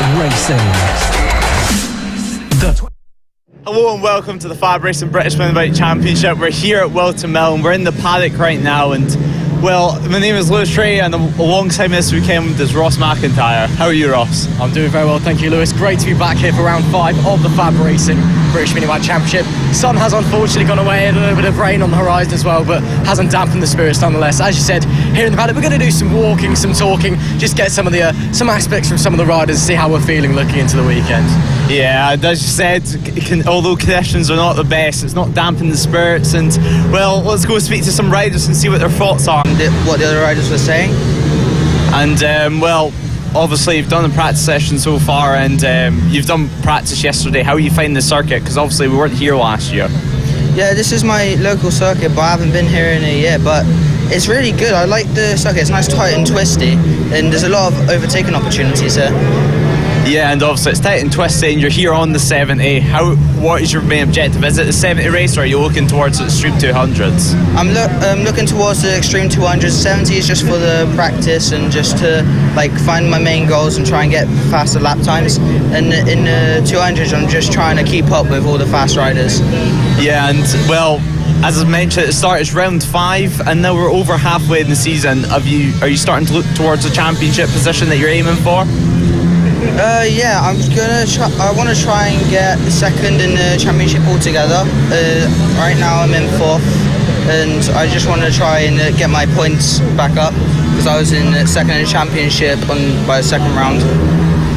FAB-Racing. Hello and welcome to the FAB-Racing British Mountain Championship. We're here at Whilton Mill and we're in the paddock right now, and well, my name is Lewis Trey and alongside me this weekend is Ross McIntyre. How are you, Ross? I'm doing very well, thank you, Lewis. Great to be back here for round 5 of the FAB-Racing British Minibike Championship. Sun has unfortunately gone away, a little bit of rain on the horizon as well, but hasn't dampened the spirits nonetheless. As you said, here in the paddock we're going to do some walking, some talking, just get some of the some aspects from some of the riders, see how we're feeling looking into the weekend. Yeah, as you said, although conditions are not the best, it's not dampening the spirits, and well, let's go speak to some riders and see what their thoughts are. What the other riders were saying. And well, obviously you've done a practice session so far, and you've done practice yesterday. How are you finding the circuit? Because obviously we weren't here last year. Yeah, this is my local circuit, but I haven't been here in a year, but it's really good. I like the circuit. It's nice, tight and twisty, and there's a lot of overtaking opportunities here. Yeah, and obviously it's tight and twisty, and you're here on the 70. What is your main objective? Is it the 70 race, or are you looking towards the Extreme 200s? I'm looking towards the Extreme 200s. 70 is just for the practice and just to like find my main goals and try and get faster lap times. And in the 200s, I'm just trying to keep up with all the fast riders. Yeah, and well, as I mentioned at the start, it's round 5, and now we're over halfway in the season. Are you starting to look towards the championship position that you're aiming for? Yeah, I want to try and get the second in the championship altogether. Right now I'm in 4th, and I just want to try and get my points back up because I was in second in the championship by the second round.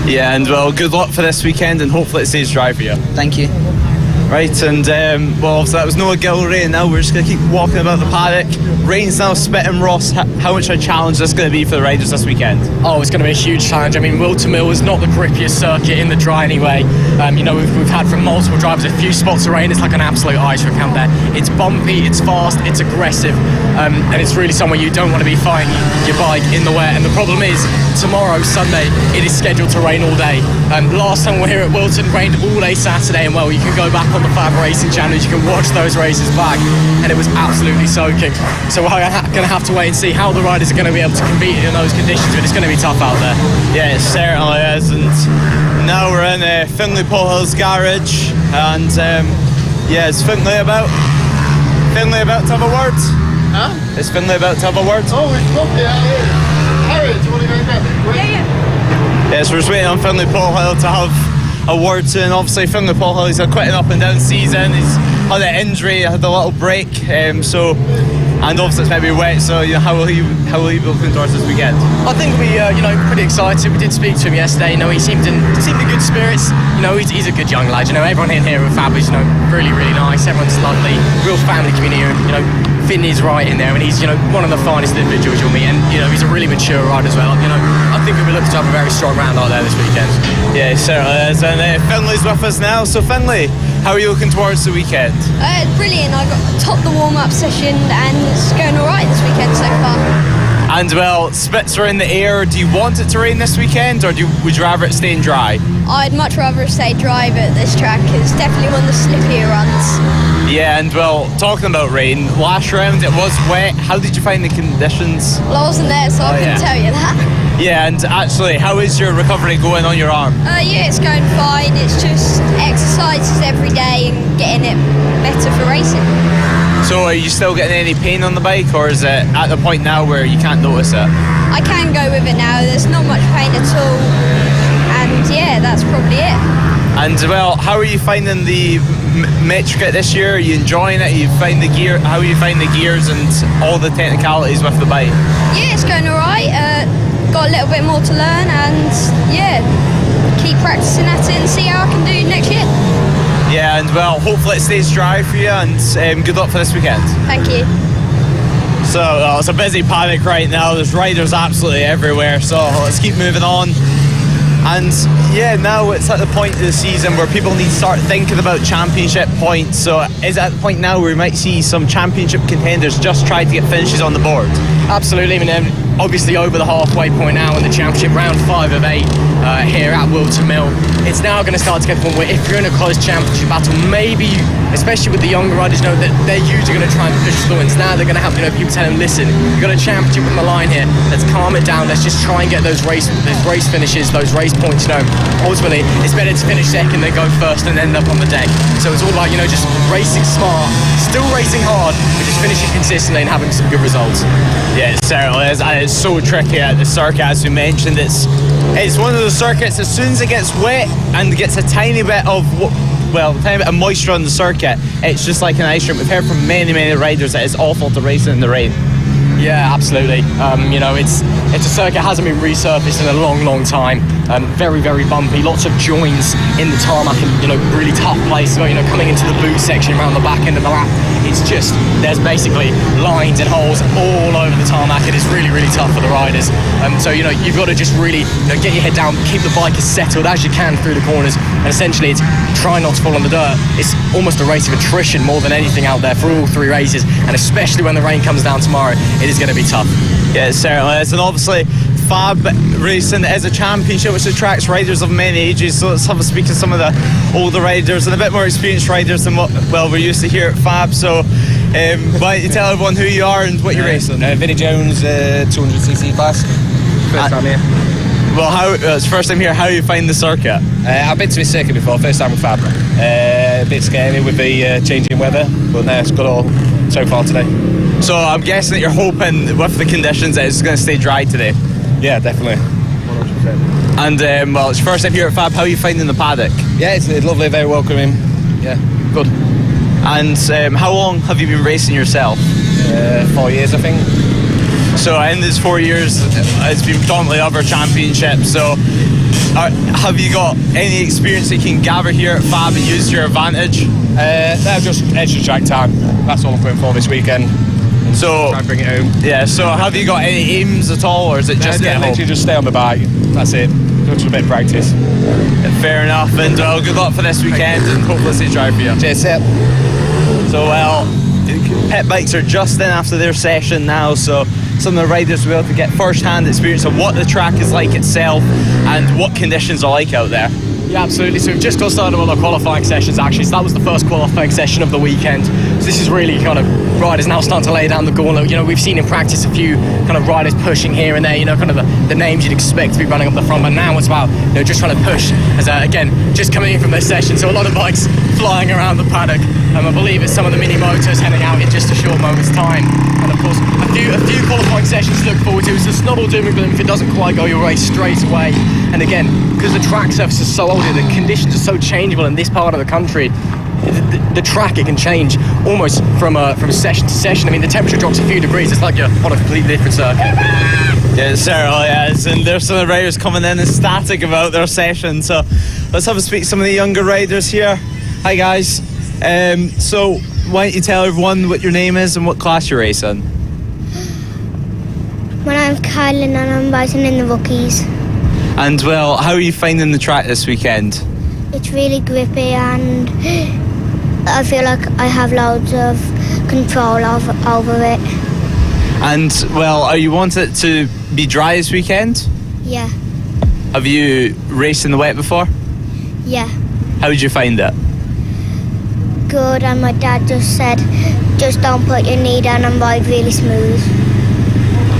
Yeah, and well, good luck for this weekend, and hopefully it stays dry for you. Thank you. Right, and well, obviously that was no Gill rain. Now we're just going to keep walking about the paddock. Rain's now spitting. Ross, how much of a challenge is this going to be for the riders this weekend? Oh, it's going to be a huge challenge. I mean, Whilton Mill is not the grippiest circuit in the dry anyway. You know, we've had from multiple drivers a few spots of rain. It's like an absolute ice rink out there. It's bumpy, it's fast, it's aggressive, and it's really somewhere you don't want to be firing your bike in the wet. And the problem is, tomorrow, Sunday, it is scheduled to rain all day. Last time we were here at Whilton, rained all day Saturday, and well, you can go back on the FAB-Racing channel, you can watch those races back, and it was absolutely soaking. So we're going to have to wait and see how the riders are going to be able to compete in those conditions, but it's going to be tough out there. Yeah, it certainly is. And now we're in Finlay Polhill's garage, and yeah, is Finlay about to have a word? Huh? Is Finlay about to have a word? Oh, it's lovely out here. Harry, do you want to go and grab it? Yeah, so we're just waiting on Finlay Polhill to have a word to, and obviously Finlay Polhill, he's had quite an up and down season. He's had an injury, had a little break, and obviously it's maybe wet, so you know, how will he be looking towards this weekend? I think we pretty excited. We did speak to him yesterday. You know, he seemed in good spirits. You know, he's a good young lad. You know, everyone in here with Fab is, you know, really, really nice. Everyone's lovely, real family community. You know, Finn is right in there, and he's, you know, one of the finest individuals you'll meet, and you know, he's a really mature rider as well. You know, I think we'll be looking to have a very strong round out there this weekend. Yeah, it certainly is. And Finlay's with us now. So Finlay, how are you looking towards the weekend? Brilliant. I got topped the warm-up session, and it's going all right this weekend so far. And well, spits are in the air. Do you want it to rain this weekend, or would you rather it staying dry? I'd much rather it stay dry, but this track is definitely one of the slippier runs. Yeah, and well, talking about rain, last round it was wet. How did you find the conditions? Well, I wasn't there, so I couldn't tell you that. Yeah, and actually, how is your recovery going on your arm? Yeah, it's going fine. It's just exercises every day and getting it better for racing. So are you still getting any pain on the bike, or is it at the point now where you can't notice it? I can go with it now. There's not much pain at all. And yeah, that's probably it. And well, how are you finding the metric this year? Are you enjoying it? How are you finding the gears and all the technicalities with the bike? Yeah, it's going all right. Got a little bit more to learn, and yeah, keep practicing at it and see how I can do next year. Yeah, and well, hopefully it stays dry for you, and good luck for this weekend. Thank you. So it's a busy paddock right now. There's riders absolutely everywhere, so let's keep moving on. And yeah, now it's at the point of the season where people need to start thinking about championship points. So is it at the point now where we might see some championship contenders just try to get finishes on the board? Absolutely. I mean, obviously over the halfway point now in the championship, round 5 of 8 here at Whilton Mill. It's now going to start to get to the point where if you're in a close championship battle, maybe, especially with the younger riders, that they're usually going to try and push through. And now they're going to have people tell them, listen, you've got a championship on the line here, let's calm it down, let's just try and get those race finishes, those race points. Ultimately it's better to finish second than go first and end up on the deck. So it's all about just racing smart, still racing hard, but just finishing consistently and having some good results. Yeah, it certainly is, and it's so tricky at the circuit, as we mentioned. It's one of those circuits, as soon as it gets wet and gets a tiny bit of moisture on the circuit, it's just like an ice rink. We've heard from many riders that it's awful to race in the rain. Yeah, absolutely. It's a circuit that hasn't been resurfaced in a long time. Very bumpy, lots of joins in the tarmac, and really tough places. Coming into the boot section around the back end of the lap, it's just there's basically lines and holes all over the tarmac. It is really tough for the riders. So you've got to just really get your head down, keep the bike as settled as you can through the corners, and essentially it's try not to fall on the dirt. It's almost a race of attrition more than anything out there for all 3 races, and especially when the rain comes down tomorrow, it is going to be tough. Yeah, it certainly is. And obviously FAB-Racing is a championship which attracts riders of many ages, so let's have a speak to some of the older riders and a bit more experienced riders than what we're used to here at FAB. So why don't you tell everyone who you are and what you're racing? Vinnie Jones, 200cc class, first time here. Well, it's first time here. How you find the circuit? I've been to this circuit before, first time with FAB. A bit scary with the changing weather, but no, it's good all so far today. So I'm guessing that you're hoping with the conditions that it's going to stay dry today. Yeah, definitely. 100%. And it's your first time here at FAB. How are you finding the paddock? Yeah, it's lovely, very welcoming. Yeah, good. And how long have you been racing yourself? 4 years, I think. So in these 4 years, it's been predominantly other championships. So have you got any experience that you can gather here at FAB and use to your advantage? No, just extra track time. That's all I'm going for this weekend. So try and bring it home. Yeah. So have you got any aims at all, or is it just get home? Literally just stay on the bike. That's it. Just a bit of practice. Fair enough. And good luck for this weekend, and hopefully it's dry for you. Cheers. So pit bikes are just in after their session now, so some of the riders will be able to get first-hand experience of what the track is like itself and what conditions are like out there. Yeah, absolutely. So we've just got started on our qualifying sessions, actually. So that was the first qualifying session of the weekend. So this is really kind of riders now starting to lay down the gauntlet. We've seen in practice a few kind of riders pushing here and there, kind of the names you'd expect to be running up the front. But now it's about, just trying to push as, again, just coming in from their session. So a lot of bikes flying around the paddock. I believe it's some of the mini motors heading out in just a short moment's time. And of course, a few qualifying sessions to look forward to. So it's not all doom and gloom if it doesn't quite go your race straight away. And again, because the track surface is so old, the conditions are so changeable in this part of the country. The track, it can change almost from session to session. The temperature drops a few degrees. It's like you're on a completely different circuit. Yeah, it certainly is. And there's some of the riders coming in ecstatic about their session. So let's have a speak to some of the younger riders here. Hi guys. So why don't you tell everyone what your name is and what class you're racing? My name's Kylan and I'm racing in the rookies. And how are you finding the track this weekend? It's really grippy and I feel like I have loads of control over it. And are you wanting it to be dry this weekend? Yeah. Have you raced in the wet before? Yeah. How did you find it? Good, and my dad just said, just don't put your knee down and ride really smooth.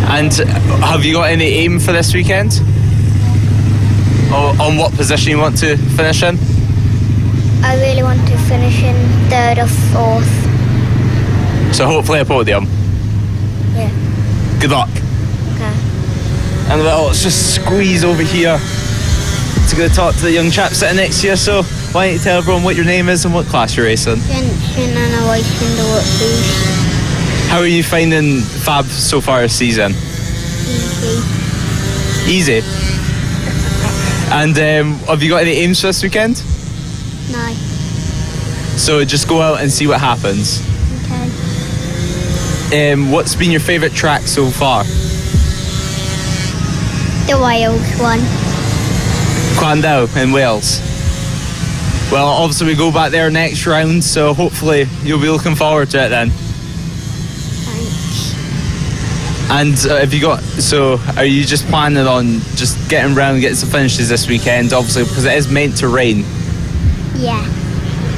And have you got any aim for this weekend? On what position you want to finish in? I really want to finish in 3rd or 4th. So hopefully a podium. Yeah. Good luck. Okay. And let's just squeeze over here to go talk to the young chap sitting next to you. So why don't you tell everyone what your name is and what class you're racing? Jensen and I race in the rookies. How are you finding FAB so far this season? Easy? And have you got any aims for this weekend? No. So just go out and see what happens. Okay. What's been your favourite track so far? The Wales one. Quandau in Wales. Well, obviously we go back there next round, so hopefully you'll be looking forward to it then. Thanks. And are you just planning on just getting around and getting some finishes this weekend, obviously, because it is meant to rain? Yeah.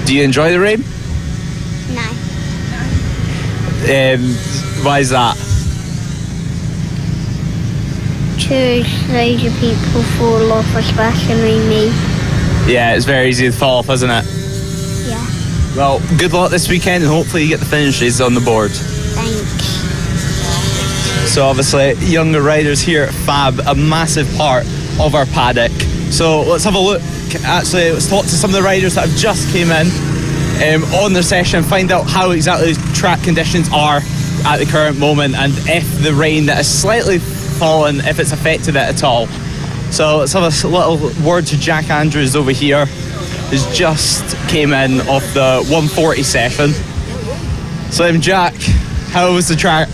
Do you enjoy the rain? No. Why is that? Because loads of people fall off, especially me. Yeah, it's very easy to fall off, isn't it? Yeah. Well, good luck this weekend, and hopefully you get the finishes on the board. Thanks. So obviously, younger riders here at FAB, a massive part of our paddock. So let's have a look. Actually, let's talk to some of the riders that have just came in on their session, find out how exactly track conditions are at the current moment, and if the rain that has slightly fallen, if it's affected it at all. So let's have a little word to Jack Andrews over here, who's just came in off the 140 session. So Jack, how was the track?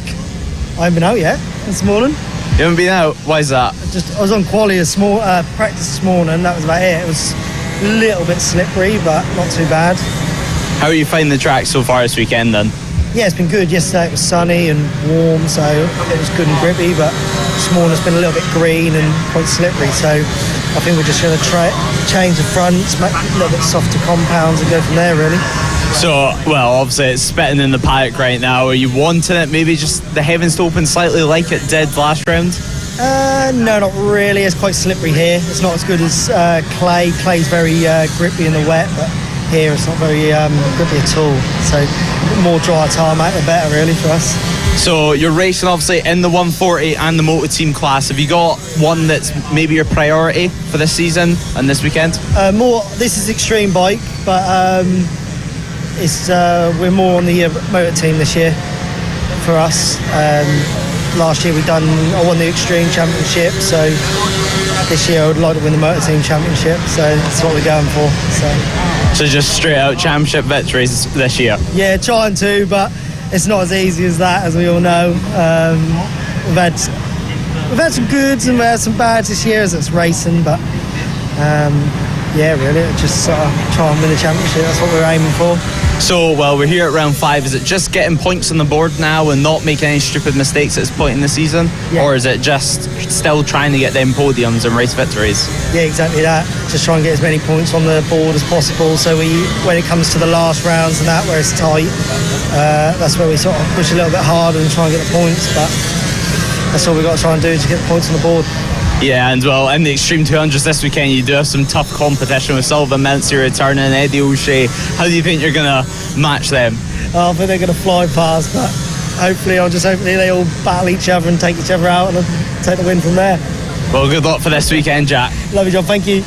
I haven't been out yet this morning. You haven't been out? Why is that? I was on quali practice this morning. That was about it. It was a little bit slippery, but not too bad. How are you finding the track so far this weekend then? Yeah, it's been good. Yesterday it was sunny and warm, so it was good and grippy, but this morning it's been a little bit green and quite slippery, so I think we're just going to change the fronts, make a little bit softer compounds and go from there, really. So, well, obviously it's spitting in the paddock right now. Are you wanting it maybe just the heavens to open slightly like it did last round? No, not really. It's quite slippery here. It's not as good as clay. Clay's very grippy in the wet, but here it's not very grippy at all. So the more dry tarmac, the better really for us. So you're racing obviously in the 140 and the motor team class. Have you got one that's maybe your priority for this season and this weekend? This is extreme bike, but we're more on the motor team this year for us. Last year I won the extreme championship, so this year I would like to win the motor team championship, so that's what we're going for. So just straight out championship victories this year? Yeah, trying to, but it's not as easy as that, as we all know. We've had some goods and we've had some bads this year as it's racing, but yeah, really, just sort of try and win the championship. That's what we're aiming for. So, well, we're here at round 5. Is it just getting points on the board now and not making any stupid mistakes at this point in the season? Yeah. Or is it just still trying to get them podiums and race victories? Yeah, exactly that. Just try and get as many points on the board as possible. So when it comes to the last rounds and that, where it's tight, that's where we sort of push a little bit harder and try and get the points. But that's all we've got to try and do, to get the points on the board. Yeah, and well, in the Extreme 200s this weekend, you do have some tough competition with Sullivan Mincy returning and Eddie O'Shea. How do you think you're going to match them? I think they're going to fly past, but hopefully they all battle each other and take each other out and take the win from there. Well, good luck for this weekend, Jack. Lovely job, thank you.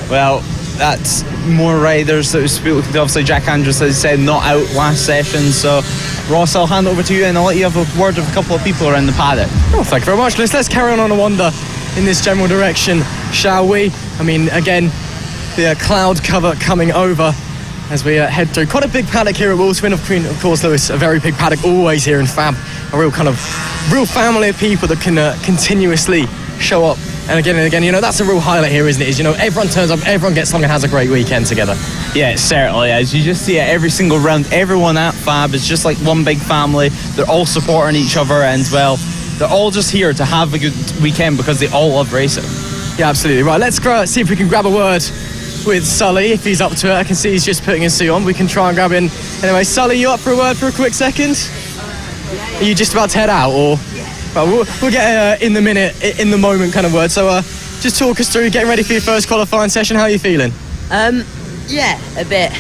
Well, that's more riders that we spoke to. Obviously, Jack Andrews, as I said, not out last session, so Ross, I'll hand over to you and I'll let you have a word with a couple of people around the paddock. Oh, thank you very much. Let's carry on a wander in this general direction, shall we? I mean, again, the cloud cover coming over as we head through. Quite a big paddock here at Whilton Mill. Of course, Lewis, a very big paddock always here in FAB. A real family of people that can continuously show up. And again, you know, that's a real highlight here, isn't it? Is, you know, everyone turns up, everyone gets along and has a great weekend together. Yeah, it certainly is. You just see it every single round. Everyone at FAB is just like one big family. They're all supporting each other, and well, they're all just here to have a good weekend because they all love racing. Yeah, absolutely. Right, let's see if we can grab a word with Sully, if he's up to it. I can see he's just putting his suit on. We can try and grab in. Anyway, Sully, you up for a word for a quick second? Are you just about to head out, or? Right, we'll get in the moment kind of word. So just talk us through getting ready for your first qualifying session. How are you feeling? Yeah, a bit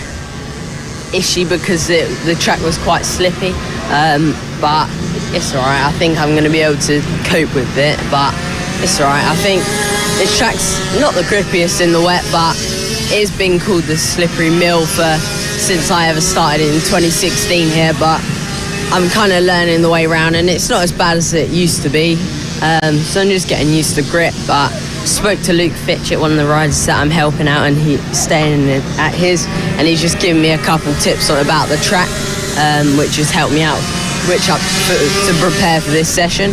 ishy because the track was quite slippy, but it's alright. I think I'm going to be able to cope with it, but it's alright. I think this track's not the grippiest in the wet, but it's been called the slippery mill since I ever started in 2016 here, but I'm kind of learning the way around and it's not as bad as it used to be, so I'm just getting used to grip. But spoke to Luke Fitchett, one of the riders that I'm helping out, and he's staying at his, and he's just given me a couple tips about the track, which has helped me out to prepare for this session.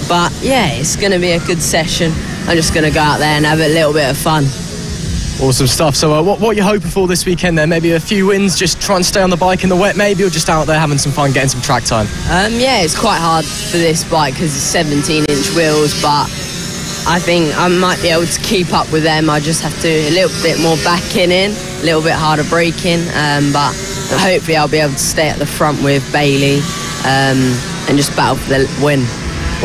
But yeah, it's going to be a good session. I'm just going to go out there and have a little bit of fun. Awesome stuff. So what are you hoping for this weekend then? Maybe a few wins, just try and stay on the bike in the wet maybe, or just out there having some fun, getting some track time? Yeah, it's quite hard for this bike because it's 17-inch wheels, but I think I might be able to keep up with them. I just have to a little bit more backing in, a little bit harder braking, but hopefully I'll be able to stay at the front with Bailey and just battle for the win.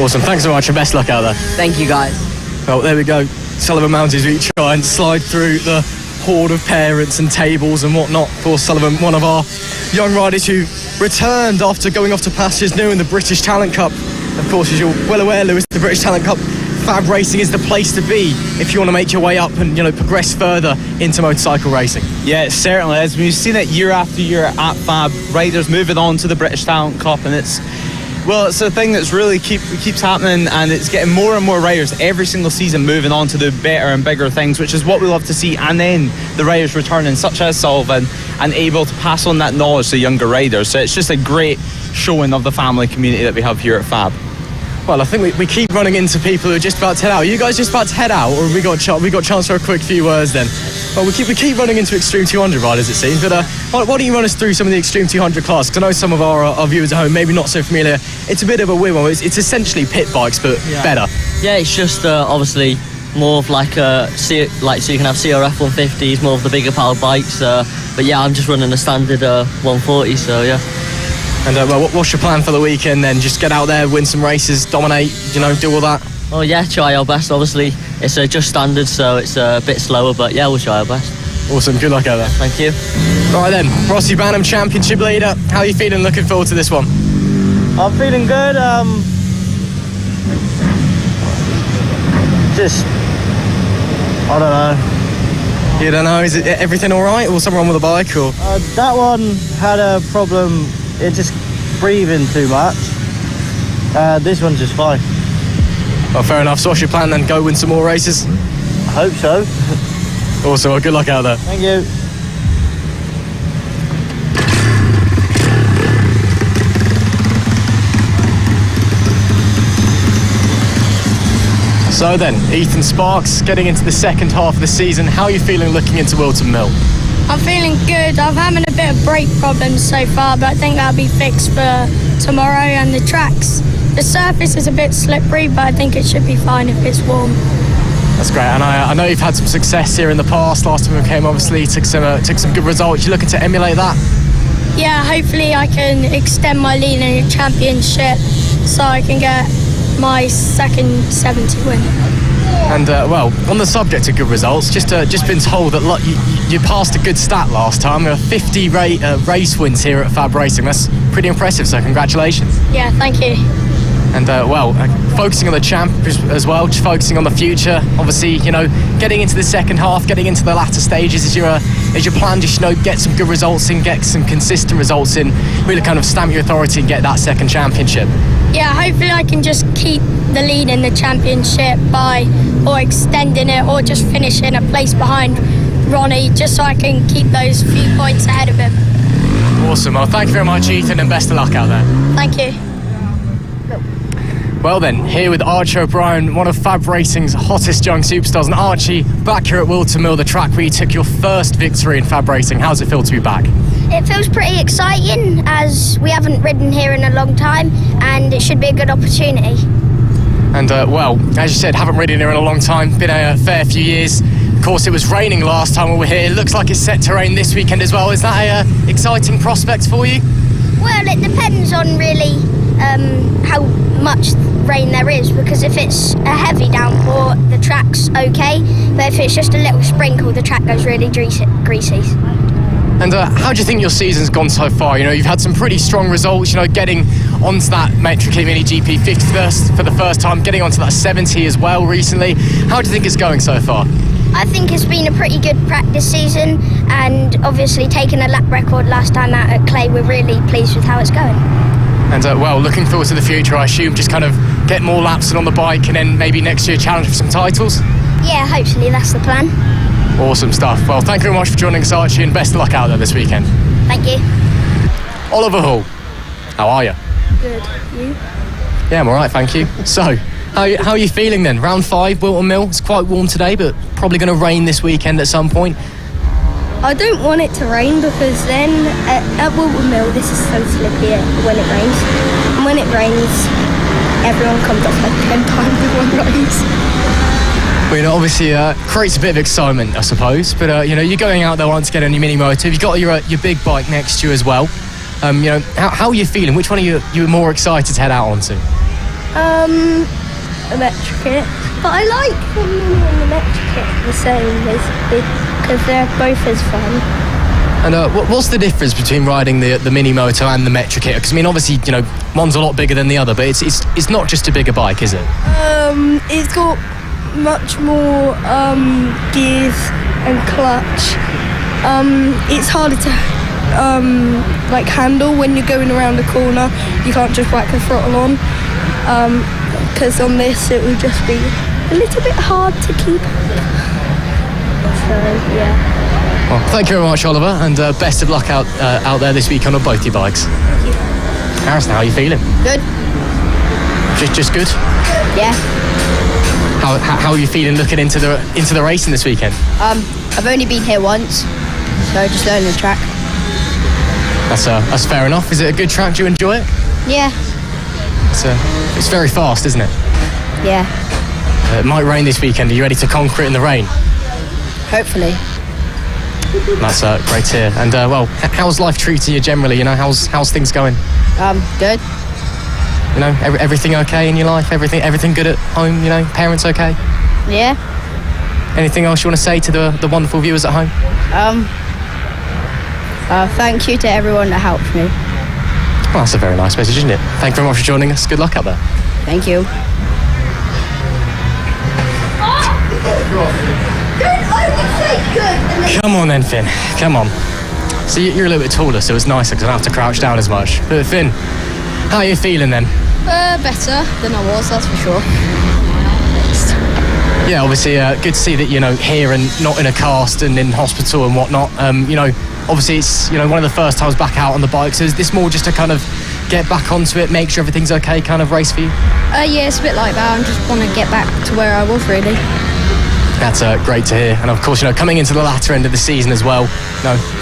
Awesome, thanks so much and best luck out there. Thank you guys. Well, there we go. Sullivan Mounties, we try and slide through the horde of parents and tables and whatnot. Of course, Sullivan, one of our young riders who returned after going off to pastures new in the British Talent Cup. Of course, as you're well aware, Lewis, the British Talent Cup, FAB-Racing is the place to be if you want to make your way up and, you know, progress further into motorcycle racing. Yeah, it certainly is. We've seen it year after year at FAB, riders moving on to the British Talent Cup, and it's a thing that's really keeps happening, and it's getting more and more riders every single season moving on to do better and bigger things, which is what we love to see. And then the riders returning, such as Sullivan, and able to pass on that knowledge to younger riders. So it's just a great showing of the family community that we have here at FAB. Well, I think we keep running into people who are just about to head out. Are you guys just about to head out, or have we got a chance for a quick few words then? Well, we keep running into Extreme 200 riders, it seems, but why don't you run us through some of the Extreme 200 class? Because I know some of our viewers at home maybe not so familiar. It's a bit of a weird one. It's essentially pit bikes, but better. Yeah, it's just obviously more of like so you can have CRF 150s, more of the bigger powered bikes. But yeah, I'm just running a standard 140, so yeah. And what's your plan for the weekend then? Just get out there, win some races, dominate, do all that? Oh yeah, try our best. Obviously, it's just standard, so it's a bit slower, but yeah, we'll try our best. Awesome, good luck out there. Thank you. All right then, Rossi Banham, Championship leader. How are you feeling looking forward to this one? I'm feeling good. Just, I don't know. You don't know, is it everything all right, or something wrong with the bike? Or that one had a problem, it just breathing too much. This one's just fine. Well, fair enough. So what's your plan then? Go win some more races? I hope so. Awesome, well, good luck out there. Thank you. So then, Ethan Sparks, getting into the second half of the season. How are you feeling looking into Whilton Mill? I'm feeling good. I'm having a bit of brake problems so far, but I think that'll be fixed for tomorrow. And the tracks, the surface is a bit slippery, but I think it should be fine if it's warm. That's great, and I know you've had some success here in the past. Last time we came, obviously, took some good results. You looking to emulate that? Yeah, hopefully I can extend my lead in the championship so I can get my second 70 win. And well, on the subject of good results, just been told that you passed a good stat last time. There were 50 race wins here at FAB-Racing. That's pretty impressive, so congratulations. Yeah, thank you. And well, focusing on the champ as well, just focusing on the future. Obviously, getting into the second half, getting into the latter stages is your plan. Just get some good results in, get some consistent results in, really kind of stamp your authority and get that second championship. Yeah, hopefully I can just keep the lead in the championship or extending it, or just finishing a place behind Ronnie, just so I can keep those few points ahead of him. Awesome. Well, thank you very much, Ethan, and best of luck out there. Thank you. Well then, here with Archie O'Brien, one of FAB-Racing's hottest young superstars. And Archie, back here at Whilton Mill, the track where you took your first victory in FAB-Racing. How does it feel to be back? It feels pretty exciting, as we haven't ridden here in a long time, and it should be a good opportunity. And well, as you said, haven't ridden here in a long time, been a fair few years. Of course, it was raining last time we were here. It looks like it's set to rain this weekend as well. Is that a exciting prospect for you? Well, it depends on really how much rain there is, because if it's a heavy downpour, the track's okay, but if it's just a little sprinkle, the track goes really greasy. And how do you think your season's gone so far? You've had some pretty strong results, getting onto that Metric Mini GP 51st for the first time, getting onto that 70 as well recently. How do you think it's going so far? I think it's been a pretty good practice season, and obviously taking a lap record last time out at Clay, we're really pleased with how it's going. And well, looking forward to the future, I assume, just kind of get more laps on the bike and then maybe next year challenge for some titles? Yeah, hopefully that's the plan. Awesome stuff. Well, thank you very much for joining us, Archie, and best of luck out there this weekend. Thank you. Oliver Hall, how are you? Good. You? Yeah, I'm all right, thank you. So, How are you feeling then? Round 5, Whilton Mill. It's quite warm today, but probably going to rain this weekend at some point. I don't want it to rain because then at Whilton Mill this is so slippy when it rains. And when it rains, everyone comes off like 10 times in one race. Well, obviously creates a bit of excitement, I suppose. But you're going out there once again on your mini motor. You've got your big bike next to you as well. How are you feeling? Which one are you more excited to head out onto? Electric kit. But I like the mini and the electric kit the same because they're both as fun. And what's the difference between riding the mini moto and the Metric kit? Because I mean, obviously, one's a lot bigger than the other, but it's not just a bigger bike, is it? It's got much more gears and clutch. It's harder to handle when you're going around a corner. You can't just whack the throttle on. Because on this it would just be a little bit hard to keep. So yeah. Well, thank you very much, Oliver, and best of luck out there this weekend on both your bikes. Thank you. Harrison, how are you feeling? Good. Just good? Yeah. How are you feeling looking into the racing this weekend? I've only been here once, so just learning the track. That's fair enough. Is it a good track? Do you enjoy it? Yeah. It's very fast, isn't it? Yeah. It might rain this weekend. Are you ready to conquer it in the rain? Hopefully. That's great to hear. And how's life treating you generally? How's things going? Good. Everything okay in your life? Everything good at home? Parents okay? Yeah. Anything else you want to say to the wonderful viewers at home? Thank you to everyone that helped me. Well, that's a very nice message, isn't it? Thank you very much for joining us. Good luck out there. Thank you. Come on then, Finn. Come on. So you're a little bit taller, so it's nicer because I don't have to crouch down as much. But Finn, how are you feeling then? Better than I was, that's for sure. Yeah, obviously good to see that here and not in a cast and in hospital and whatnot. Obviously it's one of the first times back out on the bike. So is this more just to kind of get back onto it, make sure everything's okay, kind of race for you? Yeah, it's a bit like that. I just want to get back to where I was really. That's great to hear. And of course, coming into the latter end of the season as well,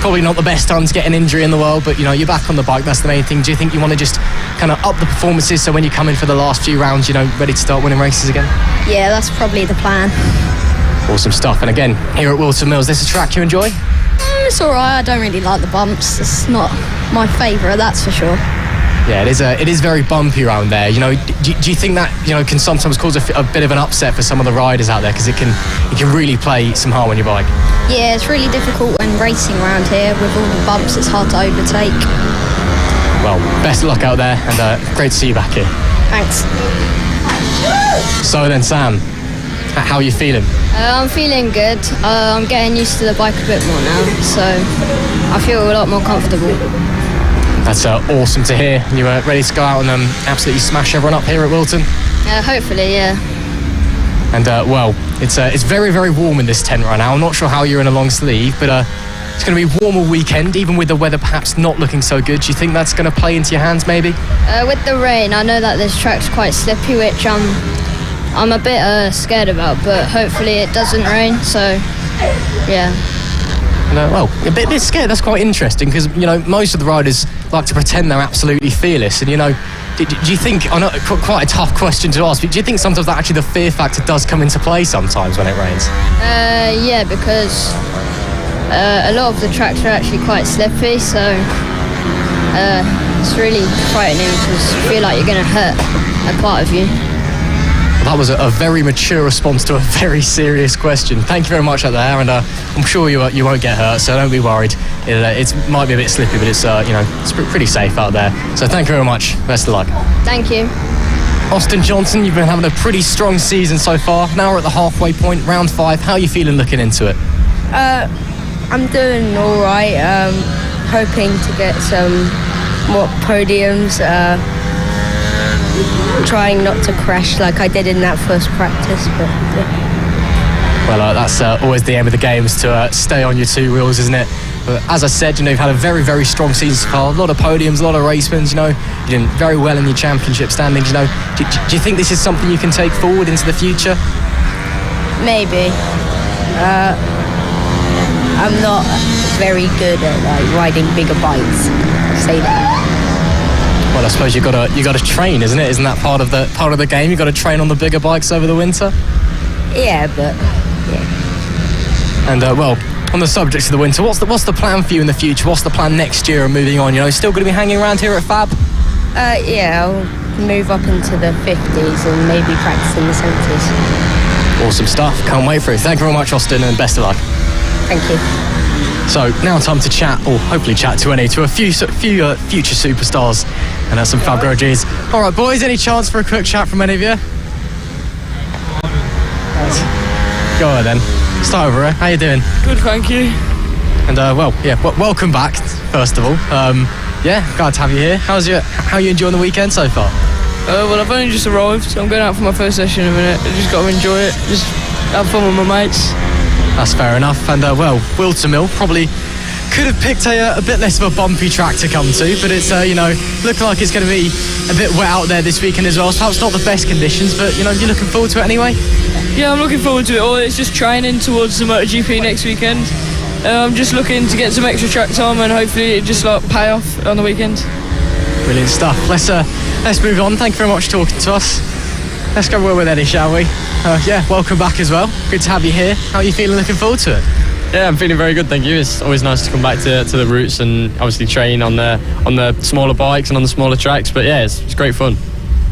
probably not the best time to get an injury in the world, but you're back on the bike, that's the main thing. Do you think you want to just kind of up the performances so when you come in for the last few rounds, ready to start winning races again? Yeah, that's probably the plan. Awesome stuff. And again, here at Whilton Mill, is this a track you enjoy? It's alright, I don't really like the bumps. It's not my favourite, that's for sure. Yeah, it is very bumpy around there. Do you think that can sometimes cause a bit of an upset for some of the riders out there because it can really play some hard on your bike? Yeah, it's really difficult when racing around here with all the bumps. It's hard to overtake. Well, best of luck out there, and great to see you back here. Thanks. So then, Sam, how are you feeling? I'm feeling good. I'm getting used to the bike a bit more now, so I feel a lot more comfortable. That's awesome to hear. You were ready to go out and absolutely smash everyone up here at Whilton? Hopefully, yeah. And it's very, very warm in this tent right now. I'm not sure how you're in a long sleeve, but it's going to be a warmer weekend, even with the weather perhaps not looking so good. Do you think that's going to play into your hands, maybe? With the rain, I know that this track's quite slippy, which I'm a bit scared about, but hopefully it doesn't rain, so yeah. A bit scared. That's quite interesting because most of the riders like to pretend they're absolutely fearless. And do you think? I know quite a tough question to ask, but do you think sometimes that actually the fear factor does come into play sometimes when it rains? Yeah, because a lot of the tracks are actually quite slippy, so it's really frightening because you feel like you're going to hurt a part of you. That was a very mature response to a very serious question. Thank you very much out there, and I'm sure you won't get hurt, so don't be worried. It might be a bit slippy, but it's it's pretty safe out there. So thank you very much. Best of luck. Thank you. Austin Johnson, you've been having a pretty strong season so far. Now we're at the halfway point, round 5. How are you feeling looking into it? I'm doing all right. Hoping to get some more podiums. Trying not to crash like I did in that first practice, but Well, that's always the aim of the game, is to stay on your two wheels, isn't it? But as I said, you've had a very, very strong season so far. A lot of podiums, a lot of race wins, You're doing very well in your championship standings, Do you think this is something you can take forward into the future? Maybe. I'm not very good at riding bigger bikes. I'll say that. Well, I suppose you got to train, isn't it? Isn't that part of the game? You got to train on the bigger bikes over the winter. Yeah, but yeah. And on the subject of the winter, what's the plan for you in the future? What's the plan next year and moving on? Still going to be hanging around here at FAB? Yeah, I'll move up into the 50s and maybe practice in the 70s. Awesome stuff. Can't wait for it. Thank you very much, Austin, and best of luck. Thank you. So now time to chat, or hopefully chat to a few future superstars and some FAB garages. All right, boys, any chance for a quick chat from any of you? Go on then. Start over here. How you doing? Good, thank you. And welcome back. First of all, glad to have you here. How are you enjoying the weekend so far? Well, I've only just arrived, so I'm going out for my first session in a minute. I just got to enjoy it, just have fun with my mates. That's fair enough. And Whilton Mill probably could have picked a bit less of a bumpy track to come to, but it's looking like it's going to be a bit wet out there this weekend as well. So perhaps not the best conditions, but you're looking forward to it anyway. Yeah, I'm looking forward to it all. It's just training towards the MotoGP next weekend. I'm just looking to get some extra track time and hopefully it just pay off on the weekend. Brilliant stuff. Let's move on. Thank you very much for talking to us. Let's go with Eddie, shall we? Welcome back as well. Good to have you here. How are you feeling? Looking forward to it? Yeah, I'm feeling very good, thank you. It's always nice to come back to the roots and obviously train on the smaller bikes and on the smaller tracks. But yeah, it's great fun.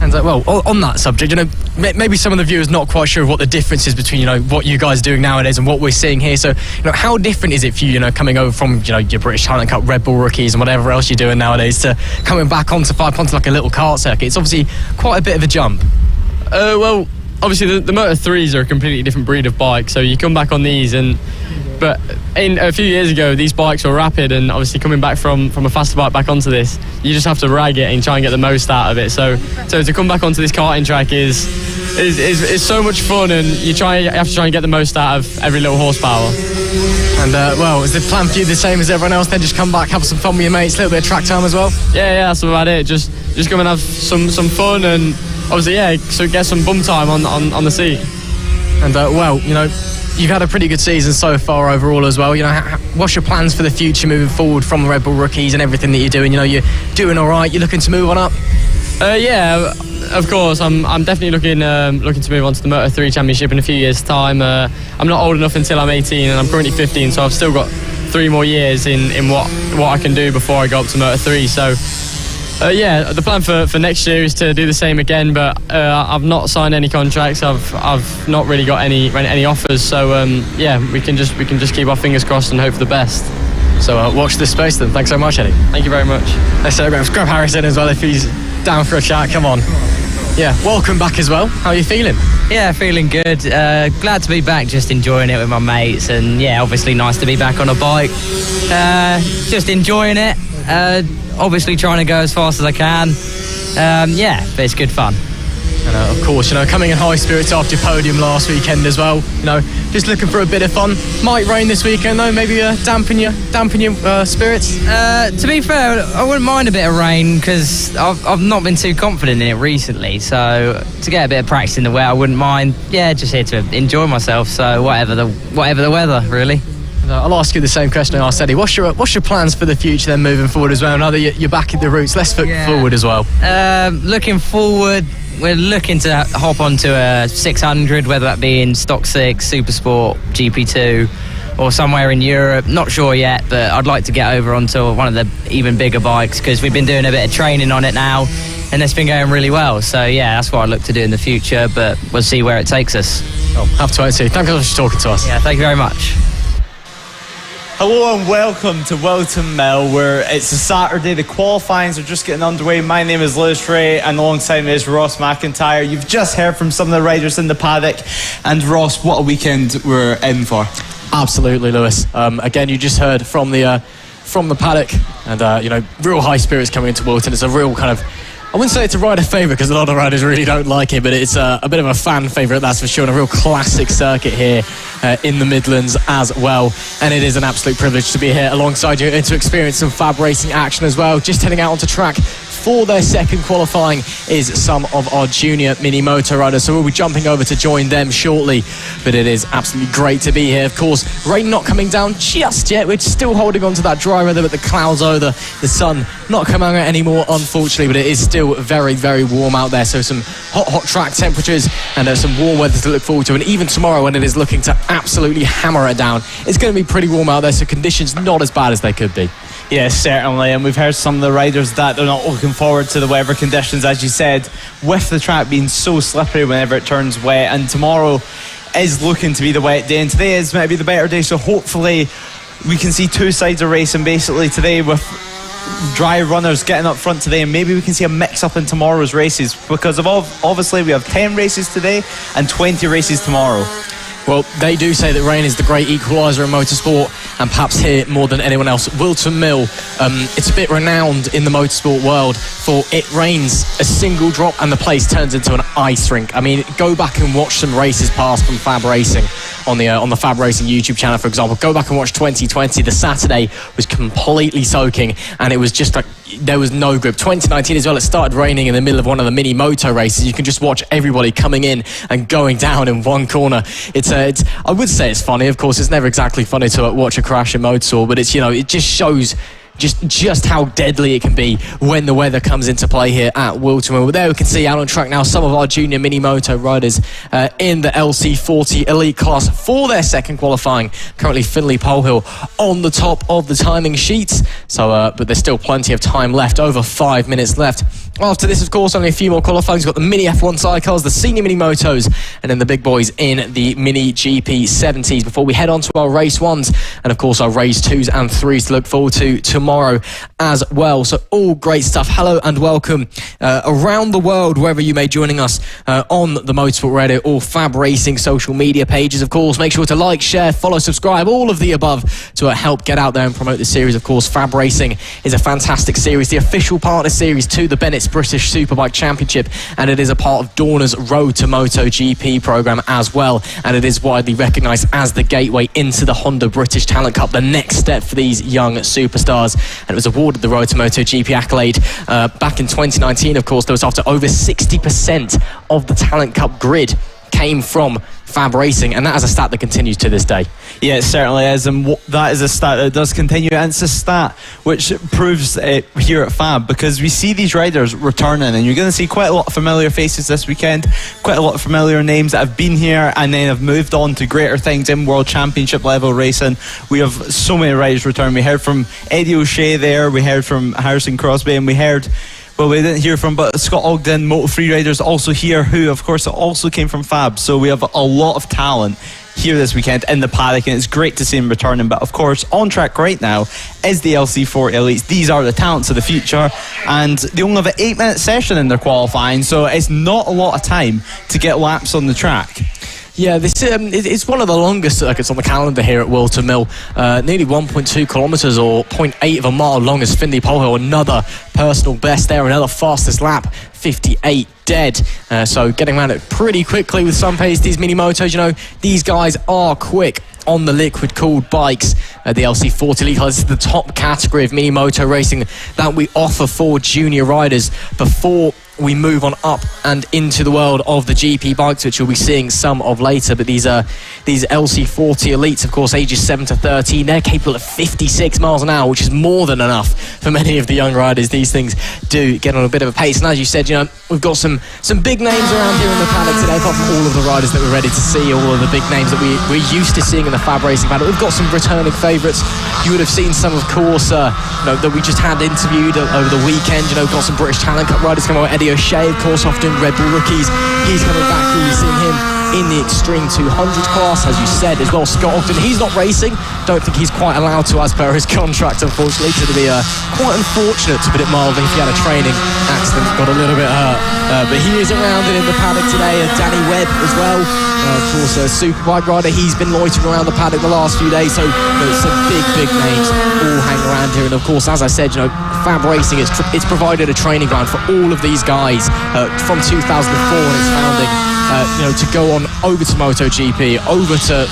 And on that subject, maybe some of the viewers not quite sure what the difference is between what you guys are doing nowadays and what we're seeing here. So how different is it for you, coming over from your British Talent Cup, Red Bull rookies and whatever else you're doing nowadays to coming back onto like a little kart circuit? It's obviously quite a bit of a jump. Well, obviously the Moto 3s are a completely different breed of bike, so you come back on these but a few years ago these bikes were rapid, and obviously coming back from a faster bike back onto this, you just have to rag it and try and get the most out of it. So to come back onto this karting track is so much fun, and you have to try and get the most out of every little horsepower. And is the plan for you the same as everyone else then? Just come back, have some fun with your mates, a little bit of track time as well? Yeah, that's about it. Just come and have some fun, and obviously so get some bum time on the seat. And you've had a pretty good season so far overall as well. What's your plans for the future moving forward from the Red Bull rookies and everything that you're doing? You're doing all right. You're looking to move on up. Yeah, of course. I'm definitely looking to move on to the Moto 3 Championship in a few years' time. I'm not old enough until I'm 18, and I'm currently 15, so I've still got 3 more years in what I can do before I go up to Moto 3. So. The plan for next year is to do the same again, but I've not signed any contracts. I've not really got any offers. So we can just keep our fingers crossed and hope for the best. So watch this space then. Thanks so much, Eddie. Thank you very much. Let's grab Harrison as well if he's down for a chat. Come on. Yeah, welcome back as well. How are you feeling? Yeah, feeling good. Glad to be back, just enjoying it with my mates, and obviously nice to be back on a bike. Just enjoying it. Obviously trying to go as fast as I can. But it's good fun. And of course, coming in high spirits after your podium last weekend as well. Just looking for a bit of fun. Might rain this weekend though. Maybe dampen your spirits. To be fair, I wouldn't mind a bit of rain because I've not been too confident in it recently. So to get a bit of practice in the wet, I wouldn't mind. Yeah, just here to enjoy myself. So whatever the weather, really. I'll ask you the same question I asked Eddie. What's your plans for the future then, moving forward as well? Now that you're back at the roots, let's look forward as well. Looking forward, we're looking to hop onto a 600, whether that be in Stock 6, Supersport, GP2, or somewhere in Europe. Not sure yet, but I'd like to get over onto one of the even bigger bikes because we've been doing a bit of training on it now, and it's been going really well. So that's what I'd look to do in the future, but we'll see where it takes us. Have to wait and see. Thank you for talking to us. Yeah, thank you very much. Hello and welcome to Whilton Mill, where it's a Saturday. The qualifyings are just getting underway. My name is Lewis Ray, and alongside me is Ross McIntyre. You've just heard from some of the riders in the paddock. And Ross, what a weekend we're in for. Absolutely, Lewis. Again, you just heard from the paddock, and real high spirits coming into Whilton. It's a real kind of, I wouldn't say it's a rider favourite because a lot of riders really don't like it, but it's a bit of a fan favourite, that's for sure, and a real classic circuit here in the Midlands as well. And it is an absolute privilege to be here alongside you and to experience some Fab Racing action as well. Just heading out onto track for their second qualifying is some of our junior mini moto riders, so we'll be jumping over to join them shortly. But it is absolutely great to be here. Of course, rain not coming down just yet. We're still holding on to that dry weather, but the clouds over, the sun not coming out anymore, unfortunately. But it is still very, very warm out there. So some hot track temperatures and some warm weather to look forward to. And even tomorrow, when it is looking to absolutely hammer it down, it's going to be pretty warm out there. So conditions not as bad as they could be. Yes, certainly, and we've heard some of the riders that they're not looking forward to the weather conditions, as you said, with the track being so slippery whenever it turns wet, and tomorrow is looking to be the wet day, and today is maybe the better day, so hopefully we can see two sides of racing basically today, with dry runners getting up front today, and maybe we can see a mix-up in tomorrow's races, because obviously we have 10 races today and 20 races tomorrow. Well, they do say that rain is the great equaliser in motorsport, and perhaps here more than anyone else. Whilton Mill, it's a bit renowned in the motorsport world for it rains a single drop and the place turns into an ice rink. I mean, go back and watch some races past from Fab Racing on the Fab Racing YouTube channel, for example. Go back and watch 2020. The Saturday was completely soaking, and it was just like there was no grip. 2019 as well, it started raining in the middle of one of the mini moto races. You can just watch everybody coming in and going down in one corner. I would say it's funny. Of course, it's never exactly funny to watch a crash in motorsport, but it's, it just shows just how deadly it can be when the weather comes into play here at Whilton Mill. There we can see out on track now some of our junior mini moto riders in the LC40 elite class for their second qualifying. Currently Finley Polehill on the top of the timing sheets, so but there's still plenty of time left, over 5 minutes left. After this, of course, only a few more qualifying. We've got the mini F1 sidecars, the senior mini motos, and then the big boys in the mini GP70s before we head on to our race ones and of course our race 2s and 3s to look forward to tomorrow as well. So all great stuff. Hello and welcome around the world, wherever you may be joining us on the Motorsport Radio or Fab Racing social media pages. Of course, make sure to like, share, follow, subscribe, all of the above to help get out there and promote the series. Of course, Fab Racing is a fantastic series, the official partner series to the Bennett's British Superbike Championship, and it is a part of Dorna's Road to MotoGP program as well, and it is widely recognised as the gateway into the Honda British Talent Cup, the next step for these young superstars. And it was awarded the Road to MotoGP accolade back in 2019. Of course, there was after over 60% of the Talent Cup grid came from Fab Racing, and that is a stat that continues to this day. Yeah, it certainly is, and that is a stat that does continue, and it's a stat which proves it here at Fab, because we see these riders returning, and you're going to see quite a lot of familiar faces this weekend, quite a lot of familiar names that have been here and then have moved on to greater things in World Championship level racing. We have so many riders returning. We heard from Eddie O'Shea there, we heard from Harrison Crosby, and we heard, well, we didn't hear from, but Scott Ogden, Moto3 riders also here, who of course also came from Fab. So we have a lot of talent here this weekend in the paddock, and it's great to see him returning. But of course, on track right now is the LC40 Elites. These are the talents of the future, and they only have an 8-minute session in their qualifying, so it's not a lot of time to get laps on the track. Yeah, this it's one of the longest circuits on the calendar here at Whilton Mill. Nearly 1.2 kilometres or 0.8 of a mile long as Finley Polehill. Another personal best there, another fastest lap, 58 dead. So getting around it pretty quickly with some pace. These mini motos, these guys are quick on the liquid cooled bikes. The LC40 Elite Class is the top category of mini moto racing that we offer for junior riders before we move on up and into the world of the GP bikes, which you'll be seeing some of later. But these LC40 Elites, of course, ages 7 to 13, they're capable of 56 miles an hour, which is more than enough for many of the young riders. These things do get on a bit of a pace, and as you said, we've got some big names around here in the paddock today, apart from all of the riders that we're ready to see, all of the big names that we're used to seeing in the Fab Racing paddock. We've got some returning favourites. You would have seen some, of course, that we just had interviewed over the weekend. Got some British Talent Cup riders coming out. Eddie O'Shea, of course, often Red Bull rookies. He's coming back. We've seen him in the Extreme 200 class, as you said, as well. Scott Ogden, he's not racing. Don't think he's quite allowed to, as per his contract, unfortunately. So to be quite unfortunate, to put it mildly, if he had a training accident, got a little bit hurt. But he is around and in the paddock today. Danny Webb as well. Of course, a Superbike rider. He's been loitering around the paddock the last few days. So some big names all hang around here. And of course, as I said, Fab Racing, it's provided a training ground for all of these guys from 2004 when its founding. To go on over to MotoGP, over to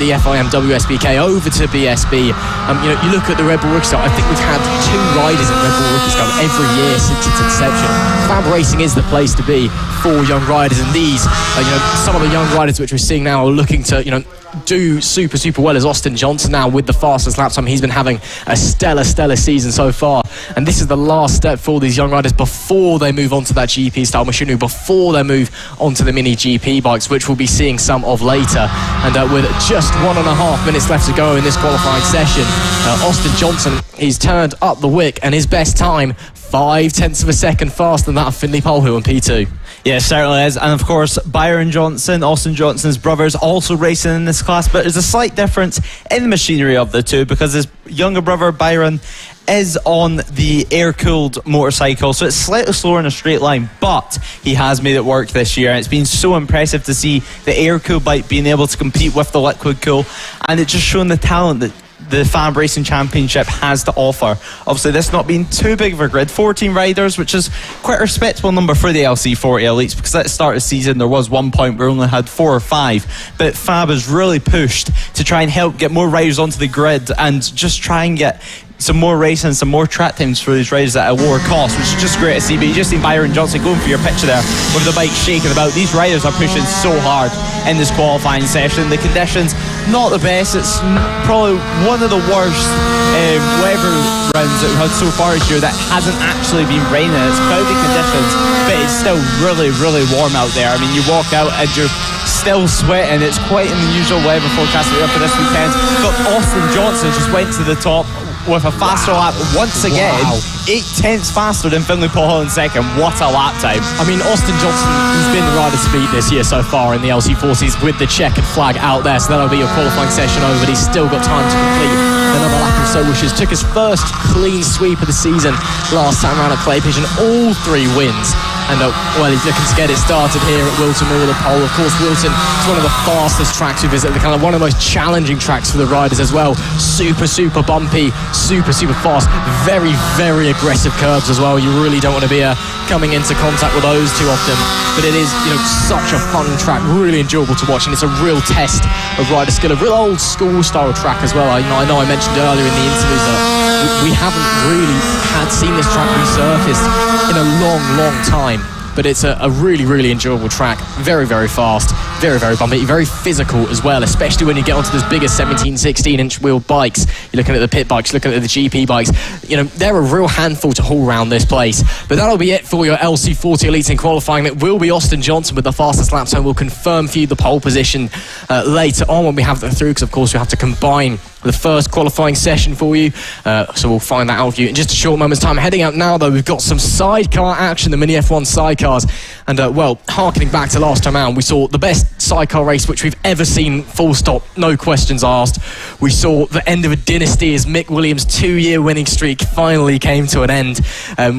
the FIM WSBK over to BSB. You look at the Red Bull Rookie Cup. I think we've had 2 riders in Red Bull Rookie Cup every year since its inception. FAB-Racing is the place to be for young riders, and these, some of the young riders which we're seeing now are looking to, do super well, as Austin Johnson now with the fastest lap time. He's been having a stellar season so far, and this is the last step for these young riders before they move on to that GP style machinery, before they move onto the mini GP bikes, which we'll be seeing some of later. And with just 1.5 minutes left to go in this qualifying session, Austin Johnson, he's turned up the wick, and his best time 0.5 of a second faster than that of Finlay Polhill in P2. Yeah, it certainly is. And of course, Byron Johnson, Austin Johnson's brother, is also racing in this class, but there's a slight difference in the machinery of the two, because his younger brother Byron is on the air-cooled motorcycle, so it's slightly slower in a straight line, but he has made it work this year, and it's been so impressive to see the air-cooled bike being able to compete with the liquid cool, and it's just showing the talent that the FAB-Racing Championship has to offer. Obviously, this not being too big of a grid, 14 riders, which is quite a respectable number for the LC40 Elites, because at the start of the season there was one point where we only had 4 or 5, but FAB has really pushed to try and help get more riders onto the grid and just try and get some more racing, some more track times for these riders at a lower cost, which is just great to see. But you just seen Byron Johnson going for your picture there with the bike shaking about. These riders are pushing so hard in this qualifying session. The conditions, not the best. It's probably one of the worst weather rounds that we've had so far this year that hasn't actually been raining. It's cloudy conditions, but it's still really warm out there. I mean, you walk out and you're still sweating. It's quite an unusual weather forecast that we have for this weekend. But Austin Johnson just went to the top with a faster lap once again. 0.8 faster than Finlay Polhill in second. What a lap time. I mean, Austin Johnson, he's been the rider to beat this year so far in the LC40s with the checkered flag out there, so that'll be your qualifying session over, but he's still got time to complete another lap if so wishes. Took his first clean sweep of the season last time around at Clay Pigeon, all 3 wins. And he's looking to get it started here at Whilton Mill with a pole. Of course, Whilton is one of the fastest tracks we visit, one of the most challenging tracks for the riders as well. Super bumpy, super fast, very aggressive curbs as well. You really don't want to be coming into contact with those too often. But it is, such a fun track, really enjoyable to watch, and it's a real test of rider skill, a real old school style track as well. I know I mentioned earlier in the interviews that we haven't really seen this track resurfaced in a long time. But it's a really enjoyable track. Very fast, very bumpy, very physical as well, especially when you get onto those bigger 16-inch wheel bikes. You're looking at the pit bikes, looking at the GP bikes. They're a real handful to haul around this place. But that'll be it for your LC40 Elites in qualifying. It will be Austin Johnson with the fastest lap time. We'll confirm for you the pole position later on when we have that through, because of course we have to combine the first qualifying session for you, so we'll find that out for you in just a short moment's time. Heading out now though, we've got some sidecar action, the Mini F1 sidecars, and harkening back to last time out, we saw the best sidecar race which we've ever seen, full stop, no questions asked. We saw the end of a dynasty as Mick Williams' 2-year winning streak finally came to an end,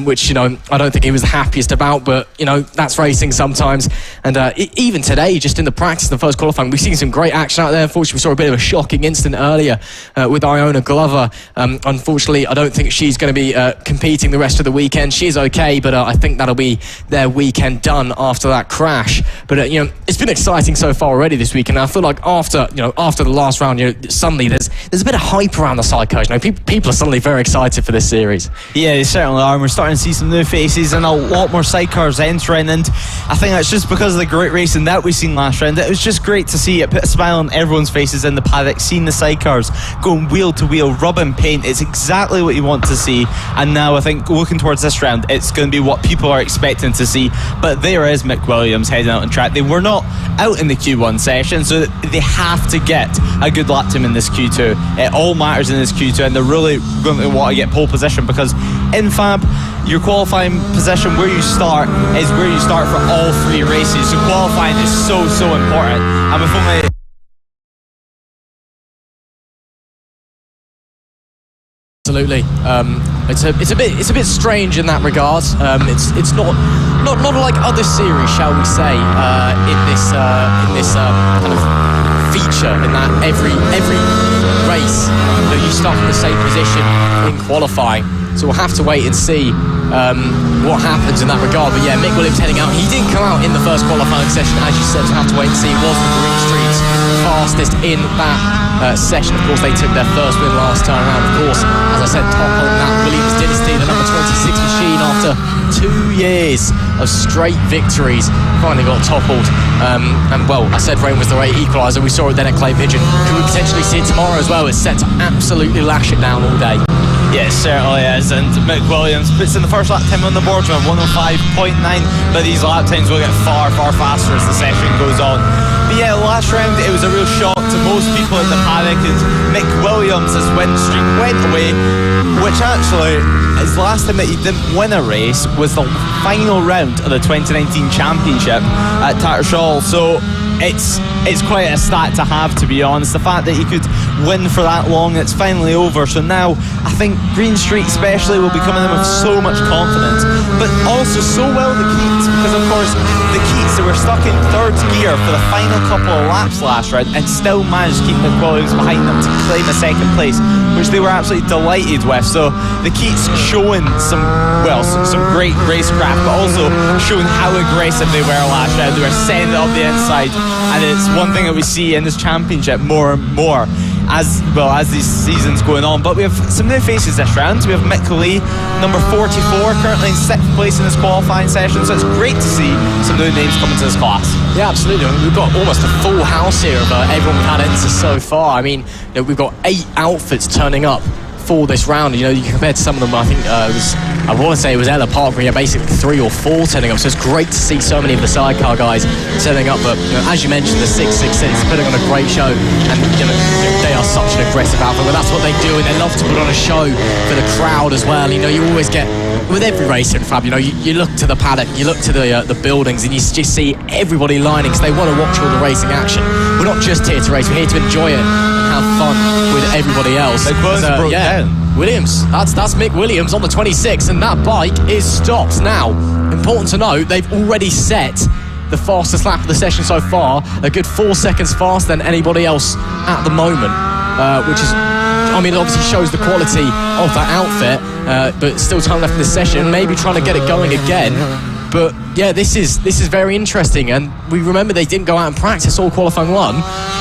which I don't think he was the happiest about, but that's racing sometimes. And even today, just in the practice, the first qualifying, we've seen some great action out there. Unfortunately, we saw a bit of a shocking incident earlier with Iona Glover. Unfortunately, I don't think she's going to be competing the rest of the weekend. She's okay, but I think that'll be their weekend done after that crash. But it's been exciting so far already this weekend. I feel like after the last round, suddenly there's a bit of hype around the sidecars. People are suddenly very excited for this series. Yeah, they certainly are. And we're starting to see some new faces and a lot more sidecars entering, and I think that's just because of the great racing that we've seen last round. It was just great to see it put a smile on everyone's faces in the paddock, seeing the sidecars going wheel to wheel, rubbing paint. It's exactly what you want to see. And now I think looking towards this round, it's going to be what people are expecting to see. But there is Mick Williams heading out on track. They were not out in the Q1 session, so they have to get a good lap time in this Q2. It all matters in this Q2, and they're really going to want to get pole position, because in FAB, your qualifying position, where you start, is where you start for all 3 races. So qualifying is so important. And with only Absolutely, it's a bit strange in that regard. It's not like other series, shall we say, in this kind of feature, in that every race you start from the same position in qualifying. So we'll have to wait and see what happens in that regard. But yeah, Mick Williams heading out. He didn't come out in the first qualifying session, as you said, so we'll have to wait and see. It was the Green Street's fastest in that session. Of course, they took their first win last time around. Of course, as I said, toppling that Williams dynasty, the number 26 machine, after 2 years of straight victories, finally got toppled. And well, I said rain was the right equaliser. We saw it then at Clay Pigeon. Could we potentially see it tomorrow as well? It's set to absolutely lash it down all day. Yeah, it certainly is, and Mick Williams puts in the first lap time on the board with 105.9, but these lap times will get far faster as the session goes on. But yeah, last round it was a real shock to most people in the paddock, and Mick Williams' win streak went away, which actually, his last time that he didn't win a race was the final round of the 2019 championship at Tattershall, so it's quite a stat to have, to be honest. The fact that he could win for that long, it's finally over. So now I think Green Street especially will be coming in with so much confidence, but also so well the Keats, because of course the Keats, they were stuck in third gear for the final couple of laps last round and still managed to keep Mick Williams behind them to claim a second place, which they were absolutely delighted with. So the Keats showing some great racecraft, but also showing how aggressive they were last round. They were sending it up the inside, and it's one thing that we see in this championship more and more as these seasons going on. But we have some new faces this round. We have Mick Lee, number 44, currently in 6th place in this qualifying session, so it's great to see some new names coming to this class. Yeah, absolutely. I mean, we've got almost a full house here of everyone we've had enter so far. I mean, we've got 8 outfits turning up for this round. You compared to some of them, I think I want to say it was Ella Park, where you had basically 3 or 4 turning up, so it's great to see so many of the sidecar guys turning up. But as you mentioned, the 666 putting on a great show, and they are such an aggressive outfit, but that's what they do, and they love to put on a show for the crowd as well. You always get, with every racer in FAB, you look to the paddock, you look to the buildings, and you just see everybody lining, because they want to watch all the racing action. We're not just here to race, we're here to enjoy it and have fun with everybody else. Williams, that's Mick Williams on the 26, and that bike is stopped. Now, important to note, they've already set the fastest lap of the session so far, a good 4 seconds faster than anybody else at the moment, which is, it obviously shows the quality of that outfit, but still time left in this session, maybe trying to get it going again. But yeah, this is very interesting, and we remember they didn't go out and practice all qualifying 1,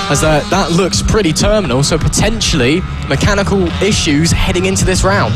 as that looks pretty terminal, so potentially mechanical issues heading into this round.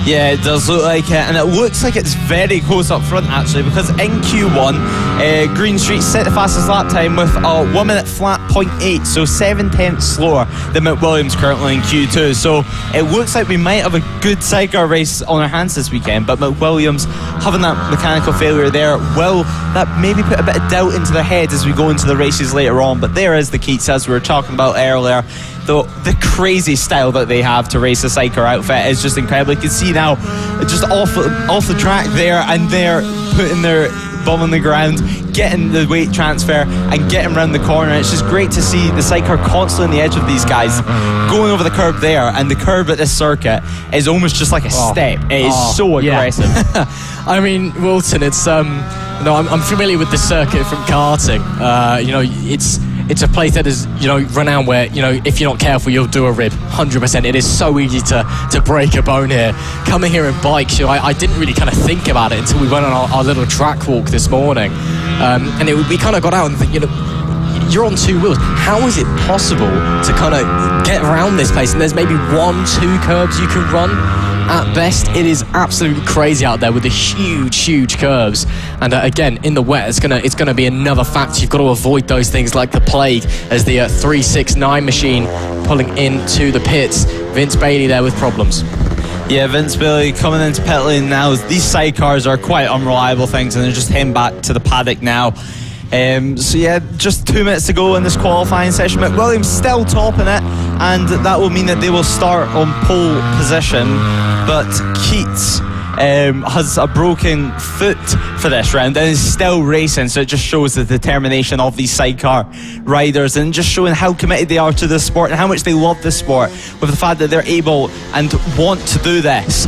Yeah, it does look like it, and it looks like it's very close up front actually, because in Q1 Green Street set the fastest lap time with a 1 minute flat 0.8, so 7/10 slower than Mick Williams currently in Q2. So it looks like we might have a good sidecar race on our hands this weekend, but Mick Williams having that mechanical failure there, will that maybe put a bit of doubt into their heads as we go into the races later on. But there is the Keats, as we were talking about earlier. The crazy style that they have to race a sidecar outfit is just incredible. You can see now, just off the track there, and they're putting their bum on the ground, getting the weight transfer and getting around the corner. It's just great to see the sidecar constantly on the edge of these guys, going over the curb there, and the curb at this circuit is almost just like a step. It is so aggressive. I mean, Whilton, it's I'm familiar with the circuit from karting. It's a place that is, renowned where, if you're not careful, you'll do a rib. 100%. It is so easy to break a bone here. Coming here in bikes, I didn't really kind of think about it until we went on our little track walk this morning. We kind of got out and think, you're on 2 wheels. How is it possible to kind of get around this place? And there's maybe 1-2 curbs you can run. At best, it is absolutely crazy out there with the huge curves. And again, in the wet, it's gonna be another factor. You've got to avoid those things like the plague, as the 369 machine pulling into the pits. Vince Bailey there with problems. Yeah, Vince Bailey coming into pit lane now. These sidecars are quite unreliable things, and they're just heading back to the paddock now. So yeah, just 2 minutes to go in this qualifying session. McWilliams still topping it, and that will mean that they will start on pole position. But Keats has a broken foot for this round and is still racing, so it just shows the determination of these sidecar riders, and just showing how committed they are to the sport and how much they love the sport, with the fact that they're able and want to do this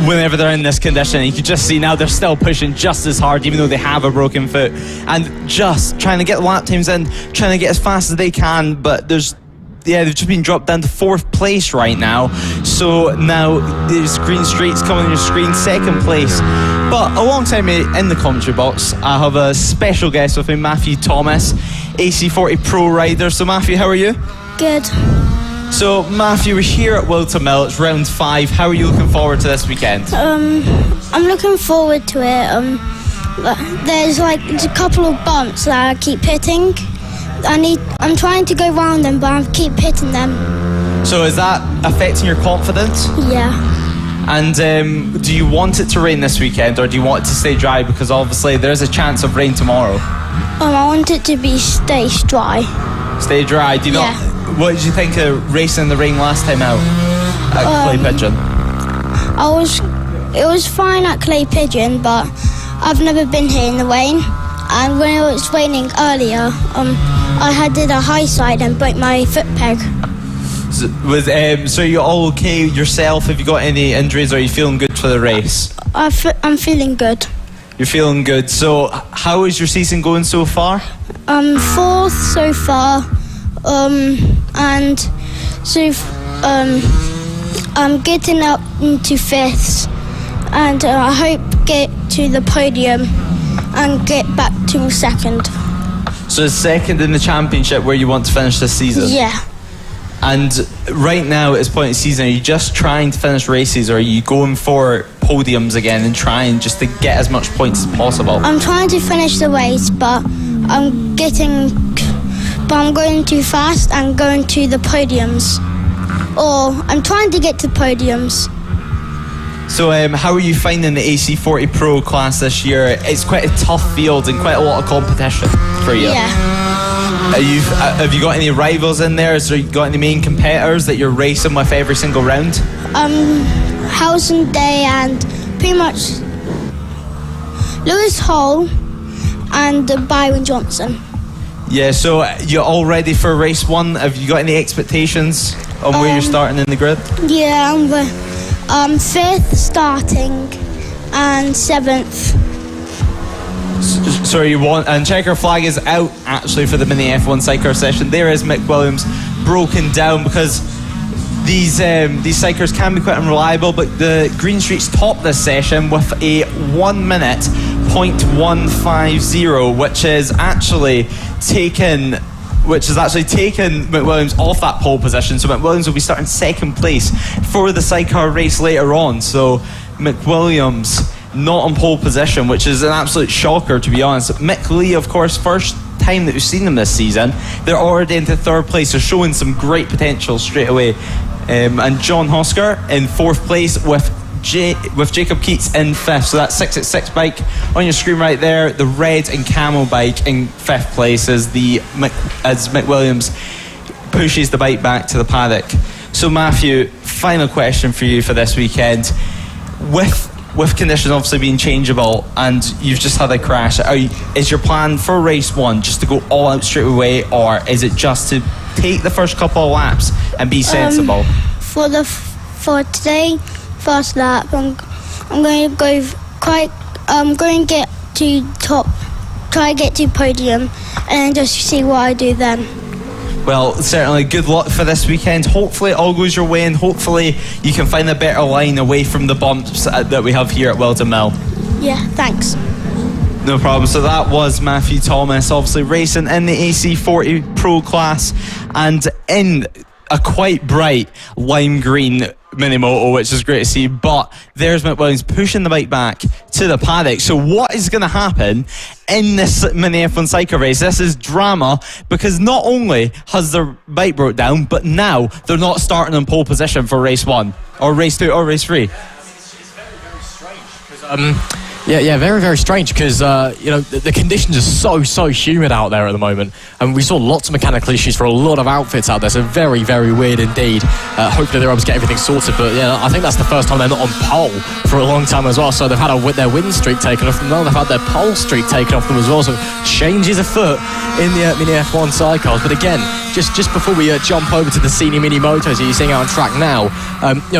whenever they're in this condition. You can just see now they're still pushing just as hard even though they have a broken foot, and just trying to get lap times in, trying to get as fast as they can. But there's they've just been dropped down to 4th place right now. So now there's green streaks coming on your screen, 2nd place. But alongside me in the commentary box, I have a special guest with me, Matthew Thomas, AC40 Pro rider. So Matthew, how are you? Good. So Matthew, we're here at Whilton Mill. It's round 5. How are you looking forward to this weekend? I'm looking forward to it. There's a couple of bumps that I keep hitting. I'm trying to go round them, but I keep hitting them. So is that affecting your confidence? Yeah. And do you want it to rain this weekend, or do you want it to stay dry? Because obviously there is a chance of rain tomorrow. I want it to stay dry. Stay dry. Do you not? What did you think of racing in the rain last time out at Clay Pigeon? It was fine at Clay Pigeon, but I've never been here in the rain. And when it was raining earlier, I did a high side and broke my foot peg. So are you all okay yourself? Have you got any injuries, or are you feeling good for the race? I'm feeling good. You're feeling good. So how is your season going so far? 4th so far. And so I'm getting up into 5th, and I hope get to the podium and get back to 2nd. So 2nd in the championship, where you want to finish this season? Yeah. And right now at this point in the season, are you just trying to finish races, or are you going for podiums again and trying just to get as much points as possible? I'm trying to finish the race, but I'm going too fast and going to the podiums. Or I'm trying to get to podiums. So how are you finding the AC40 Pro class this year? It's quite a tough field and quite a lot of competition for you. Yeah. Have you got any rivals in there? Have you got any main competitors that you're racing with every single round? Howson Day and pretty much Lewis Hall and Byron Johnson. Yeah, so you're all ready for race 1? Have you got any expectations on where you're starting in the grid? Yeah, I'm 5th starting and 7th. So you want, and checker flag is out actually for the mini F1 sidecar session. There is Mick Williams broken down, because these sidecars can be quite unreliable, but the green streaks top this session with a 1 minute 0.150, which is actually taken McWilliams off that pole position. So McWilliams will be starting 2nd place for the sidecar race later on. So McWilliams not on pole position, which is an absolute shocker, to be honest. Mick Lee, of course, first time that we've seen them this season. They're already into 3rd place. They're showing some great potential straight away. And John Hosker in 4th place with Jacob Keats in 5th. So that 666 bike on your screen right there, the red and camel bike in 5th place as Mick Williams pushes the bike back to the paddock. So Matthew, final question for you for this weekend. With conditions obviously being changeable and you've just had a crash, is your plan for race 1 just to go all out straight away, or is it just to take the first couple of laps and be sensible? For today, first lap, I'm going to go I'm going to get to top, try to get to podium, and just see what I do then. Well, certainly good luck for this weekend. Hopefully it all goes your way, and hopefully you can find a better line away from the bumps that we have here at Whilton Mill. Yeah, thanks. No problem. So that was Matthew Thomas, obviously racing in the AC40 Pro class and in a quite bright lime green mini moto, which is great to see. But there's Mick Williams pushing the bike back to the paddock. So what is going to happen in this mini F1 cycle race? This is drama, because not only has their bike broke down, but now they're not starting in pole position for race 1 or race 2 or race 3. Yeah, very, very strange, because the conditions are so humid out there at the moment, and we saw lots of mechanical issues for a lot of outfits out there, so very, very weird indeed. Hopefully they're able to get everything sorted, but yeah, I think that's the first time they're not on pole for a long time as well, so they've had their win streak taken off them, now they've had their pole streak taken off them as well, so changes afoot in the mini F1 sidecars. But again, just before we jump over to the senior mini motos that you're seeing out on track now,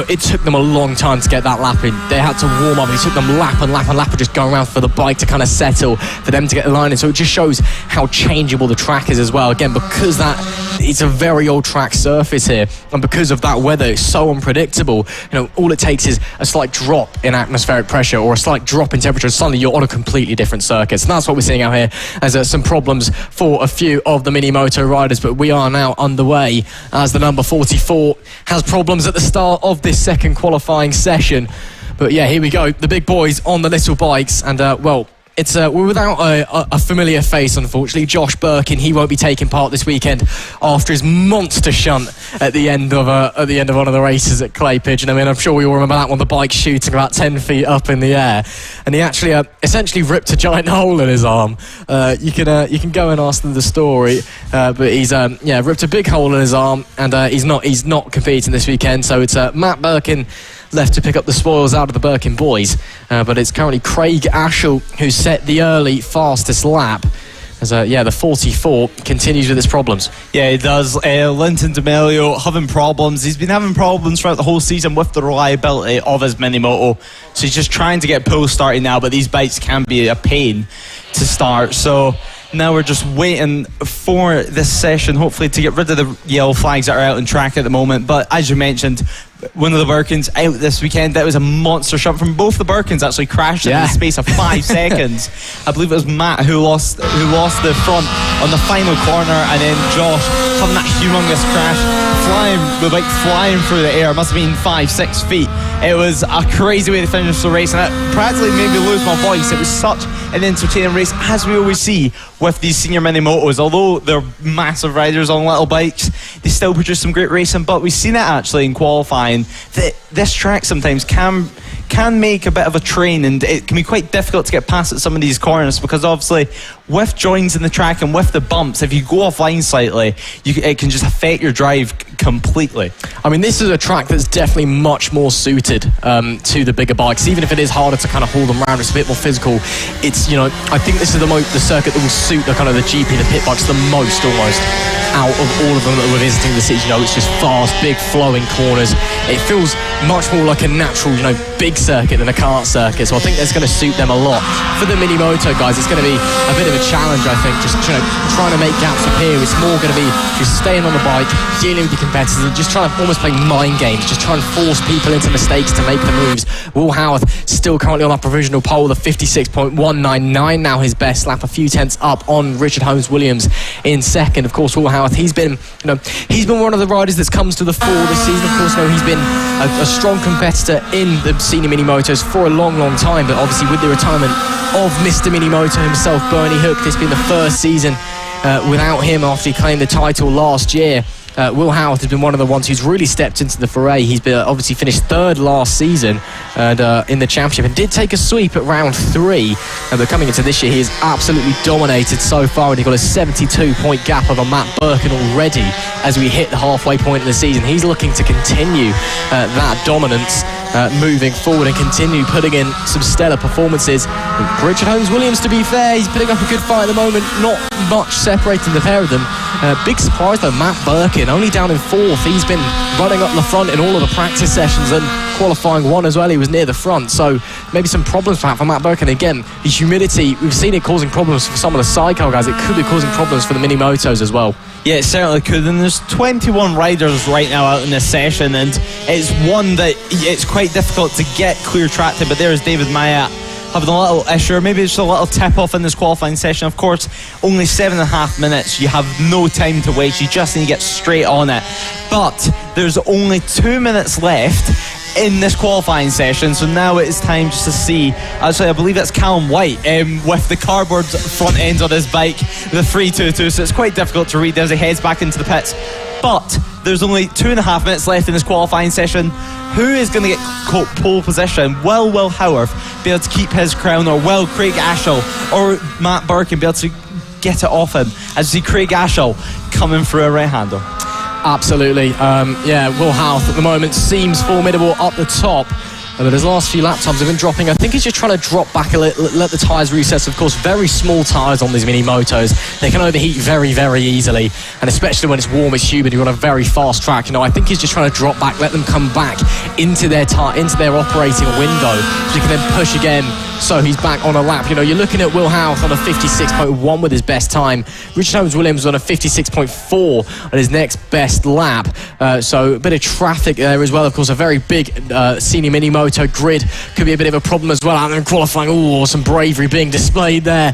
it took them a long time to get that lap in. They had to warm up, it took them lap and lap and lap people just going around for the bike to kind of settle, for them to get the line in. So it just shows how changeable the track is as well. Again, because it's a very old track surface here, and because of that weather, it's so unpredictable. All it takes is a slight drop in atmospheric pressure or a slight drop in temperature, and suddenly you're on a completely different circuit. So that's what we're seeing out here, as some problems for a few of the mini moto riders. But we are now underway as the number 44 has problems at the start of this second qualifying session. But yeah, here we go, the big boys on the little bikes, and it's we're without a familiar face, unfortunately. Josh Birkin, he won't be taking part this weekend after his monster shunt at the end of one of the races at Clay Pigeon. I mean, I'm sure we all remember that one, the bike shooting about 10 feet up in the air, and he actually essentially ripped a giant hole in his arm. You can go and ask them the story, but he's ripped a big hole in his arm, and he's not competing this weekend. So it's Matt Birkin left to pick up the spoils out of the Birkin boys, but it's currently Craig Ashall who set the early fastest lap, as the 44 continues with its problems. Yeah, he does. Linton D'Amelio having problems. He's been having problems throughout the whole season with the reliability of his mini moto, so he's just trying to get pull started now, but these bikes can be a pain to start. So now we're just waiting for this session, hopefully, to get rid of the yellow flags that are out on track at the moment. But as you mentioned, one of the Birkins out this weekend. That was a monster shunt from both the Birkins, actually crashed in the space of 5 seconds. I believe it was Matt who lost the front on the final corner, and then Josh having that humongous crash, flying through the air. It must have been 5-6 feet. It was a crazy way to finish the race, and it practically made me lose my voice. It was such an entertaining race, as we always see with these senior mini motos. Although they're massive riders on little bikes, they still produce some great racing. But we've seen it actually in qualifying that this track sometimes can make a bit of a train, and it can be quite difficult to get past at some of these corners, because obviously with joins in the track and with the bumps, if you go offline slightly, it can just affect your drive completely. I mean, this is a track that's definitely much more suited to the bigger bikes, even if it is harder to kind of haul them around. It's a bit more physical. It's, I think this is the circuit that will suit the kind of the GP, the pit bikes the most, almost, out of all of them that we're visiting the city. It's just fast, big flowing corners. It feels much more like a natural, big circuit than a kart circuit. So I think that's going to suit them a lot. For the mini moto guys, it's going to be a bit of a challenge, I think, just trying to make gaps appear. It's more going to be just staying on the bike, dealing with your competitors, and just trying to almost play mind games, just trying to force people into mistakes to make the moves. Will Howarth still currently on that provisional pole, the 56.199, now his best lap, a few tenths up on Richard Holmes-Williams in second. Of course, Will Howarth, he's been one of the riders that's comes to the fore this season. Of course, he's been a strong competitor in the senior mini motos for a long time, but obviously with the retirement of Mr. Mini Moto himself, Bernie Hook, this being the first season without him after he claimed the title last year. Will Howarth has been one of the ones who's really stepped into the foray. He's been obviously finished third last season and in the championship, and did take a sweep at round 3. But coming into this year, he has absolutely dominated so far, and he got a 72-point gap over Matt Birkin already as we hit the halfway point of the season. He's looking to continue that dominance moving forward and continue putting in some stellar performances. Richard Holmes-Williams, to be fair, he's putting up a good fight at the moment. Not much separating the pair of them. Big surprise though, Matt Birkin only down in 4th. He's been running up the front in all of the practice sessions, and qualifying 1 as well, he was near the front. So maybe some problems perhaps for Matt Birkin. Again, the humidity, we've seen it causing problems for some of the sidecar guys. It could be causing problems for the mini motos as well. Yeah, it certainly could, and there's 21 riders right now out in this session, and it's one that it's quite difficult to get clear track to. But there's David Maya having a little issue, or maybe it's a little tip off in this qualifying session. Of course, only 7.5 minutes. You have no time to waste. You just need to get straight on it. But there's only 2 minutes left in this qualifying session, so now it is time just to see. Actually, I believe that's Callum White with the cardboard front end on his bike with a 3.22, so it's quite difficult to read as he heads back into the pits. But there's only 2.5 minutes left in this qualifying session. Who is going to get pole position? Will Howarth be able to keep his crown, or will Craig Ashall or Matt Birkin be able to get it off him? As you see Craig Ashall coming through a right-hander. Absolutely. Will Howarth at the moment seems formidable up the top. But his last few lap times have been dropping. I think he's just trying to drop back a little, let the tyres recess. Of course, very small tyres on these mini motos. They can overheat very, very easily. And especially when it's warm, it's humid, you're on a very fast track. I think he's just trying to drop back, let them come back into their operating window, so he can then push again so he's back on a lap. You know, you're looking at Will Howarth on a 56.1 with his best time. Richard Holmes-Williams on a 56.4 on his next best lap. So a bit of traffic there as well. Of course, a very big senior mini moto grid could be a bit of a problem as well out there in qualifying. Oh, some bravery being displayed there,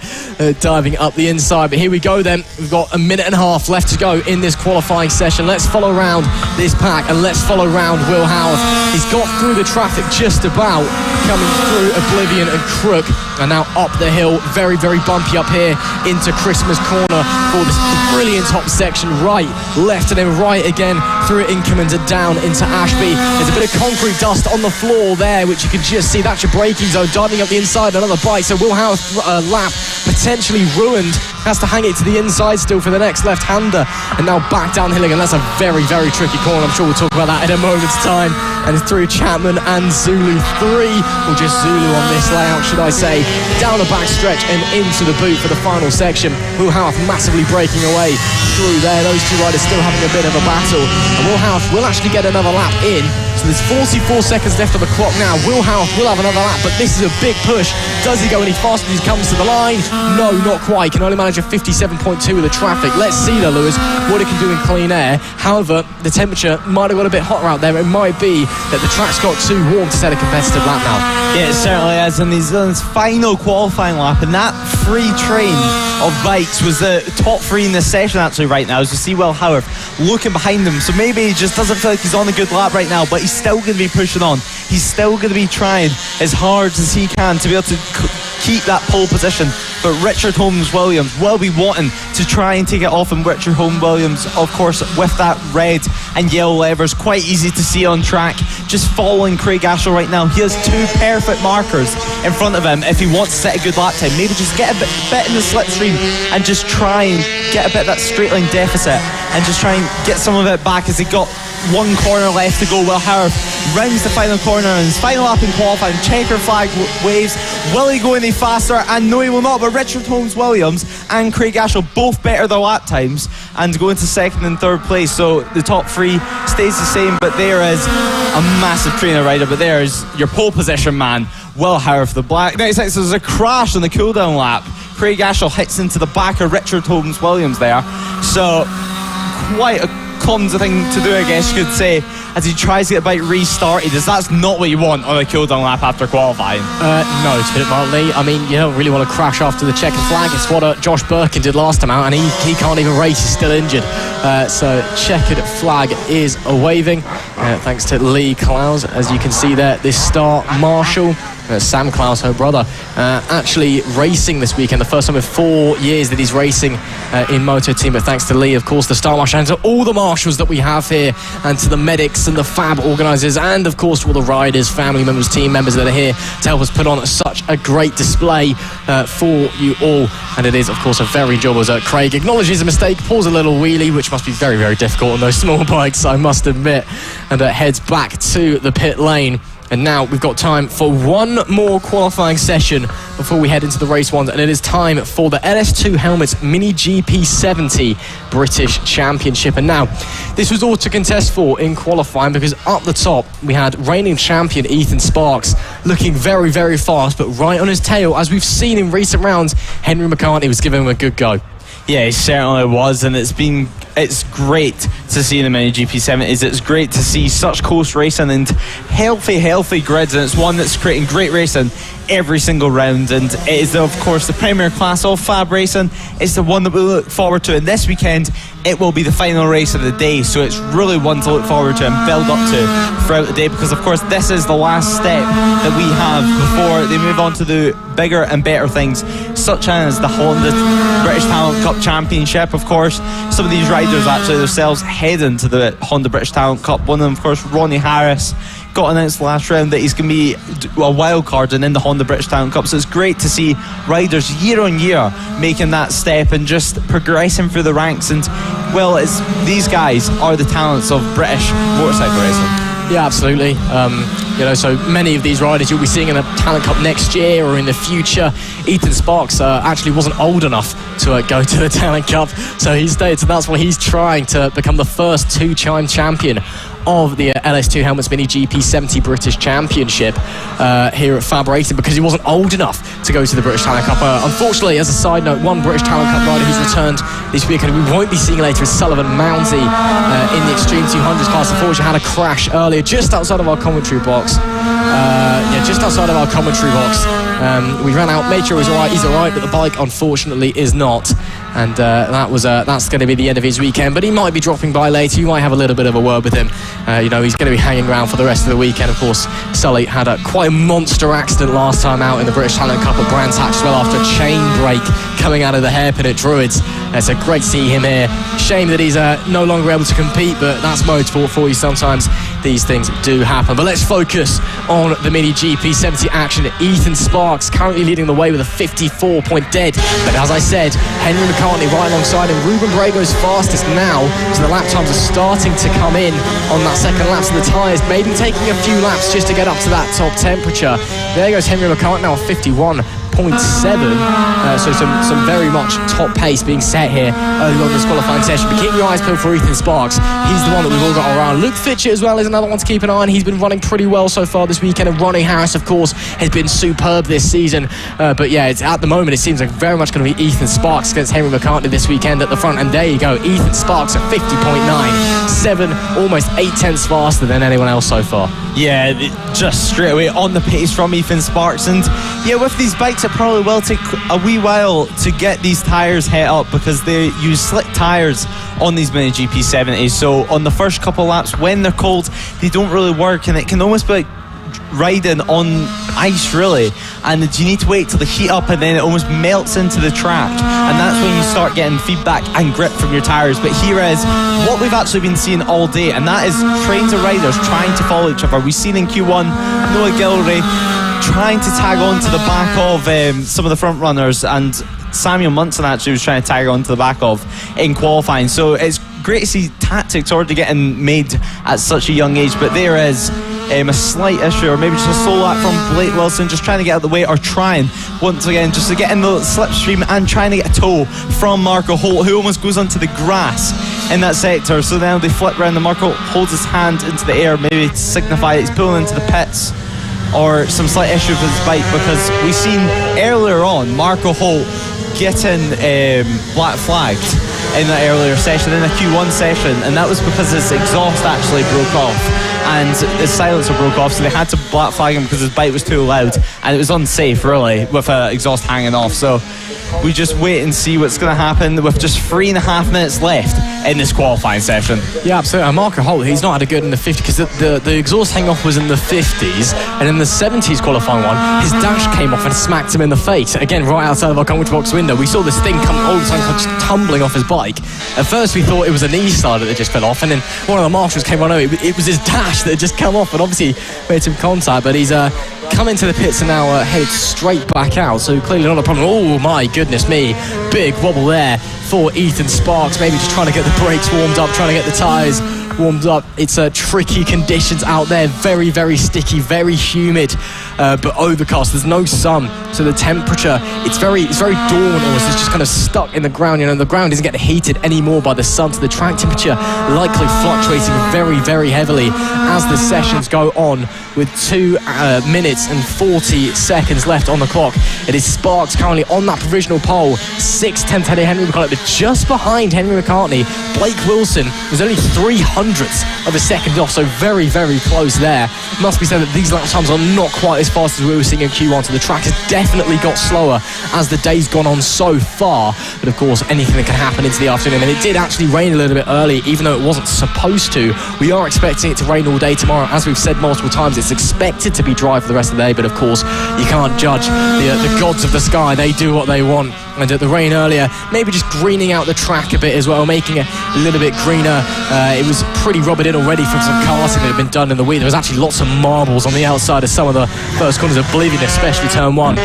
diving up the inside. But here we go then. We've got a minute and a half left to go in this qualifying session. Let's follow around this pack and let's follow around Will Howarth. He's got through the traffic just about, coming through Oblivion and Crook, and now up the hill, very, very bumpy up here into Christmas Corner for this brilliant top section. Right, left, and then right again through Inkerman and down into Ashby. There's a bit of concrete dust on the floor there, which you can just see. That's your braking zone. Diving up the inside, another bite. So Will Howarth's lap potentially ruined. Has to hang it to the inside still for the next left-hander, and now back downhill again. That's a very, very tricky corner. I'm sure we'll talk about that in a moment's time. And through Chapman and Zulu 3, or just Zulu on this layout, should I say, down the back stretch and into the boot for the final section. Will Howarth massively breaking away through there. Those two riders still having a bit of a battle, and Will Howarth will actually get another lap in. So there's 44 seconds left on the clock now. Will Howarth will have another lap, but this is a big push. Does he go any faster as he comes to the line? No, not quite. Can only manage a 57.2 with the traffic. Let's see though, Lewis, what it can do in clean air. However, the temperature might have got a bit hotter out there. It might be that the track's got too warm to set a competitive lap now. Yeah, it certainly is, and he's done his final qualifying lap, and that free train of bikes was the top three in this session actually right now, as you see Will Howarth looking behind him. So maybe he just doesn't feel like he's on a good lap right now, but he's still going to be pushing on. He's still going to be trying as hard as he can to be able to keep that pole position. But Richard Holmes-Williams will be wanting to try and take it off, and Richard Holmes-Williams, of course, with that red and yellow levers, quite easy to see on track, just following Craig Ashall right now. He has two perfect markers in front of him if he wants to set a good lap time. Maybe just get a bit in the slipstream and just try and get a bit of that straight line deficit and just try and get some of it back as he got one corner left to go. Will Howarth rounds the final corner and his final lap in qualifying. Checker flag waves. Will he go any faster? And no, he will not. But Richard Holmes-Williams and Craig Ashall both better their lap times and go into second and third place. So the top three stays the same, but there is a massive trainer rider. But there is your pole position man, Will Howarth, the black. Next, there's a crash on the cooldown lap. Craig Ashall hits into the back of Richard Holmes-Williams there. So quite a clumsy thing to do, I guess you could say, as he tries to get the bike restarted, as that's not what you want on a cooldown lap after qualifying. No, to put it mildly. I mean, you don't really want to crash after the checkered flag. It's what Josh Birkin did last time out, and he can't even race. He's still injured. So checkered flag is a waving, thanks to Lee Clowes. As you can see there, this star Marshall, Sam Clowes, her brother, actually racing this weekend. The first time in 4 years that he's racing in Moto Team. But thanks to Lee, of course, the star marshal, and to all the marshals that we have here, and to the medics and the FAB organisers, and of course to all the riders, family members, team members that are here to help us put on such a great display for you all. And it is, of course, a very job as Craig acknowledges a mistake, pulls a little wheelie, which must be very, very difficult on those small bikes, I must admit, and heads back to the pit lane. And now we've got time for one more qualifying session before we head into the race ones, and it is time for the LS2 Helmets Mini GP 70 British Championship. And now, this was all to contest for in qualifying, because up the top we had reigning champion Ethan Sparks looking very, very fast, but right on his tail, as we've seen in recent rounds, Henry McCartney was giving him a good go. Yeah, he certainly was, and it's great to see in the Mini GP70s. It's great to see such close racing and healthy grids, and it's one that's creating great racing every single round. And it is, of course, the premier class of FAB-Racing. It's the one that we look forward to, and this weekend it will be the final race of the day, so it's really one to look forward to and build up to throughout the day, because of course this is the last step that we have before they move on to the bigger and better things, such as the Honda British Talent Cup Championship. Of course, some of these riders actually themselves heading to the Honda British Talent Cup. One of them, of course, Ronnie Harris, got announced last round that he's going to be a wild card and in the Honda British Talent Cup. So it's great to see riders year on year making that step and just progressing through the ranks. And well, these guys are the talents of British motorcycle racing. Yeah, absolutely. So many of these riders you'll be seeing in the Talent Cup next year or in the future. Ethan Sparks actually wasn't old enough to go to the Talent Cup, so he stayed. So that's why he's trying to become the first two-time champion of the LS2 Helmets Mini GP70 British Championship here at FAB-Racing, because he wasn't old enough to go to the British Talent Cup. Unfortunately, as a side note, one British Talent Cup rider who's returned this weekend we won't be seeing later is Sullivan Mounsey in the Extreme 200s class. Unfortunately, had a crash earlier just outside of our commentary box. Just outside of our commentary box. We ran out, made sure he was alright. He's alright, but the bike unfortunately is not. And that's going to be the end of his weekend. But he might be dropping by later. You might have a little bit of a word with him. He's going to be hanging around for the rest of the weekend. Of course, Sully had quite a monster accident last time out in the British Talent Cup at Brands Hatch as well, after a chain break coming out of the hairpin at Druids. So great to see him here. Shame that he's no longer able to compete, but that's motorsport for you. Sometimes these things do happen. But let's focus on the Mini GP70 action. Ethan Sparks currently leading the way with a 54-point dead. But as I said, Henry McCartney right alongside him. Ruben Brago's fastest now, so the lap times are starting to come in on that second lap of the tyres, maybe taking a few laps just to get up to that top temperature. There goes Henry McCartney now at 51.7, so some very much top pace being set here early on this qualifying session. But keep your eyes peeled for Ethan Sparks. He's the one that we've all got around. Luke Fitchett as well is another one to keep an eye on. He's been running pretty well so far this weekend, and Ronnie Harris, of course, has been superb this season. But yeah, it's, at the moment it seems like very much going to be Ethan Sparks against Henry McCartney this weekend at the front. And there you go, Ethan Sparks at 50.9, 7, almost 8/10 faster than anyone else so far. Yeah, just straight away on the pace from Ethan Sparks. And yeah, with these bikes it probably will take a wee while to get these tyres het up, because they use slick tyres on these Mini GP70s. So on the first couple laps, when they're cold, they don't really work, and it can almost be like riding on ice, really. And you need to wait till they heat up, and then it almost melts into the track, and that's when you start getting feedback and grip from your tyres. But here is what we've actually been seeing all day, and that is trains of riders trying to follow each other. We've seen in Q1 Noah Gilray trying to tag on to the back of some of the front runners, and Samuel Munson actually was trying to tag on to the back of in qualifying. So it's great to see tactics already getting made at such a young age. But there is a slight issue, or maybe just a slow lap from Blake Wilson, just trying to get out of the way, or trying once again just to get in the slipstream and trying to get a tow from Marco Holt, who almost goes onto the grass in that sector. So now they flip around, and Marco holds his hand into the air, maybe to signify that he's pulling into the pits, or some slight issue with his bike, because we've seen earlier on Marco Holt getting black flagged in that earlier session, in the Q1 session, and that was because his exhaust actually broke off and his silencer broke off, so they had to black flag him because his bike was too loud, and it was unsafe really with exhaust hanging off. So we just wait and see what's going to happen with just 3.5 minutes left in this qualifying session. Yeah, absolutely. Marco Holt, he's not had a good in the 50s, because the exhaust hang off was in the 50s, and in the 70s qualifying one, his dash came off and smacked him in the face. Again, right outside of our commentary box window, we saw this thing come all the time, just tumbling off his bike. At first we thought it was a knee slider that just fell off, and then one of the marshals came on over. It was his dash that had just come off, and obviously made some contact, but he's come into the pits and now headed straight back out, so clearly not a problem. Oh my goodness me, big wobble there for Ethan Sparks, maybe just trying to get the brakes warmed up, trying to get the tyres warmed up. It's tricky conditions out there, very, very sticky, very humid, but overcast. There's no sun, so the temperature, it's very dawn almost. It's just kind of stuck in the ground. You know, the ground isn't getting heated anymore by the sun, so the track temperature likely fluctuating very, very heavily as the sessions go on, with 2 minutes and 40 seconds left on the clock. It is Sparks currently on that provisional pole, 6/10 ahead of Henry McCartney, but just behind Henry McCartney, Blake Wilson was only 300ths of a second off, so very, very close there. It must be said that these lap times are not quite as fast as we were seeing in Q1, so the track has definitely got slower as the day's gone on so far. But of course, anything that can happen into the afternoon, and it did actually rain a little bit early, even though it wasn't supposed to. We are expecting it to rain all day tomorrow. As we've said multiple times, it's expected to be dry for the rest of the day, but of course, you can't judge the gods of the sky. They do what they want. And the rain earlier, maybe just greening out the track a bit as well, making it a little bit greener. It was pretty rubbered in already from some karting that had been done in the week. There was actually lots of marbles on the outside of some of the first corners of Oblivion, especially turn 1.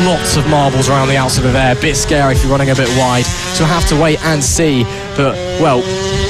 Lots of marbles around the outside of there. A bit scary if you're running a bit wide. So we'll have to wait and see. But, well,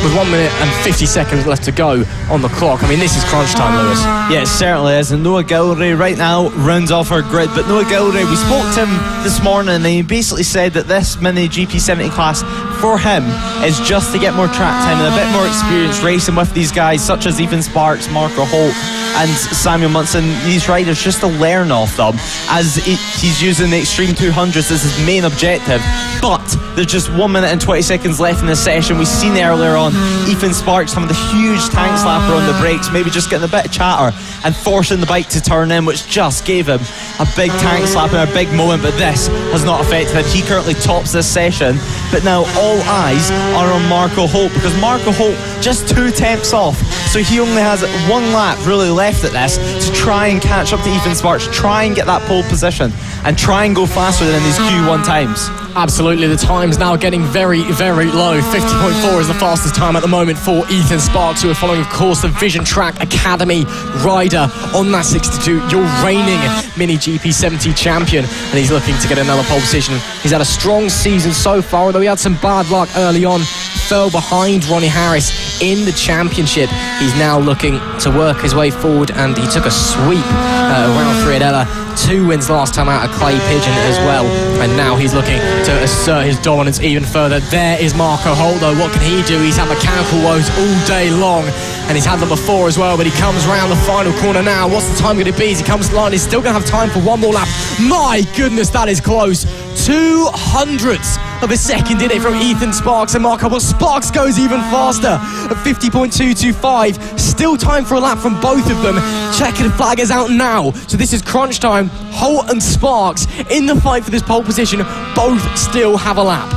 with 1 minute and 50 seconds left to go on the clock. I mean, this is crunch time, Lewis. Yeah, it certainly is. And Noah Gilray right now rounds off our grid. But Noah Gilray, we spoke to him this morning, and he basically said that this mini GP70 class for him is just to get more track time and a bit more experience racing with these guys such as Ethan Sparks, Marco Holt and Samuel Munson. These riders, just to learn off them, as he's using the Extreme 200s as his main objective. But there's just 1 minute and 20 seconds left in this session. We've seen earlier on Ethan Sparks having the huge tank slapper on the brakes, maybe just getting a bit of chatter and forcing the bike to turn in, which just gave him a big tank slap and a big moment. But this has not affected him. He currently tops this session, but now all eyes are on Marco Holt, because Marco Holt just 2 tenths off, so he only has 1 lap really left at this to try and catch up to Ethan Sparks, try and get that pole position and try and go faster than these Q1 times. Absolutely, the time's now getting very, very low. 50.4 is the fastest time at the moment for Ethan Sparks, who are following, of course, the Vision Track Academy rider on that 62, your reigning Mini GP70 champion, and he's looking to get another pole position. He's had a strong season so far, although he had some bad luck early on, fell behind Ronnie Harris in the championship. He's now looking to work his way forward, and he took a sweep around Friadella. 2 wins last time out at Clay Pigeon as well, and now he's looking to assert his dominance even further. There is Marco Holt, though. What can he do? He's had mechanical woes all day long, and he's had them before as well, but he comes round the final corner now. What's the time going to be as he comes to the line? He's still going to have time for 1 more lap. My goodness, that is close. 2/100ths of a second in it from Ethan Sparks and Marco, but Sparks goes even faster at 50.225. Still time for a lap from both of them. Checkered flag is out now, so this is crunch time. Holt and Sparks in the fight for this pole position. Both still have a lap.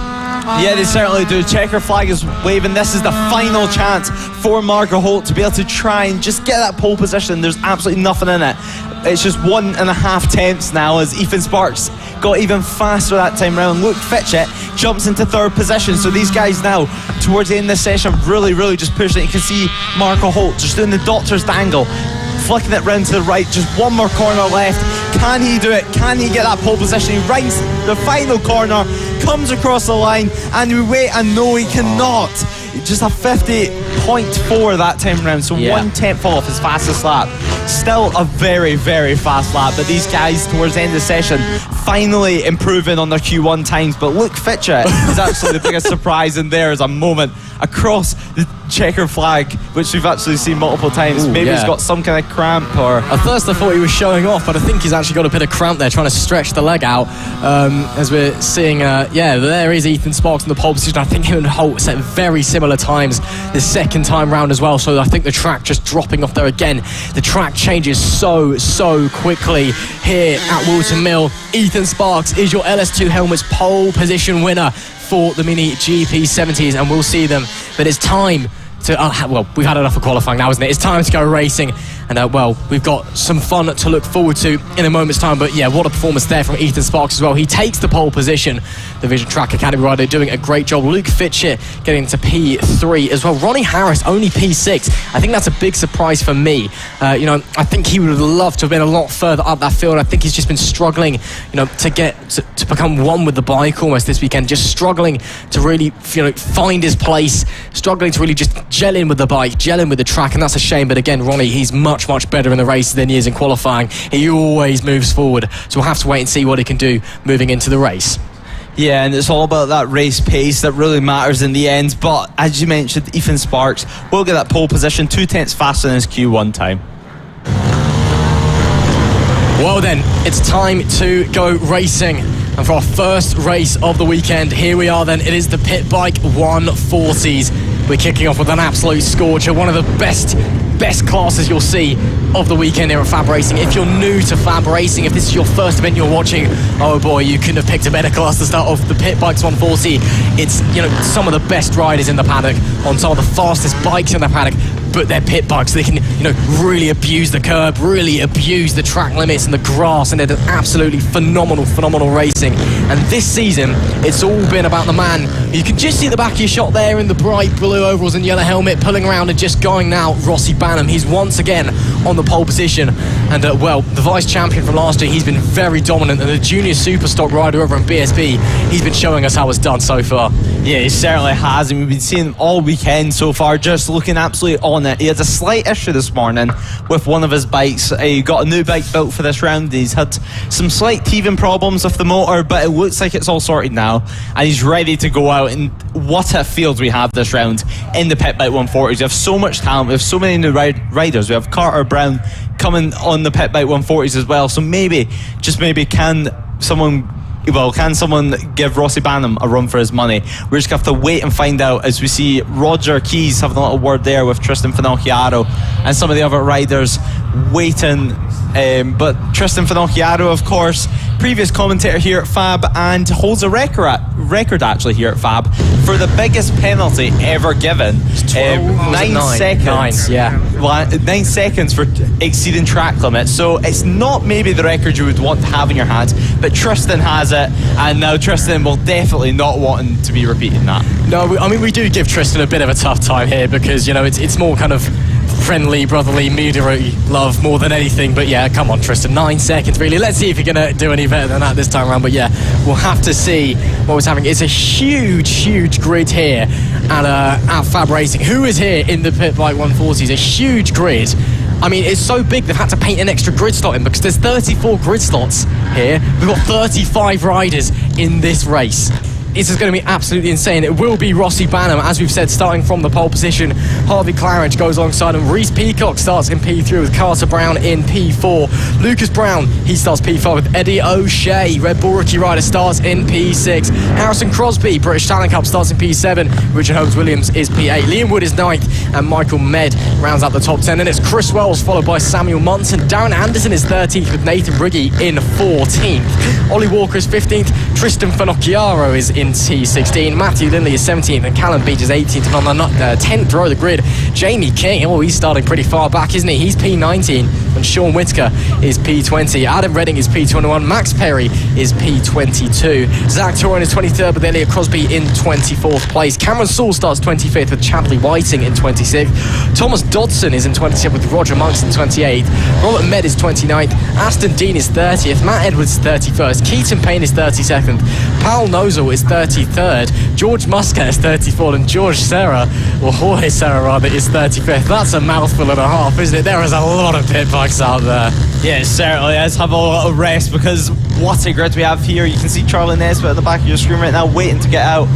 Yeah, they certainly do. Checker flag is waving. This is the final chance for Marco Holt to be able to try and just get that pole position. There's absolutely nothing in it. It's just 1.5 tenths now, as Ethan Sparks got even faster that time round. Luke Fitchett jumps into 3rd position. So these guys now, towards the end of the session, really just pushing it. You can see Marco Holt just doing the doctor's dangle, flicking it round to the right. Just 1 more corner left. Can he do it? Can he get that pole position? He rides the final corner, comes across the line, and we wait, and no, he cannot. Just a 50.4 that time round, so 1 tenth off his fastest lap. Still a very, very fast lap, but these guys towards the end of the session finally improving on their Q1 times. But Luke Fitchett is actually the biggest surprise in there as a moment across the checker flag, which we've actually seen multiple times. Maybe he's got some kind of cramp, or at first I thought he was showing off, but I think he's actually got a bit of cramp there, trying to stretch the leg out. As we're seeing, there is Ethan Sparks in the pole position. I think him and Holt set very similar times the second time round as well, so I think the track just dropping off there again. The track changes so quickly here at Whilton Mill. Ethan Sparks is your LS2 Helmets pole position winner for the Mini GP70s, and we'll see them. But it's time to, we've had enough of qualifying now, isn't it? It's time to go racing, and we've got some fun to look forward to in a moment's time. But yeah, what a performance there from Ethan Sparks as well. He takes the pole position. The Vision Track Academy rider doing a great job. Luke Fitchett getting to P3 as well. Ronnie Harris only P6. I think that's a big surprise for me. I think he would have loved to have been a lot further up that field. I think he's just been struggling, to get to become one with the bike almost this weekend. Just struggling to really, find his place. Struggling to really just gel in with the bike, gel in with the track, and that's a shame. But again, Ronnie, he's much better in the race than he is in qualifying. He always moves forward, so we'll have to wait and see what he can do moving into the race. Yeah, and it's all about that race pace that really matters in the end. But as you mentioned, Ethan Sparks will get that pole position 2 tenths faster than his Q1 time. Well then, it's time to go racing. And for our first race of the weekend, here we are then. It is the Pit Bike 140s. We're kicking off with an absolute scorcher, one of the best classes you'll see of the weekend here at FAB-Racing. If you're new to FAB-Racing, if this is your first event you're watching, oh boy, you couldn't have picked a better class to start off. The Pit Bikes 140, it's some of the best riders in the paddock, on some of the fastest bikes in the paddock, but their pit bikes, they can, you know, really abuse the curb, really abuse the track limits and the grass, and they're absolutely phenomenal racing. And this season, it's all been about the man. You can just see the back of your shot there in the bright blue overalls and yellow helmet, pulling around and just going now, Rossi Banham. He's once again on the pole position, and well, the vice champion from last year, he's been very dominant, and the junior super stock rider over in BSB, he's been showing us how it's done so far. Yeah, he certainly has, and we've been seeing him all weekend so far, just looking absolutely on it. He had a slight issue this morning with one of his bikes. He got a new bike built for this round. He's had some slight teething problems with the motor, but it looks like it's all sorted now, and he's ready to go out. And what a field we have this round in the Pit Bike 140s. We have so much talent, we have so many new riders. We have Carter Brown coming on the Pit Bike 140s as well, so maybe, just maybe, can someone give Rossi Banham a run for his money? We're just going to have to wait and find out, as we see Roger Keys having a little word there with Tristan Finocchiaro and some of the other riders waiting. But Tristan Finocchiaro, of course, previous commentator here at FAB, and holds a record actually here at FAB for the biggest penalty ever given. 9 seconds. 9 seconds for exceeding track limits. So it's not maybe the record you would want to have in your hands, but Tristan has it, and now Tristan will definitely not want to be repeating that. No, I mean, we do give Tristan a bit of a tough time here, because, you know, it's more kind of friendly, brotherly, media love more than anything. But yeah, come on, Tristan, 9 seconds really. Let's see if you're going to do any better than that this time around. But yeah, we'll have to see what was happening. It's a huge grid here at FAB-Racing. Who is here in the Pit Bike 140s? A huge grid. I mean, it's so big they've had to paint an extra grid slot in, because there's 34 grid slots here. We've got 35 riders in this race. This is going to be absolutely insane. It will be Rossi Banham, as we've said, starting from the pole position. Harvey Claridge goes alongside him. Reese Peacock starts in P3 with Carter Brown in P4. Lucas Brown, he starts P5 with Eddie O'Shea. Red Bull rookie rider starts in P6. Harrison Crosby, British Talent Cup, starts in P7. Richard Holmes-Williams is P8. Liam Wood is 9th, and Michael Med rounds out the top 10. And it's Chris Wells, followed by Samuel Munson. Darren Anderson is 13th, with Nathan Briggy in 14th. Ollie Walker is 15th. Tristan Finocchiaro is in T16. Matthew Lindley is 17th, and Callum Beach is 18th. And on the 10th row of the grid, Jamie King, he's starting pretty far back, isn't he? He's P19, and Sean Whitaker is P20. Adam Redding is P21. Max Perry is P22. Zach Torin is 23rd, with Elliot Crosby in 24th place. Cameron Saul starts 25th, with Chadley Whiting in 26th. Thomas Dodson is in 27th, with Roger Monks in 28th. Robert Med is 29th. Aston Dean is 30th. Matt Edwards is 31st. Keaton Payne is 32nd. Paul Nozel is 33rd. George Muscat is 34th, and Jorge Serra rather, is 35th. That's a mouthful and a half, isn't it? There is a lot of pit bikes out there. Yeah, it certainly is. Have a little rest, because what a grid we have here. You can see Charlie Nesbitt at the back of your screen right now, waiting to get out.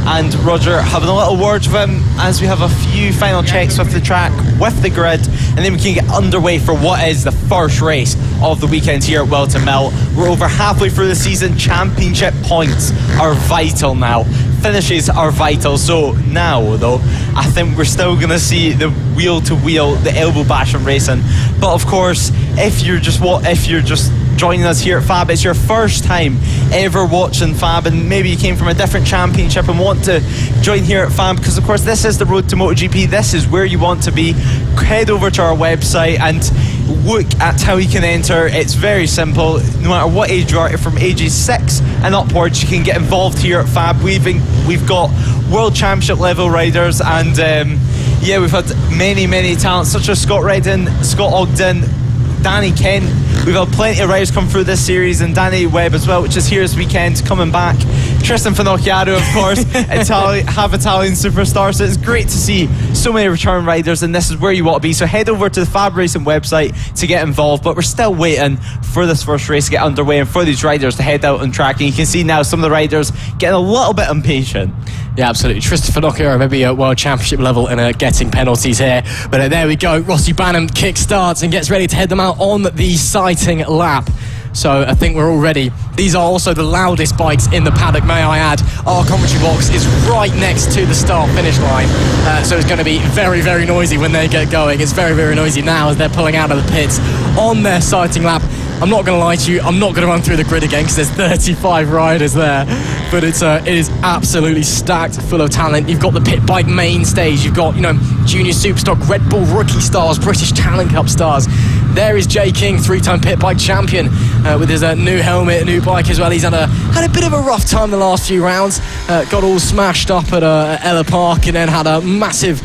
And Roger having a little word with him as we have a few final checks with the track, with the grid, and then we can get underway for what is the first race of the weekend here at Whilton Mill. We're over halfway through the season. Championship points are vital now. Finishes are vital. So now, though, I think we're still going to see the wheel-to-wheel, the elbow bashing racing. But of course, if you're just joining us here at FAB, it's your first time ever watching FAB, and maybe you came from a different championship and want to join here at FAB, because of course this is the road to MotoGP. This is where you want to be. Head over to our website and look at how you can enter. It's very simple. No matter what age you are, from ages 6 and upwards, you can get involved here at FAB. We've got world championship level riders, and yeah, we've had many talents such as Scott Reddin, Scott Ogden, Danny Kent. We've had plenty of riders come through this series, and Danny Webb as well, which is here this weekend, coming back. Tristan Finocchiaro, of course, Italian superstar. So it's great to see so many return riders, and this is where you want to be. So head over to the FAB-Racing website to get involved. But we're still waiting for this first race to get underway and for these riders to head out on track. And you can see now some of the riders getting a little bit impatient. Yeah, absolutely. Tristan Finocchiaro, maybe at World Championship level, and getting penalties here. But there we go. Rossi Banham kick starts and gets ready to head them out on the sighting lap. So I think we're all ready. These are also the loudest bikes in the paddock, may I add. Our commentary box is right next to the start-finish line. So it's going to be very noisy when they get going. It's very noisy now as they're pulling out of the pits on their sighting lap. I'm not going to lie to you, I'm not going to run through the grid again because there's 35 riders there, but it is absolutely stacked full of talent. You've got the pit bike main stage, you've got, junior superstock, Red Bull rookie stars, British Talent Cup stars. There is Jay King, 3-time pit bike champion, with his new helmet, new bike as well. He's had a bit of a rough time the last few rounds, got all smashed up at Ella Park, and then had a massive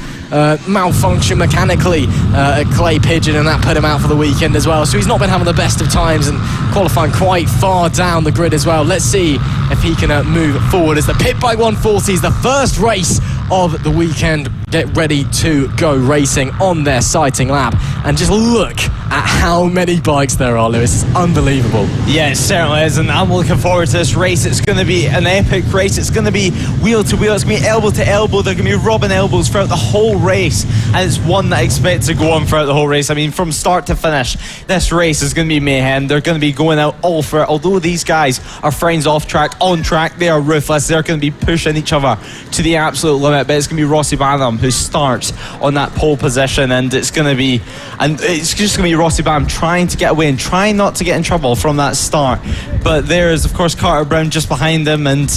malfunction mechanically at Clay Pigeon, and that put him out for the weekend as well. So he's not been having the best of times and qualifying quite far down the grid as well. Let's see if he can move forward as the Pit Bike 140 is the first race of the weekend. Get ready to go racing on their sighting lap, and just look at how many bikes there are, Lewis. It's unbelievable. Yeah, it certainly is, and I'm looking forward to this race. It's going to be an epic race. It's going to be wheel to wheel, it's going to be elbow to elbow. They're going to be rubbing elbows throughout the whole race, and it's one that I expect to go on throughout the whole race. I mean, from start to finish, this race is going to be mayhem. They're going to be going out all for it. Although these guys are friends off track, on track, they are ruthless. They're going to be pushing each other to the absolute limit, but it's going to be Rossi Banham who starts on that pole position, and it's going to be, and it's just going to be Rossi Banham trying to get away and trying not to get in trouble from that start. But there is, of course, Carter Brown just behind him, and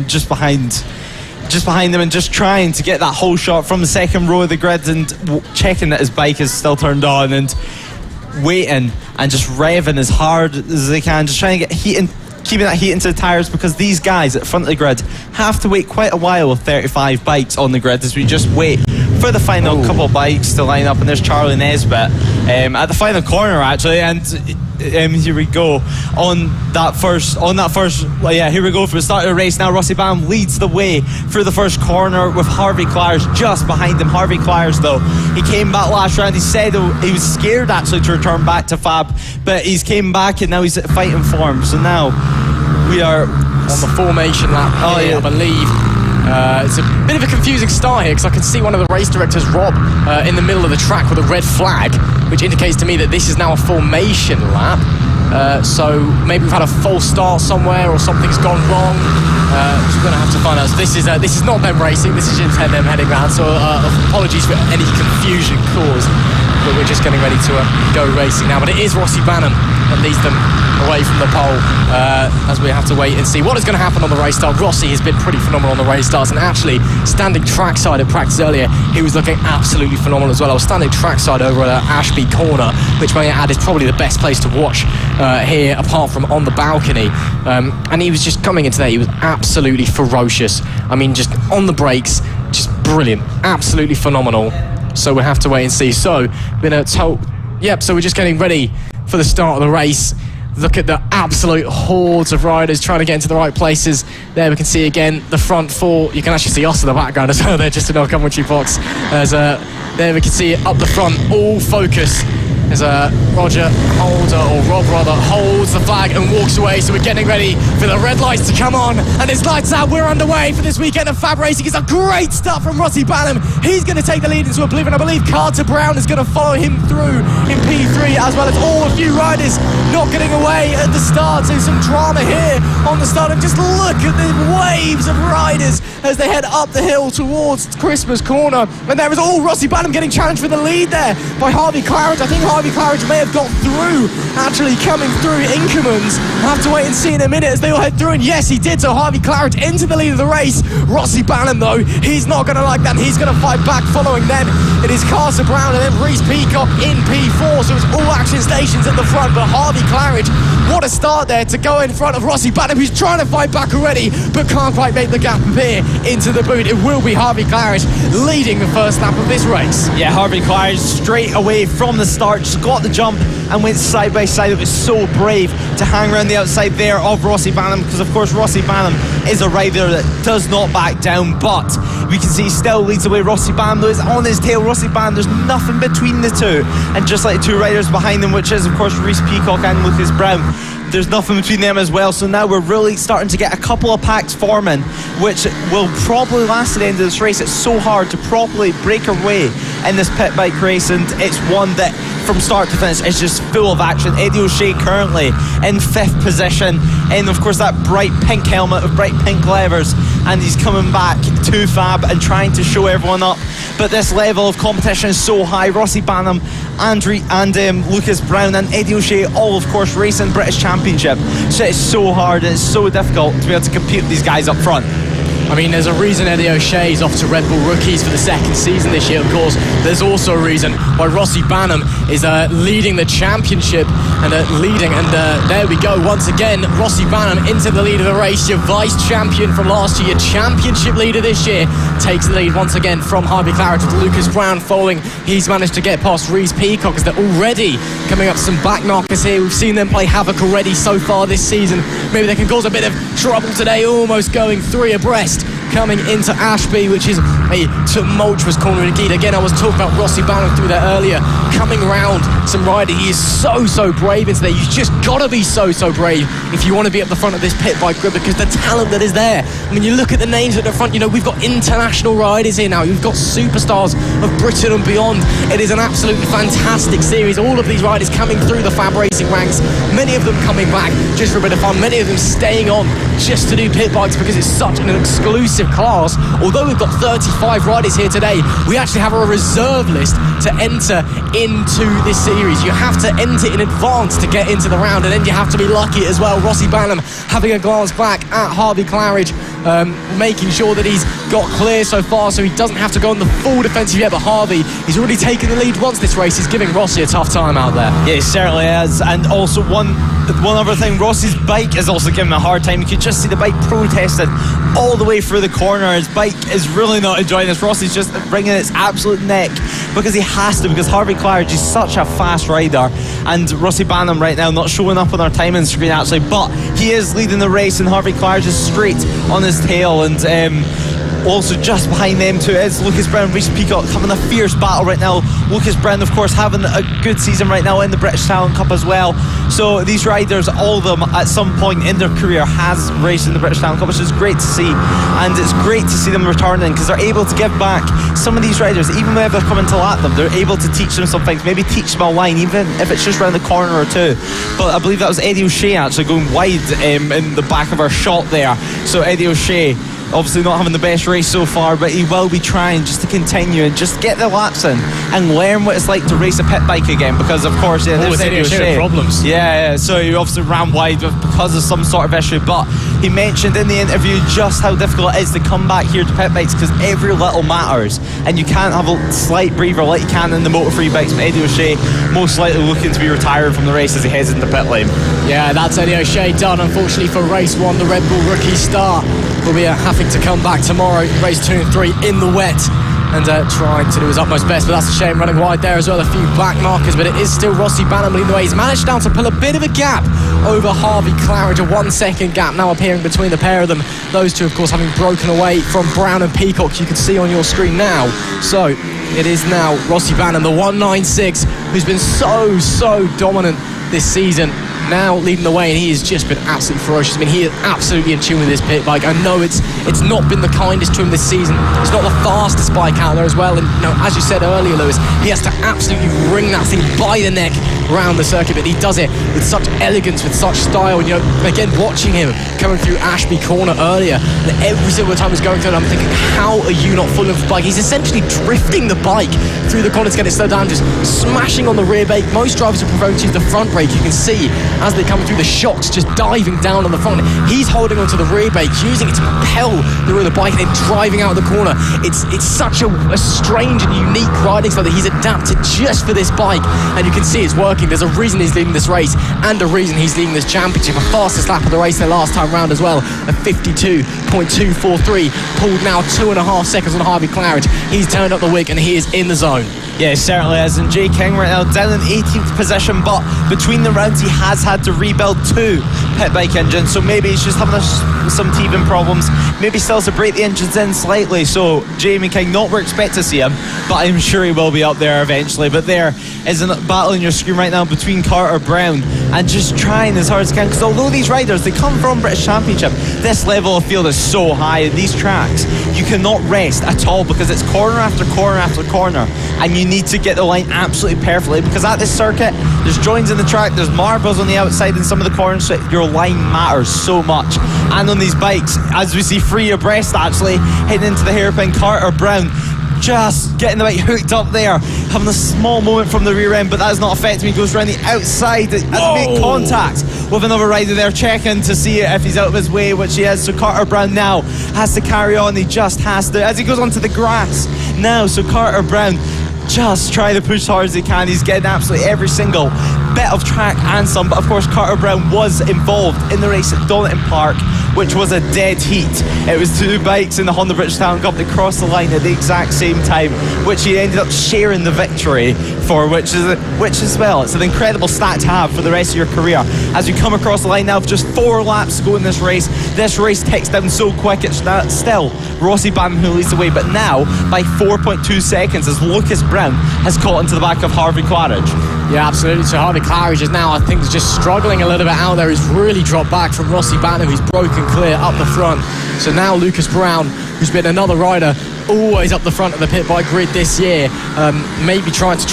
just behind him, and just trying to get that whole shot from the second row of the grid, and checking that his bike is still turned on, and waiting and just revving as hard as they can, just trying to get heat and keeping that heat into the tyres, because these guys at the front of the grid have to wait quite a while with 35 bikes on the grid as we just wait for the final couple of bikes to line up. And there's Charlie Nesbitt at the final corner actually, and here we go here we go for the start of the race. Now Rossi Banham leads the way through the first corner with Harvey Cliers just behind him. Harvey Cliers, though, he came back last round. He said he was scared actually to return back to Fab, but he's came back and now he's at fighting form. So now we are on the formation lap here, I believe. It's a bit of a confusing start here because I can see one of the race directors, Rob, in the middle of the track with a red flag, which indicates to me that this is now a formation lap. So maybe we've had a false start somewhere or something's gone wrong. We're going to have to find out. So this is not them racing, this is just them heading round. So apologies for any confusion caused, but we're just getting ready to go racing now. But it is Rossi Banham that leads them away from the pole, as we have to wait and see what is going to happen on the race start. Rossi has been pretty phenomenal on the race starts, and actually standing trackside at practice earlier, he was looking absolutely phenomenal as well. I was standing trackside over at Ashby Corner, which may I add is probably the best place to watch here apart from on the balcony, and he was just coming into there, he was absolutely ferocious. I mean, just on the brakes, just brilliant, absolutely phenomenal. So we'll have to wait and see. So so we're just getting ready for the start of the race. Look at the absolute hordes of riders trying to get into the right places. There we can see again the front four. You can actually see us in the background as well there, just in our commentary box. There we can see it up the front, all focus as Rob holds the flag and walks away. So we're getting ready for the red lights to come on, and it's lights out. We're underway for this weekend of FAB-Racing. It's a great start from Rossi Banham. He's going to take the lead into oblivion. I believe Carter Brown is going to follow him through in P3, as well as a few riders not getting away at the start. So some drama here on the start, and just look at the waves of riders as they head up the hill towards Christmas Corner. And there is Rossi Banham getting challenged for the lead there by Harvey Claridge. I think Harvey Claridge may have got through, actually coming through Inkermans. I'll have to wait and see in a minute as they all head through, and yes, he did. So Harvey Claridge into the lead of the race. Rossi Banham, though, he's not going to like that. He's going to fight back. Following them, it is Carter Brown and then Reese Peacock in P4. So it's all action stations at the front, but Harvey Claridge, what a start there to go in front of Rossi Banham, who's trying to fight back already, but can't quite make the gap appear into the boot. It will be Harvey Claridge leading the first lap of this race. Yeah, Harvey Claridge straight away from the start, just got the jump and went side by side. It was so brave to hang around the outside there of Rossi Banham, because of course Rossi Banham is a rider that does not back down, but we can see he still leads away. Rossi Banham, though, is on his tail. Rossi Banham, there's nothing between the two, and just like the two riders behind them, which is of course Reese Peacock and Lucas Brown, there's nothing between them as well. So now we're really starting to get a couple of packs forming, which will probably last to the end of this race. It's so hard to properly break our way in this pit bike race, and it's one that from start to finish is just full of action. Eddie O'Shea currently in 5th position, and of course that bright pink helmet with bright pink levers, and he's coming back to Fab and trying to show everyone up. But this level of competition is so high. Rossi Banham Andrew and Lucas Brown and Eddie O'Shea, all of course racing British Championship. So it's so hard and it's so difficult to be able to compete with these guys up front. I mean, there's a reason Eddie O'Shea is off to Red Bull Rookies for the second season this year, of course. There's also a reason why Rossi Banham is leading the championship and there we go. Once again, Rossi Banham into the lead of the race. Your vice champion from last year, your championship leader this year, takes the lead once again from Harvey Claridge with Lucas Brown following. He's managed to get past Reese Peacock as they're already coming up some back knockers here. We've seen them play havoc already so far this season. Maybe they can cause a bit of trouble today, almost going 3 abreast. Coming into Ashby, which is a tumultuous corner indeed. Again, I was talking about Rossi Banham through there earlier. Coming round some riding, he is so brave into there. You've just got to be so brave if you want to be at the front of this pit bike grid, because the talent that is there. I mean, you look at the names at the front, you know, we've got international riders here now. You've got superstars of Britain and beyond. It is an absolutely fantastic series. All of these riders coming through the FAB-Racing ranks. Many of them coming back just for a bit of fun. Many of them staying on just to do pit bikes because it's such an exclusive class. Although we've got 35 riders here today, we actually have a reserve list to enter into this series. You have to enter in advance to get into the round, and then you have to be lucky as well. Rossi Banham having a glance back at Harvey Claridge, making sure that he's got clear so far so he doesn't have to go on the full defensive yet. But Harvey, he's already taken the lead once this race. He's giving Rossi a tough time out there. Yeah, he certainly is. And also one other thing, Rossi's bike is also giving him a hard time. You could just see the bike protested all the way through the corner. His bike is really not enjoying this. Rossi's just bringing its absolute neck because he has to, because Harvey Claridge is such a fast rider, and Rossi Banham right now not showing up on our timing screen actually, but he is leading the race and Harvey Claridge is straight on his tail. And also just behind them two is Lucas Brown, Reese Peacock having a fierce battle right now. Lucas Brown, of course, having a good season right now in the British Talent Cup as well. So these riders, all of them at some point in their career has raced in the British Talent Cup, which is great to see. And it's great to see them returning because they're able to give back. Some of these riders, even when they're coming to lap them, they're able to teach them some things, maybe teach them a line, even if it's just around the corner or two. But I believe that was Eddie O'Shea actually going wide in the back of our shot there. So Eddie O'Shea obviously not having the best race so far, but he will be trying just to continue and just get the laps in and learn what it's like to race a pit bike again, because of course there's Eddie O'Shea problems. Yeah, so he obviously ran wide because of some sort of issue, but he mentioned in the interview just how difficult it is to come back here to pit bikes because every little matters and you can't have a slight breather like you can in the motor free bikes. But Eddie O'Shea most likely looking to be retired from the race as he heads into pit lane. Yeah, that's Eddie O'Shea done unfortunately for race 1. The Red Bull rookie star will be having to come back tomorrow, race 2 and 3 in the wet, and trying to do his utmost best. But that's a shame, running wide there as well. A few back markers, but it is still Rossi Banham leading the way. He's managed now to pull a bit of a gap over Harvey Claridge, a 1 second gap now appearing between the pair of them. Those two, of course, having broken away from Brown and Peacock, you can see on your screen now. So it is now Rossi Banham, the 196, who's been so dominant this season, now leading the way, and he has just been absolutely ferocious. I mean, he is absolutely in tune with his pit bike. I know it's not been the kindest to him this season. It's not the fastest bike out there as well, and you know, as you said earlier, Lewis, he has to absolutely wring that thing by the neck around the circuit, but he does it with such elegance, with such style. And, you know, again, watching him coming through Ashby Corner earlier, and every single time he's going through it, I'm thinking, how are you not falling off the bike? He's essentially drifting the bike through the corner to get it slowed down, just smashing on the rear brake. Most drivers are preferring to use the front brake. You can see as they come through the shocks, just diving down on the front. He's holding onto the rear brake, using it to propel the rear of the bike and then driving out of the corner. It's such a strange and unique riding style that he's adapted just for this bike, and you can see it's working. There's a reason he's leading this race and a reason he's leading this championship. A fastest lap of the race the last time round as well, a 52.243, pulled now 2.5 seconds on Harvey Claridge. He's turned up the wig and he is in the zone. Yeah, it certainly is. And Jay King right now down in 18th position, but between the rounds he has had to rebuild 2 pit bike engines, so maybe he's just having some teething problems, maybe still to break the engines in slightly. So Jamie King, not where we expect to see him, but I'm sure he will be up there eventually. But there is a battle on your screen right now between Carter Brown and just trying as hard as can, because although these riders, they come from British Championship, this level of field is so high in these tracks you cannot rest at all, because it's corner after corner after corner, and you need to get the line absolutely perfectly, because at this circuit there's joins in the track, there's marbles on the outside in some of the corners, so your line matters so much. And on these bikes, as we see 3 abreast actually heading into the hairpin, Carter Brown just getting the bike hooked up there, having a small moment from the rear end, but that is not affecting him. He goes around the outside and make contact with another rider there, checking to see if he's out of his way, which he is. So Carter Brown now has to carry on. He just has to, as he goes onto the grass now. So Carter Brown just try to push hard as he can. He's getting absolutely every single bit of track and some, but of course Carter Brown was involved in the race at Donington Park, which was a dead heat. It was two bikes in the Honda British Talent Cup that crossed the line at the exact same time, which he ended up sharing the victory for, which as well, it's an incredible stat to have for the rest of your career. As you come across the line now with just 4 laps to go in this race ticks down so quick. It's still Rossi Banham who leads the way, but now by 4.2 seconds as Lucas Brown has caught into the back of Harvey Claridge. Yeah, absolutely. So Harvey Claridge is now, I think, just struggling a little bit out there. He's really dropped back from Rossi Banham, who's broken clear up the front. So now Lucas Brown, who's been another rider always up the front of the pit bike grid this year, maybe trying to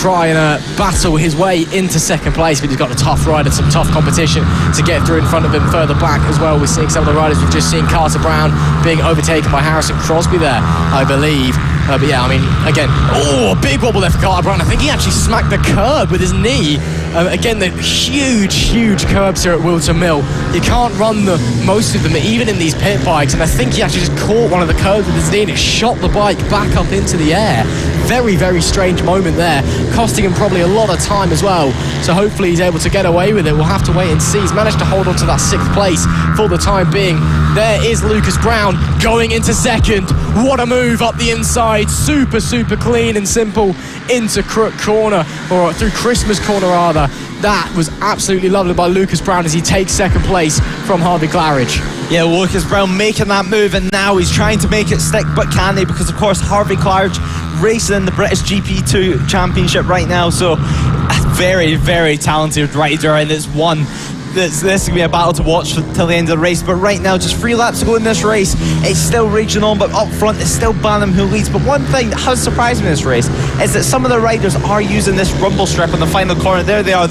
battle his way into second place, but he's got a tough rider, some tough competition to get through in front of him further back as well. We're seeing some of the riders. We've just seen Carter Brown being overtaken by Harrison Crosby there, I believe. But yeah, I mean, again, a big wobble there for Carter Brown. I think he actually smacked the curb with his knee. Again, the huge curbs here at Whilton Mill. You can't run most of them, even in these pit bikes. And I think he actually just caught one of the curbs with his knee and it shot the bike back up into the air. Very strange moment there, costing him probably a lot of time as well. So hopefully he's able to get away with it. We'll have to wait and see. He's managed to hold on to that 6th place for the time being. There is Lucas Brown going into second. What a move up the inside. Super clean and simple into Crook Corner, or through Christmas Corner rather. That was absolutely lovely by Lucas Brown as he takes second place from Harvey Claridge. Yeah, Lucas Brown making that move, and now he's trying to make it stick, but can he? Because of course Harvey Claridge racing in the British GP2 Championship right now, so a very talented rider, and it's one this is going to be a battle to watch till the end of the race. But right now, just 3 laps to go in this race. It's still raging on, but up front it's still Banham who leads. But one thing that has surprised me in this race is that some of the riders are using this rumble strip on the final corner. There they are,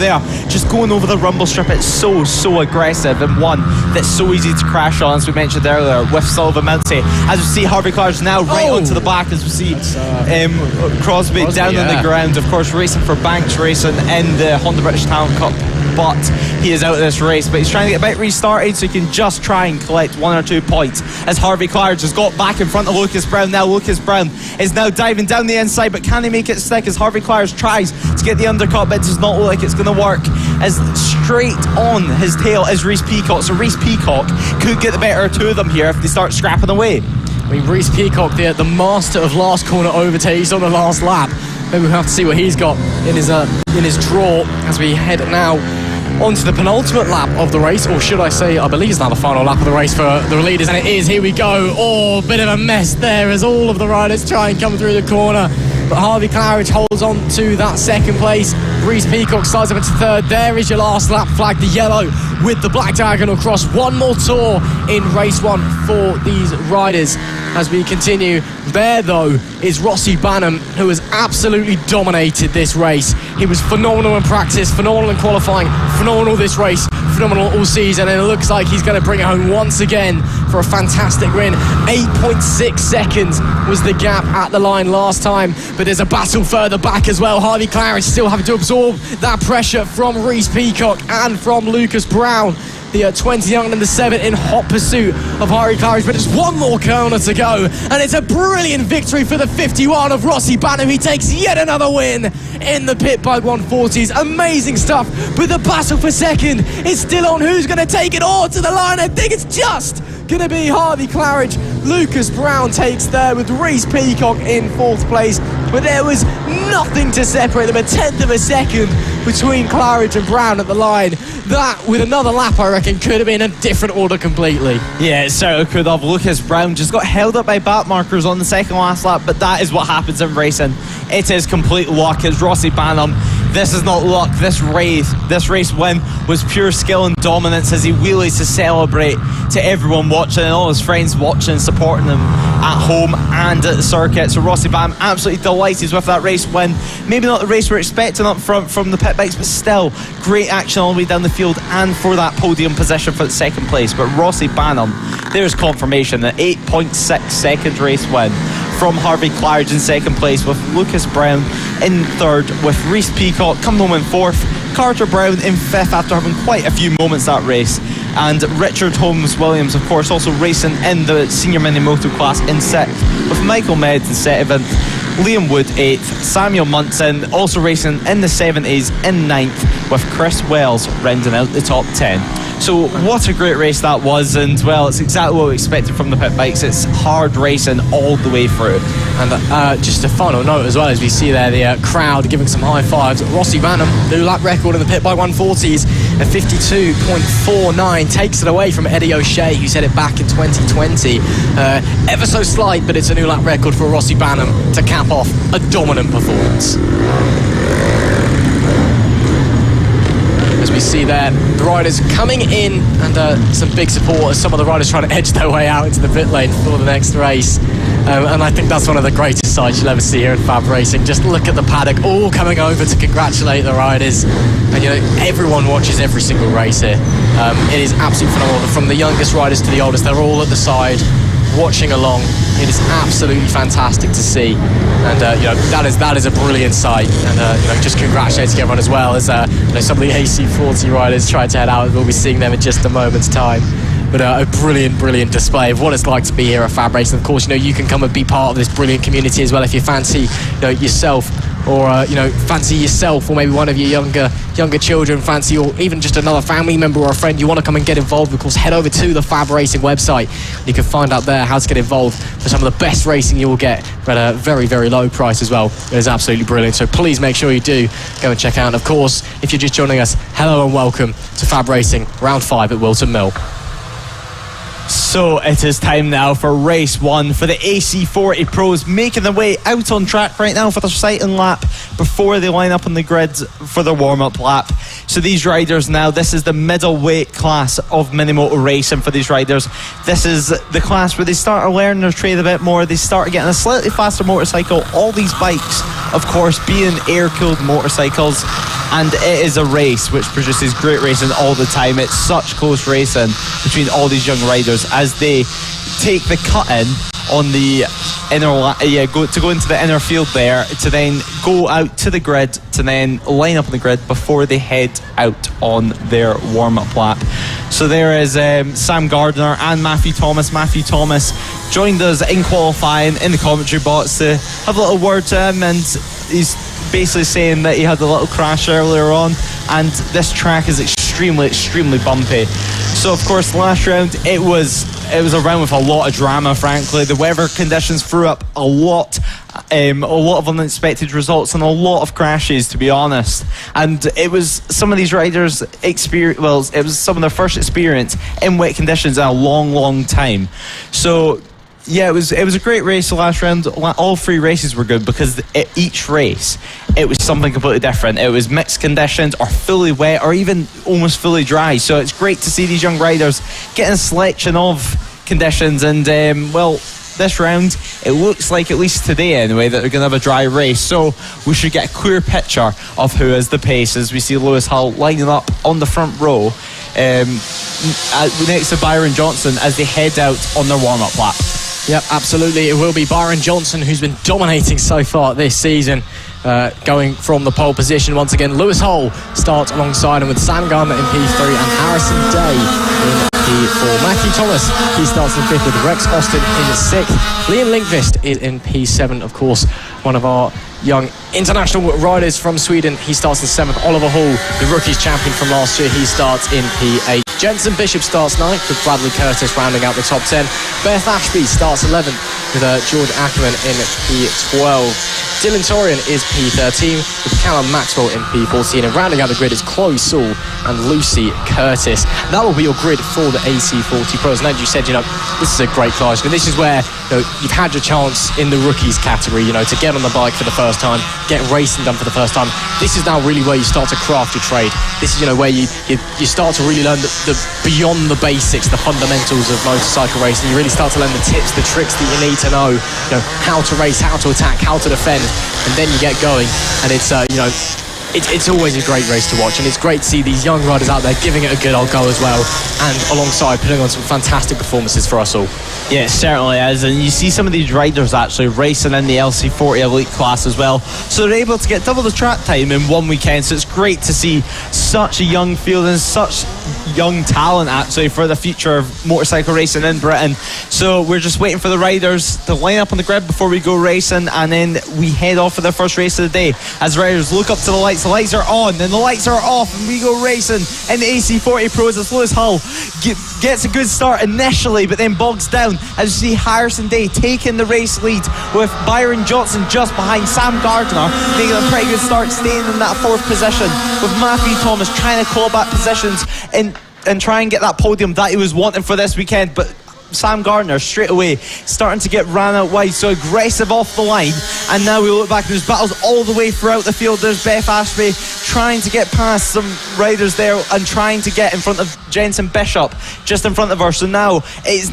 just going over the rumble strip. It's so aggressive, and one that's so easy to crash on, as we mentioned earlier, with Sullivan Mounty. As we see Harvey Claridge now right onto the back, as we see Crosby down on the ground, of course racing for Banks Racing in the Honda British Talent Cup, but he is out of this race. But he's trying to get a bit restarted so he can just try and collect 1 or 2 points, as Harvey Claridge has got back in front of Lucas Brown. Now Lucas Brown is now diving down the inside, but can he make it stick as Harvey Claridge tries to get the undercut, but it does not look like it's going to work, as straight on his tail is Reece Peacock. So Reece Peacock could get the better of 2 of them here if they start scrapping away. I mean, Reece Peacock, the master of last corner overtakes on the last lap. Maybe we'll have to see what he's got in his draw as we head now onto the penultimate lap of the race, or should I say, I believe it's now the final lap of the race for the leaders, and it is. Here we go. Bit of a mess there as all of the riders try and come through the corner, but Harvey Claridge holds on to that second place. Reece Peacock slides up into third. There is your last lap flag, the yellow with the black diagonal cross. One more tour in race 1 for these riders as we continue. There though is Rossi Banham, who has absolutely dominated this race. He was phenomenal in practice, phenomenal in qualifying, phenomenal this race, phenomenal all season, and it looks like he's going to bring it home once again for a fantastic win. 8.6 seconds was the gap at the line last time, but there's a battle further back as well. Harvey Claridge still having to absorb that pressure from Reece Peacock and from Lucas Brown. The 20 and the 7 in hot pursuit of Harvey Claridge, but just one more corner to go, and it's a brilliant victory for the 51 of Rossi Banham. He takes yet another win in the Pit Bike 140s. Amazing stuff, but the battle for second is still on. Who's going to take it all to the line? I think it's just going to be Harvey Claridge. Lucas Brown takes there with Reece Peacock in 4th place, but there was nothing to separate them, 1/10 of a second between Claridge and Brown at the line. That, with another lap, I reckon, could have been a different order completely. Yeah, it certainly could have. Lucas Brown just got held up by back markers on the second last lap, but that is what happens in racing. It is complete luck. It's Rossi Banham. This is not luck. This race win was pure skill and dominance, as he wheelies to celebrate to everyone watching and all his friends watching, supporting him at home and at the circuit. So Rossi Banham absolutely delighted with that race win. Maybe not the race we're expecting up front from the pit bikes, but still great action all the way down the field and for that podium position for the second place. But Rossi Banham, there's confirmation that 8.6 second race win from Harvey Claridge in second place, with Lucas Brown in third, with Reece Peacock coming home in fourth, Carter Brown in fifth after having quite a few moments that race, and Richard Holmes Williams, of course, also racing in the senior mini moto class in sixth, with Michael Meds in seventh, Liam Wood 8th, Samuel Munson also racing in the 70s in 9th, with Chris Wells rounding out the top 10. So what a great race that was, and well, it's exactly what we expected from the pit bikes. It's hard racing all the way through. And just a final note as well, as we see there the crowd giving some high fives. Rossi Banham, new lap record in the pit bike 140s at 52.49, takes it away from Eddie O'Shea, who set it back in 2020. Ever so slight, but it's a new lap record for Rossi Banham to cap off a dominant performance. As we see there, the riders coming in, and some big supporters, some of the riders trying to edge their way out into the pit lane for the next race. And I think that's one of the greatest sights you'll ever see here at FAB-Racing. Just look at the paddock, all coming over to congratulate the riders. And everyone watches every single race here. It is absolutely phenomenal. From the youngest riders to the oldest, they're all at the side watching along. It is absolutely fantastic to see, and that is a brilliant sight. And just congratulating everyone as well, as some of the AC40 riders try to head out. We'll be seeing them in just a moment's time. But a brilliant display of what it's like to be here at FAB-Racing. Of course, you can come and be part of this brilliant community as well if you fancy yourself, or fancy yourself, or maybe one of your younger children fancy, or even just another family member or a friend you want to come and get involved. Of course, head over to the FAB-Racing website. You can find out there how to get involved for some of the best racing you'll get, but at a very, very low price as well. It is absolutely brilliant, so please make sure you do go and check out. And of course, if you're just joining us, hello and welcome to FAB-Racing Round 5 at Whilton Mill. So it is time now for race 1 for the AC40 pros, making their way out on track right now for their sighting lap before they line up on the grid for their warm-up lap. So these riders now, this is the middleweight class of mini-moto racing for these riders. This is the class where they start to learn their trade a bit more. They start getting a slightly faster motorcycle. All these bikes, of course, being air-cooled motorcycles, and it is a race which produces great racing all the time. It's such close racing between all these young riders as they take the cut-in on the inner go into the inner field there, to then go out to the grid, to then line up on the grid before they head out on their warm-up lap. So there is Sam Gardner and Matthew Thomas. Matthew Thomas joined us in qualifying in the commentary box to have a little word to him, and he's basically saying that he had a little crash earlier on, and this track is extremely bumpy. So of course last round it was a round with a lot of drama, frankly. The weather conditions threw up a lot of unexpected results and a lot of crashes, to be honest. And it was some of these riders' it was some of their first experience in wet conditions in a long time. So yeah, it was a great race the last round. All three races were good because each race it was something completely different. It was mixed conditions, or fully wet, or even almost fully dry. So it's great to see these young riders getting a selection of conditions. And this round it looks like, at least today anyway, that they're going to have a dry race. So we should get a clear picture of who is the pace as we see Lewis Hull lining up on the front row next to Byron Johnson as they head out on their warm-up lap. Yep, absolutely. It will be Byron Johnson who's been dominating so far this season, going from the pole position. Once again, Lewis Hull starts alongside him with Sam Gardner in P3 and Harrison Day in P4. Matthew Thomas, he starts in 5th with Rex Austin in 6th. Liam Lindqvist is in P7, of course, one of our young international riders from Sweden. He starts in 7th. Oliver Hall, the rookies champion from last year, he starts in P8. Jensen Bishop starts 9th with Bradley Curtis rounding out the top 10. Beth Ashby starts 11th with George Ackerman in P12. Dylan Torian is P13 with Callum Maxwell in P14, and rounding out the grid is Chloe Saul and Lucy Curtis. That will be your grid for the AC40 Pros. And as you said, this is a great class. This is where you've had your chance in the rookies category, to get on the bike for the first time, get racing done for the first time. This is now really where you start to craft your trade. This is where you start to really learn the beyond the basics, the fundamentals of motorcycle racing. You really start to learn the tips, the tricks that you need to know, how to race, how to attack, how to defend, and then you get going. And it's it's always a great race to watch, and it's great to see these young riders out there giving it a good old go as well, and alongside putting on some fantastic performances for us all. Yeah, it certainly is, and you see some of these riders actually racing in the LC40 Elite class as well, so they're able to get double the track time in one weekend. So it's great to see such a young field and such young talent actually for the future of motorcycle racing in Britain. So we're just waiting for the riders to line up on the grid before we go racing, and then we head off for the first race of the day. As riders look up to the lights are on, then the lights are off, and we go racing in the AC40 Pros as Lewis Hull gets a good start initially, but then bogs down as you see Harrison Day taking the race lead, with Byron Johnson just behind Sam Gardner making a pretty good start, staying in that 4th position, with Matthew Thomas trying to claw back positions and try and get that podium that he was wanting for this weekend. But Sam Gardner straight away starting to get ran out wide, so aggressive off the line. And now we look back, there's battles all the way throughout the field. There's Beth Ashby trying to get past some riders there and trying to get in front of Jensen Bishop, just in front of her. So now it's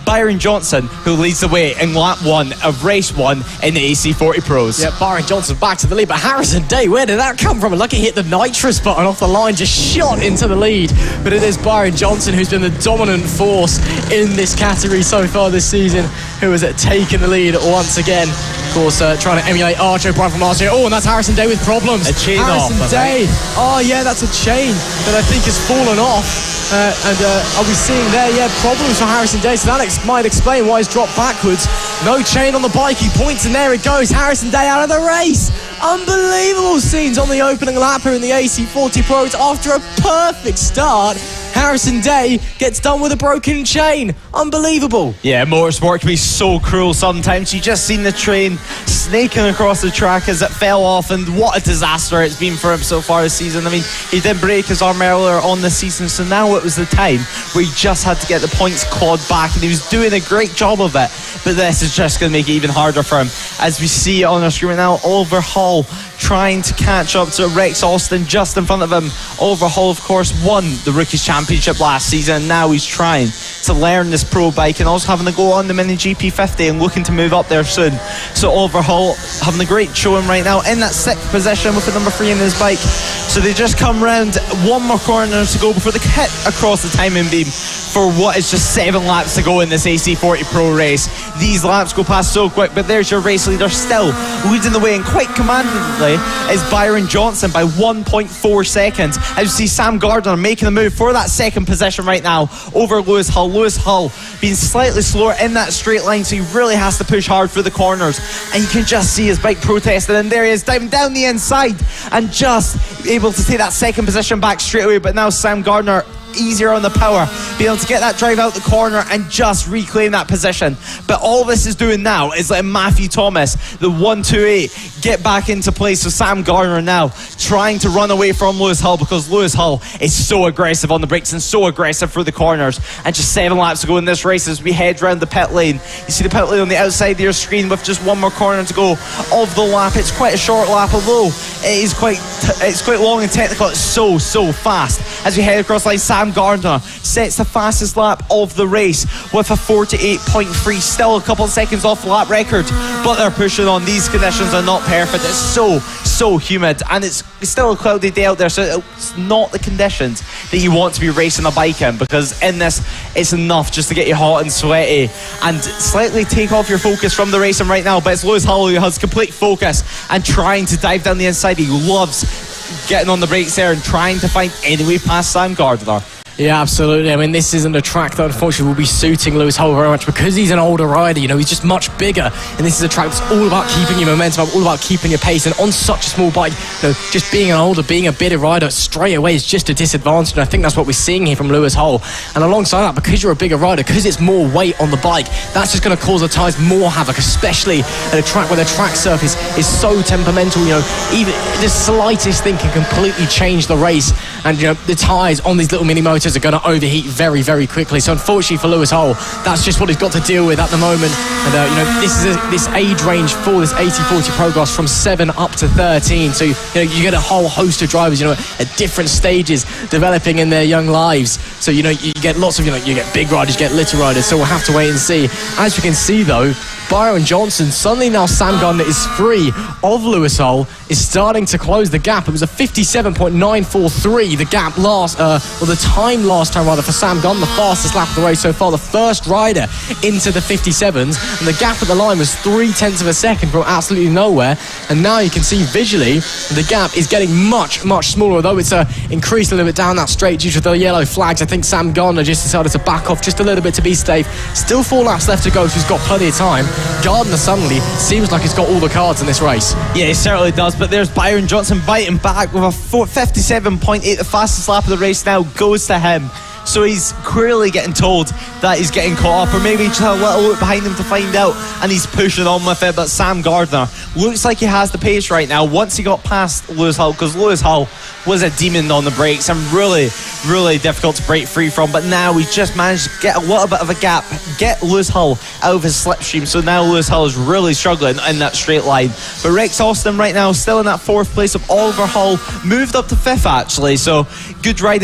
Byron Johnson who leads the way in lap 1 of race 1 in the AC40 Pros. Yeah, Byron Johnson back to the lead, but Harrison Day, where did that come from? Lucky hit the nitrous button off the line, just shot into the lead. But it is Byron Johnson who's been the dominant force in this category so far this season, who has taken the lead once again. Of course, trying to emulate Archo, Brian from last year. Oh, and that's Harrison Day with problems. A chain Harrison off, Day. Oh, yeah, that's a chain that I think has fallen off. Are we seeing there, problems for Harrison Day? So that might explain why he's dropped backwards. No chain on the bike, he points, and there it goes. Harrison Day out of the race. Unbelievable scenes on the opening lap here in the AC40 Pros. After a perfect start, Harrison Day gets done with a broken chain. Unbelievable. Yeah, motorsport can be so cruel sometimes. You just seen the train snaking across the track as it fell off, and what a disaster it's been for him so far this season. I mean, he did break his arm earlier on this season, so now it was the time where he just had to get the points clawed back, and he was doing a great job of it. But this is just going to make it even harder for him. As we see on our screen right now, Oliver Hall trying to catch up to Rex Austin just in front of him. Oliver Hall, of course, won the Rookies Championship last season, and now he's trying to learn this pro bike and also having to go on the Mini GP50 and looking to move up there soon. So Oliver Hall having a great showing right now in that 6th position with the number 3 in his bike. So they just come round one more corner to go before they hit across the timing beam for what is just 7 laps to go in this AC40 Pro race. These laps go past so quick, but there's your race leader still leading the way, and quite commandingly is Byron Johnson by 1.4 seconds. As you see Sam Gardner making a move for that 2nd position right now over Lewis Hull. Lewis Hull being slightly slower in that straight line, so he really has to push hard through the corners, and you can just see his bike protesting, and there he is diving down the inside and just able to take that 2nd position back straight away. But now Sam Gardner easier on the power, being able to get that drive out the corner and just reclaim that position. But all this is doing now is letting Matthew Thomas, the 128, get back into place. So Sam Gardner now trying to run away from Lewis Hull, because Lewis Hull is so aggressive on the brakes and so aggressive through the corners. And just 7 laps to go in this race as we head round the pit lane. You see the pit lane on the outside of your screen with just one more corner to go of the lap. It's quite a short lap, although it's quite long and technical. It's so fast. As we head across the line, Sam Gardner sets the fastest lap of the race with a 48.3, still a couple of seconds off the lap record, but they're pushing on. These conditions are not perfect. It's so humid, and it's still a cloudy day out there, so it's not the conditions that you want to be racing a bike in, because in this it's enough just to get you hot and sweaty and slightly take off your focus from the racing right now. But it's Lewis Hull who has complete focus and trying to dive down the inside. He loves getting on the brakes there and trying to find any way past Sam Gardner. Yeah, absolutely. I mean, this isn't a track that unfortunately will be suiting Lewis Hull very much, because he's an older rider. You know, he's just much bigger, and this is a track that's all about keeping your momentum up, all about keeping your pace. And on such a small bike, you know, just being an older, being a bitter rider straight away is just a disadvantage. And I think that's what we're seeing here from Lewis Hull. And alongside that, because you're a bigger rider, because it's more weight on the bike, that's just going to cause the tyres more havoc, especially at a track where the track surface is so temperamental. You know, even the slightest thing can completely change the race, and you know, the tyres on these little mini motors are going to overheat very, very quickly. So unfortunately for Lewis Hull, that's just what he's got to deal with at the moment. And you know, this age range for this AC40 Pro Class from 7 up to 13. So you know, you get a whole host of drivers, you know, at different stages developing in their young lives. So you know, you get lots of, you know, you get big riders, you get little riders. So we'll have to wait and see. As we can see though, Byron Johnson. Suddenly now Sam Gardner is free of Lewis Hull, is starting to close the gap. It was a 57.943, the gap the time last time rather for Sam Gardner, the fastest lap of the race so far, the first rider into the 57s, and the gap at the line was 0.3 of a second from absolutely nowhere. And now you can see visually the gap is getting much, much smaller, although it's increased a little bit down that straight due to the yellow flags. I think Sam Gardner just decided to back off just a little bit to be safe. Still 4 laps left to go, so he's got plenty of time. Gardner suddenly seems like he's got all the cards in this race. Yeah, he certainly does, but there's Byron Johnson biting back with a 57.8. The fastest lap of the race now goes to him. So he's clearly getting told that he's getting caught up, or maybe just a little look behind him to find out, and he's pushing on with it. But Sam Gardner looks like he has the pace right now once he got past Lewis Hull, because Lewis Hull was a demon on the brakes and really, really difficult to break free from. But now he's just managed to get a little bit of a gap, get Lewis Hull out of his slipstream. So now Lewis Hull is really struggling in that straight line. But Rex Austin right now still in that 4th place of Oliver Hull, moved up to 5th actually. So good ride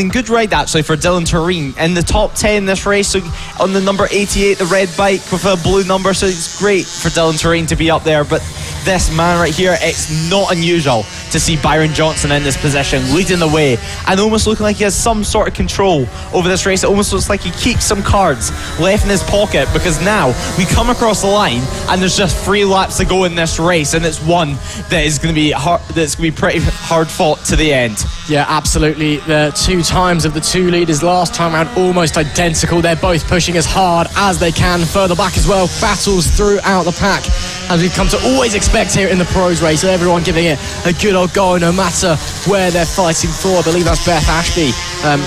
actually for Dylan Turine in the top 10 this race. So on the number 88, the red bike with a blue number. So it's great for Dylan Turine to be up there. But this man right here, it's not unusual to see Byron Johnson in this position, leading the way and almost looking like he has some sort of control over this race. It almost looks like he keeps some cards left in his pocket, because now we come across the line and there's just 3 laps to go in this race, and it's one that is going to be hard, that's going to be pretty hard fought to the end. Yeah, absolutely. The 2 times of the 2 leaders last time around almost identical. They're both pushing as hard as they can. Further back as well, battles throughout the pack, as we've come to always expect here in the pros race. So everyone giving it a good old go, no matter where they're fighting for. I believe that's Beth Ashby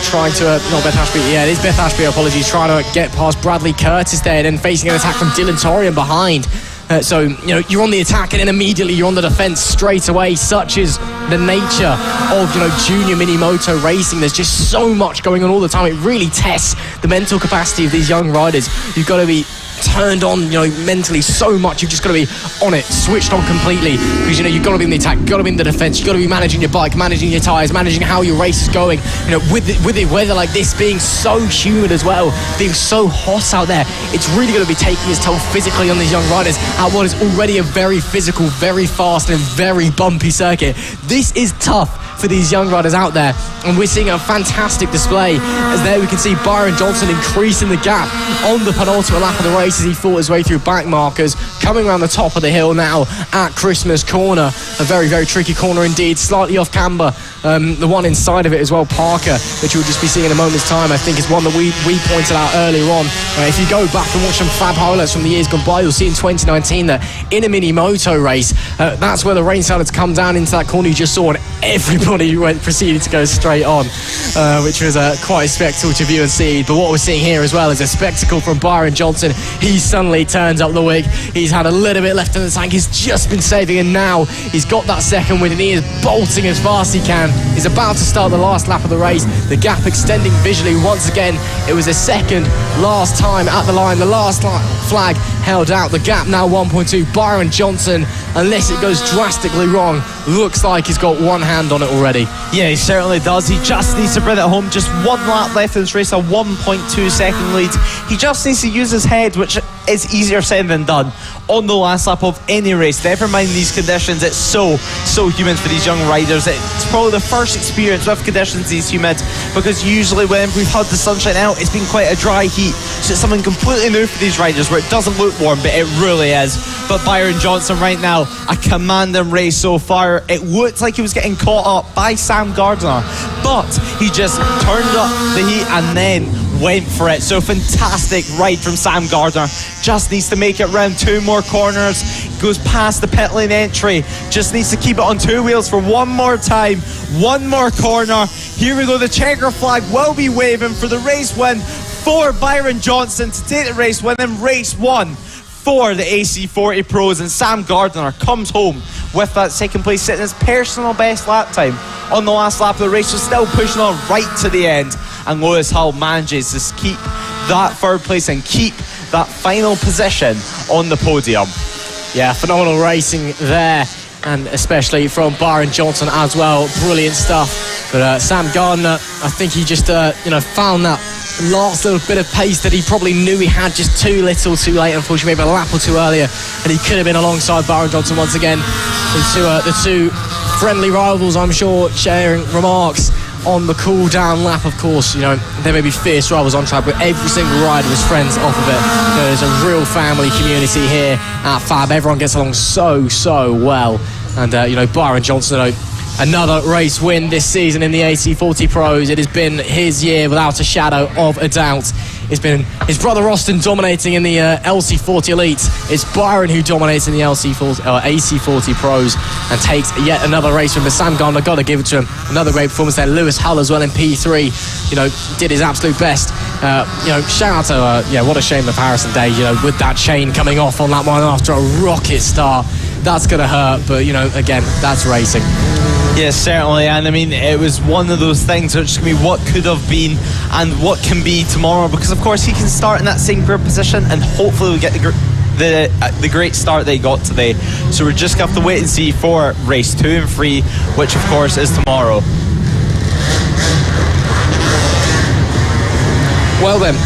trying to not Beth Ashby, yeah, it is Beth Ashby, apologies, trying to get past Bradley Curtis there, and then facing an attack from Dylan Torian behind. So, you know, you're on the attack and then immediately you're on the defence straight away. Such is the nature of, you know, junior mini moto racing. There's just so much going on all the time. It really tests the mental capacity of these young riders. You've got to be turned on, you know, mentally so much. You've just got to be on it, switched on completely, because, you know, you've got to be in the attack, you've got to be in the defence, you've got to be managing your bike, managing your tyres, managing how your race is going. You know, with the weather like this being so humid as well, being so hot out there, it's really going to be taking its toll physically on these young riders at what is already a very physical, very fast and very bumpy circuit. This is tough for these young riders out there, and we're seeing a fantastic display as there we can see Byron Johnson increasing the gap on the penultimate lap of the race as he fought his way through back markers, coming around the top of the hill now at Christmas Corner. A very, very tricky corner indeed, slightly off camber. The one inside of it as well, Parker, which you'll just be seeing in a moment's time, I think is one that we pointed out earlier on. If you go back and watch some FAB highlights from the years gone by, you'll see in 2019 that in a mini moto race, that's where the rain started to come down into that corner you just saw, and everybody proceeded to go straight on, which was quite a spectacle to view and see. But what we're seeing here as well is a spectacle from Byron Johnson. He suddenly turns up the wig. He's had a little bit left in the tank. He's just been saving, and now he's got that second win and he is bolting as fast as he can. He's about to start the last lap of the race. The gap extending visually once again. It was a second last time at the line. The last flag held out. The gap now 1.2. Byron Johnson, unless it goes drastically wrong, looks like he's got one hand on it already. Yeah, he certainly does. He just needs to bring it home. Just 1 lap left in this race, a 1.2 second lead. He just needs to use his head, which is easier said than done on the last lap of any race. Never mind these conditions. It's so humid for these young riders. It's probably the first experience with conditions these humid, because usually when we've had the sunshine out, it's been quite a dry heat. So it's something completely new for these riders where it doesn't look warm, but it really is. But Byron Johnson right now, a commanding race so far. It looked like he was getting caught up by Sam Gardner, but he just turned up the heat and then went for it. So fantastic ride from Sam Gardner. Just needs to make it round 2 more corners, goes past the pit lane entry, just needs to keep it on 2 wheels for 1 more time, 1 more corner. Here we go, the checker flag will be waving for the race win for Byron Johnson to take the race win in race 1 for the AC40 Pros, and Sam Gardner comes home with that second place, setting his personal best lap time on the last lap of the race. So still pushing on right to the end, and Lewis Hull manages to keep that 3rd place and keep that final position on the podium. Yeah, phenomenal racing there, and especially from Byron Johnson as well. Brilliant stuff. But Sam Gardner, I think he just found that last little bit of pace that he probably knew he had just too little too late, unfortunately, maybe a lap or two earlier, and he could have been alongside Byron Johnson once again. The two friendly rivals, I'm sure, sharing remarks on the cool down lap. Of course, you know, there may be fierce rivals on track, but every single rider is friends off of it. You know, there's a real family community here at FAB. Everyone gets along so well, and you know, Byron Johnson, another race win this season in the AC40 Pros. It has been his year without a shadow of a doubt. It's been his brother Austin dominating in the LC40 Elite. It's Byron who dominates in the AC40 Pros and takes yet another race from Sam Gardner. Got to give it to him. Another great performance there. Lewis Hull as well in P3. You know, did his absolute best. You know, shout out to what a shame of Harrison Day. You know, with that chain coming off on that one after a rocket start. That's going to hurt, but you know, again, that's racing. Yes, certainly, and I mean, it was one of those things which can be what could have been and what can be tomorrow, because of course he can start in that same grid position and hopefully we'll get the great start they got today. So we're just going to have to wait and see for race 2 and 3, which of course is tomorrow. Well then,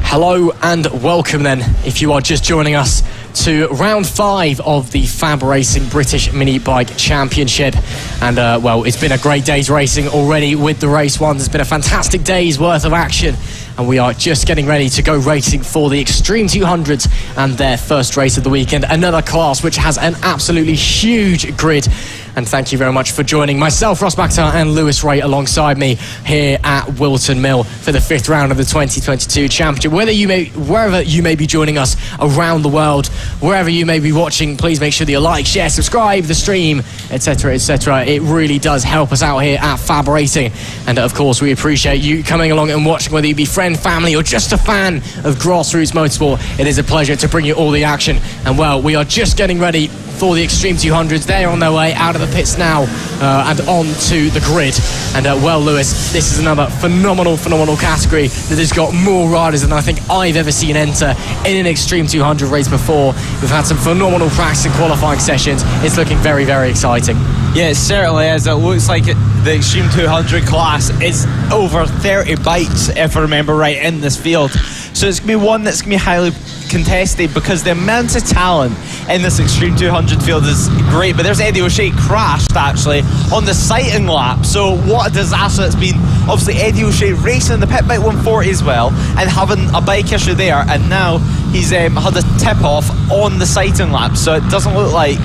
hello and welcome then, if you are just joining us, to round 5 of the FAB-Racing British Mini Bike Championship. And well, it's been a great day's racing already with the race 1. There's been a fantastic day's worth of action, and we are just getting ready to go racing for the Extreme 200s and their first race of the weekend. Another class which has an absolutely huge grid. And thank you very much for joining myself, Ross Bakhtar, and Lewis Ray alongside me here at Whilton Mill for the 5th round of the 2022 Championship. Wherever you may be joining us around the world, wherever you may be watching, please make sure that you like, share, subscribe the stream, etc, etc. It really does help us out here at FAB Racing. And of course, we appreciate you coming along and watching, whether you be friend, family, or just a fan of grassroots motorsport. It is a pleasure to bring you all the action. And well, we are just getting ready for the Extreme 200s. They're on their way out of the pits now and on to the grid. And well, Lewis, this is another phenomenal category that has got more riders than I think I've ever seen enter in an Extreme 200 race before. We've had some phenomenal practice and qualifying sessions. It's looking very, very exciting. Yeah, it certainly is. It looks like the Extreme 200 class is over 30 bikes, if I remember right, in this field. So it's going to be one that's going to be highly contested, because the amount of talent in this Extreme 200 field is great. But there's Eddie O'Shea crashed actually on the sighting lap, so what a disaster it's been. Obviously Eddie O'Shea racing the Pit Bike 140 as well and having a bike issue there, and now he's had a tip off on the sighting lap, so it doesn't look like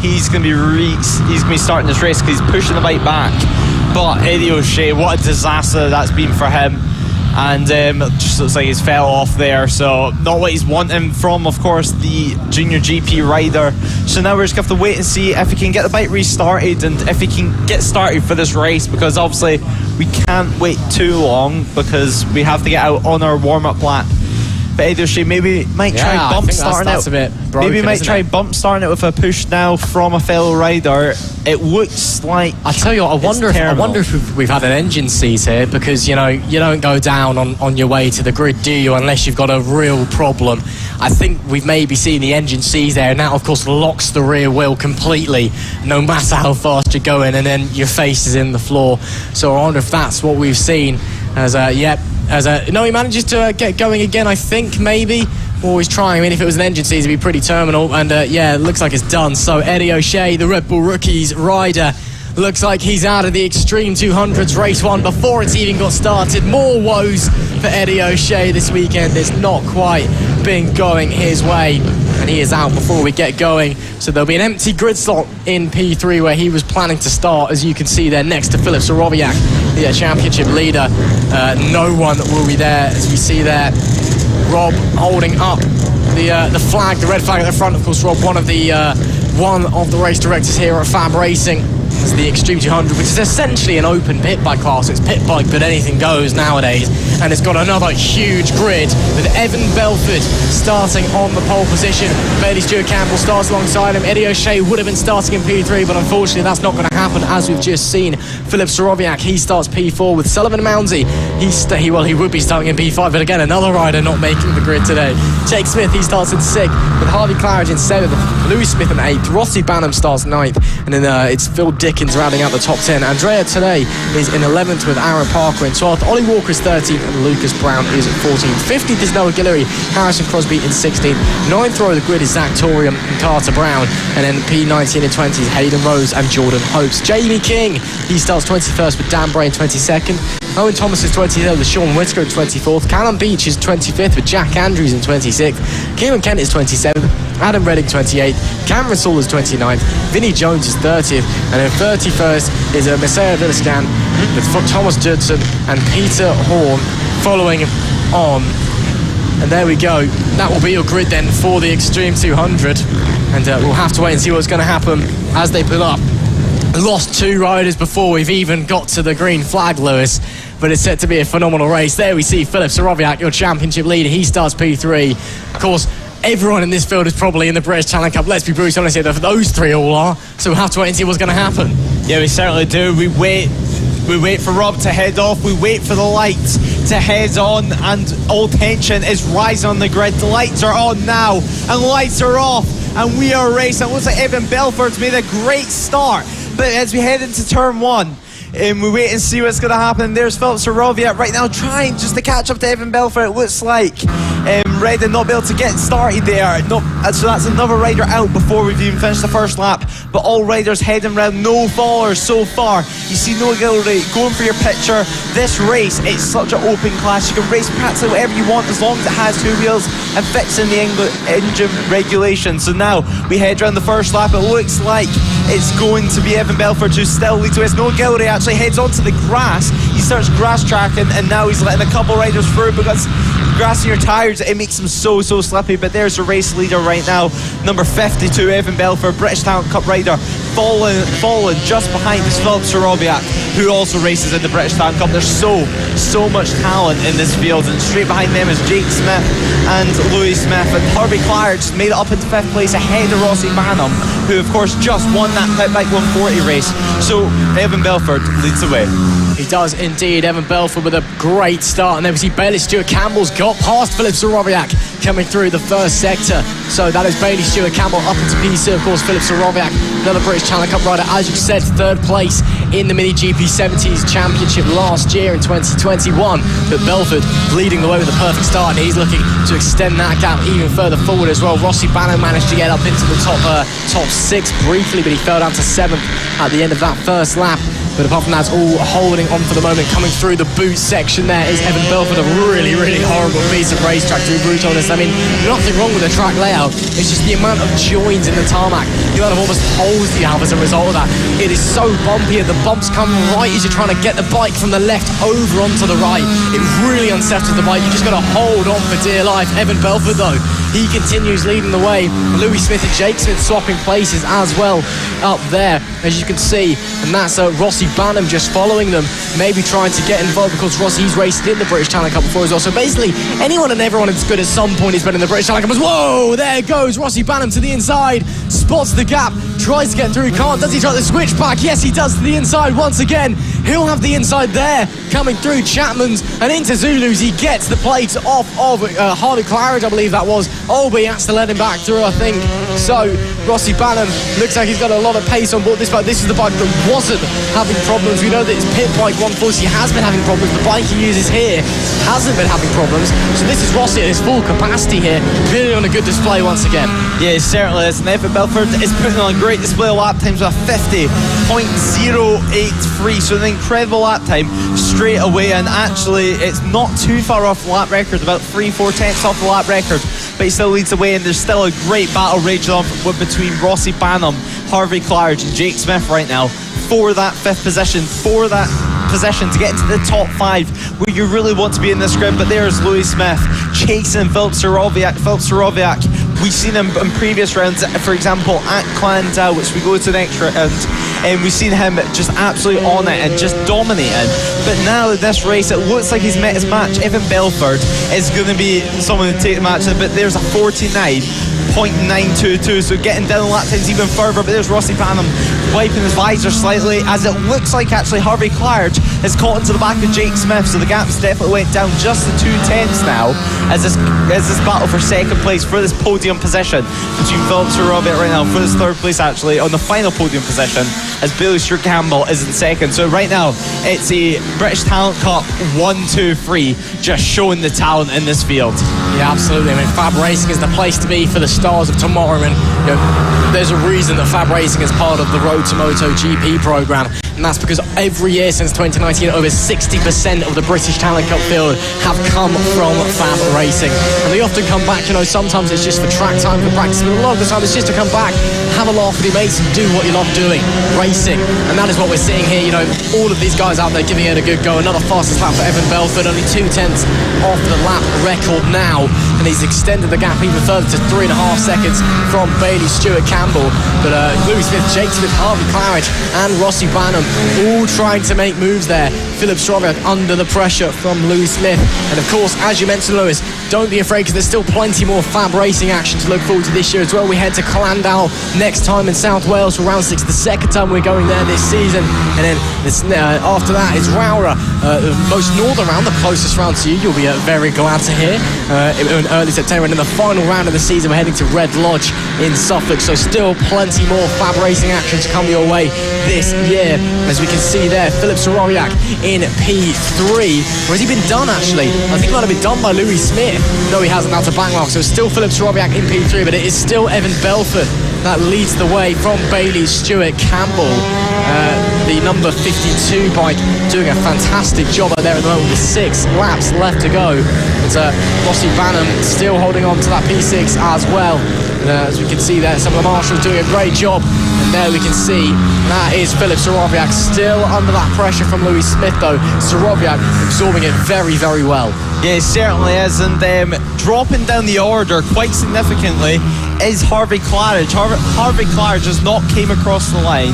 he's going to be starting this race because he's pushing the bike back. But Eddie O'Shea, what a disaster that's been for him. And it just looks like he's fell off there, so not what he's wanting from, of course, the junior GP rider. So now we're just going to have to wait and see if he can get the bike restarted and if he can get started for this race, because obviously we can't wait too long because we have to get out on our warm-up lap. But Eddie O'Shea maybe might try bump starting it. A bit broken, maybe might try bump starting it with a push now from a fellow rider. It looks like, I tell you what, I wonder if we've had an engine seize here, because you know you don't go down on your way to the grid, do you, unless you've got a real problem. I think we've maybe seen the engine seize there, and that of course locks the rear wheel completely, no matter how fast you're going, and then your face is in the floor. So I wonder if that's what we've seen. No, he manages to get going again, I think, maybe. Always trying. I mean, if it was an engine seize, it'd be pretty terminal. And yeah, it looks like it's done. So Eddie O'Shea, the Red Bull Rookies rider, looks like he's out of the Extreme 200s race 1 before it's even got started. More woes for Eddie O'Shea this weekend. It's not quite been going his way, and he is out before we get going. So there'll be an empty grid slot in P3 where he was planning to start, as you can see there next to Filip Soroviak, the championship leader. No one will be there, as we see there. Rob holding up the flag, the red flag at the front. Of course, Rob, one of the race directors here at FAB Racing. It's the Extreme 200, which is essentially an open pit bike class. It's pit bike, but anything goes nowadays. And it's got another huge grid with Evan Belford starting on the pole position. Bailey Stewart Campbell starts alongside him. Eddie O'Shea would have been starting in P3, but unfortunately that's not going to happen, as we've just seen. Filip Soroviak, he starts P4 with Sullivan Mounsey. He would be starting in P5, but again, another rider not making the grid today. Jake Smith, he starts in 6th, with Harvey Claridge in 7th, Louis Smith in 8th, Rossi Banham starts 9th, and then it's Phil Dickens rounding out the top 10. Andrea today is in 11th with Aaron Parker in 12th. Ollie Walker is 13th and Lucas Brown is 14th. 15th is Noah Guillory, Harrison Crosby in 16th. 9th row of the grid is Zach Torium and Carter Brown. And then P19 and 20 is Hayden Rose and Jordan Hopes. Jamie King, he starts 21st with Dan Bray in 22nd. Owen Thomas is 23rd with Sean Whitaker in 24th. Callum Beach is 25th with Jack Andrews in 26th. Kieran Kent is 27th. Adam Redding 28th. Cameron Saul is 29th. Vinnie Jones is 30th. And then 31st is Messiah Villascan with Thomas Judson and Peter Horn following on. And there we go. That will be your grid then for the Extreme 200. And we'll have to wait and see what's going to happen as they pull up. Lost 2 riders before we've even got to the green flag, Lewis. But it's set to be a phenomenal race. There we see Philip Soroviak, your championship leader. He starts P3. Of course, everyone in this field is probably in the British Challenge Cup. Let's be brutally honest here, those 3 all are. So we'll have to wait and see what's going to happen. Yeah, we certainly do. We wait for Rob to head off. We wait for the lights to head on, and all tension is rising on the grid. The lights are on now, and lights are off, and we are racing. It looks like Evan Belford's made a great start, but as we head into turn 1, we wait and see what's going to happen. There's Philip Soroviak right now trying just to catch up to Evan Belford. It looks like Redden not be able to get started there. So that's another rider out before we've even finished the first lap. But all riders heading round, no followers so far. You see Noah Guillory going for your picture. This race, it's such an open class. You can race practically whatever you want as long as it has 2 wheels and fits in the engine regulations. So now we head round the first lap. It looks like it's going to be Evan Belford who still leads the race. Noah Guillory actually heads onto the grass. He starts grass tracking, and now he's letting a couple riders through because grass in your tyres, it makes them so slippy. But there's the race leader right now, number 52, Evan Belford, British Talent Cup rider, fallen just behind is Philip Soroviak, who also races in the British Talent Cup. There's so much talent in this field, and straight behind them is Jake Smith and Louis Smith, and Harvey Clark just made it up into 5th place ahead of Rossi Banham, who of course just won that Pitbike 140 race. So Evan Belford leads the way. He does indeed. Evan Belford with a great start, and then we see Bailey Stewart Campbell's got past Philip Soroviak coming through the first sector. So that is Bailey Stewart Campbell up into P2. Of course, Philip Soroviak, another British Challenge Cup rider, as you said, 3rd place in the Mini GP 70s Championship last year in 2021. But Belford leading the way with a perfect start, and he's looking to extend that gap even further forward as well. Rossi Banno managed to get up into the top 6 briefly, but he fell down to 7th at the end of that first lap. But apart from that, it's all holding on for the moment. Coming through the boot section there is Evan Belford, a really horrible piece of racetrack, to be brutally honest. I mean, nothing wrong with the track layout. It's just the amount of joins in the tarmac, the amount of almost holes you have as a result of that. It is so bumpy, and the bumps come right as you're trying to get the bike from the left over onto the right. It really unsettles the bike. You just got to hold on for dear life. Evan Belford, though, he continues leading the way. Louis Smith and Jake Smith swapping places as well up there, as you can see. And that's Rossi Banham just following them, maybe trying to get involved, because Rossi's raced in the British Challenge Cup before as well. So basically, anyone and everyone that's good at some point has been in the British Challenge Cup. Whoa, there goes Rossi Banham to the inside, spots the gap, tries to get through, can't. Does he try the switch back? Yes, he does, to the inside once again. He'll have the inside there, coming through Chapman's and into Zulu's. He gets the plate off of Harvey Claridge, I believe that was. Oh, but he has to let him back through, I think. So Rossi Banham looks like he's got a lot of pace on board this bike. This is the bike that wasn't having problems. We know that his pit bike 140 has been having problems. The bike he uses here hasn't been having problems. So this is Rossi at his full capacity here, really on a good display once again. Yeah, it certainly is. And Evan Belford is putting on a great display of lap times with a 50.083. So an incredible lap time straight away. And actually, it's not too far off the lap record, about 3-4 tenths off the lap record. But he still leads the way, and there's still a great battle raging on between Rossi Banham, Harvey Clark, and Jake Smith right now for that 5th position, for that position to get into the top 5 where you really want to be in this grid. But there's Louis Smith chasing Philip Soroviak. We've seen him in previous rounds, for example at Clandau, which we go to the next round, and we've seen him just absolutely on it and just dominating. But now this race, it looks like he's met his match. Evan Belford is going to be someone to take the match, but there's a 49.922, so getting down the lap times even further. But there's Rossi Banham wiping his visor slightly, as it looks like actually Harvey Clark has caught into the back of Jake Smith, so the gap's definitely went down just to 2/10 now as this battle for second place for this podium position between Phillips and Robbie right now, for this third place actually on the final podium position, as Billy Stewart Campbell is in second. So right now it's a British Talent Cup 1-2-3, just showing the talent in this field. Yeah, absolutely. I mean, Fab Racing is the place to be for the stars of tomorrow, and you know, there's a reason that Fab Racing is part of the Road to Moto GP program, and that's because every year since 2019, over 60% of the British Talent Cup field have come from Fab Racing, and they often come back, you know, sometimes it's just for track time, for practice, but a lot of the time it's just to come back, have a laugh with your mates and do what you love doing, racing. And that is what we're seeing here. You know, all of these guys out there giving it a good go. Another fastest lap for Evan Belford, only 2/10 off the lap record now, and he's extended the gap even further to 3.5 seconds from Bailey Stewart Campbell. But Louis Smith, Jake Smith, Harvey Claridge and Rossi Banham all trying to make moves there. Philip Stroviak under the pressure from Louis Smith. And of course, as you mentioned, Lewis, don't be afraid, because there's still plenty more Fab Racing action to look forward to this year as well. We head to Clandau next time in South Wales for round 6, the second time we're going there this season. And then after that is Rowra, the most northern round, the closest round to you. You'll be very glad to hear in early September. And in the final round of the season, we're heading to Red Lodge in Suffolk. So still plenty more Fab Racing action to come your way this year. As we can see there, Philip Sororiak in P3. Or has he been done, actually? I think he might have been done by Louis Smith. No, he hasn't. That's a backmark. So it's still Philip Sororiak in P3, but it is still Evan Belford that leads the way from Bailey Stewart Campbell. The number 52 bike doing a fantastic job out there at the moment with 6 laps left to go. It's Rossi Banham still holding on to that P6 as well. And, as we can see there, some of the marshals doing a great job. And there we can see that is Philip Soroviak still under that pressure from Louis Smith, though. Soroviak absorbing it very, very well. Yeah, it certainly is. And dropping down the order quite significantly is Harvey Claridge. Harvey Claridge has not came across the line.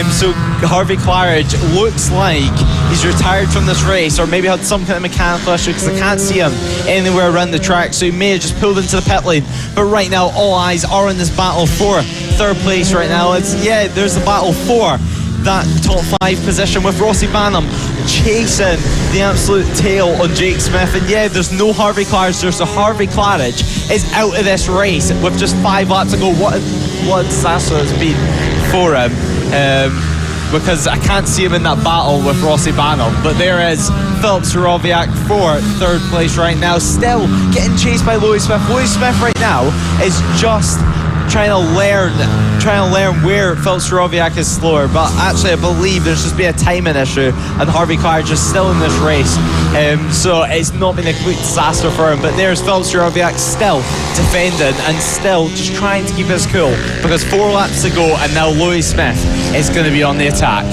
So Harvey Claridge looks like he's retired from this race, or maybe had some kind of mechanical issue, because I can't see him anywhere around the track, so he may have just pulled into the pit lane. But right now all eyes are in this battle for third place right now. There's the battle for that top 5 position, with Rossi Banham chasing the absolute tail on Jake Smith. And yeah, there's no Harvey Claridge there, so Harvey Claridge is out of this race with just 5 laps to go. What a disaster it's been for him, because I can't see him in that battle with Rossi Banham. But there is Philip Soroviak for third place right now, still getting chased by Louis Smith. Louis Smith right now is just trying to learn where Philip Soroviak is slower, but actually I believe there's just been a timing issue and Harvey Claridge is still in this race, so it's not been a complete disaster for him. But there's Philip Soroviak still defending and still just trying to keep his cool, because 4 laps to go and now Louis Smith is going to be on the attack.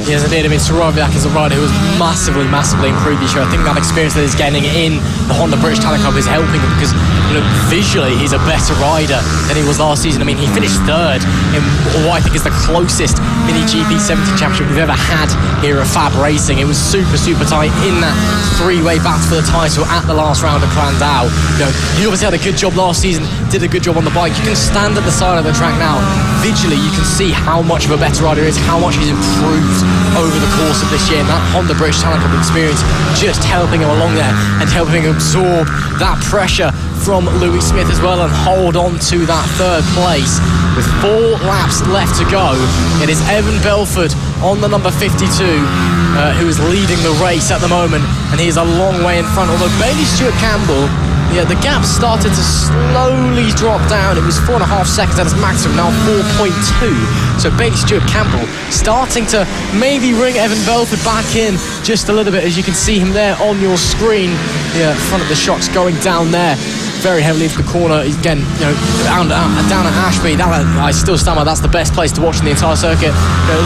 Yes, indeed. I mean, Soroviak is a rider who has massively improved this year. I think that experience that he's getting in the Honda British Talent Cup is helping him, because, you know, visually he's a better rider than he was last season. I mean, he finished 3rd in what I think is the closest Mini GP 70 championship we've ever had here at Fab Racing. It was super tight in that 3-way battle for the title at the last round of Clandau. You know, he obviously had a good job last season, did a good job on the bike. You can stand at the side of the track now. Visually, you can see how much of a better rider he is, how much he's improved over the course of this year, and that Honda British Talent Cup experience just helping him along there and helping him absorb that pressure from Louis Smith as well and hold on to that 3rd place. With 4 laps left to go, it is Evan Belford on the number 52 who is leading the race at the moment, and he is a long way in front, although Bailey Stewart Campbell, the gap started to slowly drop down. It was 4.5 seconds at its maximum, now 4.2. So Bailey Stewart Campbell starting to maybe ring Evan Belford back in just a little bit, as you can see him there on your screen. Front of the shots going down there very heavily into the corner. Again, down at Ashby. I still stand by, that's the best place to watch in the entire circuit.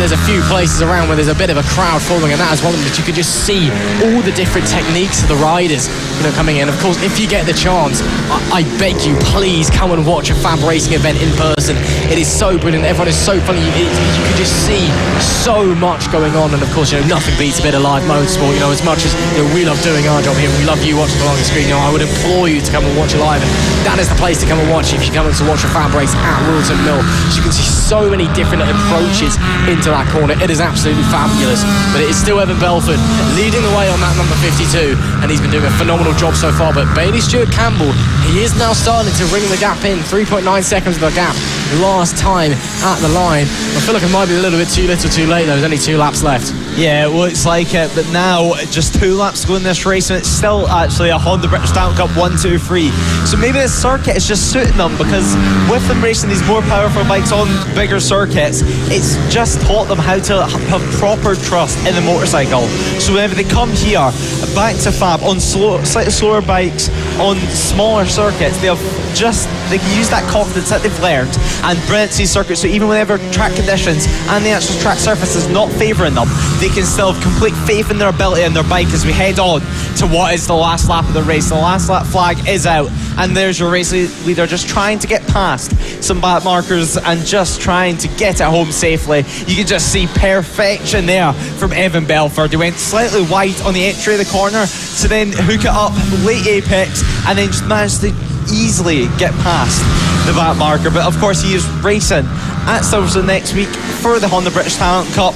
There's a few places around where there's a bit of a crowd following, and that is one of them, that you could just see all the different techniques of the riders coming in. Of course, if you get the chance, I beg you, please come and watch a Fab Racing event in person. It is so brilliant. Everyone is so funny. You can just see so much going on, and of course, nothing beats a bit of live motorsport. As much as we love doing our job here, we love you watching along the screen. I would implore you to come and watch it live, and that is the place to come and watch if you come to watch a FAB race at Whilton Mill. As you can see so many different approaches into that corner. It is absolutely fabulous, but it is still Evan Belford leading the way on that number 52, and he's been doing a phenomenal job so far. But Bailey Stewart Campbell, he is now starting to ring the gap in. 3.9 seconds of the gap last time at the line. I feel like it might be a little bit too little too late though. There's only 2 laps left. Yeah, it looks like it, but now just 2 laps to go in this race, and it's still actually a Honda British Talent Cup 1, 2, 3. So maybe this circuit is just suiting them, because with them racing these more powerful bikes on bigger circuits, it's just taught them how to have proper trust in the motorcycle. So whenever they come here, back to FAB on slightly slower bikes, on smaller circuits, they can use that confidence that they've learned and bring it to these circuits. So even whenever track conditions and the actual track surface is not favouring them, they can still have complete faith in their ability and their bike as we head on to what is the last lap of the race. The last lap flag is out, and there's your race leader just trying to get past some back markers and just trying to get it home safely. You can just see perfection there from Evan Belford. He went slightly wide on the entry of the corner to then hook it up late apex, and then just managed to easily get past the back marker. But of course he is racing at Silverstone next week for the Honda British Talent Cup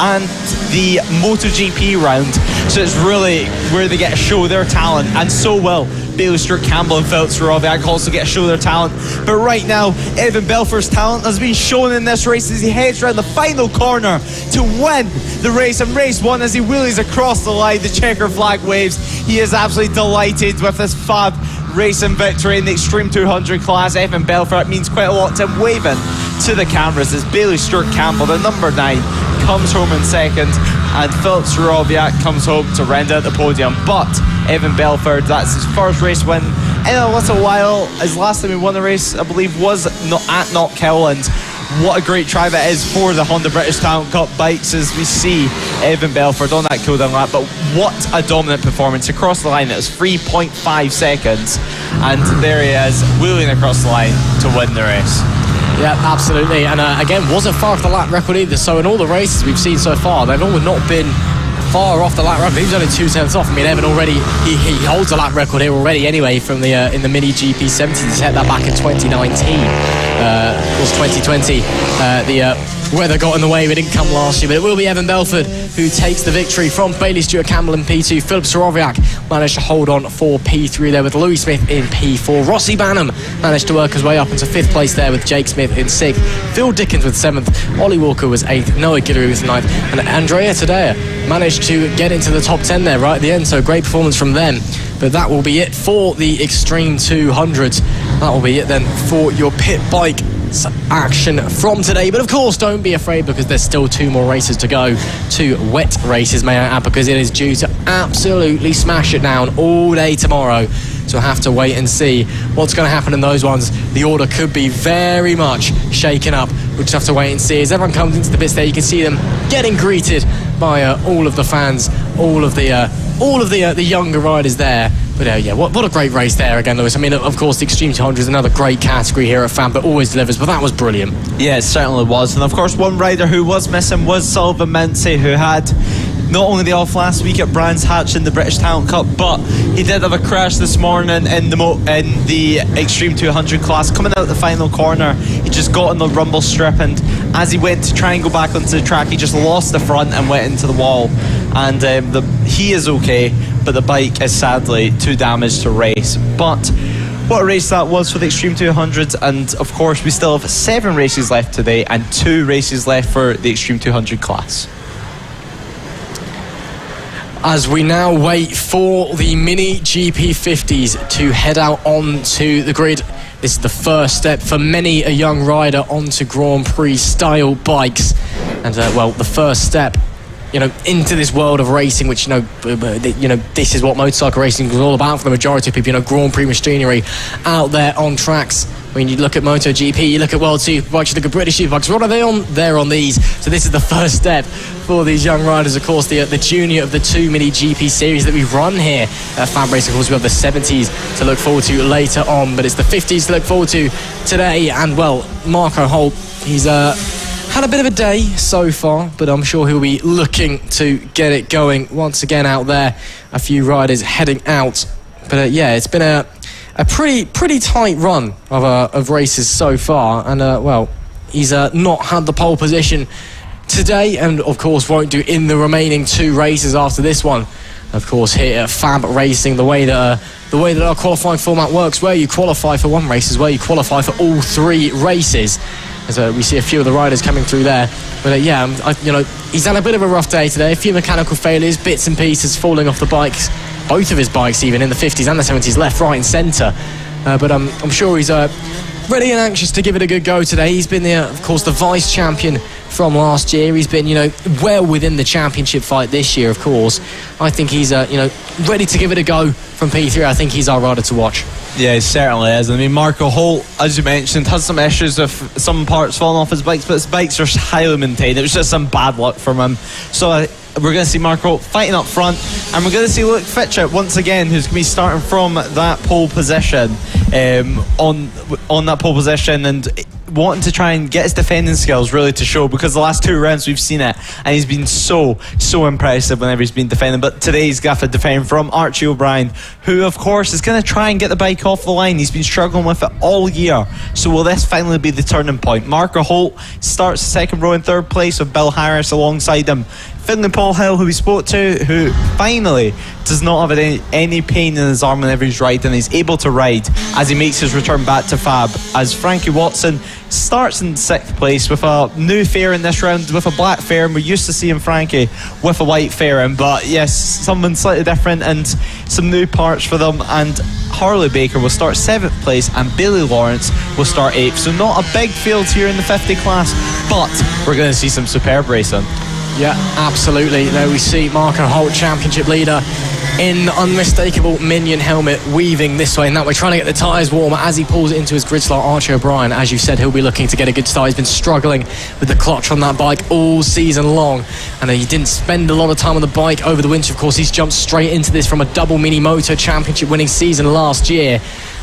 and the MotoGP round, so it's really where they get to show their talent, and so will Bailey Stewart Campbell and Philip Soroviak also get to show their talent. But right now, Evan Belford's talent has been shown in this race as he heads around the final corner to win the race, and race 1 as he wheelies across the line, the checker flag waves. He is absolutely delighted with this FAB Racing victory in the Extreme 200 class. Evan Belford means quite a lot to him, waving to the cameras as Bailey Stewart Campbell, the number 9, comes home in second, and Philip Soroviak comes home to round out the podium. But Evan Belford, that's his first race win in a little while. His last time he won a race, I believe, was at Knockhill, and what a great drive it is for the Honda British Talent Cup bikes as we see Evan Belford on that cooldown lap. But what a dominant performance across the line. It was 3.5 seconds, and there he is wheeling across the line to win the race. Yeah, absolutely. And again, wasn't far off the lap record either. So in all the races we've seen so far, they've all not been far off the lap record. He was only 2 tenths off. I mean, Evan already, he holds a lap record here already anyway from the in the Mini GP 70. He set that back in 2019. Of course, 2020, the weather got in the way. We didn't come last year, but it will be Evan Belford who takes the victory from Bailey Stewart Campbell in P2. Philip Soroviak managed to hold on for P3 there with Louis Smith in P4. Rossi Banham managed to work his way up into 5th place there with Jake Smith in 6th. Phil Dickens with 7th. Ollie Walker was 8th. Noah Guillory was 9th. And Andrea Tadea managed to get into the top 10 there right at the end. So great performance from them. But that will be it for the Extreme 200s. That will be it then for your pit bike action from today. But of course, don't be afraid, because there's still 2 more races to go. 2 wet races, may I add, because it is due to absolutely smash it down all day tomorrow. So we'll have to wait and see what's going to happen in those ones. The order could be very much shaken up. We'll just have to wait and see. As everyone comes into the pits there, you can see them getting greeted by all of the fans, all of the younger riders there. But yeah, what a great race there again, Lewis. I mean, of course, the Extreme 200 is another great category here at FAB, but always delivers. But that was brilliant. Yeah, it certainly was. And of course, one rider who was missing was Sullivan Mincy, who had not only the off last week at Brands Hatch in the British Talent Cup, but he did have a crash this morning in the Extreme 200 class. Coming out the final corner, he just got on the rumble strip, and as he went to try and go back onto the track, he just lost the front and went into the wall. And he is okay, but the bike is sadly too damaged to race. But what a race that was for the Extreme 200s, and of course we still have 7 races left today and 2 races left for the Extreme 200 class. As we now wait for the Mini GP50s to head out onto the grid. This is the first step for many a young rider onto Grand Prix style bikes, and the first step into this world of racing, which this is what motorcycle racing is all about for the majority of people. Grand Prix machinery out there on tracks. When you look at MotoGP, you look at World Superbikes, you look at British Superbikes. What are they on? They're on these. So this is the first step for these young riders. Of course, the junior of the 2 Mini GP series that we run here at FAB-Racing. Of course, we have the 70s to look forward to later on, but it's the 50s to look forward to today. And Marco Holt, he's had a bit of a day so far, but I'm sure he'll be looking to get it going once again out there. A few riders heading out. But it's been a a pretty tight run of races so far, and well, he's not had the pole position today, and of course won't do in the remaining 2 races after this one. Of course, here at FAB-Racing, the way that our qualifying format works, where you qualify for 1 race is where you qualify for all 3 races. As we see a few of the riders coming through there. But yeah, he's had a bit of a rough day today. A few mechanical failures, bits and pieces falling off the bikes, both of his bikes even in the 50s and the 70s, left, right and centre. But I'm sure he's ready and anxious to give it a good go today. He's been of course, the vice champion from last year. He's been, well within the championship fight this year, of course. I think he's, ready to give it a go from P3. I think he's our rider to watch. Yeah, he certainly is. I mean, Marco Holt, as you mentioned, has some issues with some parts falling off his bikes, but his bikes are highly maintained. It was just some bad luck from him. So we're going to see Marco fighting up front, and we're going to see Luke Fitchett once again, who's going to be starting from that pole position, on that pole position, and wanting to try and get his defending skills really to show, because the last 2 rounds we've seen it and he's been so impressive whenever he's been defending. But today he's got to defend from Archie O'Brien, who of course is going to try and get the bike off the line. He's been struggling with it all year, so will this finally be the turning point? Marco Holt starts 2nd row in 3rd place with Bill Harris alongside him. Finlay Paul Hill, who we spoke to, who finally does not have any pain in his arm whenever he's riding. He's able to ride as he makes his return back to Fab, as Frankie Watson starts in 6th place with a new fairing this round, with a black fairing. We're used to seeing Frankie with a white fairing, but yes, something slightly different and some new parts for them. And Harley Baker will start 7th place and Bailey Lawrence will start 8th. So not a big field here in the 50 class, but we're going to see some superb racing. Yeah, absolutely. There we see Marco Holt, championship leader, in the unmistakable minion helmet, weaving this way and that way, trying to get the tyres warmer as he pulls it into his grid slot. Archie O'Brien, as you said, he'll be looking to get a good start. He's been struggling with the clutch on that bike all season long, and he didn't spend a lot of time on the bike over the winter. Of course, he's jumped straight into this from a double mini moto championship winning season last year.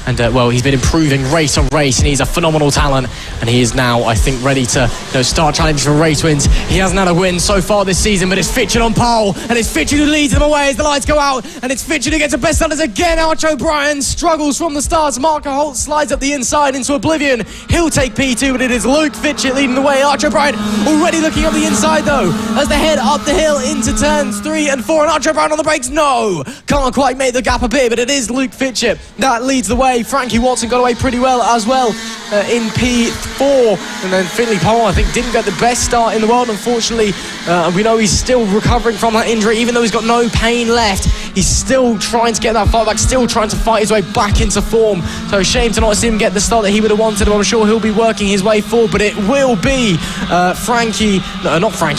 And well, he's been improving race on race, and he's a phenomenal talent, and he is now, I think, ready to start challenging for race wins. He hasn't had a win so far this season, but it's Fitchett on pole, and it's Fitchett who leads them away as the lights go out, and it's Fitchett who gets the best starters again. Archie O'Brien struggles from the start. Marco Holt slides up the inside into oblivion. He'll take P2, but it is Luke Fitchett leading the way. Archie O'Brien already looking up the inside though, as they head up the hill into turns 3 and 4, and Archie O'Brien on the brakes. No, can't quite make the gap appear, but it is Luke Fitchett that leads the way. Frankie Watson got away pretty well as well in P4, and then Finlay Powell, I think, didn't get the best start in the world, unfortunately. We know he's still recovering from that injury, even though he's got no pain left. He's still trying to get that fight back, still trying to fight his way back into form. So a shame to not see him get the start that he would have wanted. I'm sure he'll be working his way forward, but it will be not Frankie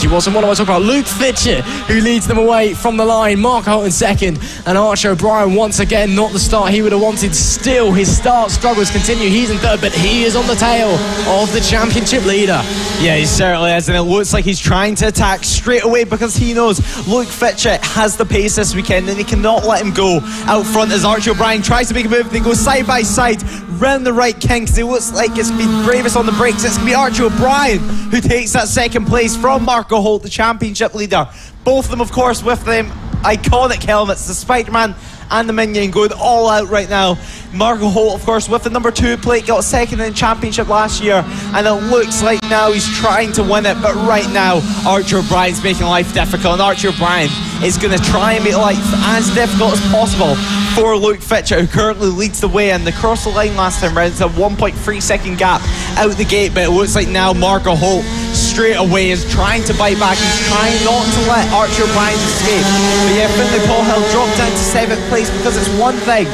Watson, what am I talking about? Luke Fitchett who leads them away from the line. Marco Holt in 2nd, and Archie O'Brien once again not the start he would have wanted. Still, his start struggles continue. He's in 3rd, but he is on the tail of the championship leader. Yeah, he certainly is, and it looks like he's trying to attack straight away, because he knows Luke Fitchett has the pace this weekend, and he cannot let him go out front as Archie O'Brien tries to make a move. They go side by side round the right king, because it looks like it's going to be bravest on the brakes. It's going to be Archie O'Brien who takes that 2nd place from Marco Holt, the championship leader. Both of them, of course, with them iconic helmets, the Spider-Man and the Minion, going all out right now. Marco Holt, of course, with the number 2 plate, got 2nd in the championship last year, and it looks like now he's trying to win it, but right now Archie O'Brien's making life difficult, and Archie O'Brien is going to try and make life as difficult as possible for Luke Fitchett, who currently leads the way, and they crossed the line last time round. It's a 1.3 second gap out the gate, but it looks like now Marco Holt straight away is trying to bite back. He's trying not to let Archie O'Brien escape. But yeah, Finlay Paul Hill dropped down to 7th place, because it's one thing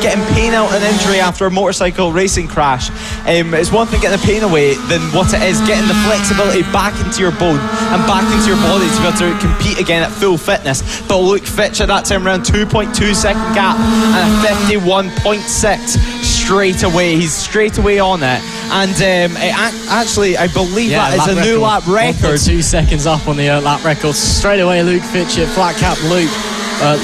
getting pain out and injury after a motorcycle racing crash. It's one thing getting the pain away than what it is getting the flexibility back into your bone and back into your body to be able to compete again at full fitness. But Luke Fitchett that time around, 2.2 second gap and a 51.6 straight away. He's straight away on it, and actually I believe that is a new lap record. 2 seconds up on the lap record. Straight away Luke Fitchett, flat cap Luke.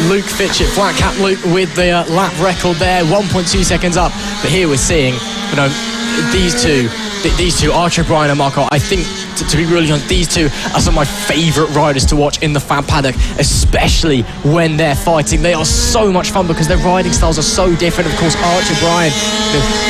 Luke Fitchett, flat cap Luke with the lap record there, 1.2 seconds up. But here we're seeing, these two these two, Archer O'Brien and Marco, I think, to be really honest, these two are some of my favourite riders to watch in the Fab paddock, especially when they're fighting. They are so much fun because their riding styles are so different. Of course, Archer O'Brien,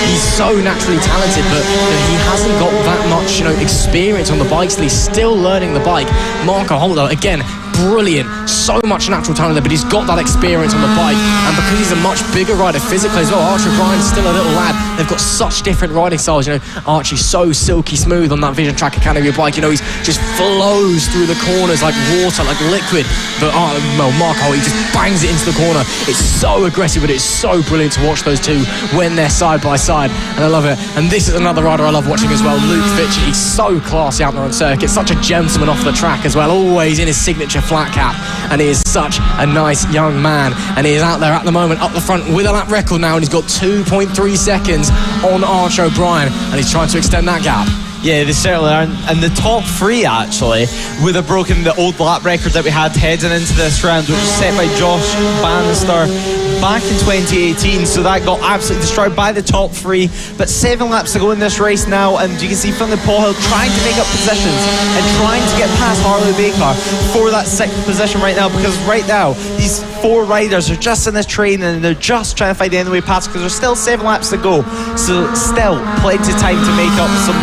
he's so naturally talented, but he hasn't got that much experience on the bike, so he's still learning the bike. Marco Holder, again, brilliant, so much natural talent there, but he's got that experience on the bike, and because he's a much bigger rider physically as well, Archer O'Brien's still a little lad. They've got such different riding styles. Archie's so silky smooth on that Vision Track Academy bike. He's just flows through the corners like water, like liquid. But Marco, he just bangs it into the corner. It's so aggressive, but it's so brilliant to watch those two when they're side by side, and I love it. And this is another rider I love watching as well, Luke Fitcher. He's so classy out there on circuit, such a gentleman off the track as well, always in his signature flat cap, and he is such a nice young man, and he is out there at the moment up the front with a lap record now, and he's got 2.3 seconds on Archer O'Brien, and he's trying to extend that gap. Yeah, they certainly are. And the top three actually would have broken the old lap record that we had heading into this round, which was set by Josh Bannister back in 2018. So that got absolutely destroyed by the top three. But 7 laps to go in this race now, and you can see Finlay Paul Hill trying to make up positions and trying to get past Harley Baker for that 6th position right now, because right now these 4 riders are just in this train and they're just trying to find the end of the way past, because there's still 7 laps to go. So still plenty of time to make up some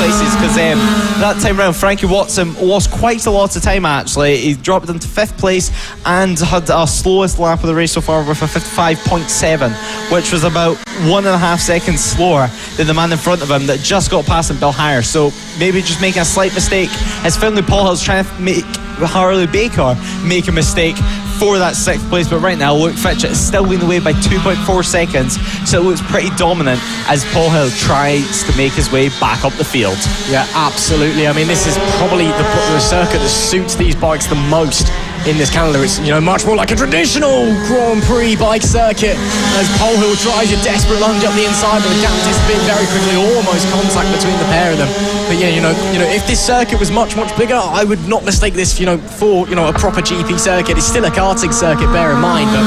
places, because that time round Frankie Watson lost quite a lot of time actually. He dropped into 5th place and had our slowest lap of the race so far with a 55.7, which was about 1.5 seconds slower than the man in front of him that just got past him, Bill Hire. So maybe just making a slight mistake as Finlay Paul Hill's trying to make Harley Baker make a mistake for that 6th place. But right now Luke Fitcher is still leading the way by 2.4 seconds, so it looks pretty dominant as Paul Hill tries to make his way back up the field. Yeah, absolutely. I mean, this is probably the circuit that suits these bikes the most in this calendar. It's much more like a traditional Grand Prix bike circuit as Paul Hill tries a desperate lunge up the inside, but the gap disappeared very quickly, almost contact between the pair of them. But yeah, if this circuit was much bigger, I would not mistake this for a proper GP circuit. It's still a karting circuit, bear in mind, but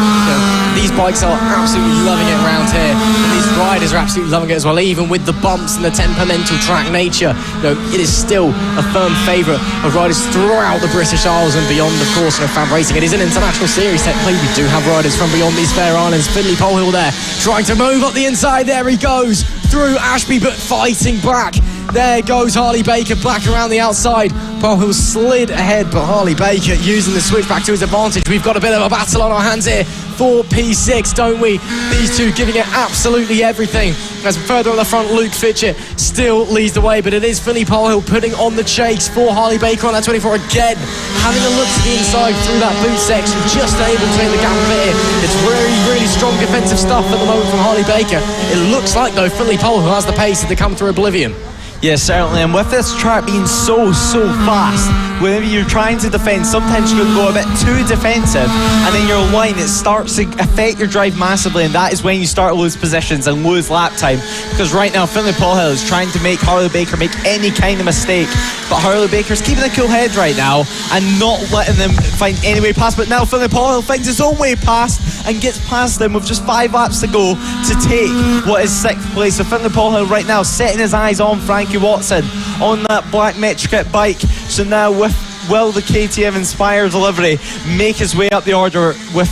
these bikes are absolutely loving it around here, and these riders are absolutely loving it as well. Even with the bumps and the temperamental track nature, it is still a firm favourite of riders throughout the British Isles and beyond. Of course, FAB-Racing, it is an international series technically. We do have riders from beyond these fair islands. Finlay Paul Hill there trying to move up the inside. There he goes through Ashby, but fighting back. There goes Harley Baker back around the outside. Paul Hill slid ahead, but Harley Baker using the switchback to his advantage. We've got a bit of a battle on our hands here for P6, don't we? These two giving it absolutely everything. As further on the front, Luke Fitcher still leads the way, but it is Finlay Paul Hill putting on the chase for Harley Baker on that 24 again. Having a look to the inside through that boot section, just able to make the gap a bit in. It's really strong defensive stuff at the moment from Harley Baker. It looks like, though, Finlay Paul Hill has the pace to come through oblivion. Yeah, certainly, and with this track being so fast, whenever you're trying to defend, sometimes you can go a bit too defensive, and then your line, it starts to affect your drive massively, and that is when you start to lose positions and lose lap time. Because right now Finlay Paul Hill is trying to make Harley Baker make any kind of mistake, but Harley Baker's keeping a cool head right now and not letting them find any way past. But now Finlay Paul Hill finds his own way past and gets past them with just 5 laps to go to take what is 6th place. So Finlay Paul Hill right now setting his eyes on Frankie Watson on that black Metrikit bike. So now will the KTM Inspire delivery make his way up the order with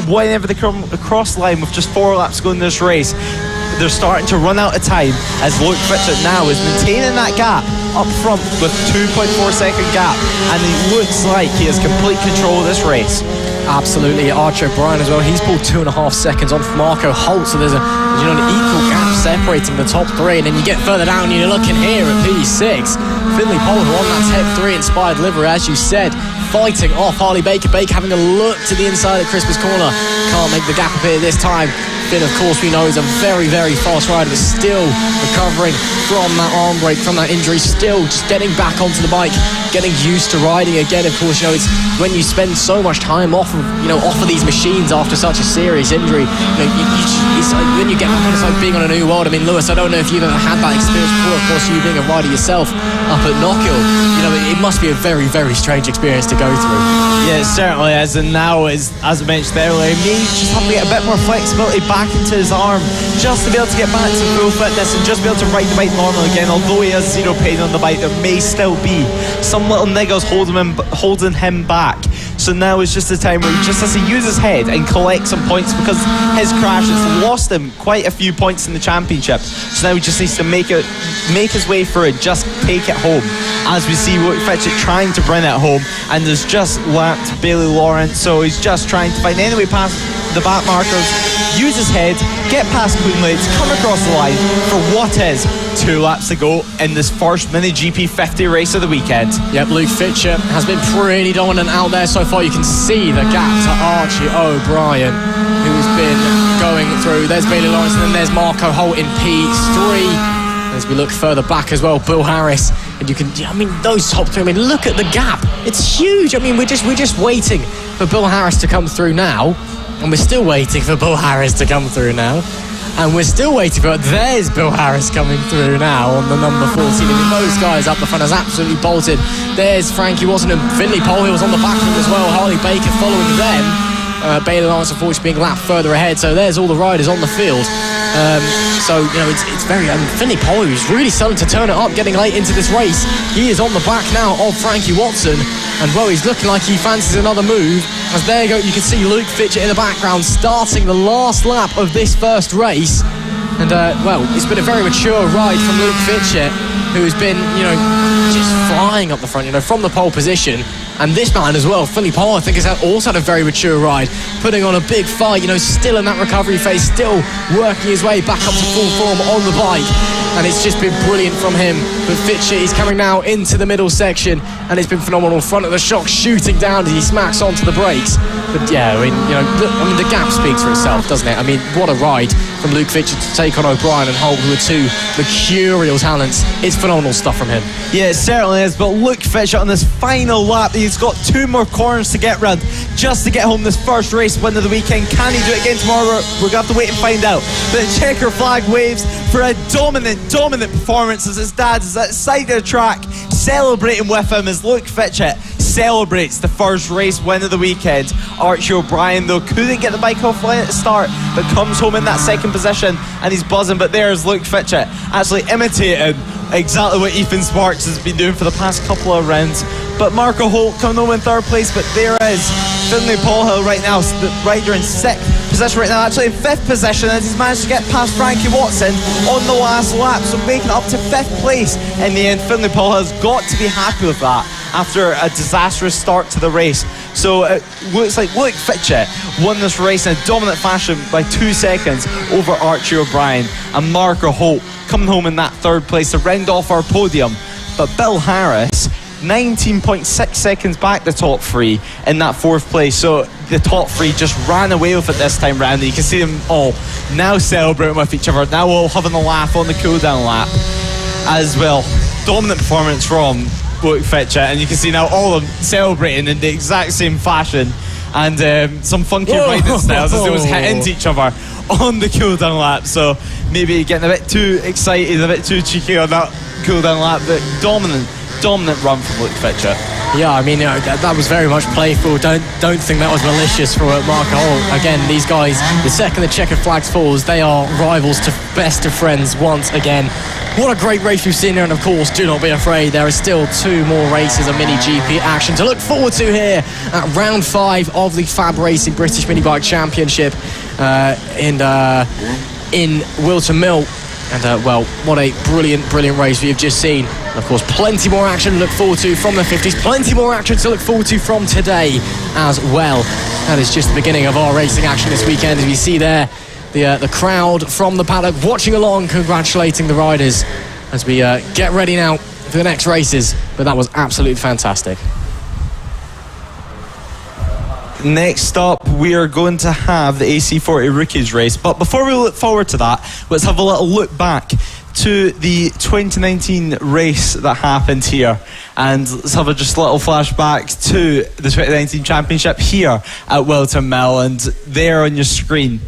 whenever they come across the line with just 4 laps to go in this race? They're starting to run out of time as Luke Fitcher now is maintaining that gap up front with 2.4 second gap, and it looks like he has complete control of this race. Absolutely. Archer O'Brien as well, he's pulled 2.5 seconds on Marco Holt, so there's an equal gap separating the top 3, and then you get further down, you're looking here at P6. Finlay Paul Hill on that Tech 3 inspired livery, as you said, fighting off Harley Baker. Baker having a look to the inside at Christmas Corner, can't make the gap appear this time. Finn, of course, we know is a very fast rider, but still recovering from that arm break, from that injury, still just getting back onto the bike, getting used to riding again. Of course, it's when you spend so much time off of these machines after such a serious injury, it's like when you get back on, it's like being on a new world. I mean, Lewis, I don't know if you've ever had that experience before. Of course, you being a rider yourself up at Knockhill, it must be a very strange experience to go through. Yeah, it certainly is, and now, as I mentioned earlier, me just have to get a bit more flexibility back back into his arm just to be able to get back to full fitness and just be able to ride the bike normal again. Although he has zero pain on the bike, there may still be some little niggles holding him back. So now is just the time where he just has to use his head and collect some points, because his crash has lost him quite a few points in the championship. So now he just needs to make his way through it, just take it home. As we see Luke Fitchett trying to bring it home, and there's just lapped Bailey Lawrence, so he's just trying to find any way past the back markers, use his head, get past Queen Lakes, come across the line for what is 2 laps to go in this first Mini GP 50 race of the weekend. Yep, Luke Fitchett has been pretty dominant out there so far. You can see the gap to Archie O'Brien, who's been going through. There's Bailey Lawrence, and then there's Marco Holt in P3. As we look further back as well, Bill Harris, and you can, I mean, those top 3, I mean, look at the gap. It's huge. I mean, we're just waiting for Bill Harris to come through now, and we're still waiting for Bill Harris to come through now, and we're still waiting for, there's Bill Harris coming through now on the number 14. I mean, those guys up the front has absolutely bolted. There's Frankie Watson and Finley Polhill's on the back end as well. Harley Baker following them. Bailey Lawrence unfortunately being lapped further ahead, so there's all the riders on the field. So, you know, it's very... Finley Polhill is really starting to turn it up, getting late into this race. He is on the back now of Frankie Watson, and, well, he's looking like he fancies another move. As there you go, you can see Luke Fitchett in the background starting the last lap of this first race. And, well, it's been a very mature ride from Luke Fitchett, who has been, you know, just flying up the front, you know, from the pole position. And this man as well, Finley Polhill, I think, has also had a very mature ride, putting on a big fight, you know, still in that recovery phase, still working his way back up to full form on the bike. And it's just been brilliant from him. But Fitchett is coming now into the middle section, and it's been phenomenal. Front of the shock, shooting down as he smacks onto the brakes. But yeah, I mean, you know, the gap speaks for itself, doesn't it? I mean, what a ride from Luke Fitchett to take on O'Brien and Holt, who are 2 mercurial talents. It's phenomenal stuff from him. Yeah, it certainly is. But Luke Fitchett on this final lap, he's got 2 more corners to get round just to get home this first race win of the weekend. Can he do it again tomorrow? We're going to have to wait and find out. But the checker flag waves for a dominant performance as his dad is at the side of the track celebrating with him as Luke Fitchett celebrates the first race win of the weekend. Archie O'Brien, though, couldn't get the bike off line at the start, but comes home in that second position, and he's buzzing. But there's Luke Fitchett actually imitating exactly what Ethan Sparks has been doing for the past couple of rounds. But Marco Holt coming home in 3rd place, but there is Finley Polhill right now, the rider in 6th position right now, actually in 5th position, as he's managed to get past Frankie Watson on the last lap, so making it up to 5th place in the end. Finley Polhill's got to be happy with that after a disastrous start to the race. So it looks like Luke Fitchett won this race in a dominant fashion by 2 seconds over Archie O'Brien, and Marco Holt coming home in that 3rd place to round off our podium. But Bill Harris 19.6 seconds back the top 3 in that 4th place, so the top 3 just ran away with it this time round. You can see them all now celebrating with each other, now all having a laugh on the cool down lap as well. Dominant performance from Luke Fitchett, and you can see now all of them celebrating in the exact same fashion, and some funky riding styles as they was hit into each other on the cool down lap. So maybe getting a bit too excited, a bit too cheeky on that cool down lap, but dominant run from Luke Fitchett. Yeah, I mean, you know, that was very much playful. Don't think that was malicious for Marco Holt. Again, these guys, the second the checkered flags falls, they are rivals to best of friends once again. What a great race we've seen here, and of course, do not be afraid, there are still 2 more races of Mini GP action to look forward to here at round 5 of the FAB-Racing British Mini Bike Championship in Whilton Mill. And, well, what a brilliant race we have just seen. And of course, plenty more action to look forward to from the 50s. Plenty more action to look forward to from today as well. That is just the beginning of our racing action this weekend. As we see there, the crowd from the paddock watching along, congratulating the riders as we get ready now for the next races. But that was absolutely fantastic. Next up, we are going to have the AC40 Rookies race. But before we look forward to that, let's have a little look back to the 2019 race that happened here. And let's have just a little flashback to the 2019 championship here at Whilton Mill. And there on your screen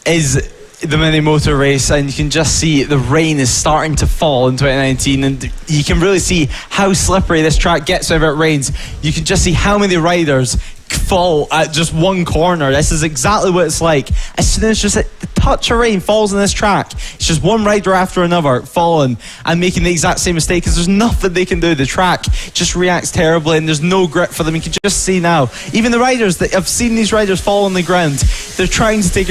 is the mini motor race, and you can just see the rain is starting to fall in 2019, and you can really see how slippery this track gets whenever it rains. You can just see how many riders fall at just one corner. This is exactly what it's like. As soon as just at the touch of rain falls on this track, it's just one rider after another falling and making the exact same mistake, because there's nothing they can do. The track just reacts terribly and there's no grip for them. You can just see now, even the riders that have seen these riders fall on the ground, they're just trying to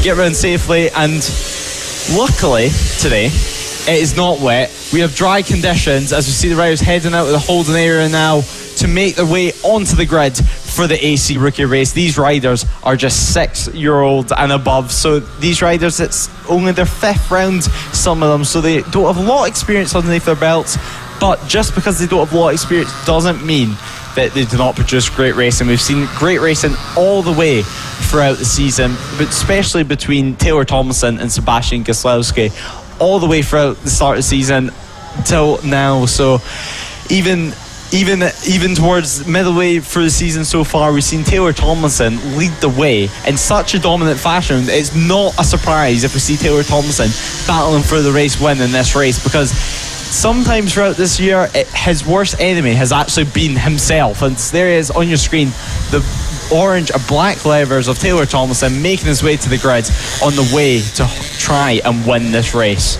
get around safely. And luckily today it is not wet. We have dry conditions as we see the riders heading out of the holding area now to make their way onto the grid for the AC rookie race. These riders are just 6-year-old and above, so these riders, it's only their 5th round, some of them, so they don't have a lot of experience underneath their belts. But just because they don't have a lot of experience doesn't mean that they do not produce great racing. We've seen great racing all the way throughout the season, but especially between Taylor Tomlinson and Sebastian Gieslowski, all the way throughout the start of the season till now. So even towards middle way through the season so far, we've seen Taylor Tomlinson lead the way in such a dominant fashion. It's not a surprise if we see Taylor Tomlinson battling for the race win in this race, because sometimes throughout this year his worst enemy has actually been himself. And there he is on your screen, the orange or black levers of Taylor Tomlinson making his way to the grid on the way to try and win this race.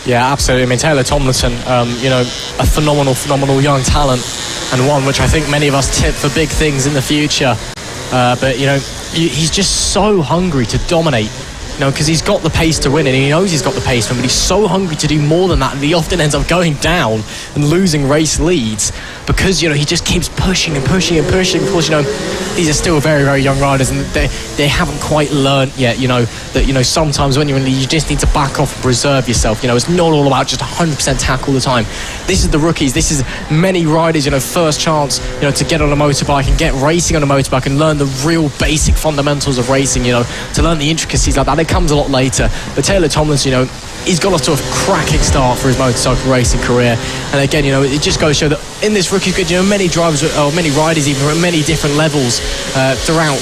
Yeah, absolutely. I mean, Taylor Tomlinson, a phenomenal young talent, and one which I think many of us tip for big things in the future. But he's just so hungry to dominate. Because he's got the pace to win, and he knows he's got the pace to win, but he's so hungry to do more than that, and he often ends up going down and losing race leads because, he just keeps pushing and pushing and pushing. Of course, these are still very, very young riders, and they haven't quite learned yet, that, sometimes when you're in the lead, you just need to back off and preserve yourself. It's not all about just 100% tack all the time. This is the rookies. This is many riders, first chance, to get on a motorbike and get racing on a motorbike and learn the real basic fundamentals of racing, to learn the intricacies like that. It comes a lot later. But Taylor Tomlinson, he's got a sort of cracking start for his motorcycle racing career. And again, it just goes to show that in this rookie grid, many drivers or many riders even are at many different levels throughout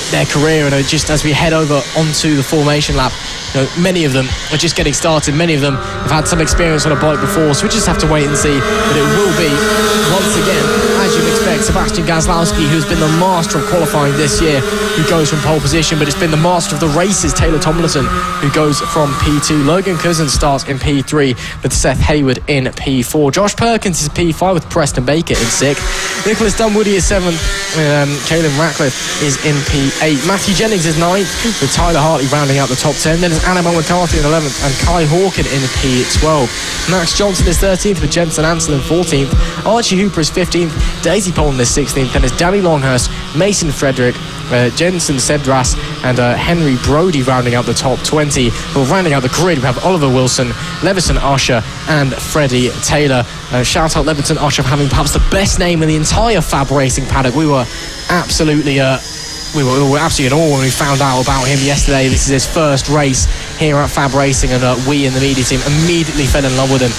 their career. And just as we head over onto the formation lap, many of them are just getting started. Many of them have had some experience on a bike before, so we just have to wait and see. But it will be, once again, as you'd expect, Sebastian Gieslowski, who's been the master of qualifying this year, who goes from pole position, but it's been the master of the races, Taylor Tomlinson, who goes from P2. Logan Cousins starts in P3 with Seth Hayward in P4. Josh Perkins is P5 with Preston Baker in 6th. Nicholas Dunwoody is 7th. Caelan Ratcliffe is in P8. Matthew Jennings is 9th, with Tyler Hartley rounding out the top 10. Then Annabelle McCarthy in 11th and Kai Hawken in P12. Max Johnson is 13th with Jensen Ansel in 14th. Archie Hooper is 15th. Daisy Poland is 16th. Then there's Danny Longhurst, Mason Frederick, Jensen Cedras and Henry Brody rounding out the top 20. Well, rounding out the grid, we have Oliver Wilson, Levison Usher and Freddie Taylor. Shout out Levison Usher for having perhaps the best name in the entire FAB-Racing paddock. We were absolutely we were absolutely in awe when we found out about him yesterday. This is his first race here at FAB-Racing, and we in the media team immediately fell in love with him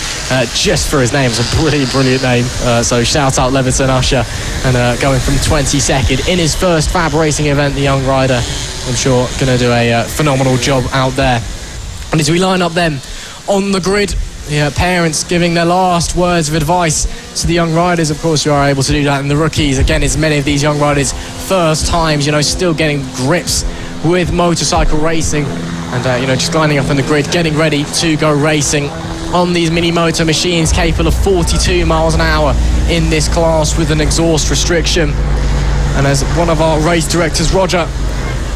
just for his name. It's a brilliant name. So shout out Levison Usher, and going from 22nd in his first FAB-Racing event, the young rider, I'm sure, going to do a phenomenal job out there. And as we line up them on the grid, parents giving their last words of advice to the young riders. Of course, you are able to do that in the rookies. Again, it's many of these young riders' first times, still getting grips with motorcycle racing, and just lining up on the grid, getting ready to go racing on these mini motor machines capable of 42 miles an hour in this class with an exhaust restriction. And as one of our race directors, Roger,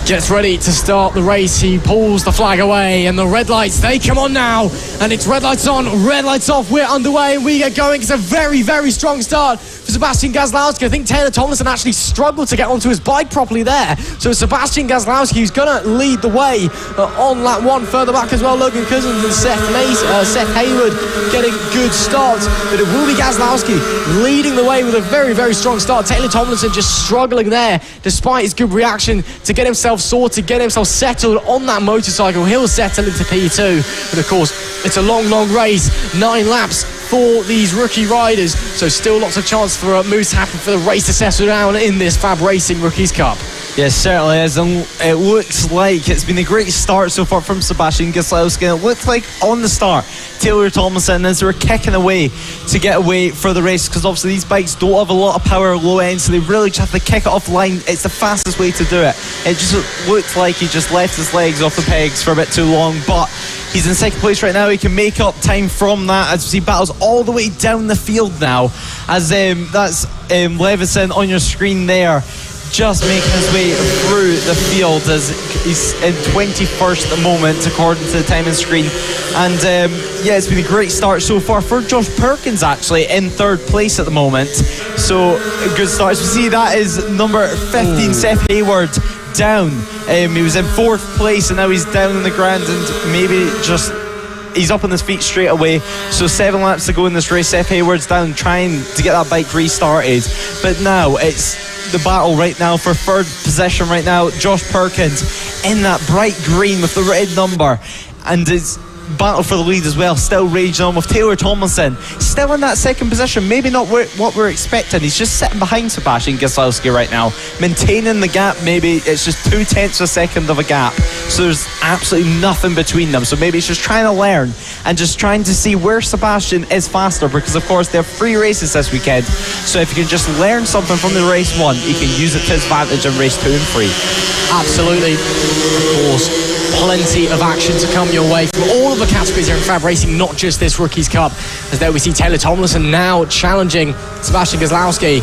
gets ready to start the race, he pulls the flag away, and the red lights, they come on now, and it's red lights on, red lights off, we're underway, and we get going. It's a very, very strong start for Sebastian Gieslowski. I think Taylor Tomlinson actually struggled to get onto his bike properly there, so Sebastian Gieslowski, who's going to lead the way on lap 1. Further back as well, Logan Cousins and Seth Hayward getting good starts, but it will be Gieslowski leading the way with a very, very strong start. Taylor Tomlinson just struggling there despite his good reaction to get himself sorted, get himself settled on that motorcycle. He'll settle into P2, but of course it's a long race, 9 laps for these rookie riders, so still lots of chance for moves to happen for the race to settle down in this FAB-Racing Rookies Cup. Yes, certainly is, and it looks like it's been a great start so far from Sebastian Gieslowski. It looked like on the start, Taylor Tomlinson, as they were kicking away to get away for the race, because obviously these bikes don't have a lot of power low end, so they really just have to kick it off line. It's the fastest way to do it. It just looked like he just left his legs off the pegs for a bit too long, but he's in second place right now. He can make up time from that as he battles all the way down the field now, as that's Levison on your screen there, just making his way through the field as he's in 21st at the moment according to the timing screen. And yeah, it's been a great start so far for Josh Perkins, actually in third place at the moment, so a good start. So we see that is number 15 Seth Hayward down. He was in fourth place and now he's down in the ground, and maybe just he's up on his feet straight away. So 7 laps to go in this race. Seth Hayward's down trying to get that bike restarted, but now it's the battle right now for third position right now. Josh Perkins in that bright green with the red number, and it's battle for the lead as well, still raging on with Taylor Tomlinson still in that second position. Maybe not what we're expecting. He's just sitting behind Sebastian Gieslowski right now, maintaining the gap. Maybe it's just 0.2 of a second of a gap, so there's absolutely nothing between them. So maybe he's just trying to learn and just trying to see where Sebastian is faster, because of course they have 3 races this weekend, so if you can just learn something from the race 1, he can use it to his advantage in race 2 and 3. Absolutely. Of course, plenty of action to come your way from all of the categories here in FAB-Racing, not just this Rookies Cup, as there we see Taylor Tomlinson now challenging Sebastian Gieslowski,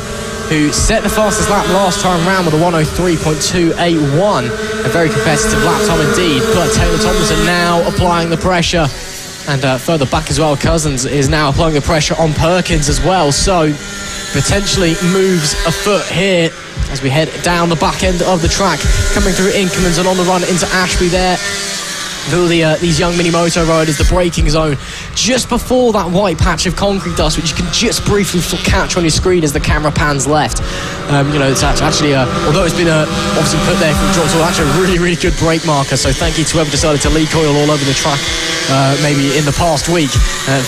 who set the fastest lap last time round with a 103.281, a very competitive lap time indeed. But Taylor Tomlinson now applying the pressure, and further back as well, Cousins is now applying the pressure on Perkins as well, so potentially moves afoot here as we head down the back end of the track, coming through Inkermans and on the run into Ashby there. These young mini moto riders, the braking zone just before that white patch of concrete dust, which you can just briefly catch on your screen as the camera pans left. It's actually although it's been obviously put there from George, so actually a really, really good brake marker, so thank you to whoever decided to leak oil all over the track maybe in the past week.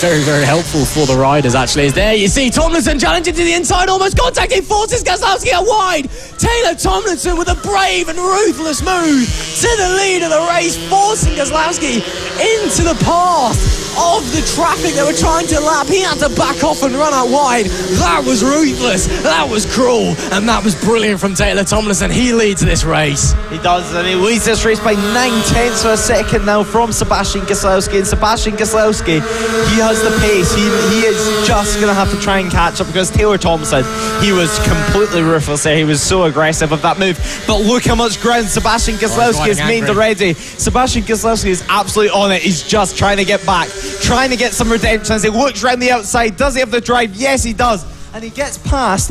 Very, very helpful for the riders, actually. As there you see Tomlinson challenging to the inside, almost contacting, forces Gieslowski out wide. Taylor Tomlinson with a brave and ruthless move to the lead of the race, forcing Gieslowski into the path of the traffic they were trying to lap. He had to back off and run out wide. That was ruthless, that was cruel, and that was brilliant from Taylor Tomlinson. He leads this race. He does, and he leads this race by 0.9 of a second now from Sebastian Gieslowski. And Sebastian Gieslowski, he has the pace. He is just going to have to try and catch up, because Taylor Tomlinson, he was completely ruthless there. He was so aggressive with that move. But look how much ground Sebastian Gieslowski has made already. Sebastian Gieslowski is absolutely on it. He's just trying to get back, trying to get some redemption as he looks round the outside. Does he have the drive? Yes, he does. And he gets past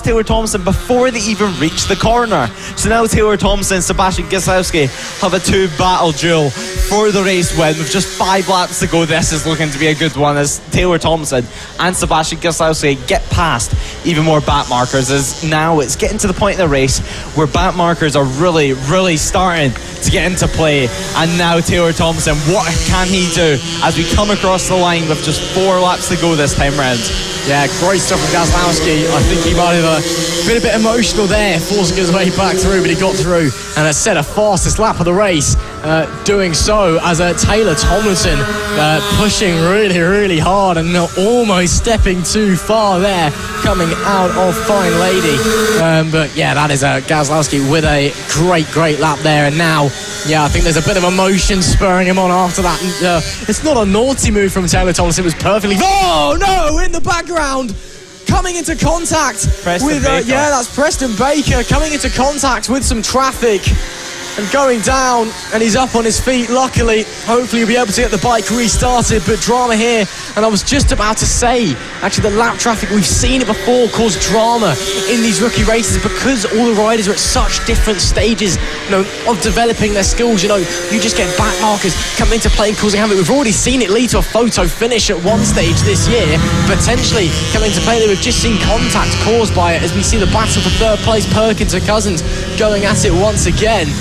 Taylor Tomlinson before they even reach the corner. So now Taylor Tomlinson and Sebastian Gieslowski have a 2-battle duel for the race win with just 5 laps to go. This is looking to be a good one as Taylor Tomlinson and Sebastian Gieslowski get past even more back markers, as now it's getting to the point in the race where back markers are really, really starting to get into play. And now Taylor Tomlinson, what can he do as we come across the line with just 4 laps to go this time round? Yeah, great stuff from Gieslowski. I think he might have been a bit emotional there, forcing his way back through, but he got through and has set a fastest lap of the race, doing so as Taylor Tomlinson pushing really, really hard and almost stepping too far there, coming out of Fine Lady. But yeah, that is Gieslowski with a great, great lap there. And now, yeah, I think there's a bit of emotion spurring him on after that. It's not a naughty move from Taylor Tomlinson. It was perfectly... Oh, no! In the background! Coming into contact with... yeah, that's Preston Baker coming into contact with some traffic and going down, and he's up on his feet. Luckily, hopefully he'll be able to get the bike restarted, but drama here. And I was just about to say, actually, the lap traffic, we've seen it before, cause drama in these rookie races because all the riders are at such different stages, of developing their skills. You just get back markers coming into play and causing havoc. We've already seen it lead to a photo finish at one stage this year, potentially coming to play there. We've just seen contact caused by it as we see the battle for third place, Perkins and Cousins going at it once again.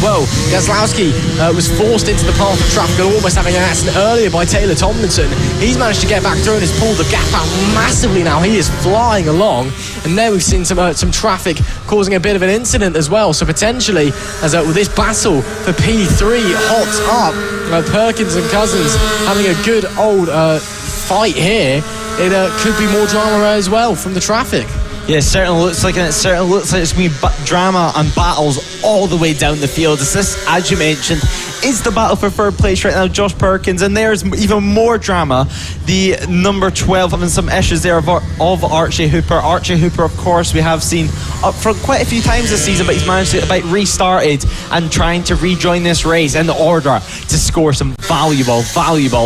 Well, Gazlowski was forced into the path of traffic and almost having an accident earlier by Taylor Tomlinson. He's managed to get back through and has pulled the gap out massively now. He is flying along, and there we've seen some traffic causing a bit of an incident as well. So potentially, as with this battle for P3 hot up, Perkins and Cousins having a good old fight here. It could be more drama as well from the traffic. Yeah, it certainly looks like it. It certainly looks like it's going to be drama and battles all the way down the field. This, as you mentioned, is the battle for third place right now, Josh Perkins, and there's even more drama. The number 12 having some issues there of Archie Hooper. Archie Hooper, of course, we have seen up front quite a few times this season, but he's managed to get the bike restarted and trying to rejoin this race in order to score some valuable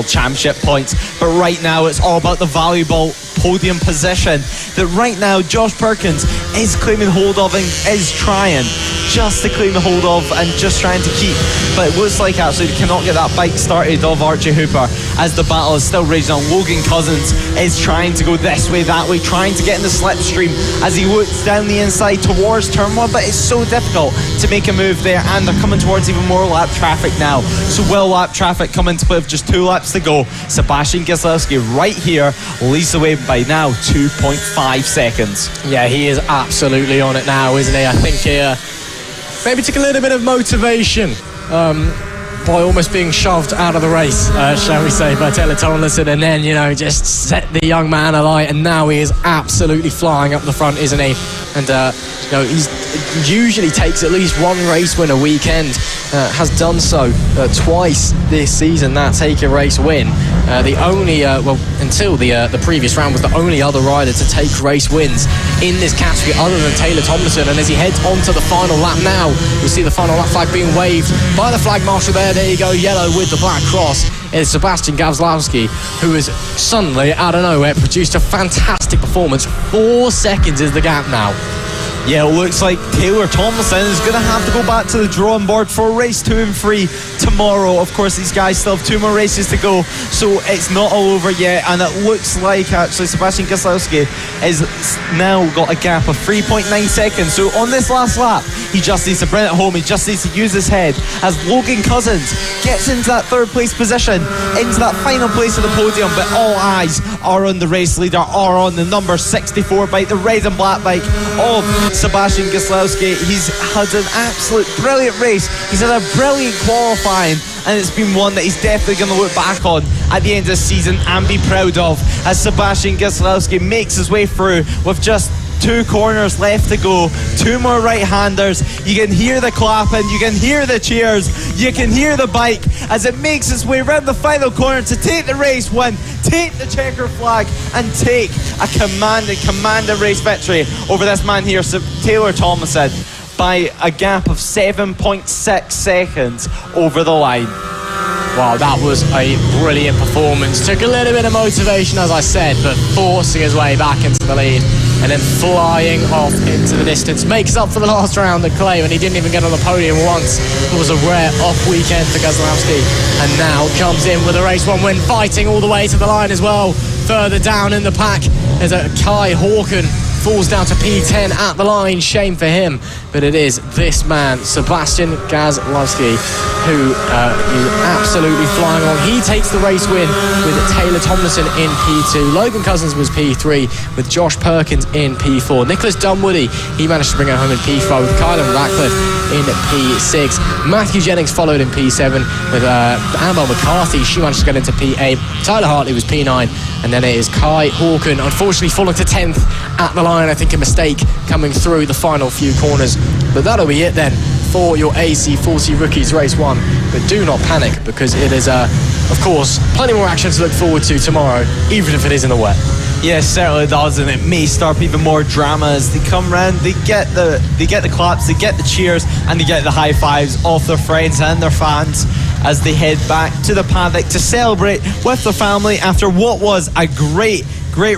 championship points. But right now, it's all about the valuable podium position that right now Josh Perkins is claiming hold of and is trying just to claim hold of and just trying to keep, but it looks like actually they cannot get that bike started of Archie Hooper as the battle is still raging on. Logan Cousins is trying to go this way, that way, trying to get in the slipstream as he looks down the inside towards turn 1, but it's so difficult to make a move there, and they're coming towards even more lap traffic now. So will lap traffic come into play with just 2 laps to go? Sebastian Gieslowski right here leads the way by now 2.5 seconds. Yeah, he is absolutely on it now, isn't he? I think he maybe took a little bit of motivation by almost being shoved out of the race, shall we say, by Taylor Tomlinson, and then, just set the young man alight, and now he is absolutely flying up the front, isn't he? And, he's usually takes at least one race win a weekend, has done so twice this season, that take a race win. The only, until the previous round, was the only other rider to take race wins in this category other than Taylor Tomlinson. And as he heads onto the final lap now, you'll see the final lap flag being waved by the flag marshal there. There you go, yellow with the black cross. It's Sebastian Gieslowski, who has suddenly, out of nowhere, produced a fantastic performance. 4 seconds is the gap now. Yeah, it looks like Taylor Tomlinson is going to have to go back to the drawing board for race 2 and 3 tomorrow. Of course, these guys still have 2 more races to go, so it's not all over yet. And it looks like actually Sebastian Gieslowski has now got a gap of 3.9 seconds. So on this last lap, he just needs to bring it home. He just needs to use his head as Logan Cousins gets into that 3rd place position, into that final place of the podium. But all eyes are on the race leader, are on the number 64 bike, the red and black bike of Sebastian Gieslowski. He's had an absolute brilliant race. He's had a brilliant qualifying, and it's been one that he's definitely going to look back on at the end of the season and be proud of, as Sebastian Gieslowski makes his way through with just 2 corners left to go, 2 more right-handers. You can hear the clapping, you can hear the cheers, you can hear the bike as it makes its way around the final corner to take the race win, take the checker flag, and take a commanding race victory over this man here, Taylor Tomlinson, by a gap of 7.6 seconds over the line. Wow, that was a brilliant performance. Took a little bit of motivation, as I said, but forcing his way back into the lead and then flying off into the distance. Makes up for the last round at Clay when he didn't even get on the podium once. It was a rare off weekend for Gieslowski, and now comes in with a race 1 win, fighting all the way to the line as well. Further down in the pack, there's a Kai Hawken. Falls down to P10 at the line. Shame for him, but it is this man, Sebastian Gieslowski, who is absolutely flying on. He takes the race win with Taylor Tomlinson in P2. Logan Cousins was P3 with Josh Perkins in P4. Nicholas Dunwoody, he managed to bring it home in P5 with Kylan Ratcliffe in P6. Matthew Jennings followed in P7 with Annabelle McCarthy. She managed to get into P8. Tyler Hartley was P9, and then it is Kai Hawken, unfortunately falling to 10th at the line. I think a mistake coming through the final few corners, but that'll be it then for your AC40 Rookies Race 1. But do not panic, because it is of course plenty more action to look forward to tomorrow, even if it is in the wet. Yes, certainly does, and it may stir up even more drama as they come round. They get the claps, they get the cheers, and they get the high fives of their friends and their fans as they head back to the paddock to celebrate with their family after what was a great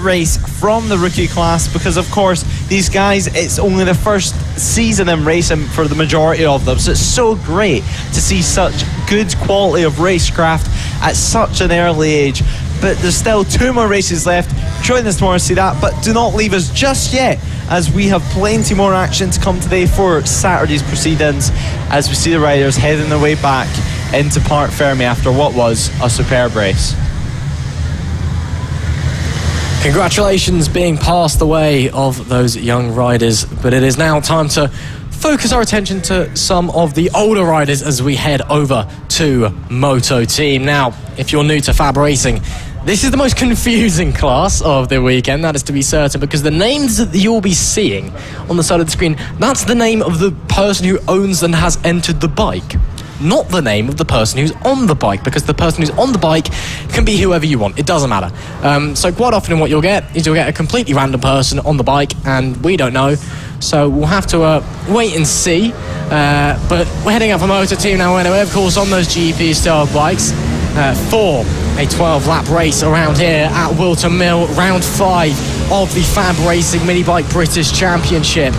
race from the rookie class, because of course these guys, it's only the first season in racing for the majority of them, so it's so great to see such good quality of racecraft at such an early age. but there's still 2 more races left. Join us tomorrow to see that, but do not leave us just yet, as we have plenty more action to come today for Saturday's proceedings, as we see the riders heading their way back into Parc Fermé after what was a superb race. Congratulations being passed the way of those young riders, but it is now time to focus our attention to some of the older riders as we head over to Moto Team. Now, if you're new to FAB-Racing, this is the most confusing class of the weekend, that is to be certain, because the names that you'll be seeing on the side of the screen, that's the name of the person who owns and has entered the bike, not the name of the person who's on the bike, because the person who's on the bike can be whoever you want. It doesn't matter. So quite often what you'll get is you'll get a completely random person on the bike, and we don't know. So we'll have to wait and see. But we're heading up a Motor Team now anyway, of course, on those GP-style bikes for a 12-lap race around here at Whilton Mill, round 5 of the FAB-Racing Mini Bike British Championship.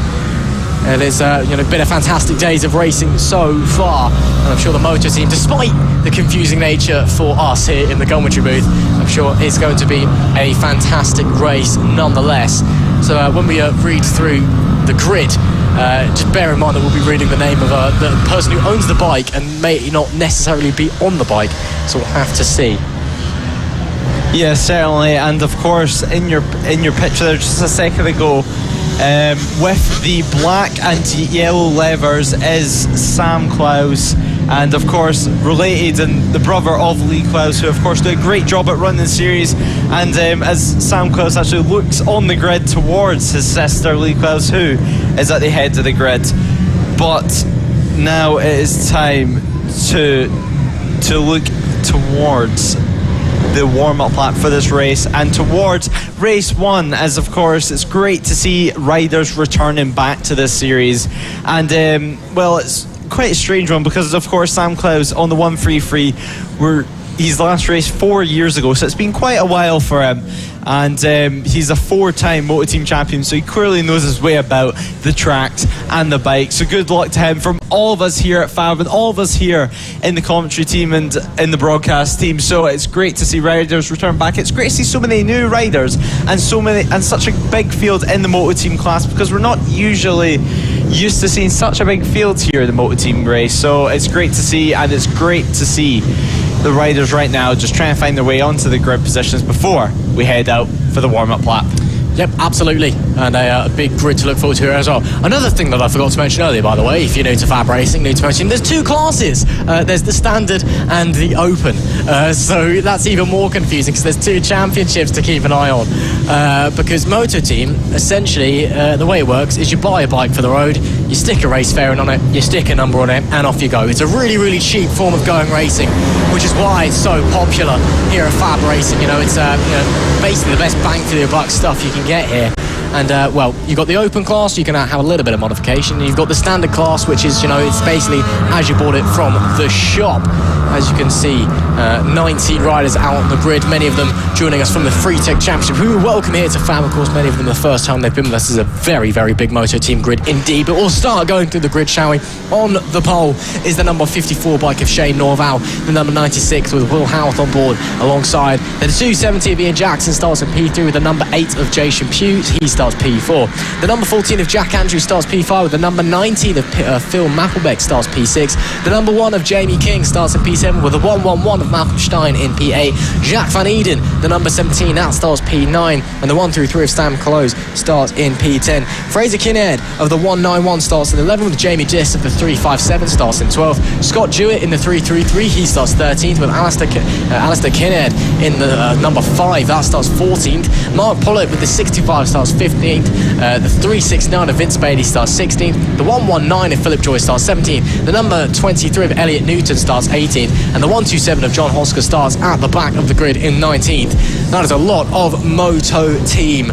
It's been a fantastic days of racing so far, and I'm sure the Motor Team, despite the confusing nature for us here in the commentary booth, I'm sure it's going to be a fantastic race nonetheless. So when we read through the grid, just bear in mind that we'll be reading the name of the person who owns the bike and may not necessarily be on the bike, so we'll have to see. Yeah, certainly, and of course in your picture there just a second ago, with the black and yellow levers is Sam Clowes, and of course related and the brother of Lee Clowes, who of course did a great job at running the series. And as Sam Clowes actually looks on the grid towards his sister Lee Clowes, who is at the head of the grid. But now it is time to look towards the warm-up lap for this race and towards race 1, as of course it's great to see riders returning back to this series. And well, it's quite a strange one, because of course Sam Clowes on the 133 his last race 4 years ago, so it's been quite a while for him. And he's a 4-time Moto Team champion, so he clearly knows his way about the tracks and the bike. So good luck to him from all of us here at FAB and all of us here in the commentary team and in the broadcast team. So it's great to see riders return back. It's great to see so many new riders and such a big field in the Moto Team class, because we're not usually used to seeing such a big field here in the Moto Team race. So it's great to see, and it's great to see the riders right now just trying to find their way onto the grid positions before we head out for the warm-up lap. Yep, absolutely, and a big grid to look forward to here as well. Another thing that I forgot to mention earlier, by the way, if you're new to FAB-Racing, new to Motor Team, there's 2 classes. There's the Standard and the Open, so that's even more confusing, because there's 2 championships to keep an eye on. Because Motor Team, essentially, the way it works is you buy a bike for the road, you stick a race fairing on it, you stick a number on it, and off you go. It's a really, really cheap form of going racing, which is why it's so popular here at FAB-Racing. It's basically the best bang for your buck stuff you can get here. And well, you've got the Open class, you can have a little bit of modification. You've got the Standard class, which is, it's basically as you bought it from the shop. As you can see, 19 riders out on the grid, many of them joining us from the Free Tech Championship, who are welcome here to FAB. Of course, many of them the first time they've been with us. Is a very, very big Moto Team grid indeed. But we'll start going through the grid, shall we? On the pole is the number 54 bike of Shane Norval, the number 96 with Will Howarth on board alongside. The 270 of Ian Jackson starts in P3 with the number 8 of Jason Pugh. He starts P4. The number 14 of Jack Andrews starts P5 with the number 19 of Phil Mapplebeck starts P6. The number 1 of Jamie King starts in P7 with the 111 of Malcolm Stein in P8. Jack Van Eden, the number 17, that starts P9, and the 1 through 3 of Sam Clowes starts in P10. Fraser Kinnaird of the 191 starts in 11 with Jamie Diss of the 357 starts in 12. Scott Jewett in the 333, he starts 13th with Alistair Kinnaird in the number 5, that starts 14th. Mark Pollock with the 65 starts 15th. The 369 of Vince Bailey starts 16th. The 119 of Philip Joy starts 17th. The number 23 of Elliot Newton starts 18th. And the 127 of John Hosker starts at the back of the grid in 19th. That is a lot of Moto Team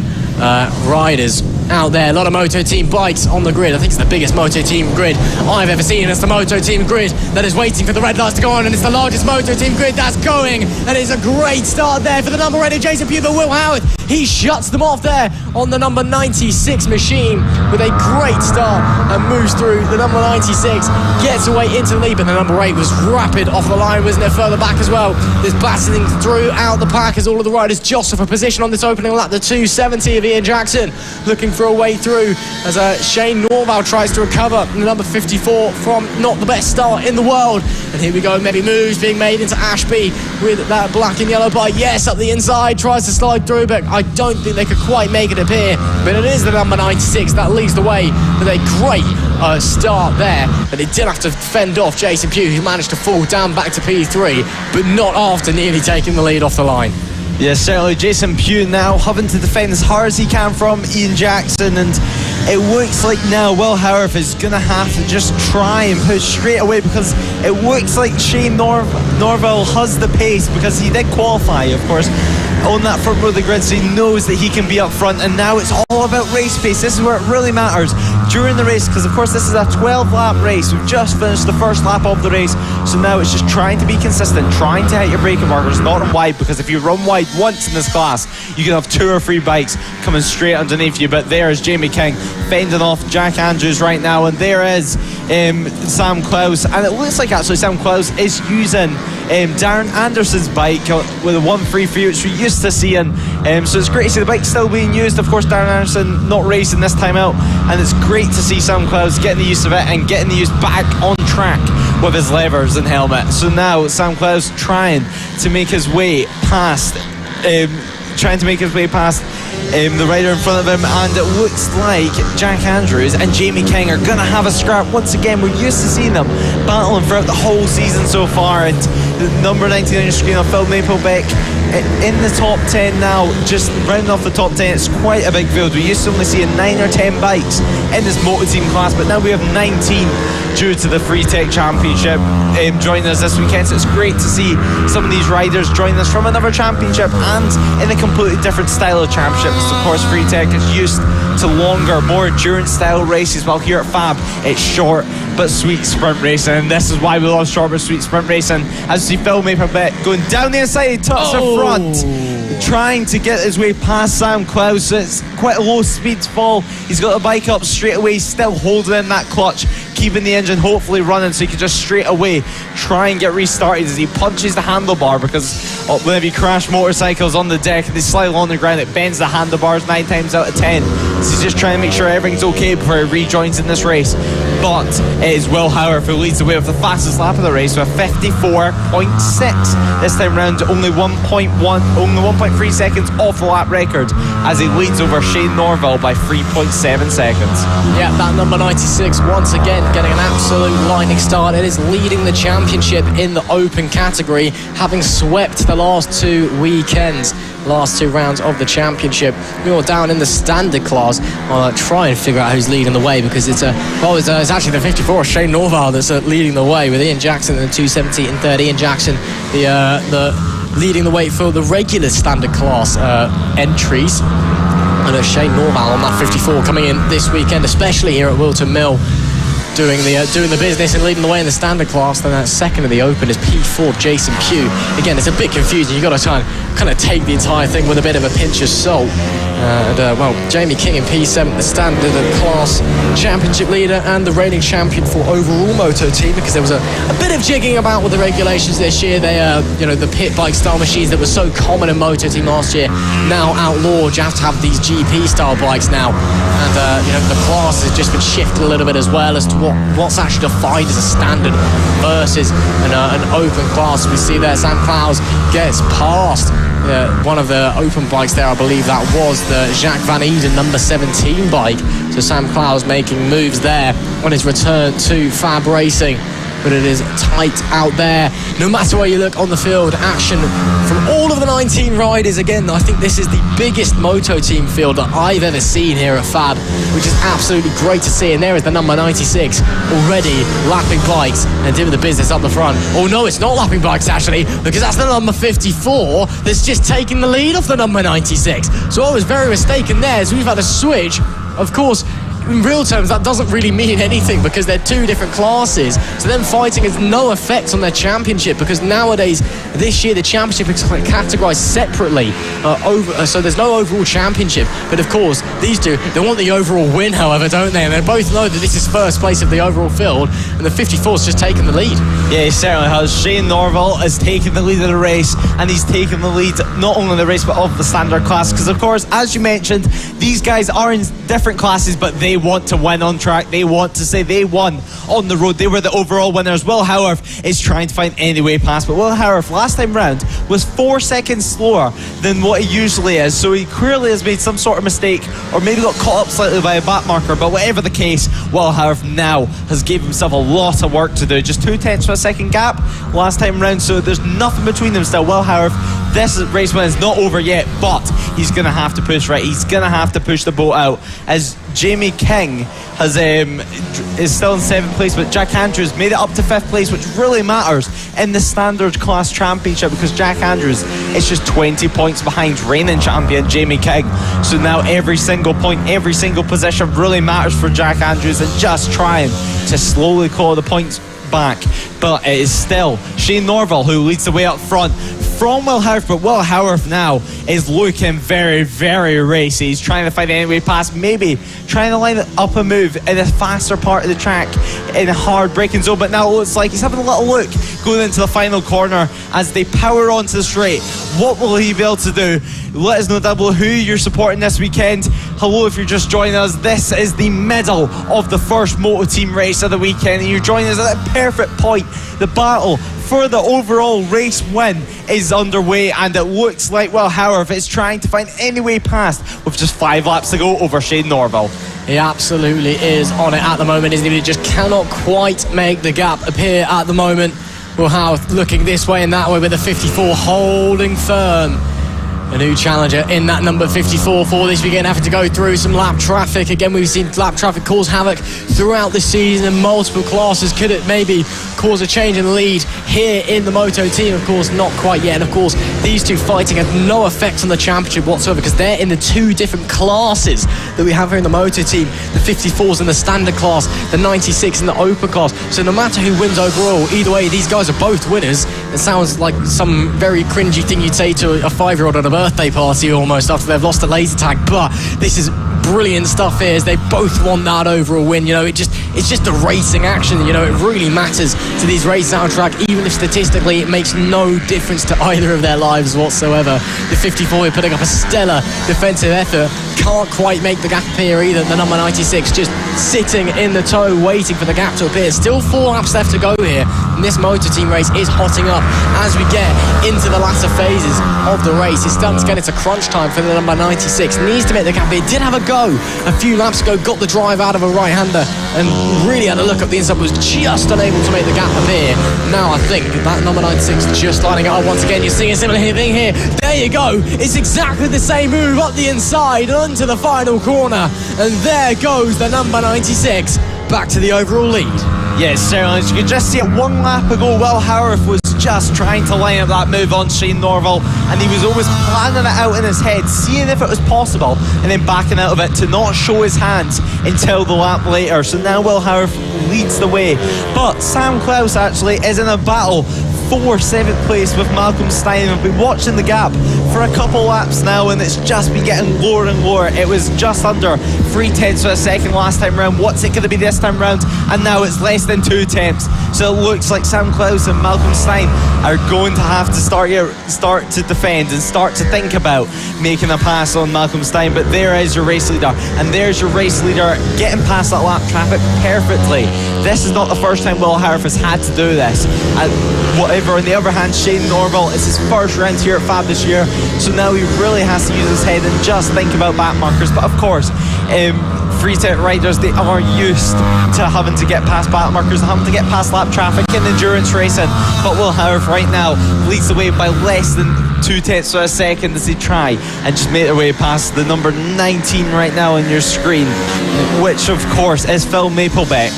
riders out there. A lot of Moto Team bikes on the grid. I think it's the biggest Moto Team grid I've ever seen. It's the Moto Team grid that is waiting for the red lights to go on, and it's the largest Moto Team grid that's going. And it's a great start there for the number 8 of Jason Pugh, Will Howard. He shuts them off there on the number 96 machine with a great start and moves through. The number 96 gets away into the lead, but the number 8 was rapid off the line, wasn't it? Further back as well. There's battling through out the pack as all of the riders jostle for position on this opening lap. The 270 of Ian Jackson looking for a way through as Shane Norval tries to recover the number 54 from not the best start in the world. And here we go, maybe moves being made into Ashby with that black and yellow bike. Yes, up the inside, tries to slide through, but I don't think they could quite make it appear. But it is the number 96 that leads the way with a great start there. But they did have to fend off Jason Pugh, who managed to fall down back to P3, but not after nearly taking the lead off the line. Yes, certainly. Jason Pugh now having to defend as hard as he can from Ian Jackson, and it looks like now Will Howarth is going to have to just try and push straight away, because it looks like Shane Norville has the pace, because he did qualify, of course, on that front row of the grid, so he knows that he can be up front. And now it's all about race pace. This is where it really matters during the race, because of course this is a 12-lap race. We've just finished the first lap of the race, so now it's just trying to be consistent, trying to hit your braking markers, not run wide, because if you run wide once in this class, you can have 2 or 3 bikes coming straight underneath you. But there is Jamie King fending off Jack Andrews right now, and there is Sam Klaus, and it looks like actually Sam Klaus is using Darren Anderson's bike with a 133, which we used to seeing. So it's great to see the bike still being used. Of course, Darren Anderson not racing this time out, and it's great to see Sam Klaus getting the use of it and getting the use back on track with his levers and helmet. So now Sam Klaus trying to make his way past the rider in front of him, and it looks like Jack Andrews and Jamie King are going to have a scrap once again. We're used to seeing them battling throughout the whole season so far, and the number 19 on your screen of Phil Maplebeck in the top 10 now, just rounding off the top 10. It's quite a big field. We used to only see 9 or 10 bikes in this motor team class, but now we have 19 due to the Free Tech Championship joining us this weekend. So it's great to see some of these riders joining us from another championship and in a completely different style of championship. Of course, Free Tech is used to longer, more endurance style races, while here at FAB it's short but sweet sprint racing, and this is why we love short but sweet sprint racing. As you see Phil Maplebeck going down the inside, he touches the front, trying to get his way past Sam Klaus. It's quite a low speed fall. He's got the bike up straight away, still holding in that clutch, keeping the engine hopefully running, so he can just straight away try and get restarted as he punches the handlebar, because whenever you crash motorcycles on the deck and they slide along the ground, it bends the handlebars 9 times out of 10. So he's just trying to make sure everything's okay before he rejoins in this race. But it is Will Howarth who leads the way with the fastest lap of the race with 54.6 this time round, only 1.3 seconds off the lap record, as he leads over Shane Norville by 3.7 seconds. Yeah, that number 96 once again getting an absolute lightning start. It is leading the championship in the open category, having swept the last 2 weekends, last 2 rounds of the championship. We are down in the standard class. I'll try and figure out who's leading the way, because it's actually the 54 Shane Norval that's leading the way, with Ian Jackson in the 270 and 30. Ian Jackson the leading the way for the regular standard class entries, and Shane Norval on that 54 coming in this weekend, especially here at Whilton Mill, doing the business and leading the way in the standard class. Then that second of the open is P4 Jason Pugh. Again, it's a bit confusing. You've got to try and kind of take the entire thing with a bit of a pinch of salt. Jamie King in P7, the standard class championship leader and the reigning champion for overall moto team, because there was a bit of jigging about with the regulations this year. They the pit bike style machines that were so common in moto team last year, now outlawed. You have to have these GP style bikes now, and the class has just been shifted a little bit as well as to what's actually defined as a standard versus an open class. We see there Sam Klaus gets past one of the open bikes there. I believe that was the Jacques Van Eden number 17 bike. So Sam Klaus making moves there on his return to FAB-Racing. But it is tight out there. No matter where you look on the field, action from all of the 19 riders. Again, I think this is the biggest moto team field that I've ever seen here at FAB, which is absolutely great to see. And there is the number 96 already lapping bikes and doing the business up the front. Oh no, it's not lapping bikes actually, because that's the number 54 that's just taking the lead off the number 96. So I was very mistaken there, as we've had a switch. Of course, in real terms, that doesn't really mean anything because they're two different classes. So them fighting has no effect on their championship, because nowadays, this year, the championship is categorised separately. So there's no overall championship. But of course, these two, they want the overall win, however, don't they? And they both know that this is first place of the overall field, and the 54's just taken the lead. Yeah, he certainly has. Shane Norville has taken the lead of the race, and he's taken the lead not only of the race but of the standard class, because of course, as you mentioned, these guys are in different classes, but they want to win on track. They want to say they won on the road. They were the overall winners. Will Howarth is trying to find any way past, but Will Howarth last time round was 4 seconds slower than what he usually is, so he clearly has made some sort of mistake, or maybe got caught up slightly by a back marker. But whatever the case, Will Howarth now has gave himself a lot of work to do. Just 0.2 of a second gap last time round, so there's nothing between them still. Will Howarth, this race win is not over yet, but he's going to have to push, right? He's going to have to push the boat out, as Jamie King has is still in 7th place, but Jack Andrews made it up to 5th place, which really matters in the standard class championship, because Jack Andrews is just 20 points behind reigning champion Jamie King. So now every single point, every single position really matters for Jack Andrews, and just trying to slowly claw the points back. But it is still Shane Norville who leads the way up front from Will Howarth, but Will Howarth now is looking very, very racy. He's trying to find any way past, maybe trying to line up a move in a faster part of the track in a hard braking zone, but now it looks like he's having a little look going into the final corner as they power onto the straight. What will he be able to do? Let us know down below who you're supporting this weekend. Hello if you're just joining us. This is the middle of the first moto team race of the weekend, and you're joining us at a perfect point. The battle for the overall race win is underway, and it looks like Will Howarth is trying to find any way past with just 5 laps to go over Shane Norville. He absolutely is on it at the moment, isn't he? He just cannot quite make the gap appear at the moment. Will Howarth looking this way and that way, with the 54 holding firm. A new challenger in that number 54 for this weekend, having to go through some lap traffic. Again, we've seen lap traffic cause havoc throughout the season in multiple classes. Could it maybe cause a change in the lead here in the Moto team? Of course, not quite yet. And of course, these two fighting has no effect on the championship whatsoever, because they're in the two different classes that we have here in the Moto team. The 54s in the standard class, the 96 in the open class. So no matter who wins overall, either way, these guys are both winners. It sounds like some very cringy thing you'd say to a 5-year-old at a birthday party almost after they've lost a laser tag, but this is brilliant stuff here, as they both want that overall win. You know, it's just a racing action. You know, it really matters to these races out on track, even if statistically it makes no difference to either of their lives whatsoever. The 54 are putting up a stellar defensive effort, can't quite make the gap appear either. The number 96 just sitting in the tow, waiting for the gap to appear. Still 4 laps left to go here, and this Motor team race is hotting up as we get into the latter phases of the race. It's starting to get into crunch time for the number 96. Needs to make the gap. It did have a go a few laps ago, got the drive out of a right-hander and really had a look up the inside, was just unable to make the gap appear. Now I think that number 96 just lining it up once again. You're seeing a similar thing here. There you go. It's exactly the same move up the inside onto the final corner, and there goes the number 96 back to the overall lead. Yes, certainly. As you could just see it 1 lap ago, Will Howarth was just trying to line up that move on Shane Norville, and he was always planning it out in his head, seeing if it was possible, and then backing out of it to not show his hands until the lap later. So now Will Howarth leads the way, but Sam Klaus actually is in a battle for 7th place with Malcolm Stein. I've been watching the gap for a couple laps now, and it's just been getting lower and lower. It was just under 0.3 of a second last time round. What's it going to be this time round? And now it's less than 2 tenths. So it looks like Sam Klaus and Malcolm Stein are going to have to start to defend and start to think about making a pass on Malcolm Stein. But there is your race leader, and there's your race leader getting past that lap traffic perfectly. This is not the first time Will Howarth has had to do this. And whatever, on the other hand, Shane Norville, it's his first round here at FAB this year, so now he really has to use his head and just think about back markers. But of course, free-set riders, they are used to having to get past back markers, having to get past lap traffic in endurance racing. But Will Howarth right now leads the way by less than 0.2 of a second as they try and just make their way past the number 19 right now on your screen, which of course is Phil Maplebeck.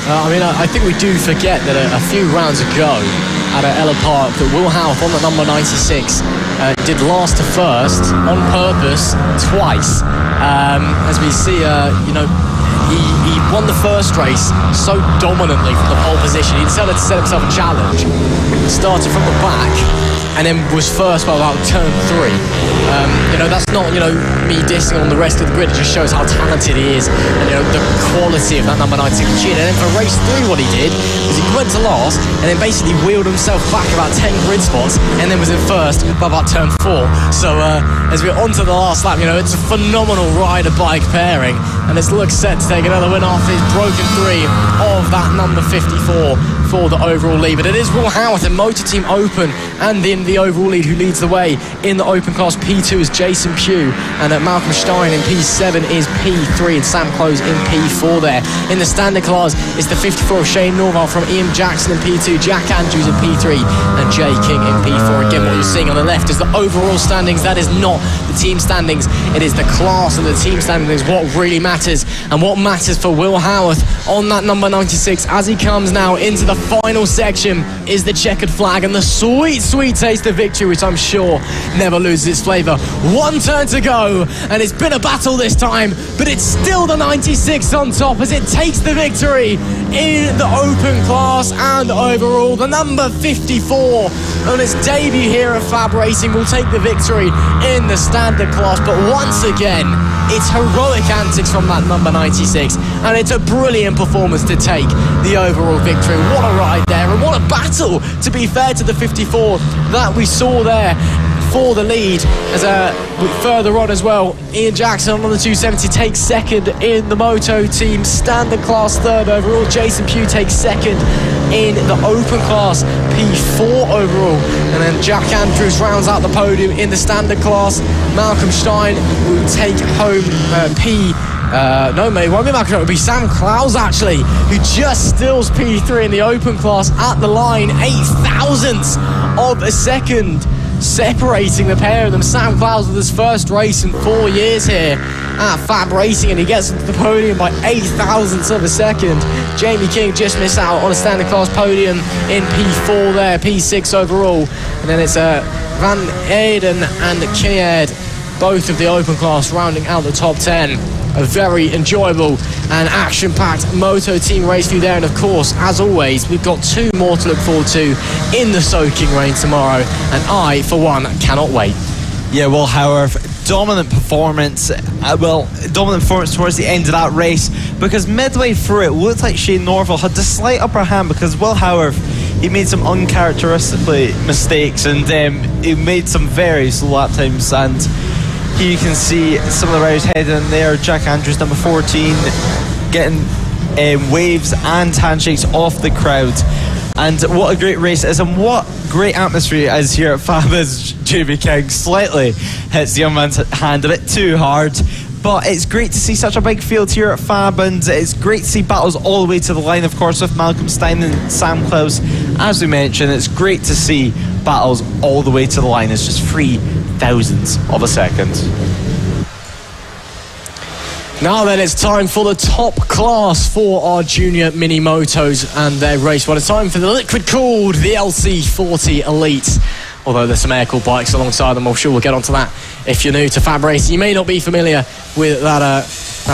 I think we do forget that a few rounds ago at Ella Park, that Will Howarth on the number 96 did last to first on purpose twice. As we see, won the first race so dominantly from the pole position. He decided to set himself a challenge, started from the back, and then was first by about turn 3. That's not, me dissing on the rest of the grid. It just shows how talented he is and, the quality of that number 96 machine. And then for race 3, what he did was he went to last and then basically wheeled himself back about 10 grid spots and then was in first by about turn 4. So as we're on to the last lap, it's a phenomenal rider-bike pairing, and it looks set to take another win after his broken 3 of that number 54 for the overall lead. But it is Will Howarth in Motor Team Open and in the overall lead who leads the way. In the Open class, P2 is Jason Pugh, and Malcolm Stein in P7 is P3, and Sam Close in P4 there. In the standard class, it's the 54 of Shane Norval from Ian Jackson in P2, Jack Andrews in P3, and Jay King in P4. Again, what you're seeing on the left is the overall standings. That is not the team standings. It is the class and the team standings what really matters, and what matters for Will Howarth on that number 96 as he comes now into the final section is the checkered flag and the sweet taste of victory, which I'm sure never loses its flavour. One turn to go, and it's been a battle this time, but it's still the 96 on top as it takes the victory in the open class and overall. The number 54 on its debut here at FAB-Racing will take the victory in the standard class, but once again it's heroic antics from that number 96, and it's a brilliant performance to take the overall victory. What a ride there, and what a battle, to be fair to the 54 that we saw there for the lead. As further on as well, Ian Jackson on the 270 takes second in the Moto Team standard class, third overall. Jason Pugh takes second in the open class, P4 overall, and then Jack Andrews rounds out the podium in the standard class. Malcolm Stein will take home it would be Sam Clowes actually, who just steals P3 in the open class at the line, 0.008 of a second separating the pair of them. Sam Clowes with his first race in 4 years here at FAB-Racing, and he gets into the podium by 0.008 of a second. Jamie King just missed out on a standard class podium in P4 there, P6 overall, and then it's Van Eyden and Kied, both of the open class, rounding out the top 10. A very enjoyable and action-packed Moto Team race view there, and of course, as always, we've got 2 more to look forward to in the soaking rain tomorrow, and I, for one, cannot wait. Yeah, well, Howarth, dominant performance towards the end of that race, because midway through it looked like Shane Norval had the slight upper hand, because Will Howarth, he made some uncharacteristically mistakes, and he made some very slow lap times, and here you can see some of the riders heading in there. Jack Andrews, number 14, getting waves and handshakes off the crowd. And what a great race it is, and what great atmosphere it is here at FAB as Jamie King slightly hits the young man's hand a bit too hard. But it's great to see such a big field here at FAB, and it's great to see battles all the way to the line, of course, with Malcolm Stein and Sam Clowes. As we mentioned, it's great to see battles all the way to the line. It's just 0.003 of a second. Now then, it's time for the top class for our junior mini motos and their race. Well, it's time for the liquid-cooled, the LC40 Elite. Although there's some air-cooled bikes alongside them, I'm sure we'll get onto that. If you're new to FAB-Racing, you may not be familiar with that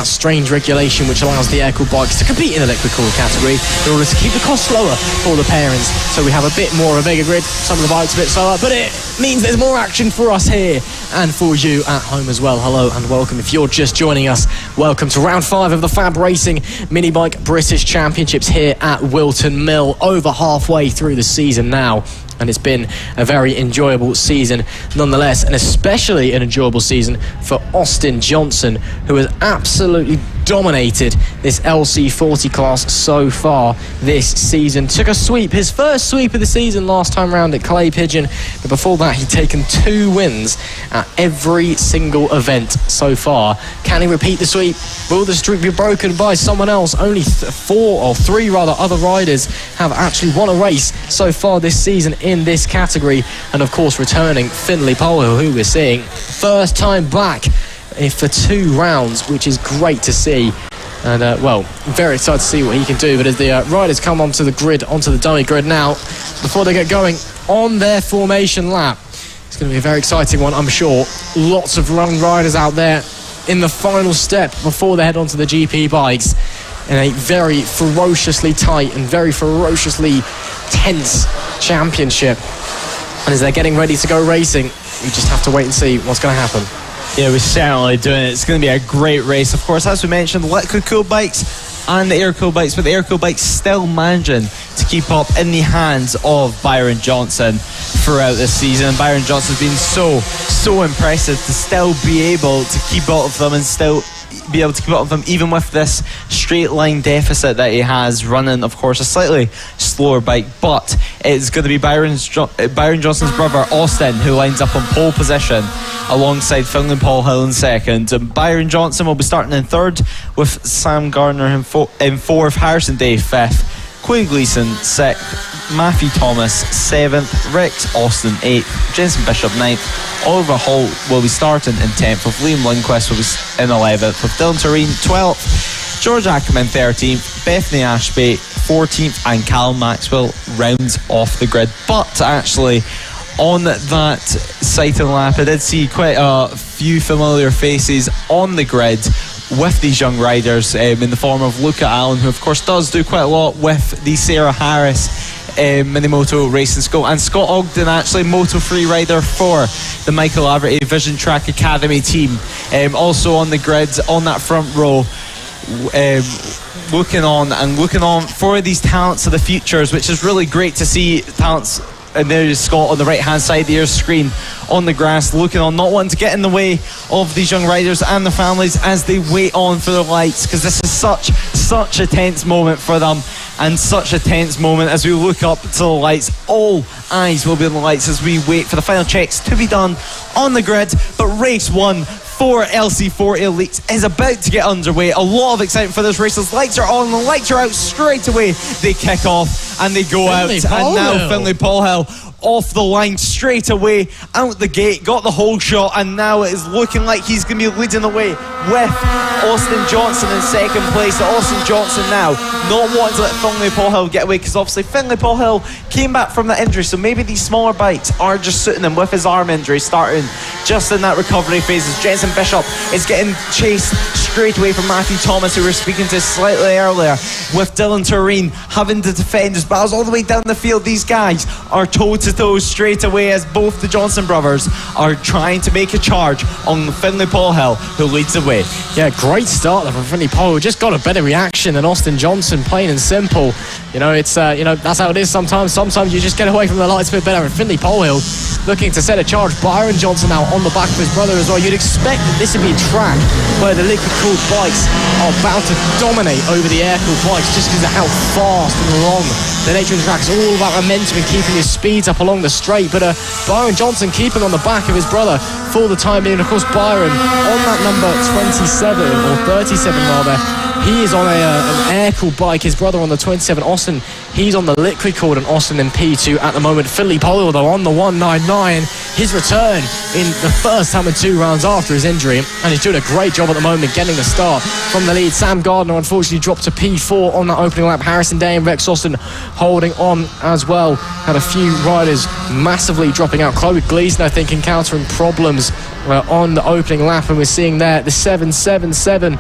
strange regulation which allows the air-cooled bikes to compete in the liquid-cooled category in order to keep the cost lower for the parents. So we have a bit more of a bigger grid, some of the bikes a bit slower, but it means there's more action for us here and for you at home as well. Hello and welcome. If you're just joining us, welcome to round 5 of the FAB-Racing Mini Bike British Championships here at Whilton Mill, over halfway through the season now. And it's been a very enjoyable season nonetheless, and especially an enjoyable season for Austin Johnson, who has absolutely dominated this LC40 class so far this season. Took a sweep, his first sweep of the season last time round at Clay Pigeon, but before that he'd taken 2 wins at every single event so far. Can he repeat the sweep? Will the streak be broken by someone else? Only 3 other riders have actually won a race so far this season in this category, and of course returning Finlay Polhill, who we're seeing first time back for 2 rounds, which is great to see. And well, very excited to see what he can do. But as the riders come onto the grid, onto the dummy grid now, before they get going on their formation lap, it's going to be a very exciting one, I'm sure. Lots of young riders out there in the final step before they head onto the GP bikes. in a very ferociously tight and very ferociously tense championship. And as they're getting ready to go racing, we just have to wait and see what's going to happen. Yeah, we're certainly doing it. It's going to be a great race. Of course, as we mentioned, liquid cooled bikes and the air cooled bikes, but the air cooled bikes still managing to keep up in the hands of Byron Johnson throughout this season. Byron Johnson's been so impressive to still be able to keep up with them and still be able to keep up with them even with this straight line deficit that he has, running of course a slightly slower bike. But it's going to be Byron Johnson's brother Austin who lines up on pole position alongside Finlay Paul Hill in second, and Byron Johnson will be starting in third with Sam Gardner in fourth, Harrison Day fifth, Quinn Gleeson sixth, Matthew Thomas seventh, Rex Austin eighth, Jensen Bishop ninth, Oliver Hall will be starting in 10th, with Liam Lundquist will be in 11th, with Dylan Tureen 12th, George Ackerman 13th, Bethany Ashby 14th, and Callum Maxwell rounds off the grid. But actually, on that sighting lap, I did see quite a few familiar faces on the grid with these young riders in the form of Luca Allen, who of course does do quite a lot with the Sarah Harris Minimoto Racing School, and Scott Ogden, actually Moto3 rider for the Michael Laverty Vision Track Academy team, also on the grid on that front row, looking on for these talents of the futures, which is really great to see. Talents, and there's Scott on the right hand side of your screen on the grass, looking on, not wanting to get in the way of these young riders and their families as they wait on for the lights, because this is such a tense moment for them, and such a tense moment as we look up to the lights. All eyes will be on the lights as we wait for the final checks to be done on the grid. But race one for LC40 Elites is about to get underway. A lot of excitement for this race. The lights are on, the lights are out straight away. They kick off and they go out, and now Finlay Paul Hill off the line straight away, out the gate, got the whole shot, and now it is looking like he's going to be leading the way with Austin Johnson in second place. So Austin Johnson now not wanting to let Finlay Paul Hill get away, because obviously Finlay Paul Hill came back from that injury, so maybe these smaller bikes are just suiting him with his arm injury, starting just in that recovery phase as Jensen Bishop is getting chased straight away from Matthew Thomas, who we were speaking to slightly earlier, with Dylan Tureen having to defend his battles all the way down the field. These guys are toe-to-toe straight away as both the Johnson brothers are trying to make a charge on Finlay Paul Hill, who leads the way. Yeah, great start there from Finlay Paul, who just got a better reaction than Austin Johnson, plain and simple. You know, it's that's how it is sometimes. Sometimes you just get away from the lights a bit better. And Finlay Paul Hill looking to set a charge. Byron Johnson now on the back of his brother as well. You'd expect that this would be a track where the liquid-cooled bikes are bound to dominate over the air-cooled bikes, just because of how fast and long the nature of the track is. All about momentum and keeping his speeds up along the straight. But Byron Johnson keeping on the back of his brother for the time being. Of course, Byron on that number 27 or 37 rather, he is on an air-cooled bike. His brother on the 27, Austin, he's on the liquid-cooled, and Austin in P2 at the moment. Finlay Paul Hill though on the 199, his return in the first time in 2 rounds after his injury, and he's doing a great job at the moment getting the start from the lead. Sam Gardner unfortunately dropped to P4 on that opening lap. Harrison Day and Rex Austin holding on as well. Had a few riders massively dropping out. Chloe Gleason, I think, encountering problems on the opening lap, and we're seeing there the 777.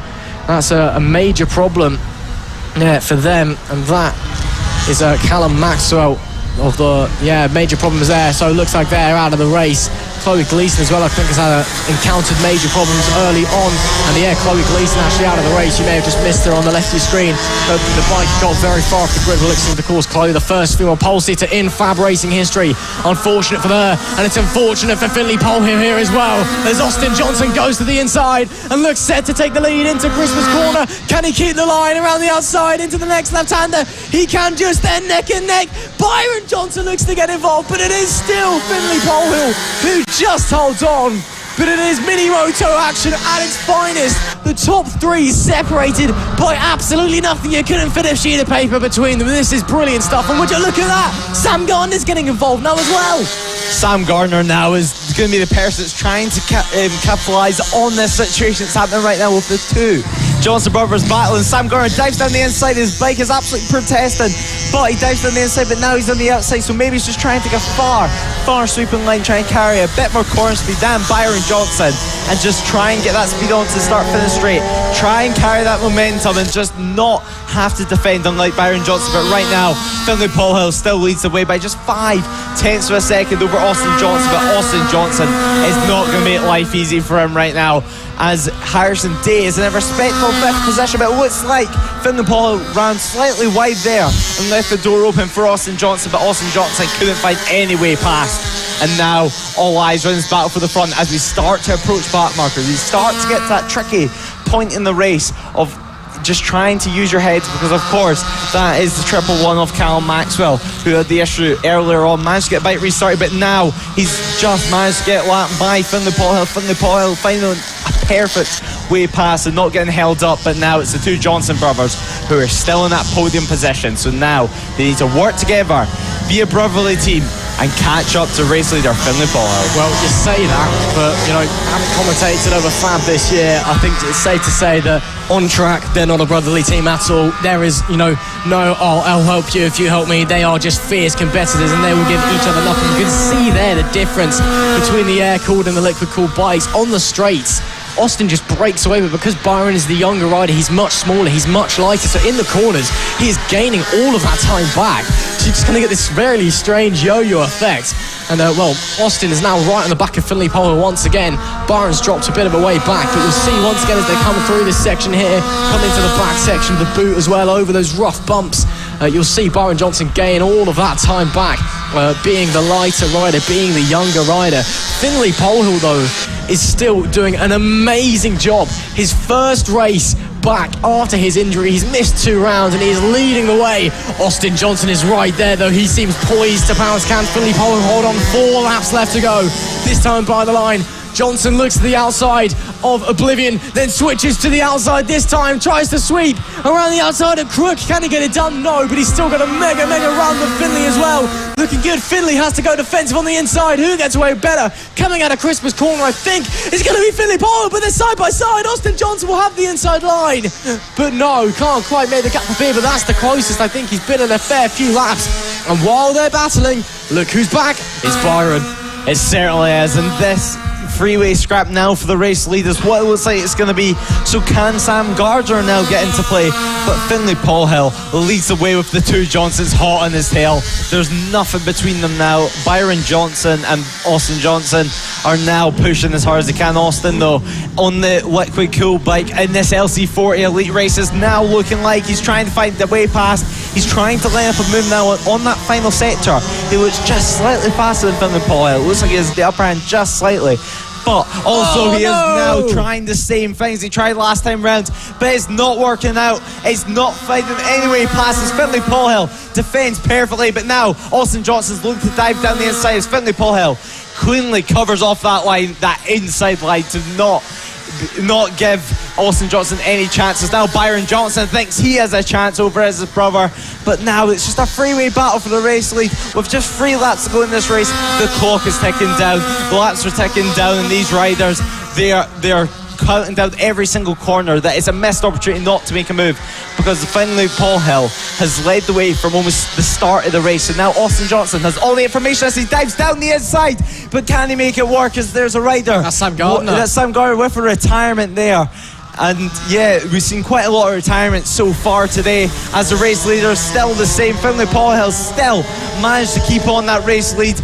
That's a major problem for them, and that is Callum Maxwell of the major problems there. So it looks like they're out of the race. Chloe Gleason as well, I think, has encountered major problems early on, and Chloe Gleason actually out of the race. You may have just missed her on the left of your screen. The bike got very far off the grid. Looks like, of course, Chloe, the first female pole sitter in FAB-Racing history. Unfortunate for her, and it's unfortunate for Finlay Paul Hill here as well, as Austin Johnson goes to the inside and looks set to take the lead into Christmas corner. Can he keep the line around the outside into the next left-hander? He can, just then neck and neck. Byron Johnson looks to get involved, but it is still Finlay Paul Hill who just holds on. But it is Minimoto action at its finest. The top 3 separated by absolutely nothing. You couldn't fit a sheet of paper between them. This is brilliant stuff. And would you look at that? Sam Gardner's getting involved now as well. Sam Gardner now is going to be the person that's trying to capitalise on this situation that's happening right now with the 2 Johnson brothers battling. Sam Gardner dives down the inside. His bike is absolutely protesting, but he dives down the inside, but now he's on the outside, so maybe he's just trying to take a far sweeping line, try and carry a bit more corner speed than Byron Johnson, and just try and get that speed on to start finish straight. Try and carry that momentum and just not have to defend, unlike Byron Johnson. But right now, Finlay Paulhill still leads the way by just 0.5 of a second over Austin Johnson. But Austin Johnson is not going to make life easy for him right now, as Harrison Day is in a respectful 5th position. But it looks like Finlay Paulhill ran slightly wide there and left the door open for Austin Johnson, but Austin Johnson couldn't find any way past. And now all eyes are on this battle for the front as we start to approach back markers. We start to get to that tricky point in the race of just trying to use your head, because of course that is the 111 of Callum Maxwell, who had the issue earlier on, managed to get a bike restarted, but now he's just managed to get lapped by Finlay Paulhill. Finlay Paulhill finding a perfect way past and not getting held up, but now it's the two Johnson brothers who are still in that podium position. So now they need to work together, be a brotherly team, and catch up to race leader Finlay Paulhill. Well, you say that, but having commentated over FAB this year, I think it's safe to say that on track they're not a brotherly team at all. There is, no, I'll help you if you help me. They are just fierce competitors, and they will give each other nothing. You can see there the difference between the air-cooled and the liquid-cooled bikes on the straights. Austin just breaks away, but because Byron is the younger rider, he's much smaller, he's much lighter, so in the corners he is gaining all of that time back. So you're just going to get this very strange yo-yo effect. And Austin is now right on the back of Finlay Paulhill once again. Byron's dropped a bit of a way back, but you'll see once again as they come through this section here, come into the back section of the boot as well, over those rough bumps, you'll see Byron Johnson gain all of that time back, being the lighter rider, being the younger rider. Finlay Paulhill, though, is still doing an amazing job. His first race back after his injury, he's missed 2 rounds and he's leading the way. Austin Johnson is right there, though. He seems poised to pounce cans. Finlay Paulhill, hold on, 4 laps left to go. This time by the line. Johnson looks to the outside of Oblivion, then switches to the outside this time, tries to sweep around the outside of Crook. Can he get it done? No, but he's still got a mega run with Finlay as well. Looking good. Finlay has to go defensive on the inside. Who gets away better? Coming out of Christmas corner, I think it's going to be Finlay Paulhill, but they're side by side. Austin Johnson will have the inside line, but no, can't quite make the gap for Beer, but that's the closest I think he's been in a fair few laps. And while they're battling, look who's back. It's Byron. It certainly is, and this freeway scrap now for the race leaders, what it looks like it's going to be. So can Sam Gardner now get into play? But Finlay Paulhill leads the way with the two Johnsons hot on his tail. There's nothing between them now. Byron Johnson and Austin Johnson are now pushing as hard as they can. Austin, though, on the liquid cool bike in this LC40 Elite race, is now looking like he's trying to find the way past. He's trying to line up a move now on that final sector. He looks just slightly faster than Finlay Paulhill. It looks like he has the upper hand just slightly. But also he is now trying the same things he tried last time round, but it's not working out. It's not finding any way past as Finlay Paulhill defends perfectly, but now Austin Johnson's looking to dive down the inside as Finlay Paulhill cleanly covers off that line, that inside line, to not give Austin Johnson any chances. Now Byron Johnson thinks he has a chance over his brother, but now it's just a freeway battle for the race lead with just 3 laps to go in this race. The clock is ticking down, the laps are ticking down, and these riders, they are counting down every single corner. That is a missed opportunity not to make a move, because Finlay Paulhill has led the way from almost the start of the race. So now Austin Johnson has all the information as he dives down the inside, but can he make it work as there's a rider? That's Sam Gardner. That's Sam Gardner with a retirement there. And yeah, we've seen quite a lot of retirements so far today, as the race leader is still the same. Finlay Paulhill still managed to keep on that race lead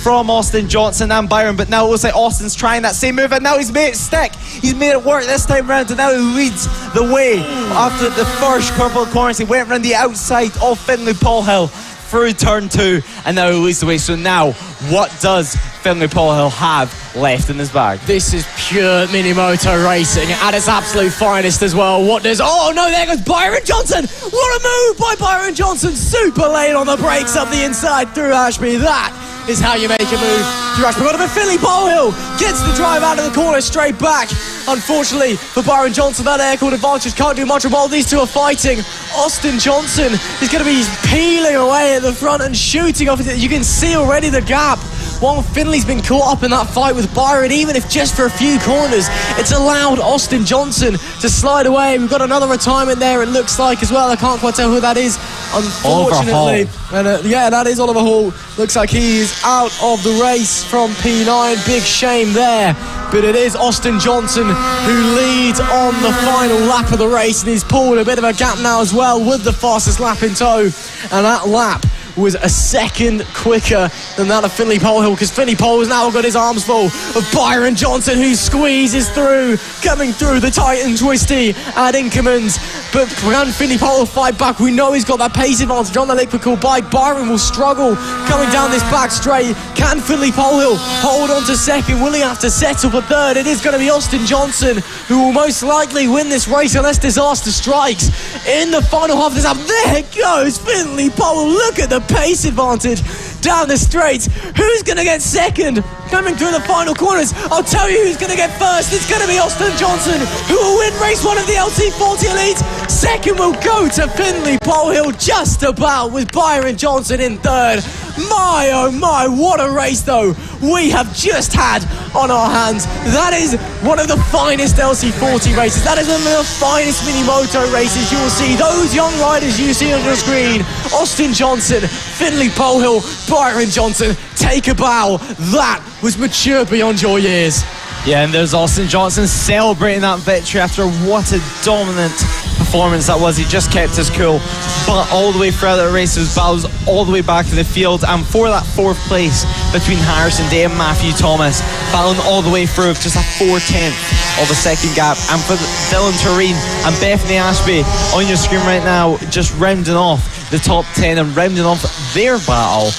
from Austin Johnson and Byron, but now it looks like Austin's trying that same move, and now he's made it stick. He's made it work this time round, and now he leads the way. After the first couple of corners, he went around the outside of Finlay Paulhill through turn 2, and now he leads the way. So now, what does Finlay Paulhill have left in his bag? This is pure mini moto racing at its absolute finest as well. What does... Oh no, there goes Byron Johnson! What a move by Byron Johnson! Super late on the brakes up the inside through Ashby. That is how you make a move through Ashby. But Finlay Paulhill gets the drive out of the corner straight back. Unfortunately for Byron Johnson, that air-cooled advantage can't do much. While these two are fighting, Austin Johnson is going to be peeling away at the front and shooting off. You can see already the gap. While Finlay's been caught up in that fight with Byron, even if just for a few corners, it's allowed Austin Johnson to slide away. We've got another retirement there, it looks like, as well. I can't quite tell who that is. unfortunately. And that is Oliver Hall. Looks like he is out of the race from P9. Big shame there. But it is Austin Johnson who leads on the final lap of the race, and he's pulled a bit of a gap now as well with the fastest lap in tow. And that lap was a second quicker than that of Finley Polehill, because Finley Polehill has now got his arms full of Byron Johnson, who squeezes through, coming through the tight and twisty at Inkermans. But can Finley Polehill fight back? We know he's got that pace advantage on the Liquical bike. Byron will struggle coming down this back straight. Can Finley Polehill hold on to second? Will he have to settle for third? It is going to be Austin Johnson who will most likely win this race unless disaster strikes in the final half of this lap. There goes Finley Polehill. Look at the pace advantage down the straight. Who's going to get second? Coming through the final corners, I'll tell you who's going to get first. It's going to be Austin Johnson, who will win race 1 of the LT40 Elite. Second will go to Finley Polehill, just about, with Byron Johnson in third. My oh my, what a race though we have just had on our hands. That is one of the finest LC40 races. That is one of the finest mini moto races you will see. Those young riders you see on your screen, Austin Johnson, Finley Polehill, Byron Johnson, take a bow. That was mature beyond your years. Yeah, and there's Austin Johnson celebrating that victory after what a dominant performance that was. He just kept his cool, but all the way throughout the race, his battles all the way back in the field, and for that fourth place between Harrison Day and Matthew Thomas, battling all the way through, just a 4/10 of a second gap. And for Dylan Tureen and Bethany Ashby on your screen right now, just rounding off the top 10 and rounding off their battle.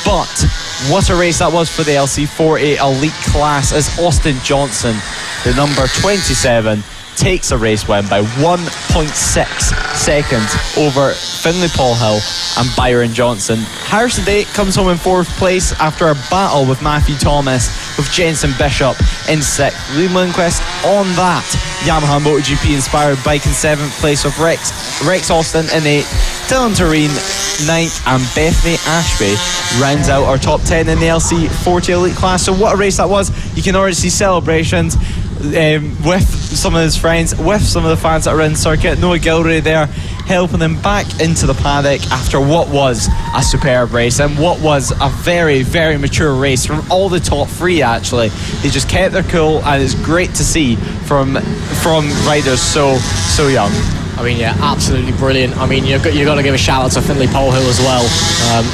But what a race that was for the LC40 Elite class, as Austin Johnson, the number 27, takes a race win by 1.6 seconds over Finley Polehill and Byron Johnson. Harrison Day comes home in fourth place after a battle with Matthew Thomas, with Jensen Bishop in sixth. Liam Lindquist on that Yamaha MotoGP inspired bike in seventh place, with Rex Austin in eighth, Dylan Tureen ninth, and Bethany Ashby rounds out our top 10 in the LC40 Elite class. So what a race that was. You can already see celebrations with some of his friends, with some of the fans that are in circuit. Noah Gilroy there helping them back into the paddock after what was a superb race and what was a very, very mature race from all the top three. Actually, they just kept their cool, and it's great to see from riders so young. I mean, yeah, absolutely brilliant. I mean, you've got to give a shout out to Finley Polehill as well.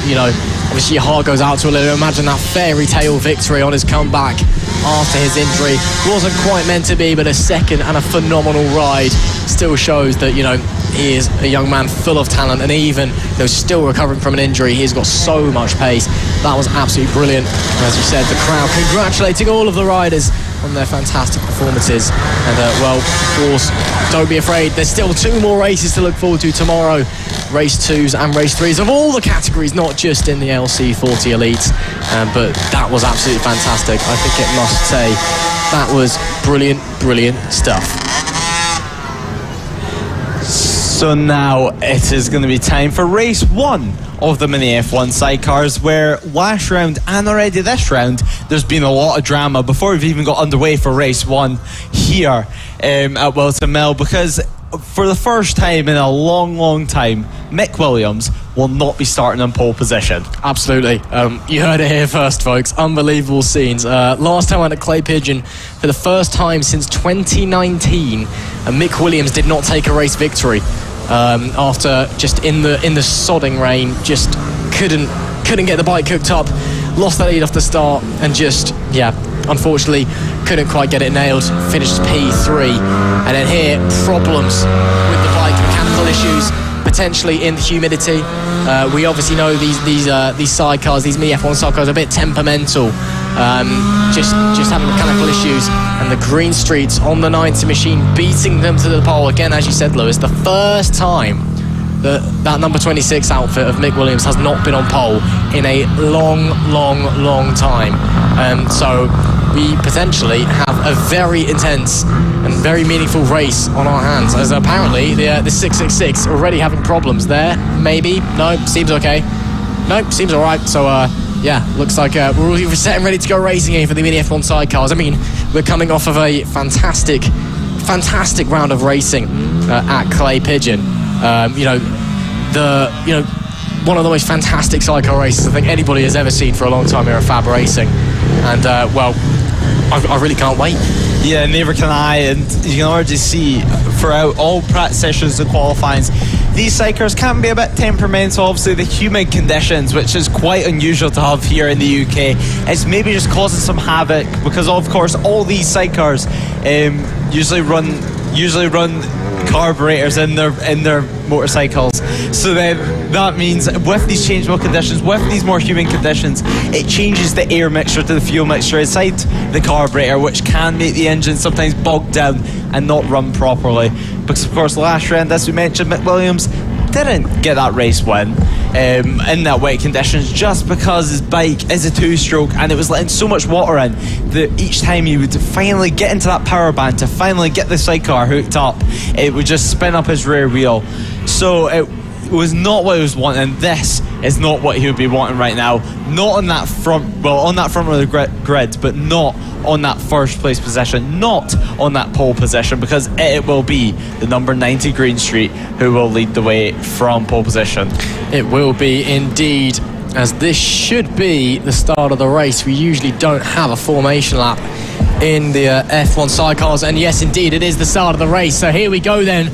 You know, obviously your heart goes out to Olivia. Imagine that fairy tale victory on his comeback after his injury. Wasn't quite meant to be, but a second and a phenomenal ride still shows that, you know, he is a young man full of talent, and even though still recovering from an injury, he's got so much pace. That was absolutely brilliant. And as you said, the crowd congratulating all of the riders on their fantastic performances. And well, of course, don't be afraid, there's still 2 more races to look forward to tomorrow. Race 2s and race 3s of all the categories, not just in the LC40 Elites. But that was absolutely fantastic. I think it must say that was brilliant stuff. So now it is going to be time for race 1 of the Mini F1 sidecars, where last round and already this round there's been a lot of drama before we've even got underway for race 1 here at Whilton Mill, because for the first time in a long time, Mick Williams will not be starting in pole position. Absolutely. You heard it here first, folks. Unbelievable scenes. Last time I went at Clay Pigeon, for the first time since 2019, Mick Williams did not take a race victory. After just in the sodding rain, just couldn't get the bike cooked up, lost the lead off the start, and just, yeah, unfortunately couldn't quite get it nailed. Finished P3, and then here problems with the bike, mechanical issues, potentially in the humidity. We obviously know these sidecars, these Mini F1 sidecars, are a bit temperamental. Just having mechanical issues, and the green streets on the 90 machine beating them to the pole again. As you said, Lewis, the first time that number 26 outfit of Mick Williams has not been on pole in a long time. So we potentially have a very intense and very meaningful race on our hands, as apparently the 666 already having problems there. Maybe, no, seems okay. No, seems all right. So yeah, looks like we're all set and ready to go racing here for the Mini F1 sidecars. I mean, we're coming off of a fantastic round of racing at Clay Pigeon. You know, one of the most fantastic sidecar races I think anybody has ever seen for a long time here at FAB-Racing. And, I really can't wait. Yeah, neither can I, and you can already see throughout all practice sessions and qualifyings, these sidecars can be a bit temperamental. Obviously the humid conditions, which is quite unusual to have here in the UK, it's maybe just causing some havoc, because of course all these sidecars usually run carburetors in their motorcycles. So then that means with these changeable conditions, with these more humid conditions, it changes the air mixture to the fuel mixture inside the carburetor, which can make the engine sometimes bogged down and not run properly. Because of course last round, as we mentioned, Mick Williams didn't get that race win in that wet conditions, just because his bike is a two-stroke and it was letting so much water in that each time he would finally get into that power band to finally get the sidecar hooked up, it would just spin up his rear wheel. So it was not what he was wanting. This is not what he would be wanting right now. Not on that front, on that front of the grid, but not on that first place position, not on that pole position, because it will be the number 90 Green Street who will lead the way from pole position. It will be indeed, as this should be the start of the race. We usually don't have a formation lap in the F1 sidecars, and yes indeed it is the start of the race. So here we go then.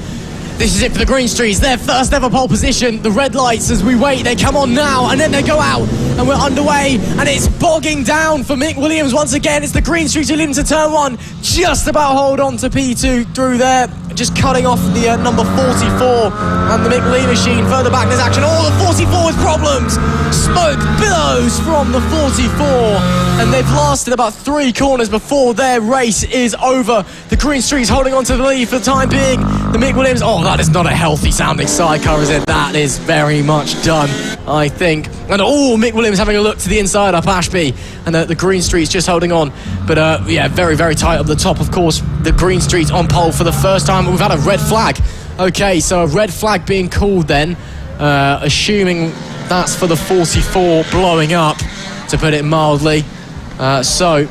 This is it for the Green Streets, their first ever pole position. The red lights as we wait, they come on now and then they go out and we're underway, and it's bogging down for Mick Williams once again. It's the Green Streets who lead into turn one, just about hold on to P2 through there, just cutting off the number 44 and the Mick Lee machine further back. There's action, all the 44 with problems. Smoke billows from the 44, and they've lasted about 3 corners before their race is over. The Green Streets holding on to the lead for the time being. The Mick Williams, that is not a healthy sounding sidecar, is it? That is very much done, I think. And Mick Williams having a look to the inside up Ashby, and the Green Streets just holding on. But very, very tight up the top, of course. The Green Streets on pole for the first time. We've had a red flag. Okay, so a red flag being called then, assuming that's for the 44 blowing up, to put it mildly. That's the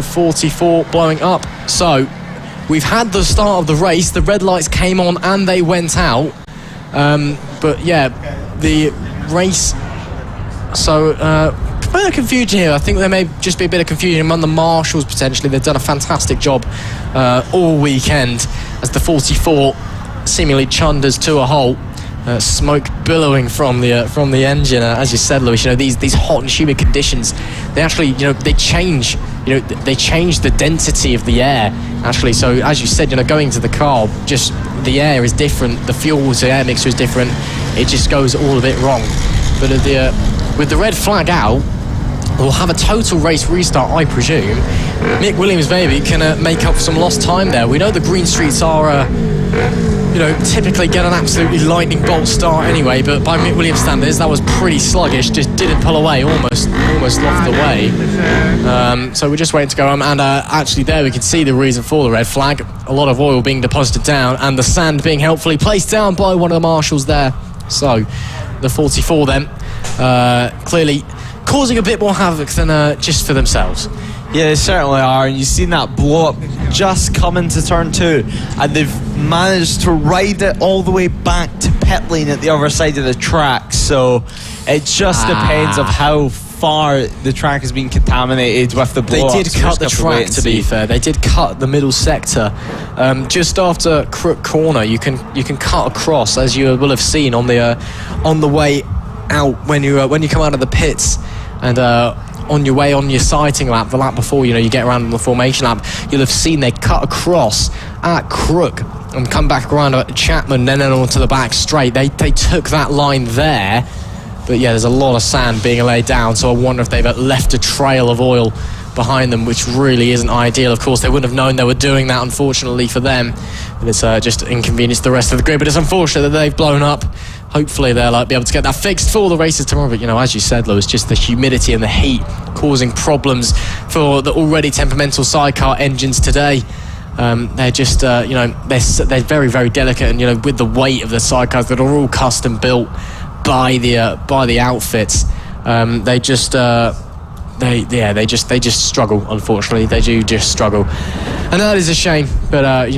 44 blowing up. So we've had the start of the race. The red lights came on and they went out. The race. So a bit of confusion here. I think there may just be a bit of confusion among the marshals potentially. They've done a fantastic job all weekend as the 44 seemingly chunders to a halt. Smoke billowing from the engine, as you said, Lewis. These hot and humid conditions, they actually, they change. They change the density of the air. Actually, so as you said, going to the car, just the air is different. The fuel to air mixture is different. It just goes all a bit wrong. But with the red flag out, we'll have a total race restart, I presume. Mick Williams maybe can make up for some lost time there. We know the Green Streets are. Typically get an absolutely lightning bolt start anyway, but by Mick Williams standards, that was pretty sluggish, just didn't pull away, almost lost the way. So we're just waiting to go home, and actually there we can see the reason for the red flag. A lot of oil being deposited down, and the sand being helpfully placed down by one of the marshals there. So the 44 then, clearly causing a bit more havoc than just for themselves. Yeah, they certainly are, and you've seen that blow up just coming to turn 2, and they've managed to ride it all the way back to pit lane at the other side of the track. So it just depends of how far the track has been contaminated with the blow up. They did cut the track, to be fair. They did cut the middle sector just after Crook Corner. You can cut across, as you will have seen on the way out when you come out of the pits, and on your way on your sighting lap, the lap before you get around on the formation lap, you'll have seen they cut across at Crook and come back around at Chapman, then onto the back straight. They took that line there, but there's a lot of sand being laid down, so I wonder if they've left a trail of oil behind them, which really isn't ideal. Of course, they wouldn't have known they were doing that, unfortunately for them, but it's just inconvenienced the rest of the grid. But it's unfortunate that they've blown up. Hopefully they'll be able to get that fixed for the races tomorrow. But as you said, Lewis, just the humidity and the heat causing problems for the already temperamental sidecar engines today. They're just they're very, very delicate, and with the weight of the sidecars that are all custom built by the outfits, they just struggle. Unfortunately, they do just struggle, and that is a shame. But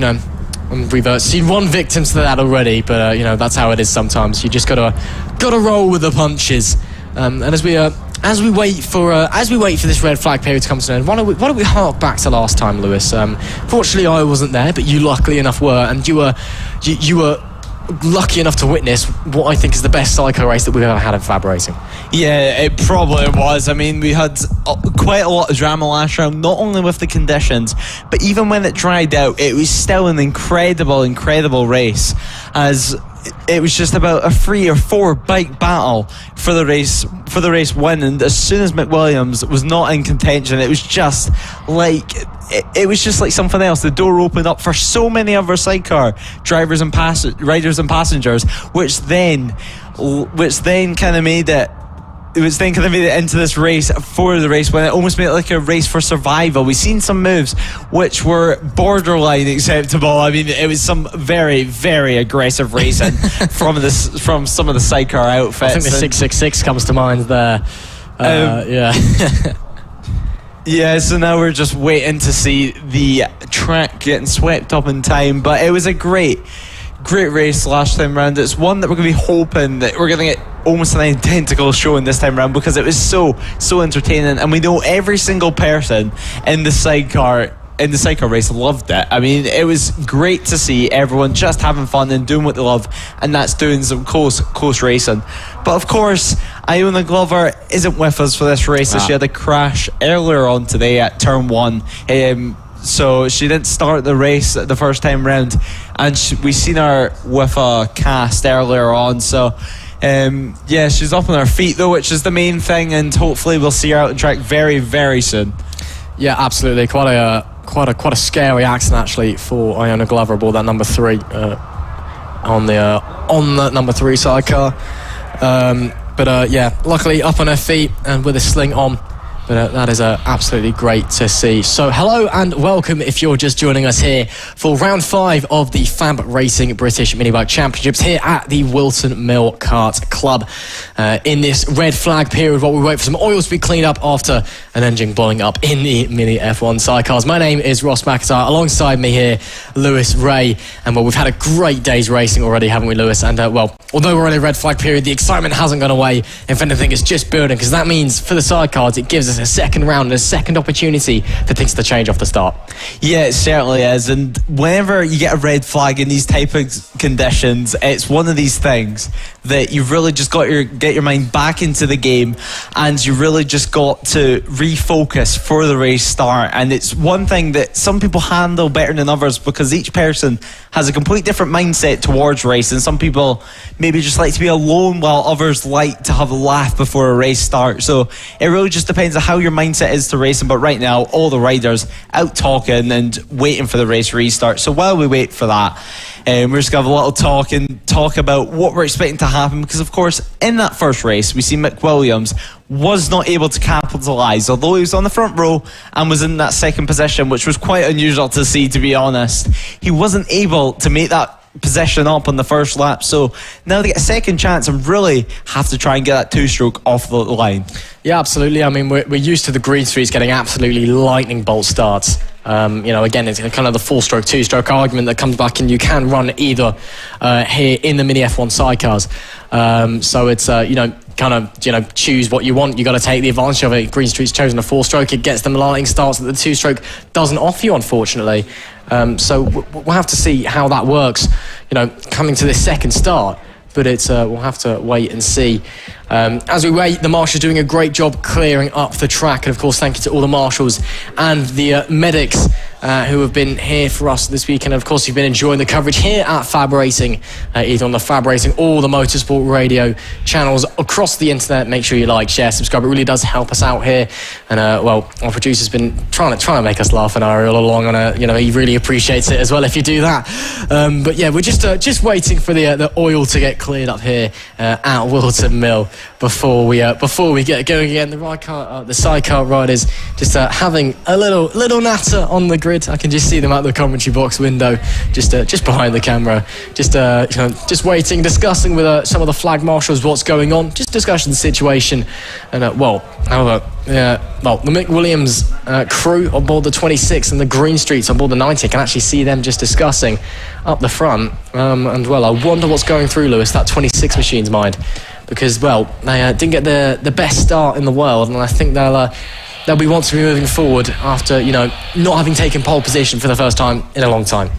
And we've seen one victim to that already, but that's how it is sometimes. You just gotta roll with the punches. And as we wait for this red flag period to come to an end, why don't we hark back to last time, Lewis? Fortunately, I wasn't there, but you luckily enough were, and you were lucky enough to witness what I think is the best cycle race that we've ever had in FAB-Racing. Yeah, it probably was. I mean, we had quite a lot of drama last round, not only with the conditions, but even when it dried out, it was still an incredible race, as it was just about a 3 or 4 bike battle for the race win. And as soon as McWilliams was not in contention, it was just like something else. The door opened up for so many other sidecar drivers and riders and passengers, which then kind of made it into this race for the race when it almost made it like a race for survival. We've seen some moves which were borderline acceptable. I mean, it was some very, very aggressive racing from some of the sidecar outfits. I think the 666 comes to mind there. Yeah. Yeah, so now we're just waiting to see the track getting swept up in time. But it was a great race last time round. It's one that we're going to be hoping that we're going to get almost an identical showing this time round, because it was so entertaining, and we know every single person in the sidecar race loved it. I mean, it was great to see everyone just having fun and doing what they love, and that's doing some close racing. But of course, Iona Glover isn't with us for this race, as she had a crash earlier on today at turn 1. So she didn't start the race the first time round, and we seen her with a cast earlier on. So she's up on her feet though, which is the main thing, and hopefully we'll see her out on track very, very soon. Yeah, absolutely. Quite a scary accident actually for Iona Glover aboard that number 3 on the number 3 sidecar. But luckily up on her feet and with a sling on. But that is absolutely great to see. So hello and welcome if you're just joining us here for round 5 of the FAB-Racing British Minibike Championships here at the Whilton Mill Kart Club. In this red flag period while we wait for some oils to be cleaned up after an engine blowing up in the Mini F1 sidecars. My name is Ross McIntyre. Alongside me here, Lewis Ray. And we've had a great day's racing already, haven't we, Lewis? And although we're in a red flag period, the excitement hasn't gone away. If anything, it's just building, because that means for the sidecars, it gives us a second round and a second opportunity for things to change off the start. Yeah, it certainly is. And whenever you get a red flag in these type of conditions, it's one of these things that you've really just got get your mind back into the game, and you really just got to refocus for the race start. And it's one thing that some people handle better than others, because each person has a complete different mindset towards racing. Some people maybe just like to be alone, while others like to have a laugh before a race starts. So it really just depends on how your mindset is to racing. But right now, all the riders out talking and waiting for the race restart. So while we wait for that, we're just going to have a little talk about what we're expecting to happen, because of course in that first race we see McWilliams was not able to capitalise, although he was on the front row and was in that second position, which was quite unusual to see, to be honest. He wasn't able to make that position up on the first lap, so now they get a second chance and really have to try and get that 2-stroke off the line. Yeah, absolutely. I mean, we're used to the green streets getting absolutely lightning bolt starts. Again, it's kind of the 4-stroke, 2-stroke argument that comes back, and you can run either here in the Mini F1 sidecars. So it's, choose what you want. You got to take the advantage of it. Green Street's chosen a 4-stroke. It gets them lightning starts that the 2-stroke doesn't offer you, unfortunately. So we'll have to see how that works, coming to this second start. But it's we'll have to wait and see. As we wait, the marshals doing a great job clearing up the track. And of course, thank you to all the marshals and the medics who have been here for us this weekend. And of course, you've been enjoying the coverage here at FAB-Racing, either on the FAB-Racing or the Motorsport radio channels across the internet. Make sure you like, share, subscribe. It really does help us out here. And our producer's been trying to make us laugh, and Ari all along. And he really appreciates it as well if you do that. But yeah, we're just waiting for the oil to get cleared up here at Whilton Mill. before we get going again. The sidecar riders just having a little natter on the grid. I can just see them out the commentary box window, just behind the camera, just waiting, discussing with some of the flag marshals what's going on, just discussing the situation. And the Mick Williams crew on board the 26 and the Green Streets on board the 90, I can actually see them just discussing up the front. And I wonder what's going through, Lewis, that 26 machine's mind, because they didn't get the best start in the world, and I think they'll be wanting to be moving forward after not having taken pole position for the first time in a long time.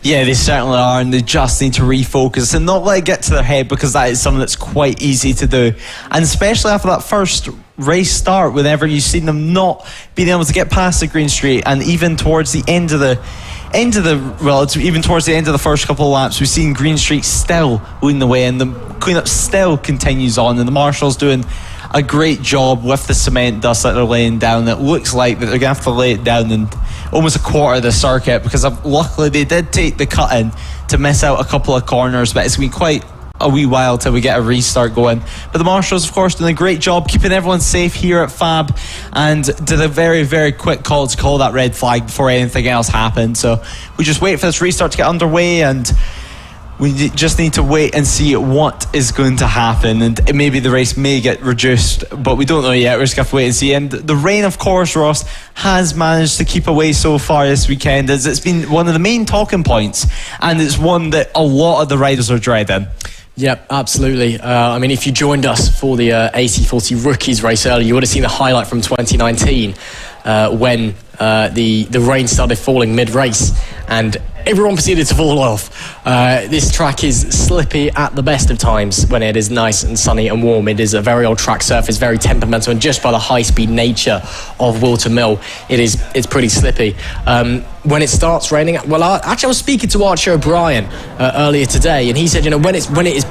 Yeah, they certainly are, and they just need to refocus and not let it get to their head, because that is something that's quite easy to do. And especially after that first race start, whenever you've seen them not being able to get past the Green Street, and even towards the end of the first couple of laps, we've seen Green Street still leading the way, and the cleanup still continues on, and the marshals doing a great job with the cement dust that they're laying down. It looks like that they're going to have to lay it down in almost a quarter of the circuit, because luckily they did take the cut in to miss out a couple of corners, but it's going to be quite a wee while till we get a restart going. But the marshals, of course, doing a great job keeping everyone safe here at FAB, and did a very, very quick call to call that red flag before anything else happened. So we just wait for this restart to get underway, and we just need to wait and see what is going to happen, and maybe the race may get reduced, but we don't know yet. We're just going to have to wait and see. And the rain, of course, Ross, has managed to keep away so far this weekend, as it's been one of the main talking points, and it's one that a lot of the riders are dreading. Yep, absolutely. If you joined us for the AC40 Rookies race earlier, you would have seen the highlight from 2019 when the rain started falling mid-race and everyone proceeded to fall off. This track is slippy at the best of times when it is nice and sunny and warm. It is a very old track surface, very temperamental, and just by the high-speed nature of Whilton Mill, it's pretty slippy. When it starts raining, I was speaking to Archie O'Brien earlier today, and he said, when it is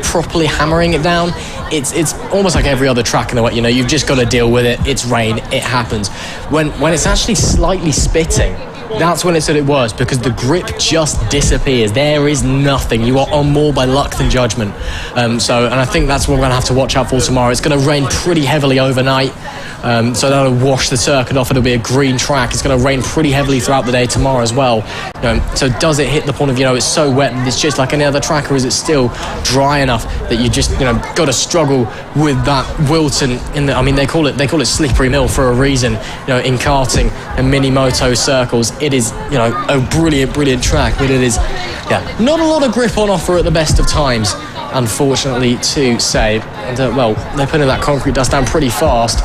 properly hammering it down, it's almost like every other track in the way. You've just got to deal with it. It's rain, it happens. When it's actually slightly spitting, that's when it's at its worst, because the grip just disappears. There is nothing. You are on more by luck than judgment. And I think that's what we're going to have to watch out for tomorrow. It's going to rain pretty heavily overnight, so that'll wash the circuit off. It'll be a green track. It's going to rain pretty heavily throughout the day tomorrow as well. So does it hit the point of it's so wet and it's just like any other track, or is it still dry enough that you just got to struggle with that Whilton? They call it slippery mill for a reason. In karting and mini moto circles, it is a brilliant track, but it is not a lot of grip on offer at the best of times, unfortunately to say. And they're putting that concrete dust down pretty fast,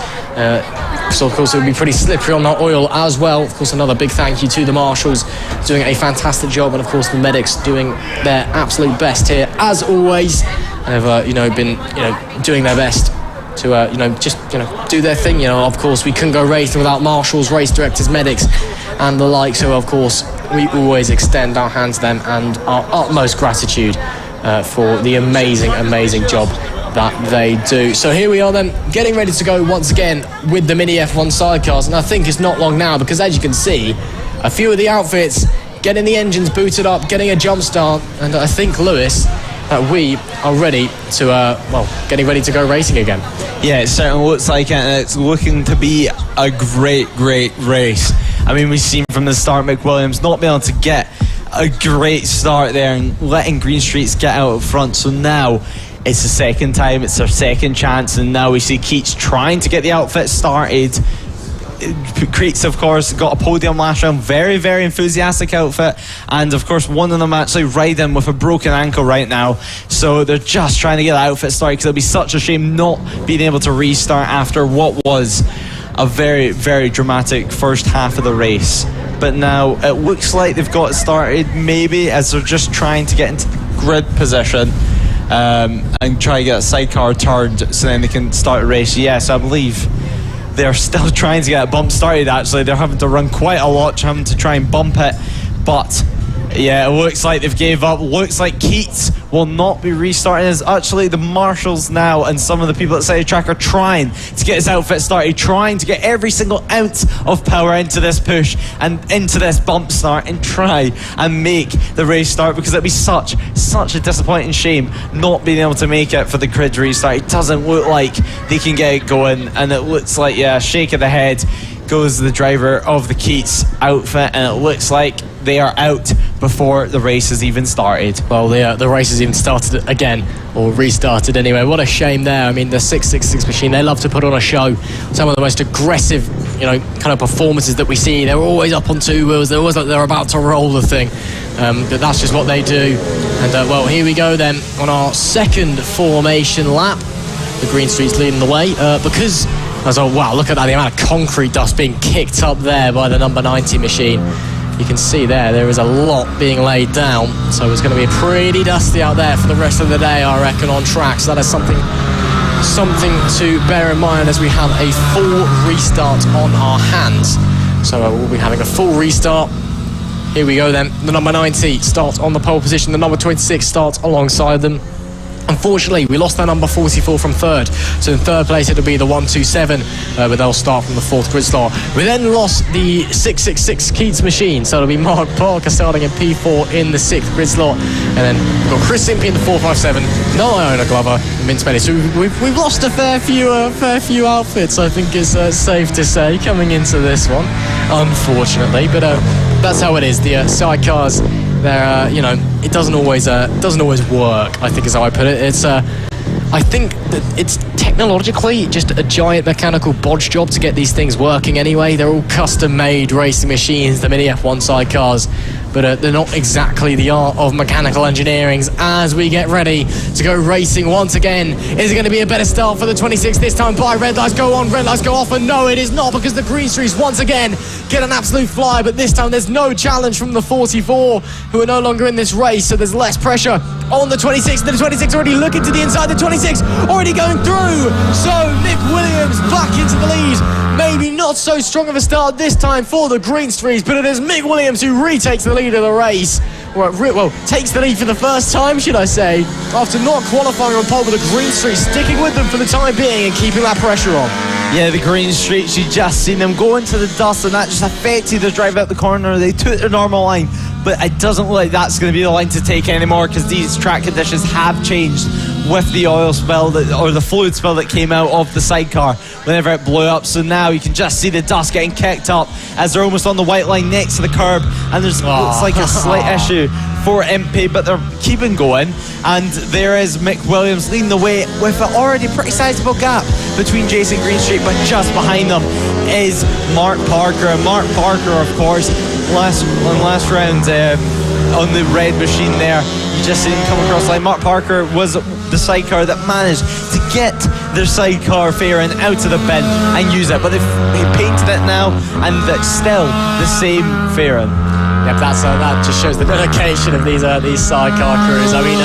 so of course it would be pretty slippery on that oil as well. Of course, another big thank you to the marshals doing a fantastic job, and of course the medics doing their absolute best here as always, and have been doing their best to do their thing. Of course we couldn't go racing without marshals, race directors, medics and the like, so of course we always extend our hands to them and our utmost gratitude for the amazing job that they do. So here we are then, getting ready to go once again with the Mini F1 sidecars, and I think it's not long now, because as you can see, a few of the outfits getting the engines booted up, getting a jump start, and I think, Lewis, that we are ready to getting ready to go racing again. Yeah, it certainly looks like it, and it's looking to be a great race. We've seen from the start Mick Williams not being able to get a great start there and letting Green Streets get out up front. So now it's the second time, it's their second chance, and now we see Keats trying to get the outfit started. Creeks, of course, got a podium last round, very enthusiastic outfit, and of course one of them actually riding with a broken ankle right now, so they're just trying to get the outfit started, because it'll be such a shame not being able to restart after what was a very dramatic first half of the race. But now it looks like they've got it started, maybe, as they're just trying to get into the grid position and try to get a sidecar turned so then they can start a race. Yes, I believe they're still trying to get a bump started. Actually, they're having to run quite a lot, having to try and bump it, but Yeah, it looks like they've gave up. Looks like Keats will not be restarting. As actually the marshals now and some of the people at side track are trying to get his outfit started, trying to get every single ounce of power into this push and into this bump start and try and make the race start, because it'd be such a disappointing shame not being able to make it for the grid restart. It doesn't look like they can get it going, and it looks like, yeah, shake of the head goes the driver of the Keats outfit, and it looks like they are out before the race has even started. Well, the race has even started again, or restarted anyway. What a shame there. I mean, the 666 machine, they love to put on a show. Some of the most aggressive, kind of performances that we see. They're always up on two wheels. They're always like they're about to roll the thing. But that's just what they do. And, well, here we go then on our second formation lap. The Green Street's leading the way because... wow, look at that, the amount of concrete dust being kicked up there by the number 90 machine. You can see there is a lot being laid down, so it's going to be pretty dusty out there for the rest of the day, I reckon, on track. So that is something to bear in mind as we have a full restart on our hands. So we'll be having a full restart. Here we go then. The number 90 starts on the pole position. The number 26 starts alongside them. Unfortunately, we lost our number 44 from third. So in third place, it'll be the 127, but they'll start from the fourth grid slot. We then lost the 666 Keats machine, so it'll be Mark Parker starting in P4 in the sixth grid slot. And then we've got Chris Impey in the 457, no Iona Glover, and Vince Benny. So we've lost a fair few outfits, I think is safe to say, coming into this one, unfortunately. But that's how it is. The sidecars, they're, it doesn't always work, I think is how I put it. It's I think that it's technologically just a giant mechanical bodge job to get these things working anyway. They're all custom-made racing machines, the Mini F1 sidecars, but they're not exactly the art of mechanical engineering as we get ready to go racing once again. Is it going to be a better start for the 26 this time by red lights go on, red lights go off, and no, it is not, because the Green Streets once again get an absolute fly, but this time there's no challenge from the 44 who are no longer in this race, so there's less pressure on the 26. The 26 already looking to the inside, the 26 already going through, so Mick Williams back into the lead. Maybe not so strong of a start this time for the Green Streets, but it is Mick Williams who retakes the lead of the race. Well, takes the lead for the first time, should I say, after not qualifying on pole, with the Green Streets sticking with them for the time being and keeping that pressure on. Yeah, the Green Streets, you just seen them go into the dust, and that just affected their drive out the corner. They took their normal line, but it doesn't look like that's going to be the line to take anymore, because these track conditions have changed with the oil spill or the fluid spill that came out of the sidecar whenever it blew up. So now you can just see the dust getting kicked up as they're almost on the white line next to the curb, and there's looks like a slight issue for Impey, but they're keeping going, and there is Mick Williams leading the way with an already pretty sizable gap between Jason Greenstreet, but just behind them is Mark Parker. And Mark Parker, of course, last round on the red machine there, you just seen him come across the line. Mark Parker was the sidecar that managed to get their sidecar fairing out of the bin and use it, but they've painted it now, and it's still the same fairing. Yep, that just shows the dedication of these sidecar crews. I mean,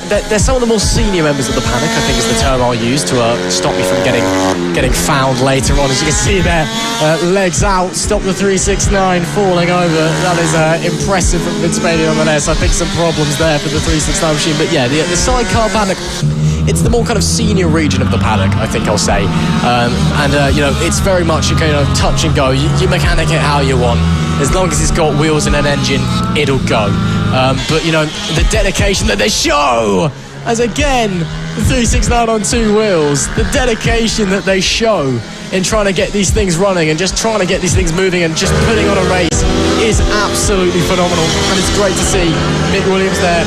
they're some of the more senior members of the paddock, I think is the term I'll use to stop me from getting found later on. As you can see there, legs out, stop the 369 falling over. That is impressive from Vince Bailey on the there. So I think some problems there for the 369 machine. But yeah, the sidecar paddock, it's the more kind of senior region of the paddock, I think I'll say. It's very much touch and go. You mechanic it how you want. As long as it's got wheels and an engine, it'll go. But the dedication that they show, as again, the 369 on two wheels, the dedication that they show in trying to get these things running and just trying to get these things moving and just putting on a race is absolutely phenomenal. And it's great to see Mick Williams there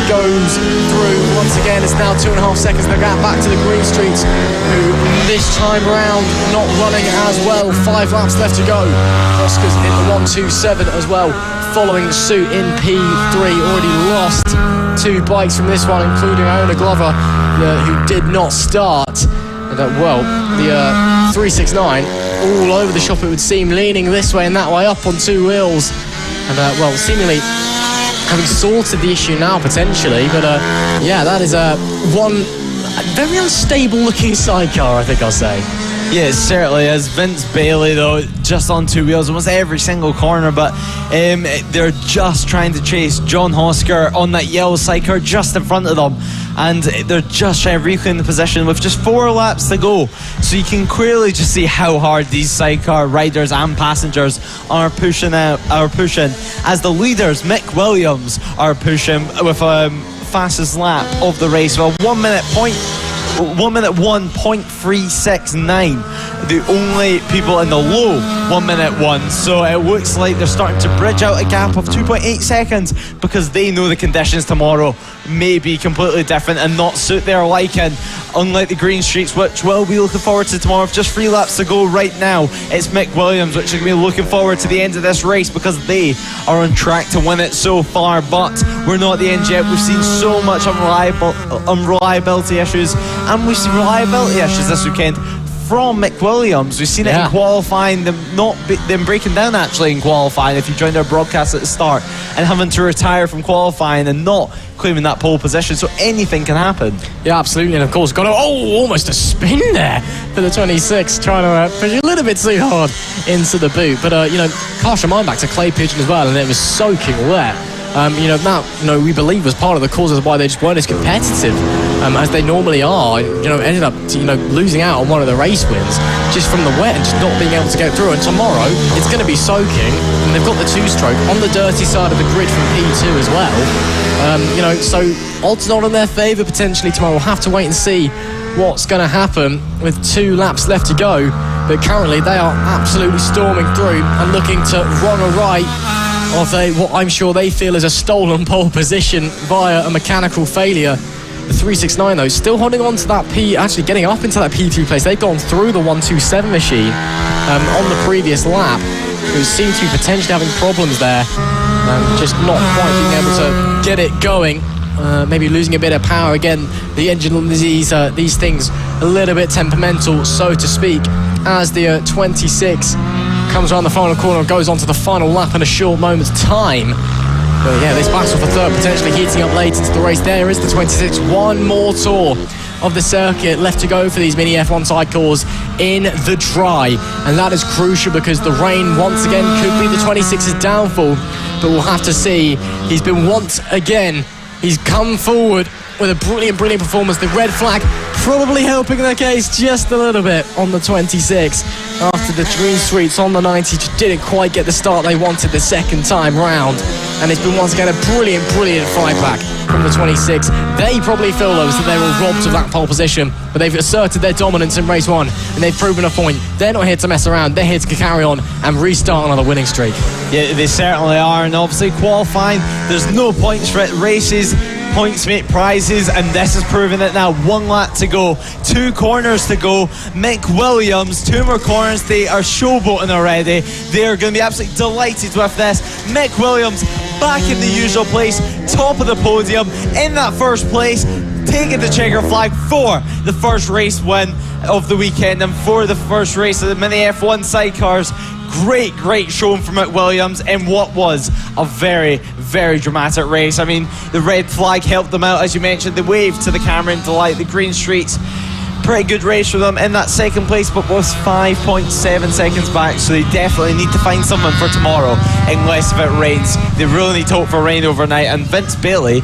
goes through once again. It's now 2.5 seconds the gap back to the Green Streets, who this time round not running as well. 5 laps left to go. Oscar's in the 127 as well, following suit in P3. Already lost 2 bikes from this one, including Iona Glover, who did not start. And the 369 all over the shop, it would seem, leaning this way and that way up on 2 wheels. And seemingly having sorted the issue now potentially, but that is one very unstable looking sidecar, I think I'll say. Yeah, it certainly is. Vince Bailey, though, just on two wheels, almost every single corner, but they're just trying to chase John Hosker on that yellow sidecar just in front of them, and they're just trying to reclaim the position with just 4 laps to go. So you can clearly just see how hard these sidecar riders and passengers are pushing as the leaders, Mick Williams, are pushing with fastest lap of the race, well, 1 minute 1.369, the only people in the low 1 minute 1. So it looks like they're starting to bridge out a gap of 2.8 seconds because they know the conditions tomorrow may be completely different and not suit their liking, unlike the green streaks, which we'll be looking forward to tomorrow. With just 3 laps to go right now, it's Mick Williams, which are going to be looking forward to the end of this race because they are on track to win it so far, but we're not at the end yet. We've seen so much unreliability issues, and we've seen reliability issues this weekend from Mick Williams. We've seen it in qualifying, them breaking down actually in qualifying, if you joined our broadcast at the start, and having to retire from qualifying and not claiming that pole position. So anything can happen. Yeah, absolutely. And of course got almost a spin there for the 26, trying to push a little bit too hard into the boot, but cast your mind back to Clay Pigeon as well, and it was soaking wet. That we believe was part of the causes why they just weren't as competitive as they normally are. Ended up losing out on one of the race wins just from the wet and just not being able to get through. And tomorrow it's going to be soaking, and they've got the 2-stroke on the dirty side of the grid from P2 as well. So odds not in their favour potentially tomorrow. We'll have to wait and see what's going to happen with 2 laps left to go. But currently they are absolutely storming through and looking to run a right of what I'm sure they feel is a stolen pole position via a mechanical failure. The 369 though still holding on to that actually getting up into that P3 place. They've gone through the 127 machine on the previous lap, who seem to be potentially having problems there, just not quite being able to get it going. Maybe losing a bit of power again. The engine on these things a little bit temperamental, so to speak, as the 26 comes around the final corner and goes on to the final lap in a short moment's time. But yeah, this battle for third potentially heating up late into the race. There is the 26, one more tour of the circuit left to go for these mini F1 sidecars in the dry, and that is crucial because the rain once again could be the 26's downfall, but we'll have to see. He's been once again, he's come forward with a brilliant performance. The red flag probably helping the case just a little bit on the 26 after the green streets on the 90 just didn't quite get the start they wanted the second time round, and it's been once again a brilliant fight back from the 26. They probably feel though that they were robbed of that pole position, but they've asserted their dominance in race 1 and they've proven a point. They're not here to mess around, they're here to carry on and restart another winning streak. Yeah, they certainly are, and obviously qualifying, there's no points for it. Races, points make prizes, and this is proving it now. 1 lap to go, 2 corners to go. Mick Williams, 2 more corners. They are showboating already. They are going to be absolutely delighted with this. Mick Williams back in the usual place, top of the podium, in that first place, taking the checker flag for the first race win of the weekend and for the first race of the mini F1 sidecars. Great showing from Mick Williams in what was a very dramatic race. I mean, the red flag helped them out, as you mentioned. They waved to the camera in delight. The green streaks, pretty good race for them in that second place, but was 5.7 seconds back, so they definitely need to find something for tomorrow unless if it rains. They really need to hope for rain overnight, and Vince Bailey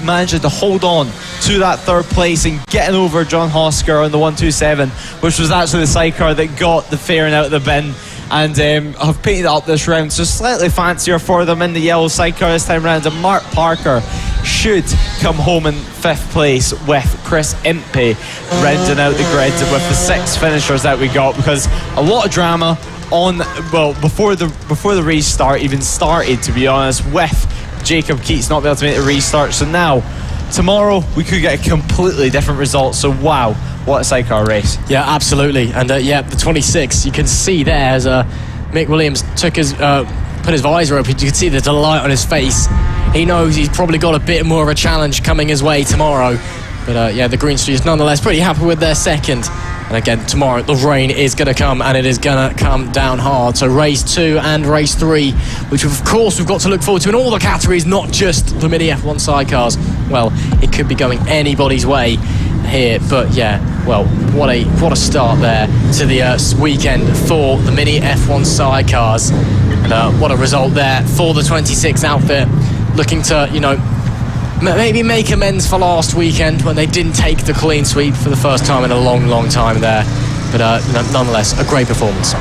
managing to hold on to that third place and getting over John Hosker on the 127, which was actually the sidecar that got the fairing out of the bin, and have painted up this round, so slightly fancier for them in the yellow sidecar this time around. And Mark Parker should come home in 5th place with Chris Impey rounding out the grid with the 6 finishers that we got, because a lot of drama on, well, before the restart even started, to be honest, with Jacob Keats not being able to make the restart. So now tomorrow we could get a completely different result. So wow, what a sidecar race. Yeah, absolutely. And the 26, you can see there as Mick Williams took his put his visor up, you can see the delight on his face. He knows he's probably got a bit more of a challenge coming his way tomorrow. But the Green Street is nonetheless pretty happy with their second. And again, tomorrow the rain is going to come, and it is going to come down hard. So race 2 and race 3, which of course we've got to look forward to in all the categories, not just the mini F1 sidecars. Well, it could be going anybody's way here, but yeah, well, what a start there to the weekend for the Mini F1 sidecars. And what a result there for the 26 outfit, looking to, you know, maybe make amends for last weekend when they didn't take the clean sweep for the first time in a long time there. But you know, nonetheless, a great performance.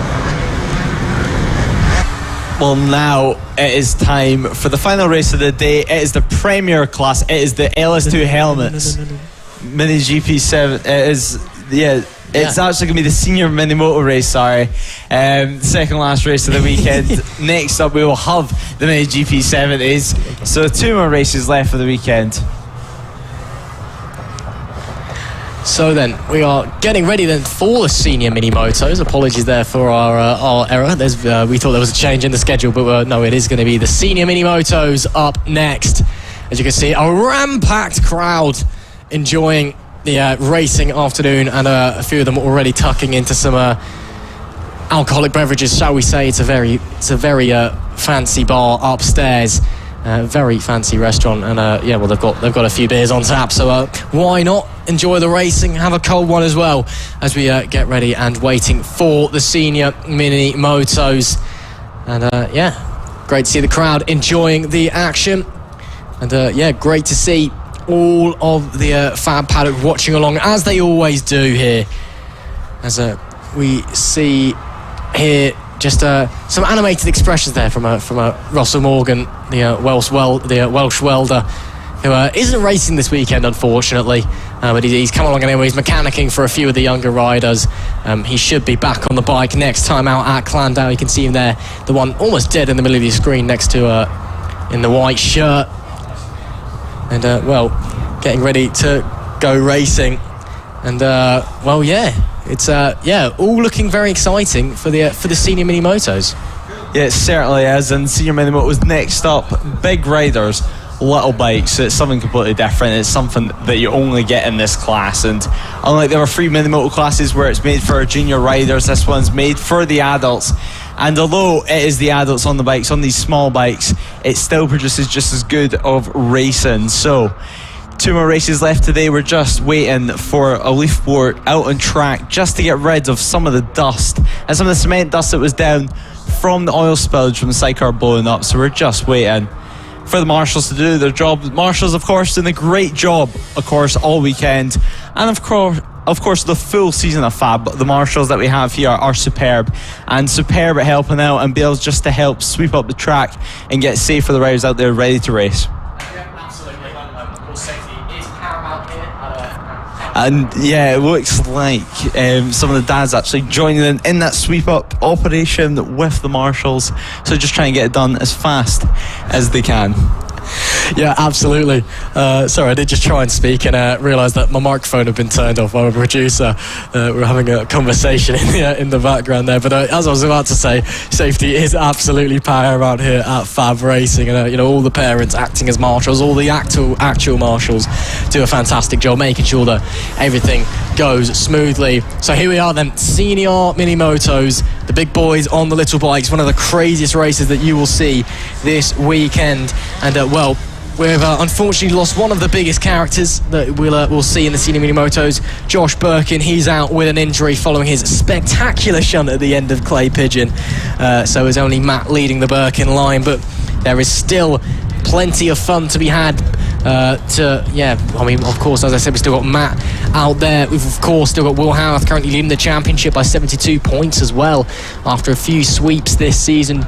Well, now it is time for the final race of the day. It is the Premier class. It is the LS2 helmets. Mini GP7. It is, it's actually going to be the senior mini moto race, sorry. Second last race of the weekend. Next up, we will have the Mini GP70s. So 2 more races left for the weekend. So then, we are getting ready then for the senior mini motos. Apologies there for our error. We thought there was a change in the schedule, but no, it is going to be the senior mini motos up next. As you can see, a ram-packed crowd enjoying the racing afternoon, and a few of them already tucking into some alcoholic beverages, shall we say. It's a very fancy bar upstairs. Very fancy restaurant, and well, they've got a few beers on tap, so why not enjoy the racing, have a cold one as well, as we get ready and waiting for the senior mini motos. And great to see the crowd enjoying the action, and great to see all of the Fab paddock watching along, as they always do here, as we see here just some animated expressions there from Russell Morgan, the Welsh welder, who isn't racing this weekend, unfortunately, but he's come along anyway. He's mechanicking for a few of the younger riders. He should be back on the bike next time out at Clandale. You can see him there, the one almost dead in the middle of your screen next to in the white shirt, and getting ready to go racing. And it's all looking very exciting for the senior mini motos. Yeah, it certainly is. And senior mini motos next up, big riders, little bikes. So it's something completely different. It's something that you only get in this class. And unlike there were 3 mini moto classes where it's made for junior riders, this one's made for the adults. And although it is the adults on the bikes, on these small bikes, it still produces just as good of racing. So 2 more races left today. We're just waiting for a Leafport out on track just to get rid of some of the dust and some of the cement dust that was down from the oil spillage from the sidecar blowing up. So we're just waiting for the marshals to do their job. The marshals, of course, doing a great job, of course, all weekend. And of course, the full season of Fab. The marshals that we have here are superb, and superb at helping out and be able just to help sweep up the track and get safe for the riders out there ready to race. And it looks like some of the dads actually joining in that sweep up operation with the marshals, so just try and get it done as fast as they can. Yeah, absolutely. Sorry, I did just try and speak and realised that my microphone had been turned off by my producer. We're having a conversation in the background there. But as I was about to say, safety is absolutely paramount here at FAB-Racing. And all the parents acting as marshals, all the actual marshals do a fantastic job making sure that everything goes smoothly. So here we are then, senior mini motos, the big boys on the little bikes, one of the craziest races that you will see this weekend. And we've unfortunately lost one of the biggest characters that we'll see in the senior mini motos, Josh Birkin. He's out with an injury following his spectacular shunt at the end of Clay Pigeon. So it's only Matt leading the Birkin line, but there is still plenty of fun to be had. Of course, as I said, we've still got Matt out there. We've, of course, still got Will Howarth currently leading the championship by 72 points as well after a few sweeps this season.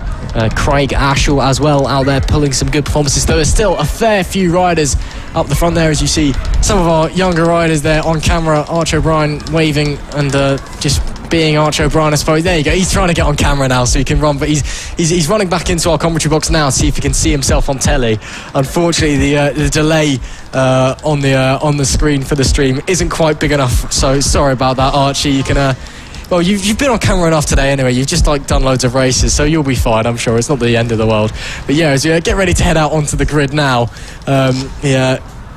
Craig Ashall as well out there pulling some good performances. There's still a fair few riders up the front there, as you see some of our younger riders there on camera. Arch O'Brien waving and just being Arch O'Brien, I suppose. There you go. He's trying to get on camera now so he can run, but he's running back into our commentary box now to see if he can see himself on telly. Unfortunately, the delay on the screen for the stream isn't quite big enough, so sorry about that, Archie. You can well, you've been on camera enough today anyway. You've just done loads of races, so you'll be fine, I'm sure. It's not the end of the world. But as we get ready to head out onto the grid now,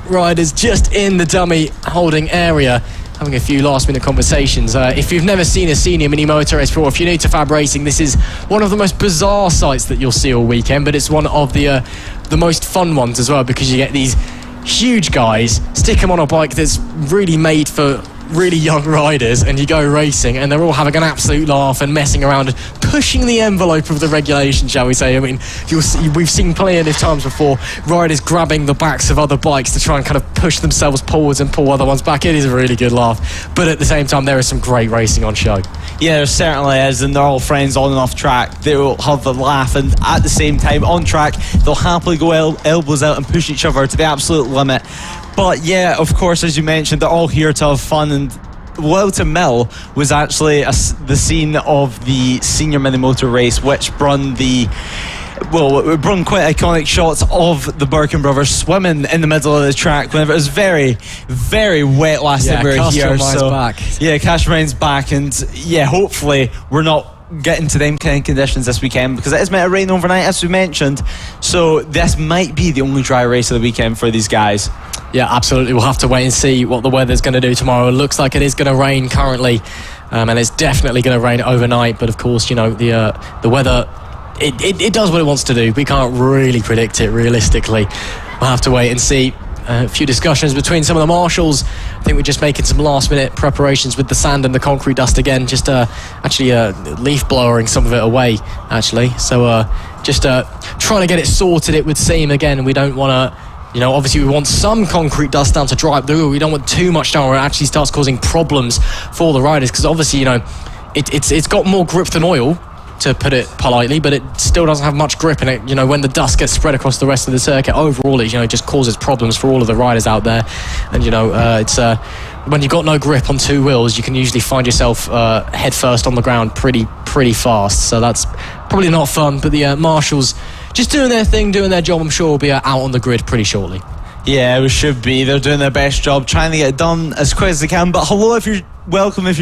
riders just in the dummy holding area, having a few last-minute conversations. If you've never seen a senior mini motor race before, if you're new to FAB-Racing, this is one of the most bizarre sights that you'll see all weekend, but it's one of the most fun ones as well, because you get these huge guys, stick them on a bike that's really made for really young riders and you go racing and they're all having an absolute laugh and messing around and pushing the envelope of the regulation, shall we say. I mean, we've seen plenty of times before riders grabbing the backs of other bikes to try and kind of push themselves forwards and pull other ones back. It is a really good laugh, but at the same time there is some great racing on show. Yeah, there certainly is, and they're all friends on and off track. They will have the laugh, and at the same time on track they'll happily go elbows out and push each other to the absolute limit. But yeah, of course, as you mentioned, they're all here to have fun, and Whilton Mill was actually the scene of the senior mini motor race, which brought quite iconic shots of the Birkin brothers swimming in the middle of the track whenever it was very, very wet last time we were here. So back. Yeah, Cash Ryan's back, and yeah, hopefully we're not getting to them kind of conditions this weekend, because it is meant to rain overnight, as we mentioned. So this might be the only dry race of the weekend for these guys. Yeah, absolutely. We'll have to wait and see what the weather's going to do tomorrow. It looks like it is going to rain currently, and it's definitely going to rain overnight. But of course, you know, the weather, it does what it wants to do. We can't really predict it realistically. We'll have to wait and see. A few discussions between some of the marshals. I think we're just making some last minute preparations with the sand and the concrete dust again, just leaf blowing some of it away actually. So just trying to get it sorted, it would seem. Again, we don't want to, you know, obviously we want some concrete dust down to dry up. We don't want too much down where it actually starts causing problems for the riders, because obviously, you know, it's got more grip than oil, to put it politely, but it still doesn't have much grip in it. You know, when the dust gets spread across the rest of the circuit, overall it, you know, just causes problems for all of the riders out there. And you know, it's when you've got no grip on two wheels, you can usually find yourself head first on the ground pretty fast. So that's probably not fun. But the marshals just doing their thing, doing their job. I'm sure will be out on the grid pretty shortly. Yeah, we should be. They're doing their best job, trying to get it done as quick as they can. But hello, if you're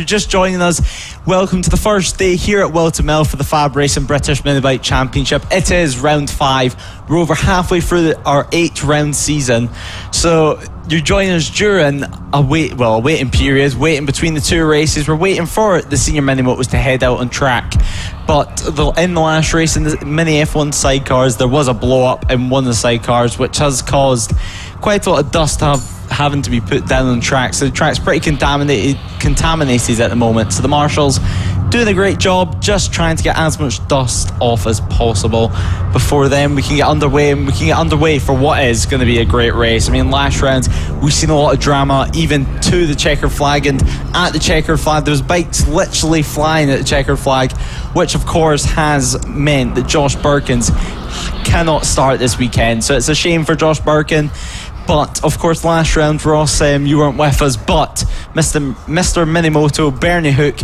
just joining us, welcome to the first day here at Whilton Mill for the FAB-Racing British Minibike Championship. It is round 5. We're over halfway through our 8-round season. So you're joining us during a waiting period, waiting between the two races. We're waiting for the senior mini motos to head out on track. But in the last race in the mini F1 sidecars, there was a blow up in one of the sidecars, which has caused quite a lot of dust having to be put down on track. So the track's pretty contaminated at the moment. So the marshals doing a great job, just trying to get as much dust off as possible before then we can get underway, and we can get underway for what is going to be a great race. I mean, last round we've seen a lot of drama, even to the checkered flag, and at the checkered flag there was bikes literally flying at the checkered flag, which of course has meant that Josh Birkins cannot start this weekend. So it's a shame for Josh Birkin. But of course, last round, Ross, you weren't with us, but Mr. Minimoto, Bernie Hook,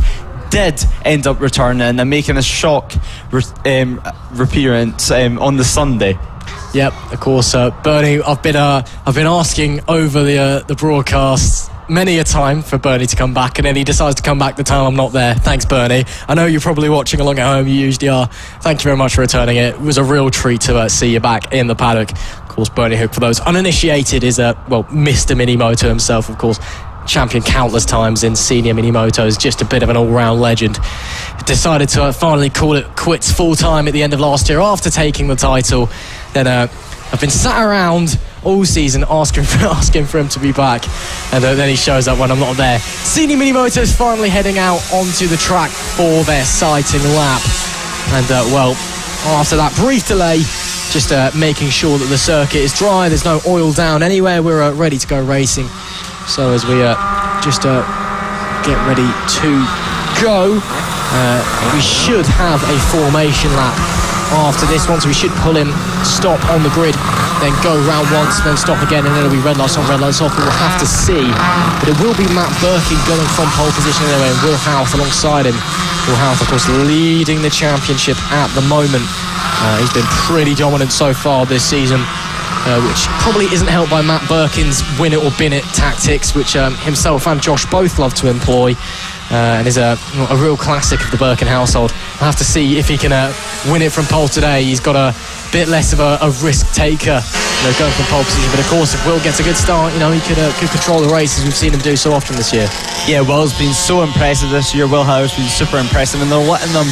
did end up returning and making a shock appearance on the Sunday. Yep, of course, Bernie. I've been asking over the broadcast many a time for Bernie to come back, and then he decides to come back the time I'm not there. Thanks, Bernie. I know you're probably watching along at home. You usually are. Thank you very much for returning. It was a real treat to see you back in the paddock. Of course, Bernie Hook, for those uninitiated, is Mr. Minimoto himself, of course. Champion countless times in senior mini motos, just a bit of an all-round legend. Decided to finally call it quits full-time at the end of last year after taking the title. Then I've been sat around all season asking for him to be back, and then he shows up when I'm not there. Senior mini motos finally heading out onto the track for their sighting lap, and after that brief delay, just making sure that the circuit is dry, there's no oil down anywhere, we're ready to go racing. So as we just get ready to go, we should have a formation lap after this one, so we should pull him, stop on the grid, then go round once, then stop again, and then it'll be red lights on, red lights off. We'll have to see, but it will be Matt Birkin going from pole position anyway, and Will Houth alongside him. Will Houth, of course, leading the championship at the moment. He's been pretty dominant so far this season, which probably isn't helped by Matt Birkin's win it or bin it tactics, which himself and Josh both love to employ, and is a real classic of the Birkin household. I'll have to see if he can win it from pole today. He's got a bit less of a risk taker, going from pole position, but of course if Will gets a good start, he could control the race, as we've seen him do so often this year. Yeah, Will's been so impressive this year. Will Howard's been super impressive, and they're letting them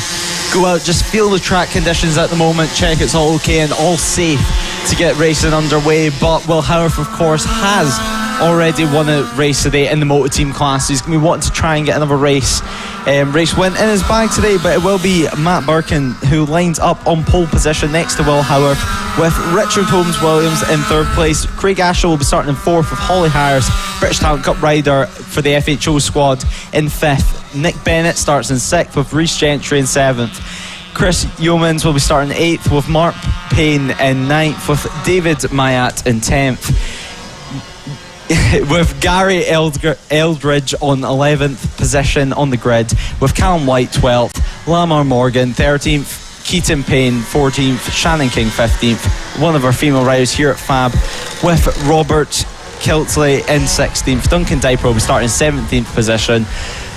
go out, just feel the track conditions at the moment, check it's all okay and all safe to get racing underway. But Will Howard, of course, has already won a race today in the motor team class. He's going to be wanting to try and get another race win in his bag today, but it will be Matt Birkin who lines up on pole position next to Will Howarth, with Richard Holmes-Williams in third place. Craig Ashall will be starting in fourth, with Holly Harris, British Talent Cup rider for the FHO squad, in fifth. Nick Bennett starts in sixth, with Rhys Gentry in seventh. Chris Yeomans will be starting 8th, with Mark Payne in 9th, with David Mayat in 10th, with Gary Eldridge on 11th position on the grid, with Callum White 12th, Lamar Morgan 13th, Keaton Payne 14th, Shannon King 15th, one of our female riders here at FAB, with Robert Kiltley in 16th. Duncan Diper will be starting 17th position,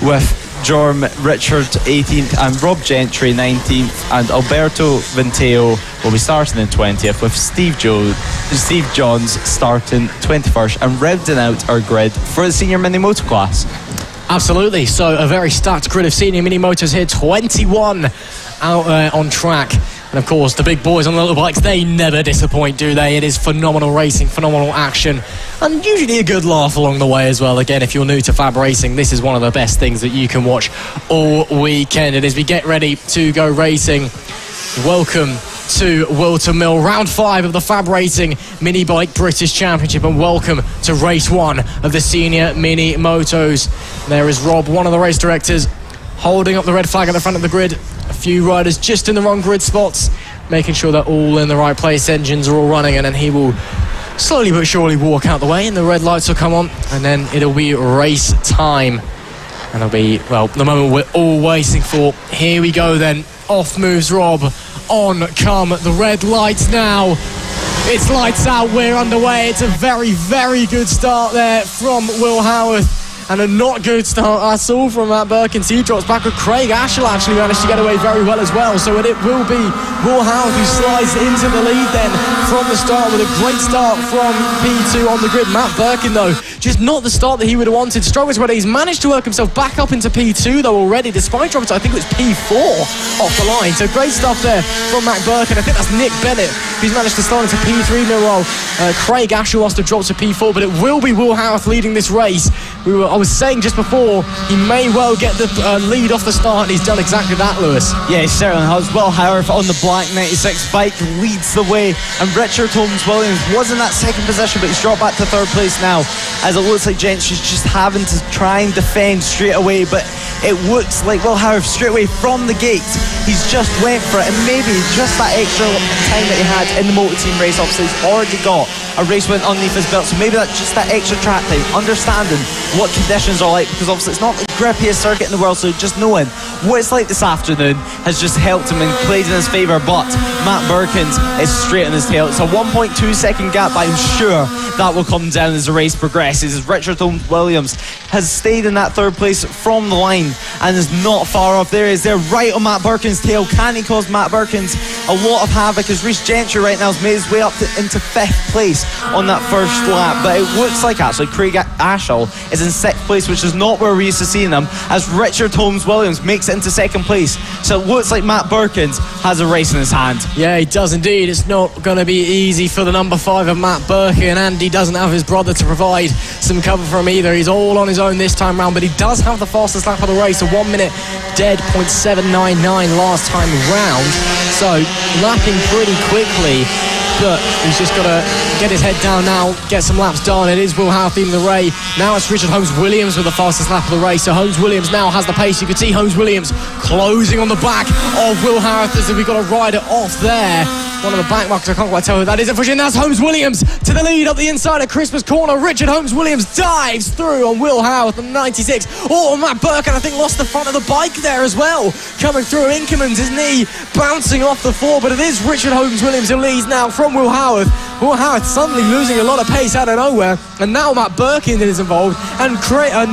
with Jorm Richard 18th and Rob Gentry 19th, and Alberto Venteo will be starting in 20th, with Steve Johns starting 21st and rounding out our grid for the senior mini motor class. Absolutely, so a very stacked grid of senior mini motors here, 21 out on track. And of course, the big boys on the little bikes, they never disappoint, do they? It is phenomenal racing, phenomenal action, and usually a good laugh along the way as well. Again, if you're new to FAB-Racing, this is one of the best things that you can watch all weekend. And as we get ready to go racing, welcome to Whilton Mill, round 5 of the FAB-Racing Mini Bike British Championship, and welcome to race 1 of the senior mini motos. There is Rob, one of the race directors, holding up the red flag at the front of the grid. A few riders just in the wrong grid spots, making sure they're all in the right place, engines are all running, and then he will slowly but surely walk out the way and the red lights will come on, and then it'll be race time. And it'll be, well, the moment we're all waiting for. Here we go then. Off moves Rob. On come the red lights now. It's lights out, we're underway. It's a very, very good start there from Will Howarth, and a not good start at all from Matt Birkins. He drops back with Craig Ashall, actually managed to get away very well as well. So it will be Will Howarth who slides into the lead then from the start, with a great start from P2 on the grid. Matt Birkin though, just not the start that he would have wanted. Struggles whether he's managed to work himself back up into P2 though already, despite dropping to, I think it was P4 off the line. So great stuff there from Matt Birkin. I think that's Nick Bennett who's managed to start into P3 meanwhile. Craig Ashall must have dropped to P4, but it will be Will Howarth leading this race. I was saying just before, he may well get the lead off the start, and he's done exactly that, Lewis. Yeah, he certainly has. Will Howarth on the black 96 bike leads the way, and Richard Holmes-Williams was in that second position, but he's dropped back to third place now, as it looks like Gentry's just having to try and defend straight away. But it looks like Will Howarth straight away from the gate, he's just went for it, and maybe just that extra time that he had in the motor team race, obviously he's already got a race win underneath his belt, so maybe that's just that extra track time, understanding what conditions are like, because obviously it's not the grippiest circuit in the world, so just knowing what it's like this afternoon has just helped him and played in his favour. But Matt Birkins is straight on his tail. It's a 1.2 second gap, but I'm sure that will come down as the race progresses, as Richard Holmes-Williams has stayed in that third place from the line and is not far off. There he is, there right on Matt Birkins' tail. Can he cause Matt Birkins a lot of havoc, as Rhys Gentry right now has made his way up into 5th place on that first lap? But it looks like actually Craig Ashall is in 6th place, which is not where we used to see them, as Richard Holmes-Williams makes it into 2nd place. So it looks like Matt Birkins has a race in his hand. Yeah, he does indeed. It's not going to be easy for the number 5 of Matt Birkin, and he doesn't have his brother to provide some cover for him either. He's all on his own this time round, but he does have the fastest lap of the race, a 1 minute dead .799 last time round, so lapping pretty quickly. But he's just got to get his head down now, get some laps done. It is Will Howarth leading the race. Now it's Richard Holmes-Williams with the fastest lap of the race. So Holmes-Williams now has the pace. You can see Holmes-Williams closing on the back of Will Howarth, as if we've got a rider off there. One of the back markers, I can't quite tell who that is. And that's Holmes-Williams to the lead up the inside of Christmas corner. Richard Holmes-Williams dives through on Will Howarth on 96. Oh, Matt Birkin, I think, lost the front of the bike there as well. Coming through, Inkerman's his knee bouncing off the floor, but it is Richard Holmes-Williams who leads now from Will Howarth. Will Howarth suddenly losing a lot of pace out of nowhere, and now Matt Birkin is involved, and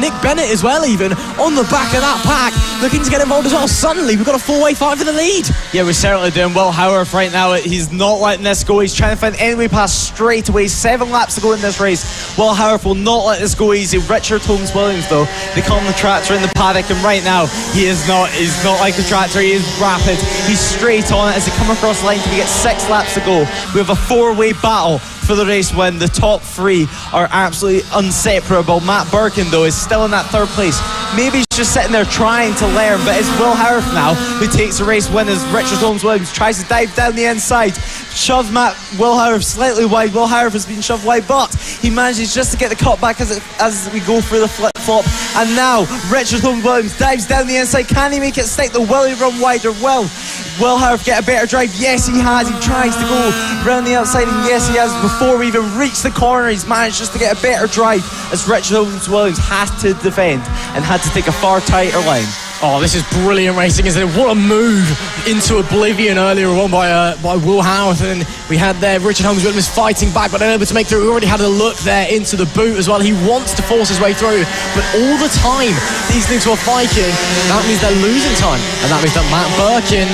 Nick Bennett as well, even on the back of that pack, looking to get involved as well. Suddenly we've got a 4-way fight for the lead. Yeah, we're certainly doing. Will Howarth right now, he's not letting this go. He's trying to find any way past straight away. 7 laps to go in this race. Will Howarth will not let this go easy. Richard Holmes-Williams though, they call him the tractor in the paddock, and right now he's not like a tractor. He is rapid, he's straight on it as they come across the line to get 6 laps to go. We have a 4-way battle for the race win. The top three are absolutely inseparable. Matt Birkin, though, is still in that third place. Maybe he's just sitting there trying to learn, but it's Will Howarth now who takes the race win as Richard Holmes-Williams tries to dive down the inside, shoves Will Howarth slightly wide. Will Howarth has been shoved wide, but he manages just to get the cut back as we go through the flip-flop. And now Richard Holmes-Williams dives down the inside. Can he make it stick? Will he run wider? Will Howarth get a better drive? Yes, he has. He tries to go round the outside, and yes, he has. Before we even reach the corner, he's managed just to get a better drive as Richard Holmes-Williams has to defend and had to take a far tighter line. Oh, this is brilliant racing, isn't it? What a move into oblivion earlier on by Will Howarth, and we had there Richard Holmes-Williams fighting back, but unable to make through. We already had a look there into the boot as well. He wants to force his way through, but all the time these things were fighting. That means they're losing time, and that means that Matt Birkin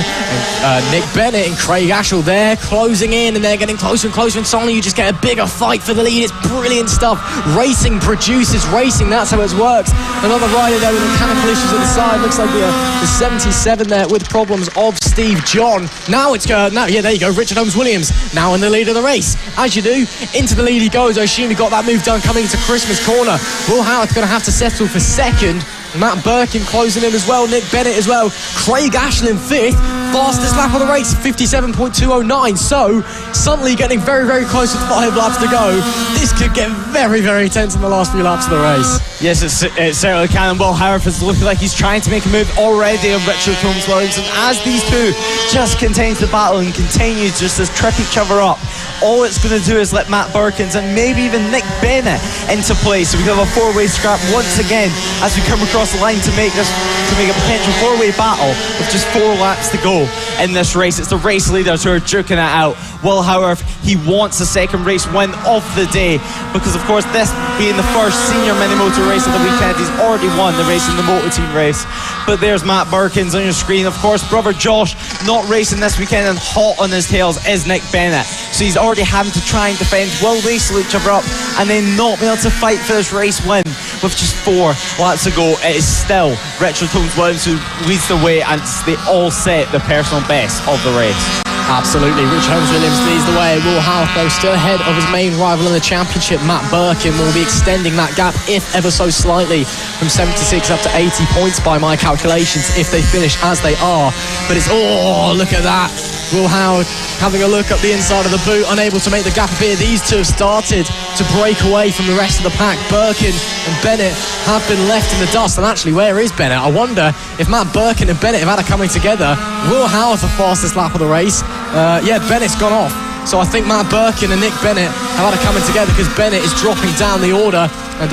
and Nick Bennett and Craig Ashall there closing in, and they're getting closer and closer, and suddenly you just get a bigger fight for the lead. It's brilliant stuff. Racing produces racing. That's how it works. Another rider there with mechanical issues at the side. Looks like the 77 there with problems of Steve John. Now it's there you go, Richard Holmes-Williams now in the lead of the race. As you do, into the lead he goes. I assume he got that move done coming into Christmas corner. Will Howarth going to have to settle for second. Matt Birkin closing in as well, Nick Bennett as well, Craig Ashall in fifth, fastest lap of the race, 57.209, so suddenly getting very, very close with 5 laps to go. This could get very, very tense in the last few laps of the race. Yes, it certainly can, and Will Howarth is looking like he's trying to make a move already on Richard Holmes-Williams, and as these two just continue to battle and continue just to trip each other up, all it's going to do is let Matt Birkins and maybe even Nick Bennett into play, so we have a 4-way scrap once again as we come across the line to make a potential 4-way battle with just 4 laps to go in this race. It's the race leaders who are duking it out. Will Howarth, he wants a second race win of the day because of course this being the first senior mini motor race of the weekend, he's already won the race in the motor team race. But there's Matt Birkins on your screen. Of course, brother Josh not racing this weekend, and hot on his tails is Nick Bennett, so he's already having to try and defend. Will they slow each other up and then not be able to fight for this race win with just 4 laps to go? It is still Richard Holmes-Williams who leads the way, and they all set the personal best of the race. Absolutely, Richard Holmes-Williams leads the way. Will Howarth, though, still ahead of his main rival in the championship. Matt Birkin will be extending that gap, if ever so slightly, from 76 up to 80 points by my calculations, if they finish as they are. But it's, look at that. Will Howarth having a look up the inside of the boot, unable to make the gap appear. These two have started to break away from the rest of the pack. Birkin and Bennett have been left in the dust. And actually, where is Bennett? I wonder if Matt Birkin and Bennett have had a coming together. Will Howarth the fastest lap of the race? Bennett's gone off. So I think Matt Birkin and Nick Bennett have had a coming together because Bennett is dropping down the order. And,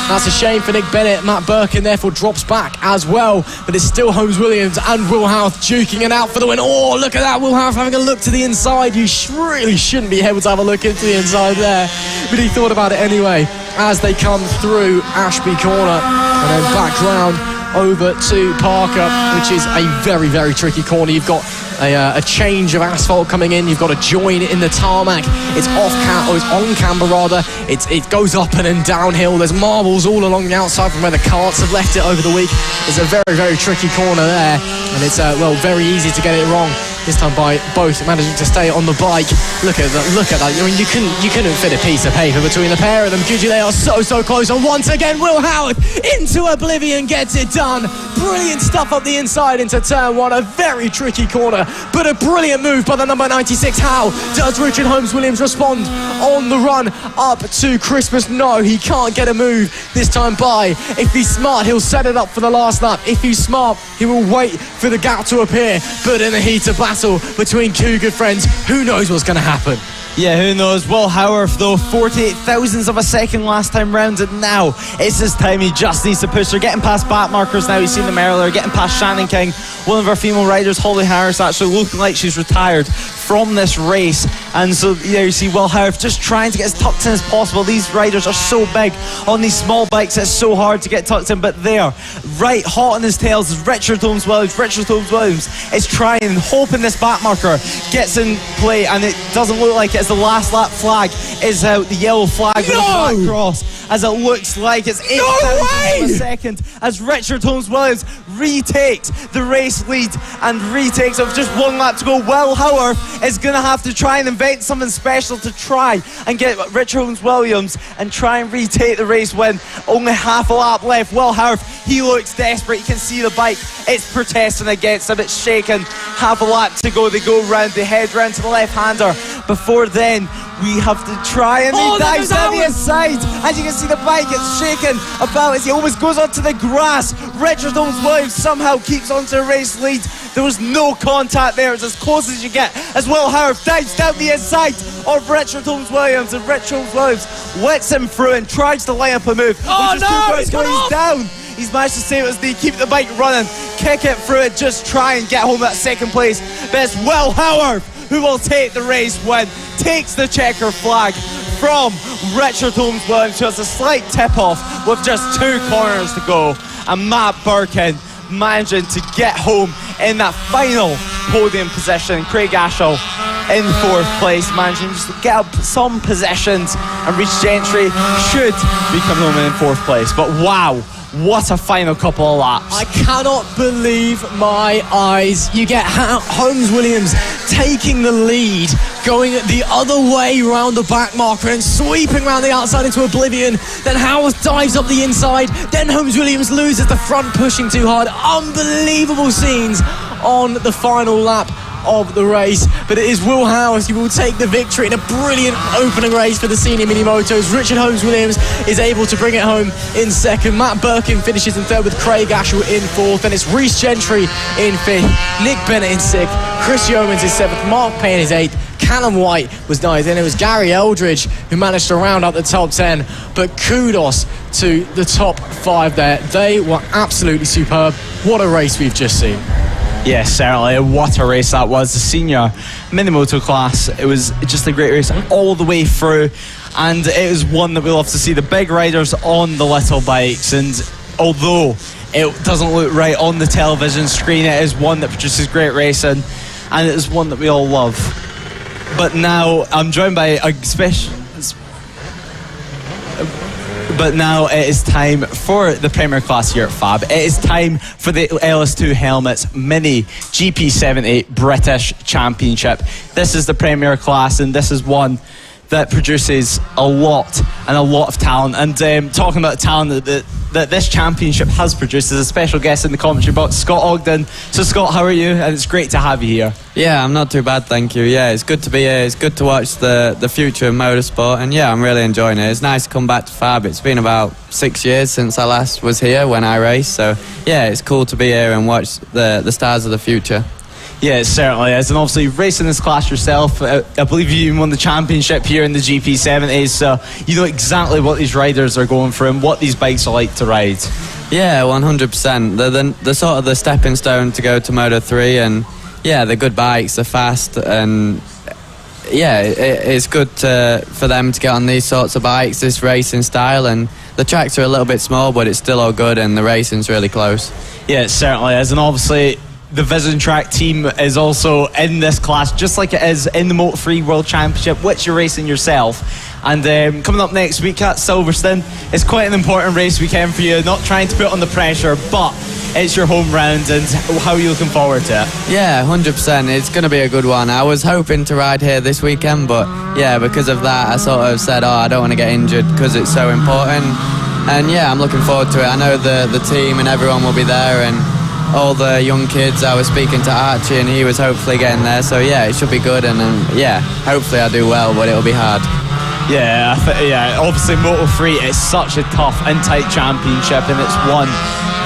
that's a shame for Nick Bennett. Matt Birkin therefore drops back as well. But it's still Holmes-Williams and Will Howarth duking it out for the win. Oh, look at that. Will Howarth having a look to the inside. You really shouldn't be able to have a look into the inside there. But he thought about it anyway as they come through Ashby Corner and then back round over to Parker, which is a very, very tricky corner. You've got a change of asphalt coming in. You've got a join in the tarmac. It's it's on camber rather. It goes up and then downhill. There's marbles all along the outside from where the carts have left it over the week. It's a very, very tricky corner there, and it's very easy to get it wrong. This time by both managing to stay on the bike. Look at that. I mean, you couldn't fit a piece of paper between the pair of them, could you? They are so close. And once again, Will Howarth into oblivion gets it done. Brilliant stuff up the inside into turn 1. A very tricky corner, but a brilliant move by the number 96. How does Richard Holmes-Williams respond on the run up to Christmas? No, he can't get a move this time by. If he's smart, he'll set it up for the last lap. If he's smart, he will wait for the gap to appear. But in the heat of battle between two good friends, who knows what's going to happen? Yeah, who knows? Will Howarth, though, 48 thousandths of a second last time round, and now it's his time. He just needs to push. They're getting past back markers now. You've seen them earlier, getting past Shannon King. One of our female riders, Holly Harris, actually looking like she's retired from this race. And so you see Will Howarth just trying to get as tucked in as possible. These riders are so big on these small bikes, it's so hard to get tucked in, but there, right hot on his tails, is Richard Holmes-Williams. Richard Holmes-Williams is trying and hoping this back marker gets in play, and it doesn't look like it. The last lap flag is out, the yellow flag with the black cross, as it looks like it's 8 thousandths of a second as Richard Holmes-Williams retakes the race lead and retakes it with just 1 lap to go. Will Howarth is going to have to try and invent something special to try and get Richard Holmes-Williams and try and retake the race win. Only half a lap left. Will Howarth, he looks desperate. You can see the bike, it's protesting against him, it's shaking. Half a lap to go. They go round, they head round to the left-hander. Before then, we have to try and he dives down the inside. As you can see, the bike is shaking about as he almost goes onto the grass. Richard Holmes-Williams somehow keeps onto the race lead. There was no contact there. It's as close as you get as Will Howarth dives down the inside of Richard Holmes-Williams, and Richard Holmes-Williams lets him through and tries to line up a move. He's down. He's managed to save it as they keep the bike running, kick it through it, just try and get home that second place. But it's Will Howarth who will take the race win, takes the checker flag from Richard Holmes-Williams, who has a slight tip-off with just 2 corners to go. And Matt Birkin managing to get home in that final podium position. Craig Ashall in 4th place, managing just to get up some possessions, and Reece Gentry should be coming home in 4th place. But wow, what a final couple of laps. I cannot believe my eyes. You get Holmes-Williams taking the lead, going the other way round the back marker and sweeping round the outside into oblivion. Then Howarth dives up the inside. Then Holmes-Williams loses the front, pushing too hard. Unbelievable scenes on the final lap of the race, but it is Will Howarth who will take the victory in a brilliant opening race for the senior mini motos. Richard Holmes-Williams is able to bring it home in 2nd. Matt Birkin finishes in 3rd with Craig Ashall in 4th. Then it's Reece Gentry in 5th, Nick Bennett in 6th, Chris Yeomans is 7th, Mark Payne is 8th, Callum White was 9th, and it was Gary Eldridge who managed to round out the top 10. But kudos to the top 5 there. They were absolutely superb. What a race we've just seen. Yes, certainly. What a race that was. The senior mini-moto class, it was just a great race all the way through, and it is one that we love to see. The big riders on the little bikes, and although it doesn't look right on the television screen, it is one that produces great racing, and it is one that we all love. But now I'm joined by a special... But now it is time for the Premier class here at FAB. It is time for the LS2 Helmets Mini GP70 British Championship. This is the Premier class, and this is one that produces a lot of talent. And talking about talent that this championship has produced, as a special guest in the commentary box, Scott Ogden. So Scott, how are you? And it's great to have you here. Yeah, I'm not too bad, thank you. Yeah, it's good to be here. It's good to watch the future of motorsport, and yeah, I'm really enjoying it. It's nice to come back to FAB. It's been about 6 years since I last was here when I raced, so yeah, it's cool to be here and watch the stars of the future. Yeah, it certainly is. And obviously racing this class yourself, I believe you even won the championship here in the GP70s, so you know exactly what these riders are going through and what these bikes are like to ride. Yeah, 100%. They're sort of the stepping stone to go to Moto 3, and yeah, they're good bikes, they're fast, and yeah, it's good for them to get on these sorts of bikes, this racing style, and the tracks are a little bit small, but it's still all good, and the racing's really close. Yeah, it certainly is. And obviously the Vision Track team is also in this class, just like it is in the Moto 3 World Championship, which you're racing yourself. And coming up next week at Silverstone, it's quite an important race weekend for you. Not trying to put on the pressure, but it's your home round, and how are you looking forward to it? Yeah, 100%. It's going to be a good one. I was hoping to ride here this weekend, but yeah, because of that, I sort of said, I don't want to get injured because it's so important. And yeah, I'm looking forward to it. I know the team and everyone will be there, and all the young kids. I was speaking to Archie, and he was hopefully getting there, so yeah, it should be good, and yeah, hopefully I do well, but it'll be hard. Yeah, obviously Moto 3 is such a tough and tight championship, and it's one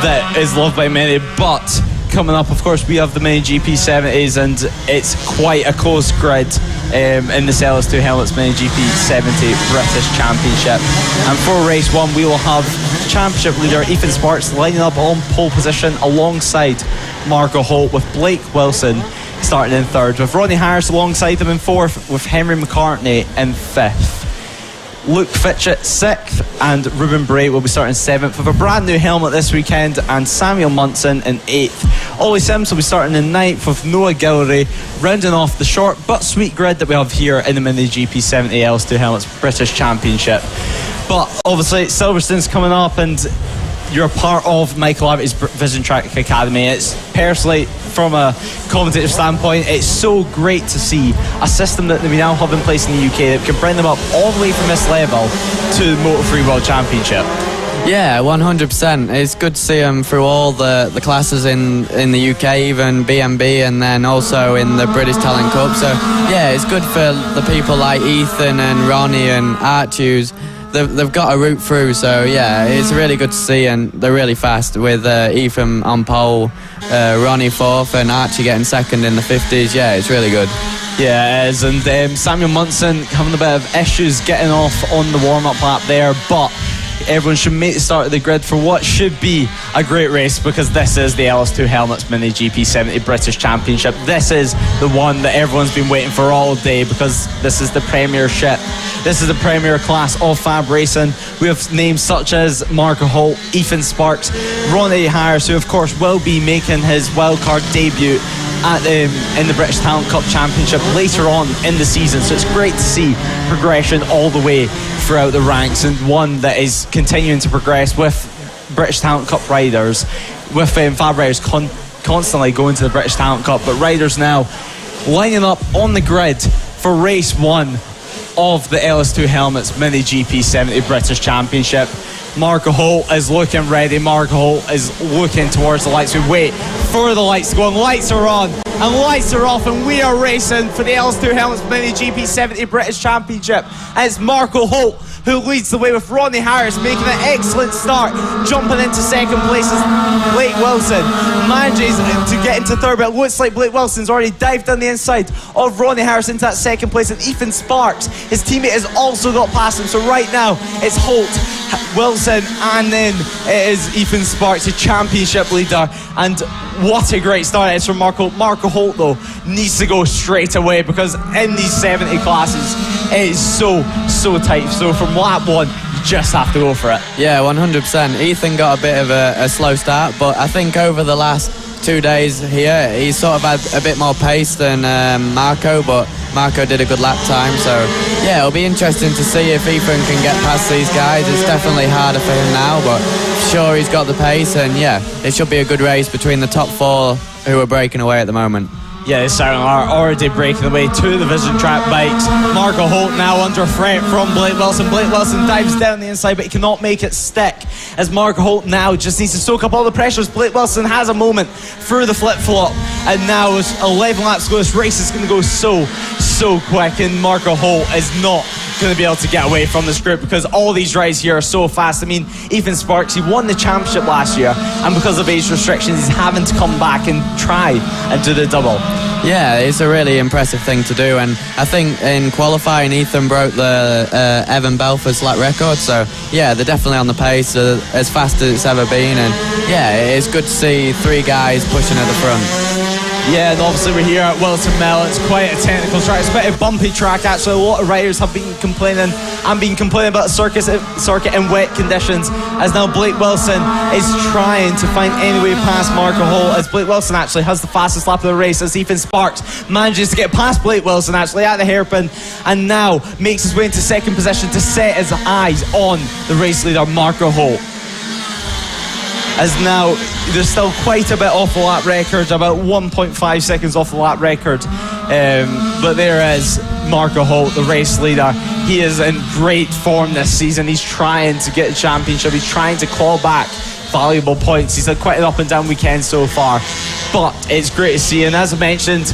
that is loved by many. But coming up, of course, we have the Mini GP70s, and it's quite a close grid in the LS2 Helmets Mini GP70 British Championship. And for race 1, we will have championship leader Ethan Sparks lining up on pole position alongside Marco Holt, with Blake Wilson starting in 3rd, with Ronnie Harris alongside him in 4th, with Henry McCartney in 5th. Luke Fitchett 6th, and Ruben Bray will be starting 7th with a brand new helmet this weekend, and Samuel Munson in 8th Ollie Sims will be starting in 9th with Noah Gilroy, rounding off the short but sweet grid that we have here in the Mini GP70 LS2 Helmets British Championship. But obviously Silverstone's coming up, and you're part of Michael Abbott's Vision Track Academy. It's personally, from a commentative standpoint, it's so great to see a system that we now have in place in the UK that can bring them up all the way from this level to the Motor 3 World Championship. Yeah, 100%. It's good to see them through all the classes in the UK, even BMB, and then also in the British Talent Cup. So yeah, it's good for the people like Ethan and Ronnie and Archie's. They've got a route through, so yeah, it's really good to see, and they're really fast with Ethan on pole, Ronnie 4th, and Archie getting 2nd in the 50s. Yeah, it's really good. Yeah, it is, and Samuel Munson having a bit of issues getting off on the warm-up lap there, but everyone should make the start of the grid for what should be a great race, because this is the LS2 Helmets Mini GP70 British Championship. This is the one that everyone's been waiting for all day, because this is the premiership. This is the premier class of FAB-Racing. We have names such as Marco Holt, Ethan Sparks, Ronnie Harris, who of course will be making his wildcard debut in the British Talent Cup Championship later on in the season. So it's great to see progression all the way throughout the ranks, and one that is continuing to progress with British Talent Cup riders, with FAB riders constantly going to the British Talent Cup, but riders now lining up on the grid for race 1 of the LS2 Helmets Mini GP70 British Championship. Marco Holt is looking ready. Marco Holt is looking towards the lights. We wait for the lights to go on. Lights are on and lights are off, and we are racing for the LS2 Helmets Mini GP70 British Championship. And it's Marco Holt who leads the way, with Ronnie Harris making an excellent start, jumping into 2nd place as Blake Wilson manages to get into 3rd, but it looks like Blake Wilson's already dived on the inside of Ronnie Harris into that 2nd place, and Ethan Sparks, his teammate, has also got past him. So right now it's Holt, Wilson, and then it is Ethan Sparks, the championship leader. And what a great start it is from Marco. Marco Holt, though, needs to go straight away, because in these 70 classes it is so tight. So from lap 1, you just have to go for it. Yeah, 100%. Ethan got a bit of a slow start, but I think over the last 2 days here, he sort of had a bit more pace than Marco, but Marco did a good lap time. So yeah, it'll be interesting to see if Ethan can get past these guys. It's definitely harder for him now, but sure, he's got the pace, and yeah, it should be a good race between the top 4 who are breaking away at the moment. Yeah, they certainly are already breaking the way to the Vision Track bikes. Marco Holt now under threat from Blake Wilson. Blake Wilson dives down the inside, but he cannot make it stick, as Marco Holt now just needs to soak up all the pressures. Blake Wilson has a moment through the flip-flop, and now with 11 laps to go, this race is going to go so quick, and Marco Holt is not going to be able to get away from this group, because all these rides here are so fast. I mean, Ethan Sparks, he won the championship last year, and because of age restrictions, he's having to come back and try and do the double. Yeah, it's a really impressive thing to do, and I think in qualifying Ethan broke the Evan Belfast lap record, so yeah, they're definitely on the pace, as fast as it's ever been, and yeah, it's good to see 3 guys pushing at the front. Yeah, and obviously we're here at Whilton Mill. It's quite a technical track. It's quite a bumpy track, actually. A lot of riders have been complaining about the circuit in wet conditions, as now Blake Wilson is trying to find any way past Marco Holt, as Blake Wilson actually has the fastest lap of the race, as Ethan Sparks manages to get past Blake Wilson actually at the hairpin, and now makes his way into 2nd position to set his eyes on the race leader Marco Holt. As now there's still quite a bit off the lap record, about 1.5 seconds off the lap record, but there is Marco Holt, the race leader. He is in great form this season. He's trying to get the championship, he's trying to claw back valuable points. He's had quite an up and down weekend so far, but it's great to see. And as I mentioned,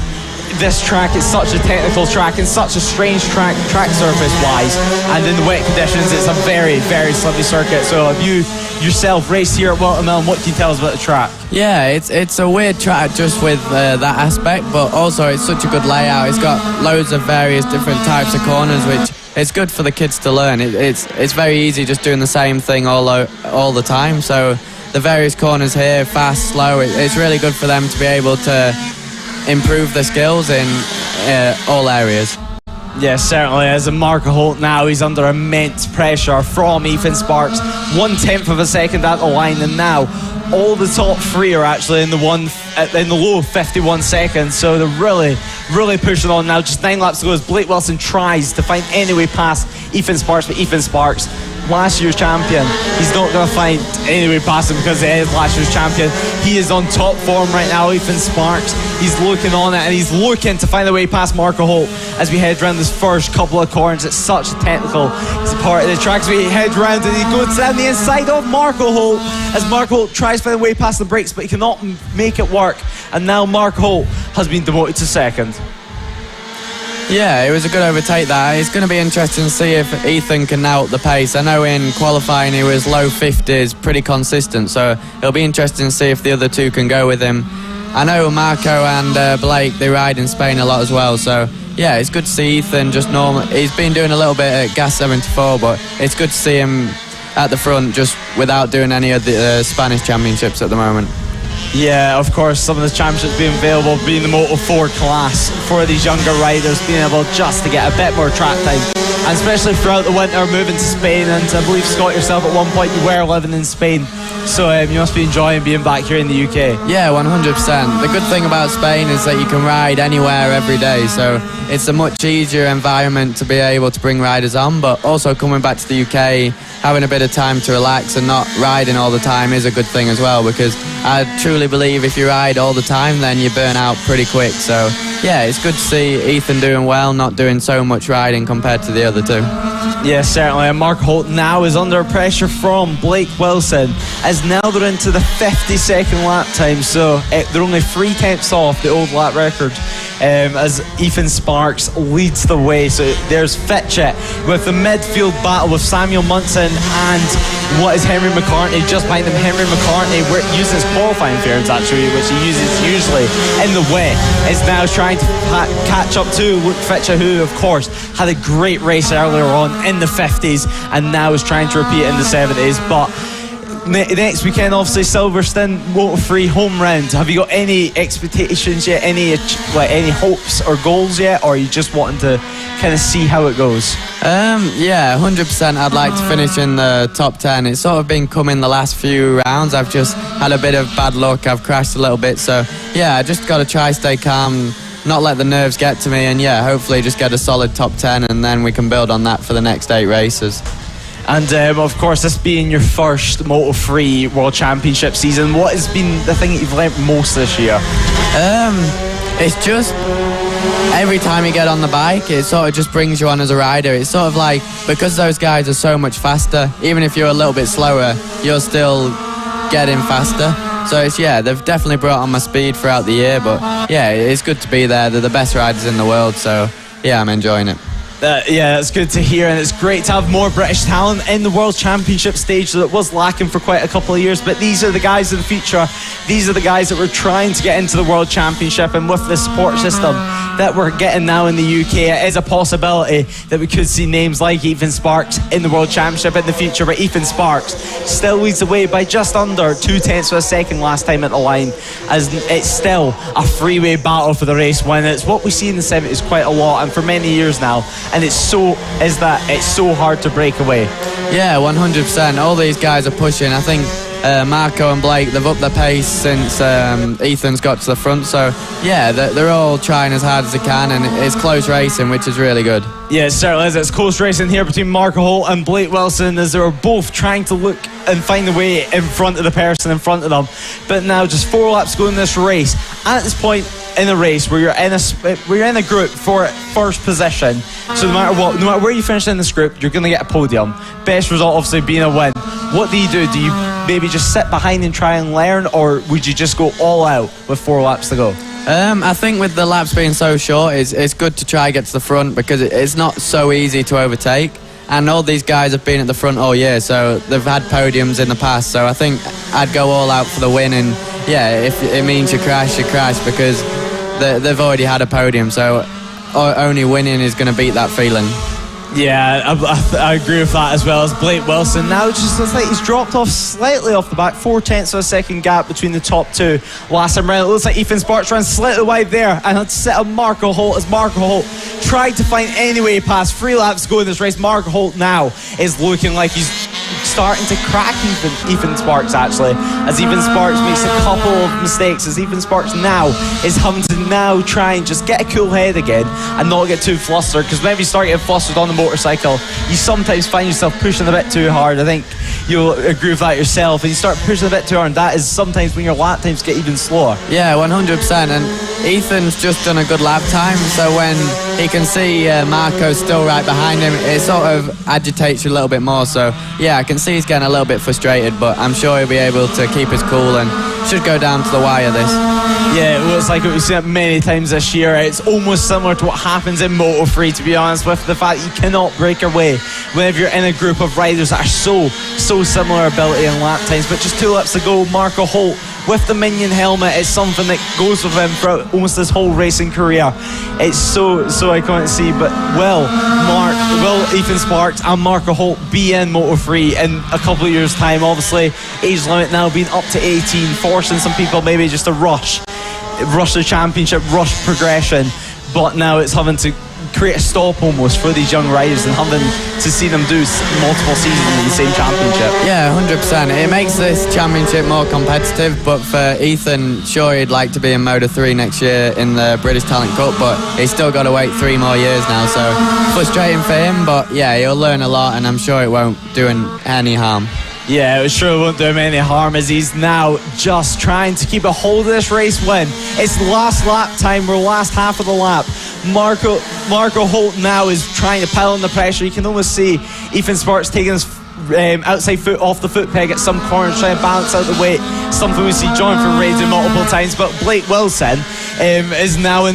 this track is such a technical track and such a strange track surface wise, and in the wet conditions it's a very slippery circuit. So if you yourself raced here at Whilton Mill, what can you tell us about the track? Yeah, it's a weird track just with that aspect, but also it's such a good layout. It's got loads of various different types of corners, which it's good for the kids to learn. It's very easy just doing the same thing all the time. So the various corners here, fast, slow, it's really good for them to be able to improve their skills in all areas. Yes, certainly is. And Marco Holt now, he's under immense pressure from Ethan Sparks. 1/10 of a second at the line, and now all the top three are actually in the low 51 seconds, so they're really pushing on now. Just 9 laps to go as Blake Wilson tries to find any way past Ethan Sparks, but Ethan Sparks, last year's champion, he's not going to find any way past him because he is last year's champion. He is on top form right now, Ethan Sparks. He's looking on it and he's looking to find a way past Marco Holt as we head around this first couple of corners. It's such a technical part of the track as we head around, and he goes down the inside of Marco Holt as Marco Holt tries to find a way past the brakes, but he cannot make it work, and now Marco Holt has been demoted to second. Yeah, it was a good overtake there. It's going to be interesting to see if Ethan can now up the pace. I know in qualifying he was low 50s, pretty consistent, so it'll be interesting to see if the other two can go with him. I know Marco and Blake, they ride in Spain a lot as well, so yeah, it's good to see Ethan just normal. He's been doing a little bit at Gas 74, but it's good to see him at the front just without doing any of the Spanish championships at the moment. Yeah, of course, some of the championships being available, being the Moto4 class for these younger riders, being able just to get a bit more track time, and especially throughout the winter, moving to Spain. And I believe, Scott, yourself at one point, you were living in Spain, so you must be enjoying being back here in the UK. Yeah, 100%. The good thing about Spain is that you can ride anywhere every day, so it's a much easier environment to be able to bring riders on, but also coming back to the UK, having a bit of time to relax and not riding all the time is a good thing as well, because I truly believe if you ride all the time, then you burn out pretty quick. So yeah, it's good to see Ethan doing well, not doing so much riding compared to the other two. Yes, certainly. And Mark Holt now is under pressure from Blake Wilson, as now they're into the 52nd lap time, so they're only 3/10 off the old lap record, as Ethan Sparks leads the way. So there's Fitchett with the midfield battle with Samuel Munson and what is Henry McCartney just behind them. Henry McCartney uses qualifying fairings actually, which he uses usually in the wet, is now trying to catch up to Luke Fitchett, who of course had a great race earlier on in the 50s and now is trying to repeat it in the 70s. But next weekend, obviously, Silverstone Moto3 home round. Have you got any expectations yet? Any hopes or goals yet? Or are you just wanting to kind of see how it goes? Yeah, 100%. I'd like to finish in the top 10. It's sort of been coming the last few rounds. I've just had a bit of bad luck. I've crashed a little bit. So, yeah, I just got to try stay calm, not let the nerves get to me, and yeah, hopefully just get a solid top 10, and then we can build on that for the next 8 races. And of course, this being your first Moto3 World Championship season, what has been the thing that you've learnt most this year? It's just every time you get on the bike, it sort of just brings you on as a rider. It's sort of like, because those guys are so much faster, even if you're a little bit slower, you're still getting faster. So it's, yeah, they've definitely brought on my speed throughout the year, but yeah, it's good to be there. They're the best riders in the world, so yeah, I'm enjoying it. Yeah, that's good to hear, and it's great to have more British talent in the World Championship stage that was lacking for quite a couple of years. But these are the guys of the future. These are the guys that we're trying to get into the World Championship, and with the support system that we're getting now in the UK, it is a possibility that we could see names like Ethan Sparks in the World Championship in the future. But Ethan Sparks still leads the way by just under 0.2 of a second last time at the line, as it's still a freeway battle for the race win. It's what we see in the 70s quite a lot, and for many years now. And it's so hard to break away. Yeah, 100%. All these guys are pushing. I think Marco and Blake, they've upped their pace since Ethan's got to the front. So yeah, they're all trying as hard as they can, and it's close racing, which is really good. Yeah, it certainly is. It's close racing here between Marco Holt and Blake Wilson, as they're both trying to look and find a way in front of the person in front of them. But now just 4 laps to go in this race, and at this point in a race where you're in a group for first position, so no matter where you finish in this group, you're going to get a podium. Best result obviously being a win. What do? Do you maybe just sit behind and try and learn, or would you just go all out with 4 laps to go? I think with the laps being so short, it's good to try and get to the front, because it's not so easy to overtake. And all these guys have been at the front all year, so they've had podiums in the past. So I think I'd go all out for the win, and yeah, if it means you crash, because they've already had a podium, so only winning is going to beat that feeling. Yeah, I agree with that, as well as Blake Wilson. Now it just looks like he's dropped off slightly off the back. 0.4 of a second gap between the top two last time round. It looks like Ethan Sparks runs slightly wide there, and it's set up Marco Holt, as Marco Holt tried to find any way past. 3 laps to go in this race. Marco Holt now is looking like he's starting to crack Ethan Sparks, actually, as Ethan Sparks makes a couple of mistakes, as Ethan Sparks now is having to now try and just get a cool head again and not get too flustered, because whenever you start getting flustered on the motorcycle, you sometimes find yourself pushing a bit too hard. I think you'll agree with that yourself, and you start pushing a bit too hard, and that is sometimes when your lap times get even slower. Yeah, 100%, and Ethan's just done a good lap time, so when he can see Marco still right behind him, it sort of agitates you a little bit more. So yeah, I can see he's getting a little bit frustrated, but I'm sure he'll be able to keep his cool and should go down to the wire this. Yeah, it looks like we've seen it many times this year. It's almost similar to what happens in Moto3, to be honest, with the fact that you cannot break away whenever you're in a group of riders that are so similar ability and lap times. But just 2 laps to go, Marco Holt with the Minion helmet. It's something that goes with him throughout almost his whole racing career. It's so iconic to see. But will Ethan Sparks and Marco Holt be in Moto3 in a couple of years' time? Obviously, age limit now being up to 18, forcing some people maybe just to rush the championship, rush progression. But now it's having to create a stop almost for these young riders and having to see them do multiple seasons in the same championship. Yeah, 100%. It makes this championship more competitive, but for Ethan, sure, he'd like to be in Moto3 next year in the British Talent Cup, but he's still got to wait 3 more years now, so frustrating for him, but yeah, he'll learn a lot, and I'm sure it won't do him any harm. Yeah, it sure won't do him any harm, as he's now just trying to keep a hold of this race win. It's the last lap time, we're last half of the lap. Marco Holt now is trying to pile on the pressure. You can almost see Ethan Sparks taking his outside foot off the foot peg at some corners, trying to balance out the weight, something we see Jonathan Ray do multiple times. But Blake Wilson is now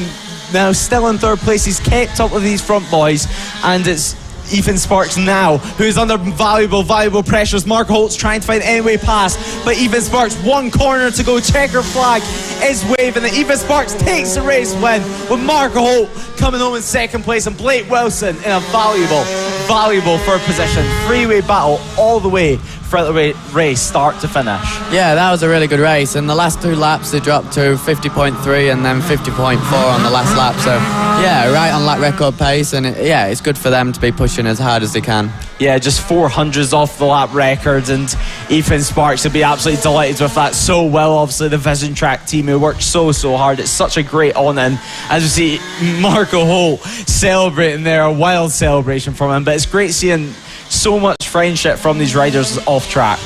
still in 3rd place. He's kept up with these front boys, and it's Ethan Sparks now who's under valuable pressures. Marco Holt's trying to find any way past, but Ethan Sparks, 1 corner to go. Checker flag is waving, and Ethan Sparks takes the race win, with Marco Holt coming home in 2nd place and Blake Wilson in a valuable 3rd position. 3-way battle all the way throughout the race, start to finish. Yeah, that was a really good race, and the last 2 laps they dropped to 50.3 and then 50.4 on the last lap, so yeah, right on lap record pace, and it's good for them to be pushing as hard as they can. Yeah, just 400s off the lap record, and Ethan Sparks will be absolutely delighted with that so well. Obviously the Vision Track team who worked so hard, it's such a great on-in. As we see Marco Holt celebrating there, a wild celebration from him, but it's great seeing so much friendship from these riders off track.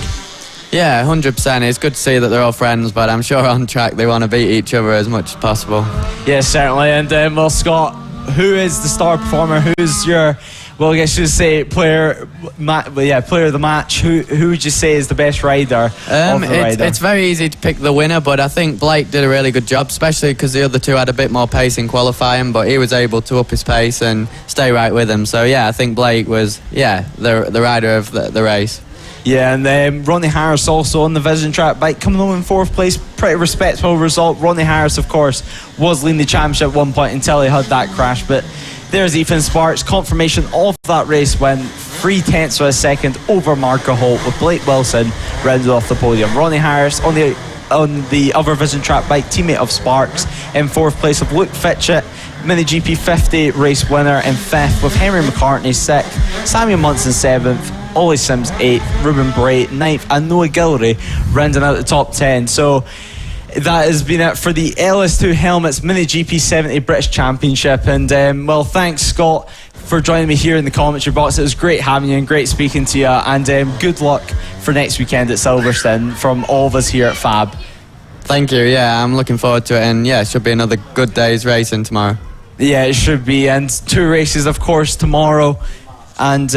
Yeah, 100%. It's good to see that they're all friends, but I'm sure on track they want to beat each other as much as possible. Yeah, certainly. And well, Scott, who is the star performer? Who's your, well, I guess you say player of the match? Who would you say is the best rider? It's very easy to pick the winner, but I think Blake did a really good job, especially because the other 2 had a bit more pace in qualifying, but he was able to up his pace and stay right with him. So yeah, I think Blake was the rider of the race. Yeah, and Ronnie Harris also on the Vision Track bike coming home in 4th place. Pretty respectable result. Ronnie Harris, of course, was leading the championship at one point until he had that crash, but there's Ethan Sparks, confirmation of that race win, 0.3 of a second over Marco Holt, with Blake Wilson rounded off the podium. Ronnie Harris on the other Vision Track bike, teammate of Sparks, in 4th place with Luke Fitchett, Mini GP 50 race winner in 5th, with Henry McCartney 6th, Samuel Munson 7th, Ollie Sims 8th, Ruben Bray 9th, and Noah Guillory rounding out the top 10. So that has been it for the LS2 Helmets Mini GP 70 British Championship. And well, thanks Scott for joining me here in the commentary box. It was great having you and great speaking to you, and good luck for next weekend at Silverstone from all of us here at FAB. Thank you. Yeah, I'm looking forward to it, and yeah, it should be another good day's racing tomorrow. Yeah, it should be, and 2 races of course tomorrow, and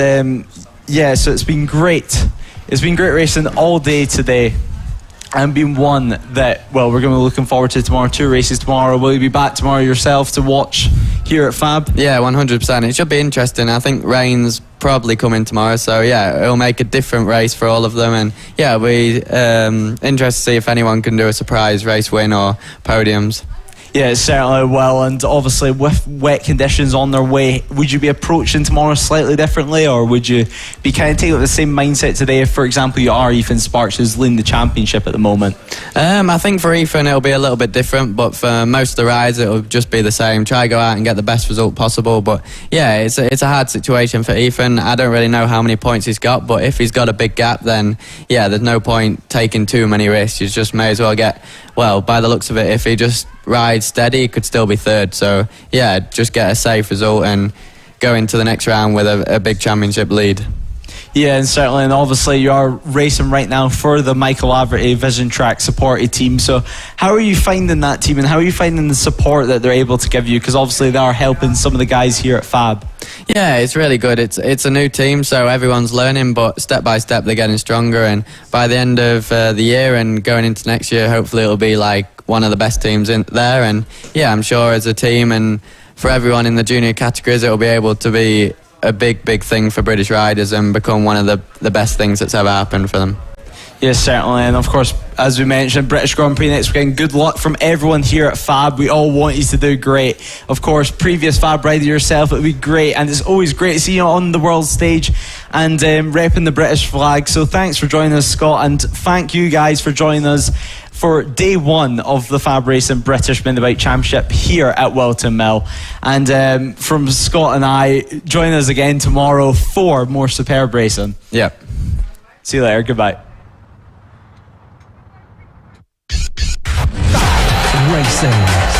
yeah, so it's been great. It's been great racing all day today, and been one that, well, we're going to be looking forward to tomorrow. 2 races tomorrow. Will you be back tomorrow yourself to watch here at FAB? Yeah, 100%. It should be interesting. I think rain's probably coming tomorrow, so yeah, it'll make a different race for all of them, and yeah, it'll be interesting to see if anyone can do a surprise race win or podiums. Yeah, it certainly will, and obviously with wet conditions on their way, would you be approaching tomorrow slightly differently, or would you be kind of taking the same mindset today if, for example, you are Ethan Sparks, who's leading the championship at the moment? I think for Ethan it'll be a little bit different, but for most of the rides it'll just be the same. Try to go out and get the best result possible, but yeah, it's a hard situation for Ethan. I don't really know how many points he's got, but if he's got a big gap, then yeah, there's no point taking too many risks. You just may as well get, well, by the looks of it, if he just rides steady, he could still be third. So yeah, just get a safe result and go into the next round with a big championship lead. Yeah, and certainly, and obviously you are racing right now for the Michael Laverty Vision Track supported team. So how are you finding that team, and how are you finding the support that they're able to give you? Because obviously they are helping some of the guys here at FAB. Yeah, it's really good. It's a new team, so everyone's learning, but step by step they're getting stronger, and by the end of the year and going into next year, hopefully it'll be like one of the best teams in there. And yeah, I'm sure as a team and for everyone in the junior categories, it'll be able to be a big thing for British riders and become one of the best things that's ever happened for them. Yes, certainly, and of course, as we mentioned, British Grand Prix next weekend. Good luck from everyone here at FAB. We all want you to do great. Of course, previous FAB rider yourself, it would be great, and it's always great to see you on the world stage and repping the British flag. So thanks for joining us, Scott, and thank you guys for joining us for day one of the FAB-Racing British Minibike Championship here at Whilton Mill. And from Scott and I, join us again tomorrow for more superb racing. Yep. See you later. Goodbye. Racing.